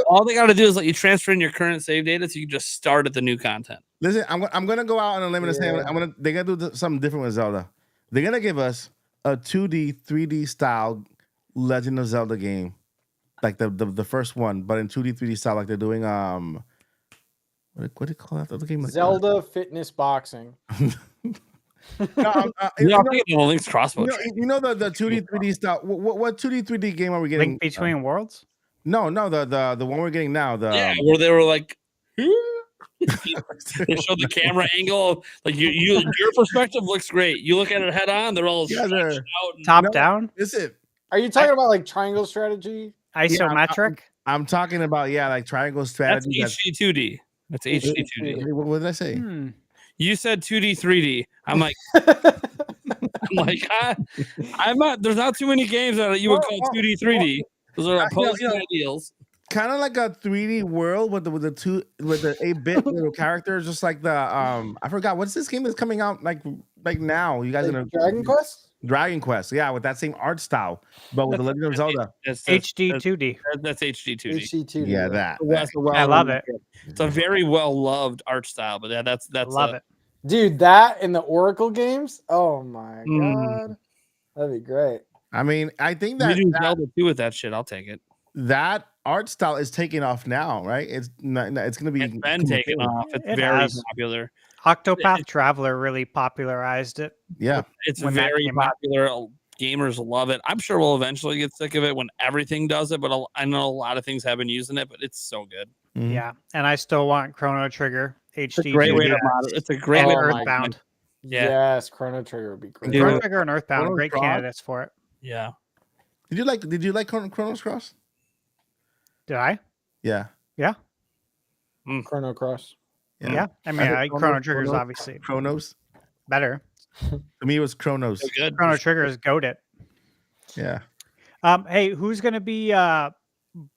All they got to do is let you transfer in your current save data, so you can just start at the new content. Listen, I'm gonna go out on a limb and say they're gonna do something different with Zelda. They're gonna give us a 2D, 3D style Legend of Zelda game, like the first one, but in 2D, 3D style, like they're doing what do you call that other game? Zelda Fitness Boxing. Link's Crossbow. You know the 2D, 3D style. What 2D, 3D game are we getting? Link Between Worlds? No, the one we're getting now. Where they were like. They show the camera angle. Your perspective looks great. You look at it head on, they're all out top down. Is it? Are you talking about triangle strategy? Isometric? I'm talking about triangle strategy. That's HD 2D. That's HD 2D. What did I say? You said 2D 3D. I'm like like, I'm not. There's not too many games that you would call 2D, 3D. Those are opposing ideals. Kind of like a 3D world with the 8-bit little characters, just like the I forgot what's this game that's coming out like now. You guys Like gonna Dragon Quest? Dragon Quest, yeah, with that same art style, but with the Legend of Zelda. HD 2D. That's HD 2D. HD 2D. Yeah, that. I love it. It's a very well loved art style, but yeah, that's Love it. Dude, that in the Oracle games? Oh my Mm. god. That'd be great. I mean, I think We that do Zelda 2 with that shit. I'll take it. that art style is taking off now, right? It's going to be It's been taken off. It's It very has. popular. Octopath Traveler really popularized it. Yeah, It's When that very came out. popular. Gamers love it. I'm sure we'll eventually get sick of it when everything does it, but I know a lot of things have been using it, but it's so good. Mhm. Yeah, and I still want Chrono Trigger HD. It's a great way to 2D. model. It's a great Oh way my to Earthbound. Yeah. Yes, Chrono Trigger would be great. Dude. Chrono Trigger and Earthbound, Chrono great Cross? candidates for it. Yeah. Did you like Chronos Cross? Did I? Yeah. Chrono Cross. Yeah. I mean, I think Chrono Trigger is obviously Chronos. better. To me, it was Chronos. So good. Chrono Trigger is goated. Yeah. Hey, who's going to be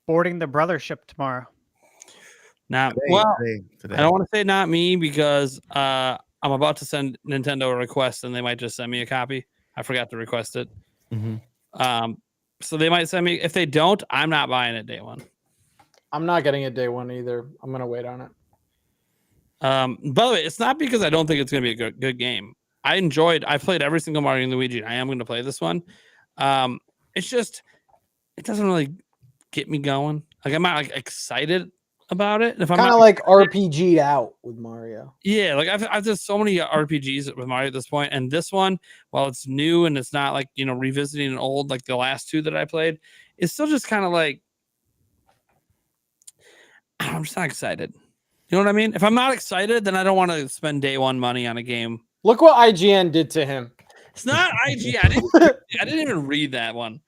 boarding the brother ship tomorrow? Not Today, well. today. I don't want to say not me because I'm about to send Nintendo a request and they might just send me a copy. I forgot to request it. Mhm. So they might send me. If they don't, I'm not buying it day one. I'm not getting it day one either. I'm gonna wait on it. By the way, it's not because I don't think it's going to be a good game. I played every single Mario and Luigi. And I am going to play this one. It's just, it doesn't really get me going. Like I'm not like excited about it. If I'm Kind not of like RPG'd out with Mario. yeah, like I've done so many RPGs with Mario at this point, and this one, while it's new and it's not like revisiting an old like the last two that I played, it's still just kind of like I'm just not excited. You know what I mean? If I'm not excited, then I don't want to spend day one money on a game. Look what IGN did to him. It's not IG. I didn't even read that one.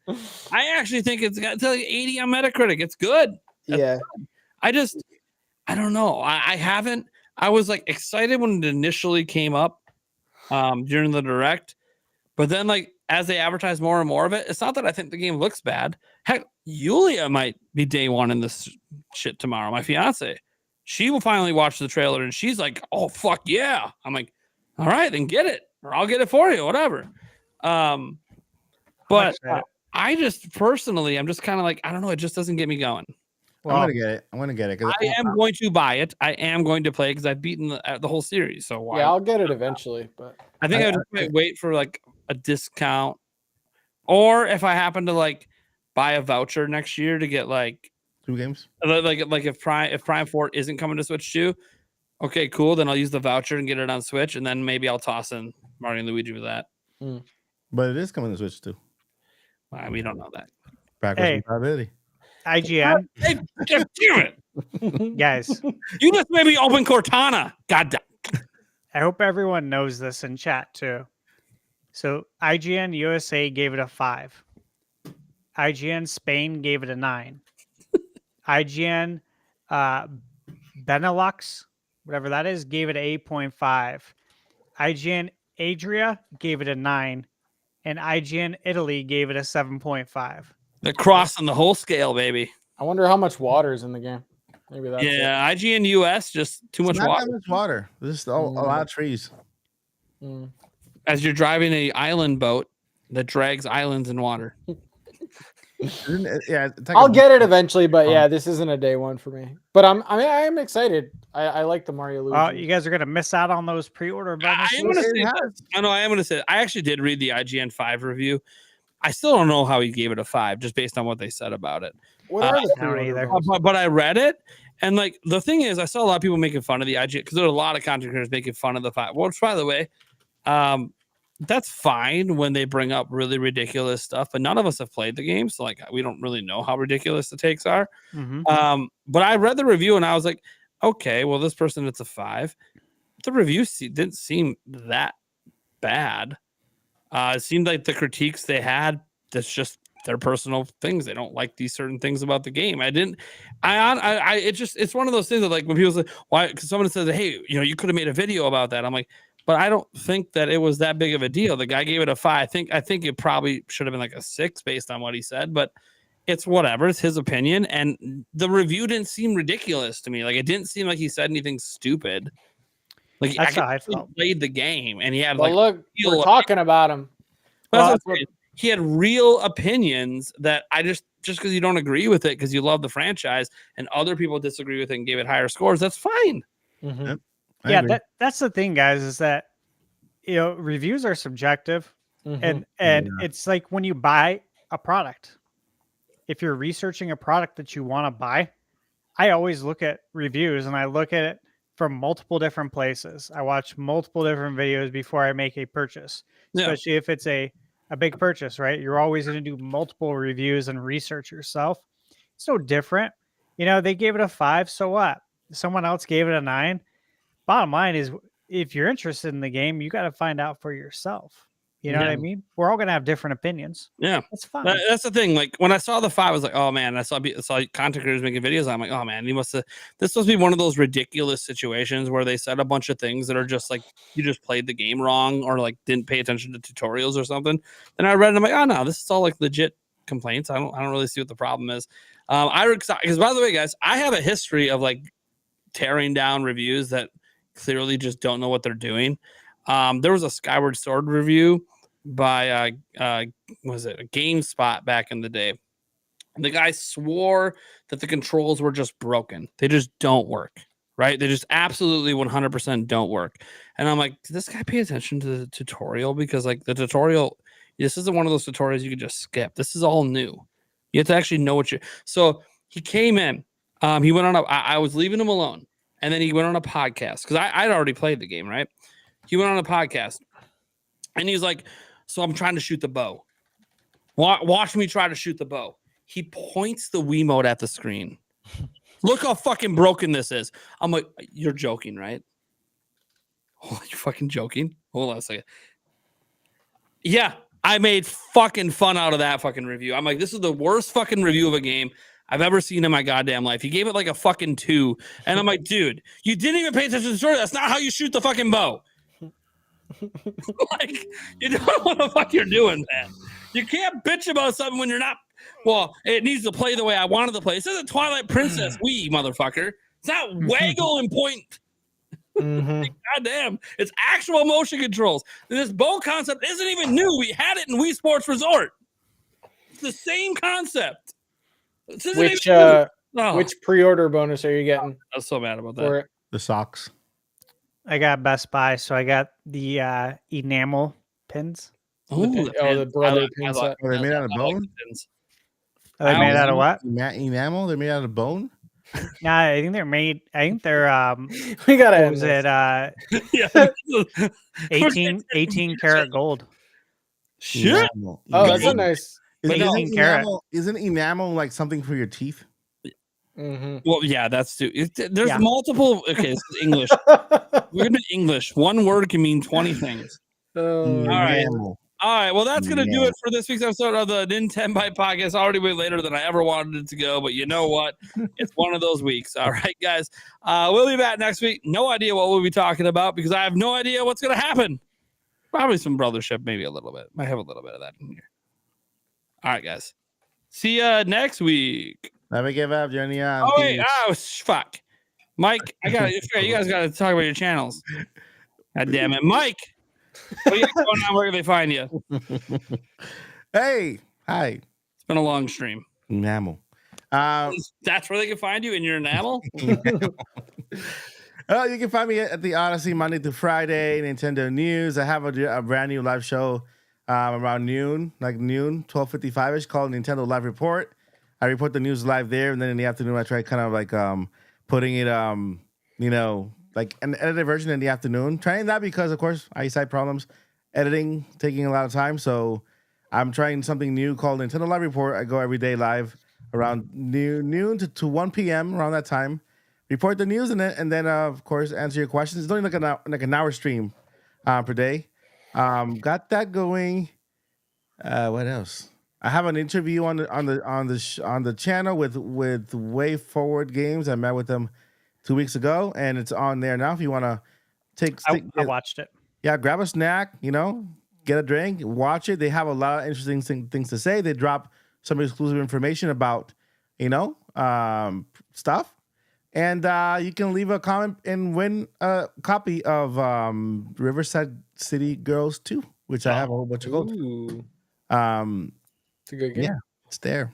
I actually think it's got like 80 on Metacritic. It's good. That's Yeah. I don't know. I haven't. I was like excited when it initially came up during the direct, but then like as they advertise more and more of it, it's not that I think the game looks bad. Heck, Yulia might be day one in this shit tomorrow. My fiance, she will finally watch the trailer and she's like, "Oh fuck yeah!" I'm like, "All right, then get it, or I'll get it for you, whatever." But I just personally, I'm just kind of like, I don't know. It just doesn't get me going. I'm gonna get it. I'm gonna get it. I am going to buy it. I am going to play it because I've beaten the whole series. So why? Yeah, I'll get it eventually, but I think I just might wait for like a discount, or if I happen to like buy a voucher next year to get like 2 games. like if Prime 4 isn't coming to Switch 2, okay, cool. Then I'll use the voucher and get it on Switch, and then maybe I'll toss in Mario and Luigi with that. But it is coming to Switch too. We don't know that. Backwards Hey. compatibility. IGN, Hey, damn it! guys, You just made me open Cortana. God damn. I hope everyone knows this in chat too. So IGN USA gave it a 5. IGN Spain gave it a 9. IGN Benelux, whatever that is, gave it an 8.5. IGN Adria gave it a 9. And IGN Italy gave it a 7.5. They're crossing the whole scale, baby. I wonder how much water is in the game. Maybe that's it. Yeah, IGN US just too much It's not water. that much water. This is a lot of trees. Mm. As you're driving a island boat that drags islands in water. Isn't it? Yeah, it's like I'll a- get it eventually, but yeah, this isn't a day one for me. But I am excited. I like the Mario Luigi. Oh, you guys are gonna miss out on those pre-order I am bonuses. gonna say this. I know I am gonna say I actually did read the IGN 5 review. I still don't know how he gave it a 5 just based on what they said about it. What are the I don't pre-order either. bonuses? But I read it, and like the thing is, I saw a lot of people making fun of the IGN because there are a lot of content creators making fun of the 5. Which, by the way, that's fine when they bring up really ridiculous stuff, but none of us have played the game, so like we don't really know how ridiculous the takes are. Mhm. But I read the review and I was like, okay, well, this person it's a 5. The review didn't seem that bad. It seemed like the critiques they had, that's just their personal things. They don't like these certain things about the game. It's one of those things that like when people say why, because someone says, hey, you could have made a video about that. I'm like, but I don't think that it was that big of a deal. The guy gave it a 5. I think it probably should have been like a 6 based on what he said, but it's whatever. It's his opinion, and the review didn't seem ridiculous to me. Like, it didn't seem like he said anything stupid. Like, That's how I felt. Played the game, and he had Well, like look, we're talking about him. Well, he had real opinions that I just because you don't agree with it because you love the franchise, and other people disagree with it and gave it higher scores. That's fine. Mm-hmm. Yeah, that's the thing, guys, is that reviews are subjective, and it's like when you buy a product. If you're researching a product that you want to buy, I always look at reviews and I look at it from multiple different places. I watch multiple different videos before I make a purchase, especially if it's a big purchase, right? You're always going to do multiple reviews and research yourself. It's no different. They gave it a 5, so what? Someone else gave it a 9. Bottom line is, if you're interested in the game, you got to find out for yourself. You know what I mean? We're all going to have different opinions. Yeah. That's fine. That's the thing. Like, when I saw the 5, I was like, oh man, I saw content creators making videos. I'm like, oh man, this must be one of those ridiculous situations where they said a bunch of things that are just like, you just played the game wrong or like didn't pay attention to tutorials or something. And I read it, I'm like, oh no, this is all like legit complaints. I don't really see what the problem is. Because by the way, guys, I have a history of like tearing down reviews that clearly just don't know what they're doing. There was a Skyward Sword review by was it a GameSpot back in the day. The guy swore that the controls were just broken. They just don't work, right? They just absolutely 100% don't work. And I'm like, did this guy pay attention to the tutorial? Because like the tutorial, this isn't one of those tutorials you can just skip. This is all new. You have to actually know what so he came in, he went on I was leaving him alone, and then he went on a podcast because I'd already played the game, right? He went on a podcast and he's like, so I'm trying to shoot the bow. Watch me try to shoot the bow. He points the Wiimote at the screen. Look how fucking broken this is. I'm like, you're joking, right? Oh, you fucking joking? Hold on a second. Yeah, I made fucking fun out of that fucking review. I'm like, this is the worst fucking review of a game I've ever seen in my goddamn life. He gave it like a fucking 2. And I'm like, dude, you didn't even pay attention to the story. That's not how you shoot the fucking bow. Like, you don't know what the fuck you're doing, man. You can't bitch about something when you're not. Well, it needs to play the way I wanted to play. This isn't Twilight Princess Wii, motherfucker. It's not waggle and point. God damn, it's actual motion controls. This bow concept isn't even new. We had it in Wii Sports Resort. It's the same concept. Which pre-order bonus are you getting? I was so mad about that. The socks. I got Best Buy, so I got the enamel pins. The brother pin set. Are they made out of bone? Are they made out of what? Enamel? They're made out of bone? Nah, I think they're we gotta end it 18 karat gold. Shit. Enamel. Oh, that's a nice. Isn't enamel like something for your teeth? Well, yeah, that's there's multiple. Okay, this is English. We're gonna do English. One word can mean 20 things. All right. Well, that's gonna do it for this week's episode of the Nintenbyte Podcast. Already way later than I ever wanted it to go, but you know what? It's one of those weeks. All right, guys. We'll be back next week. No idea what we'll be talking about because I have no idea what's gonna happen. Probably some brothership, maybe a little bit. Might have a little bit of that in here. All right, guys. See ya next week. Never give up, Johnny. Oh wait! Oh fuck, Mike. You guys got to talk about your channels. God damn it, Mike. What are you going on? Where can they find you? Hey, hi. It's been a long stream. Enamel. That's where they can find you in your enamel. Oh, you can find me at the Odyssey Monday through Friday. Nintendo News. I have a brand new live show around noon, 12:55ish, called Nintendo Live Report. I report the news live there, and then in the afternoon I try kind of like putting it like an edited version in the afternoon. Trying that because of course eyesight problems, editing taking a lot of time. So I'm trying something new called Nintendo Live Report. I go every day live around noon to 1 p.m. around that time. Report the news and then of course answer your questions. It's only like an hour stream per day. Got that going. What else? I have an interview on the channel with Way Forward Games. I met with them 2 weeks ago, and it's on there now. If you want to I watched it. yeah, grab a snack, get a drink, watch it. They have a lot of interesting things to say. They drop some exclusive information about, stuff. And you can leave a comment and win a copy of Riverside City Girls 2, which I have a whole bunch of gold. Ooh, It's a good game. Yeah, it's there.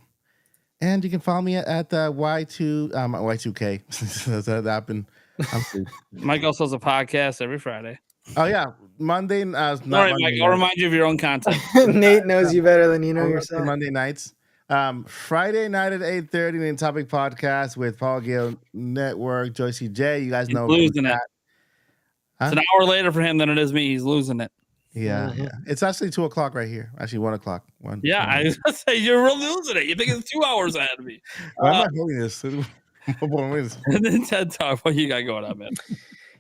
And you can follow me at Y2K. That's happened. Mike also has a podcast every Friday. Oh yeah, Monday. Sorry, Mike. I'll remind you of your own content. Nate knows you better than you know yourself. Monday nights. Friday night at 8:30, Nintenbyte Podcast with Paul Gale Network, Joycey J. You guys know losing it. Huh? It's an hour later for him than it is me. He's losing it. Yeah, yeah. It's actually 2:00 right here. Actually, 1:00. Yeah, I was gonna say you're losing it. You think it's 2 hours ahead of me? Why am I holding this? And then TED Talk. What you got going on, man?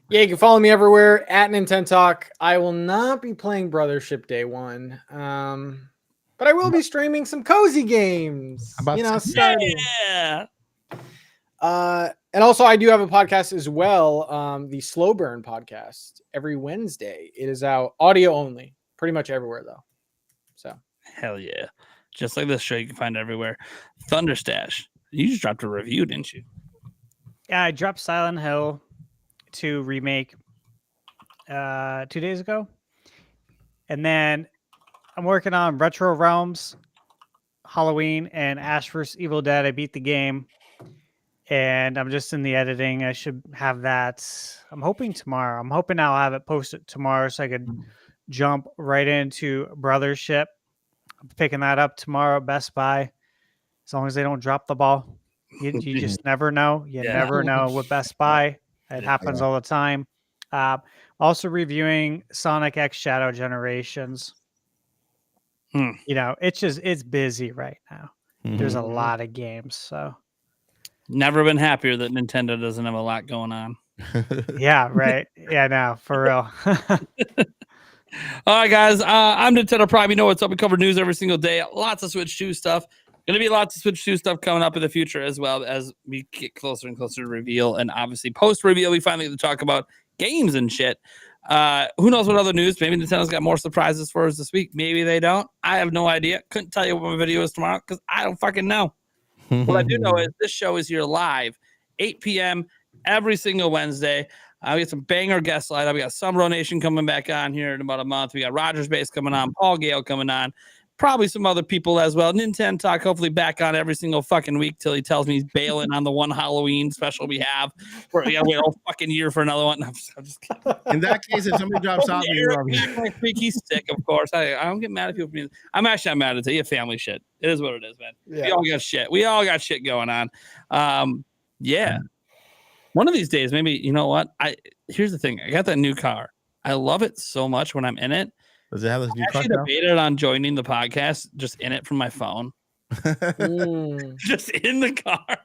Yeah, you can follow me everywhere at Nintendo Talk. I will not be playing Brothership Day 1, but I will be streaming some cozy games. Starting. Yeah. And also, I do have a podcast as well, the Slow Burn podcast, every Wednesday. It is out audio only, pretty much everywhere though. So hell yeah, just like this show, you can find it everywhere. Thunderstash, you just dropped a review, didn't you? Yeah, I dropped Silent Hill 2 remake 2 days ago, and then I'm working on Retro Realms, Halloween, and Ash vs. Evil Dead. I beat the game, and I'm just in the editing. I should have that. I'm hoping tomorrow. I'm hoping I'll have it posted tomorrow so I could jump right into Brothership. I'm picking that up tomorrow at Best Buy, as long as they don't drop the ball. You just never know. You never know with Best Buy. It happens all the time. Also reviewing Sonic X Shadow Generations. It's busy right now. There's a lot of games. So never been happier that Nintendo doesn't have a lot going on. Yeah, right. Yeah, no, for real. All right, guys. I'm Nintendo Prime. You know what's up. We cover news every single day. Lots of Switch 2 stuff. Going to be lots of Switch 2 stuff coming up in the future, as well as we get closer and closer to reveal. And obviously, post-reveal, we finally get to talk about games and shit. Who knows what other news? Maybe Nintendo's got more surprises for us this week. Maybe they don't. I have no idea. Couldn't tell you what my video is tomorrow because I don't fucking know. What I do know is this show is here live, 8 p.m. every single Wednesday. We got some banger guests lined up. We got Sumro Nation coming back on here in about a month. We got Rogers Base coming on, Paul Gale coming on. Probably some other people as well. Nintendo Talk, hopefully back on every single fucking week till he tells me he's bailing on the one Halloween special we have. We gotta wait a whole fucking year for another one. I'm just kidding. In that case, if somebody drops out, next week he's sick, of course. I don't get mad at people. I'm actually not mad at you. Family shit. It is what it is, man. Yeah. We all got shit going on. Yeah. One of these days, maybe, you know what? Here's the thing. I got that new car. I love it so much when I'm in it. Does it have this new car? I actually debated on joining the podcast just in it from my phone. Just in the car.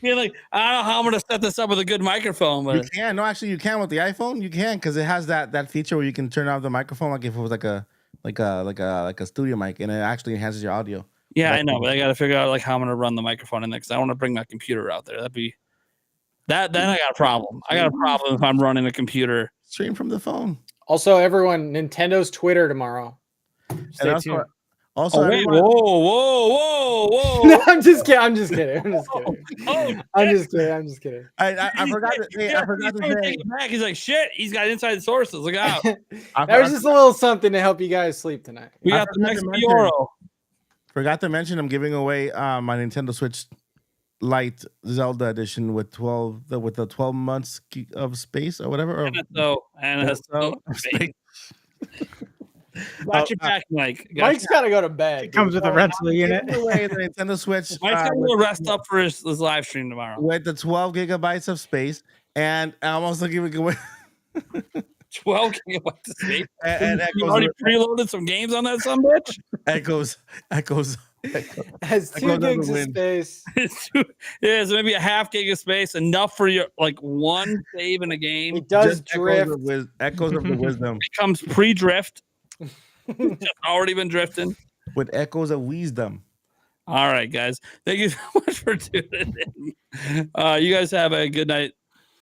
You're like, I don't know how I'm gonna set this up with a good microphone, but you can. No, actually, you can with the iPhone. You can because it has that feature where you can turn off the microphone, like if it was like a studio mic, and it actually enhances your audio. Yeah, I know, but I got to figure out like how I'm gonna run the microphone in there because I want to bring my computer out there. Then I got a problem. I got a problem if I'm running a computer. Stream from the phone. Also, everyone, Nintendo's Twitter tomorrow. Stay tuned. Also, whoa! No, I'm just kidding. I'm just kidding. I forgot to say. He's like, shit. He's got inside sources. Look out. That was just a little something to help you guys sleep tonight. We got the next Fioro. Forgot to mention, I'm giving away my Nintendo Switch Lite Zelda edition with the 12 months of space or whatever. NSO. Watch your back, Mike. Mike's got to go to bed. It comes with a rental unit. Away the Nintendo Switch. Mike's going to rest up for his live stream tomorrow. With the 12 gigabytes of space, and I'm also giving away 12 gigabytes of space. And you already preloaded some games on that son bitch? Echoes. Has 2 gigs of space. So maybe a half gig of space, enough for your one save in a game. It does drift. Echoes of the wisdom. It comes pre-drift. Just already been drifting. With echoes of wisdom. All right, guys. Thank you so much for tuning in. You guys have a good night.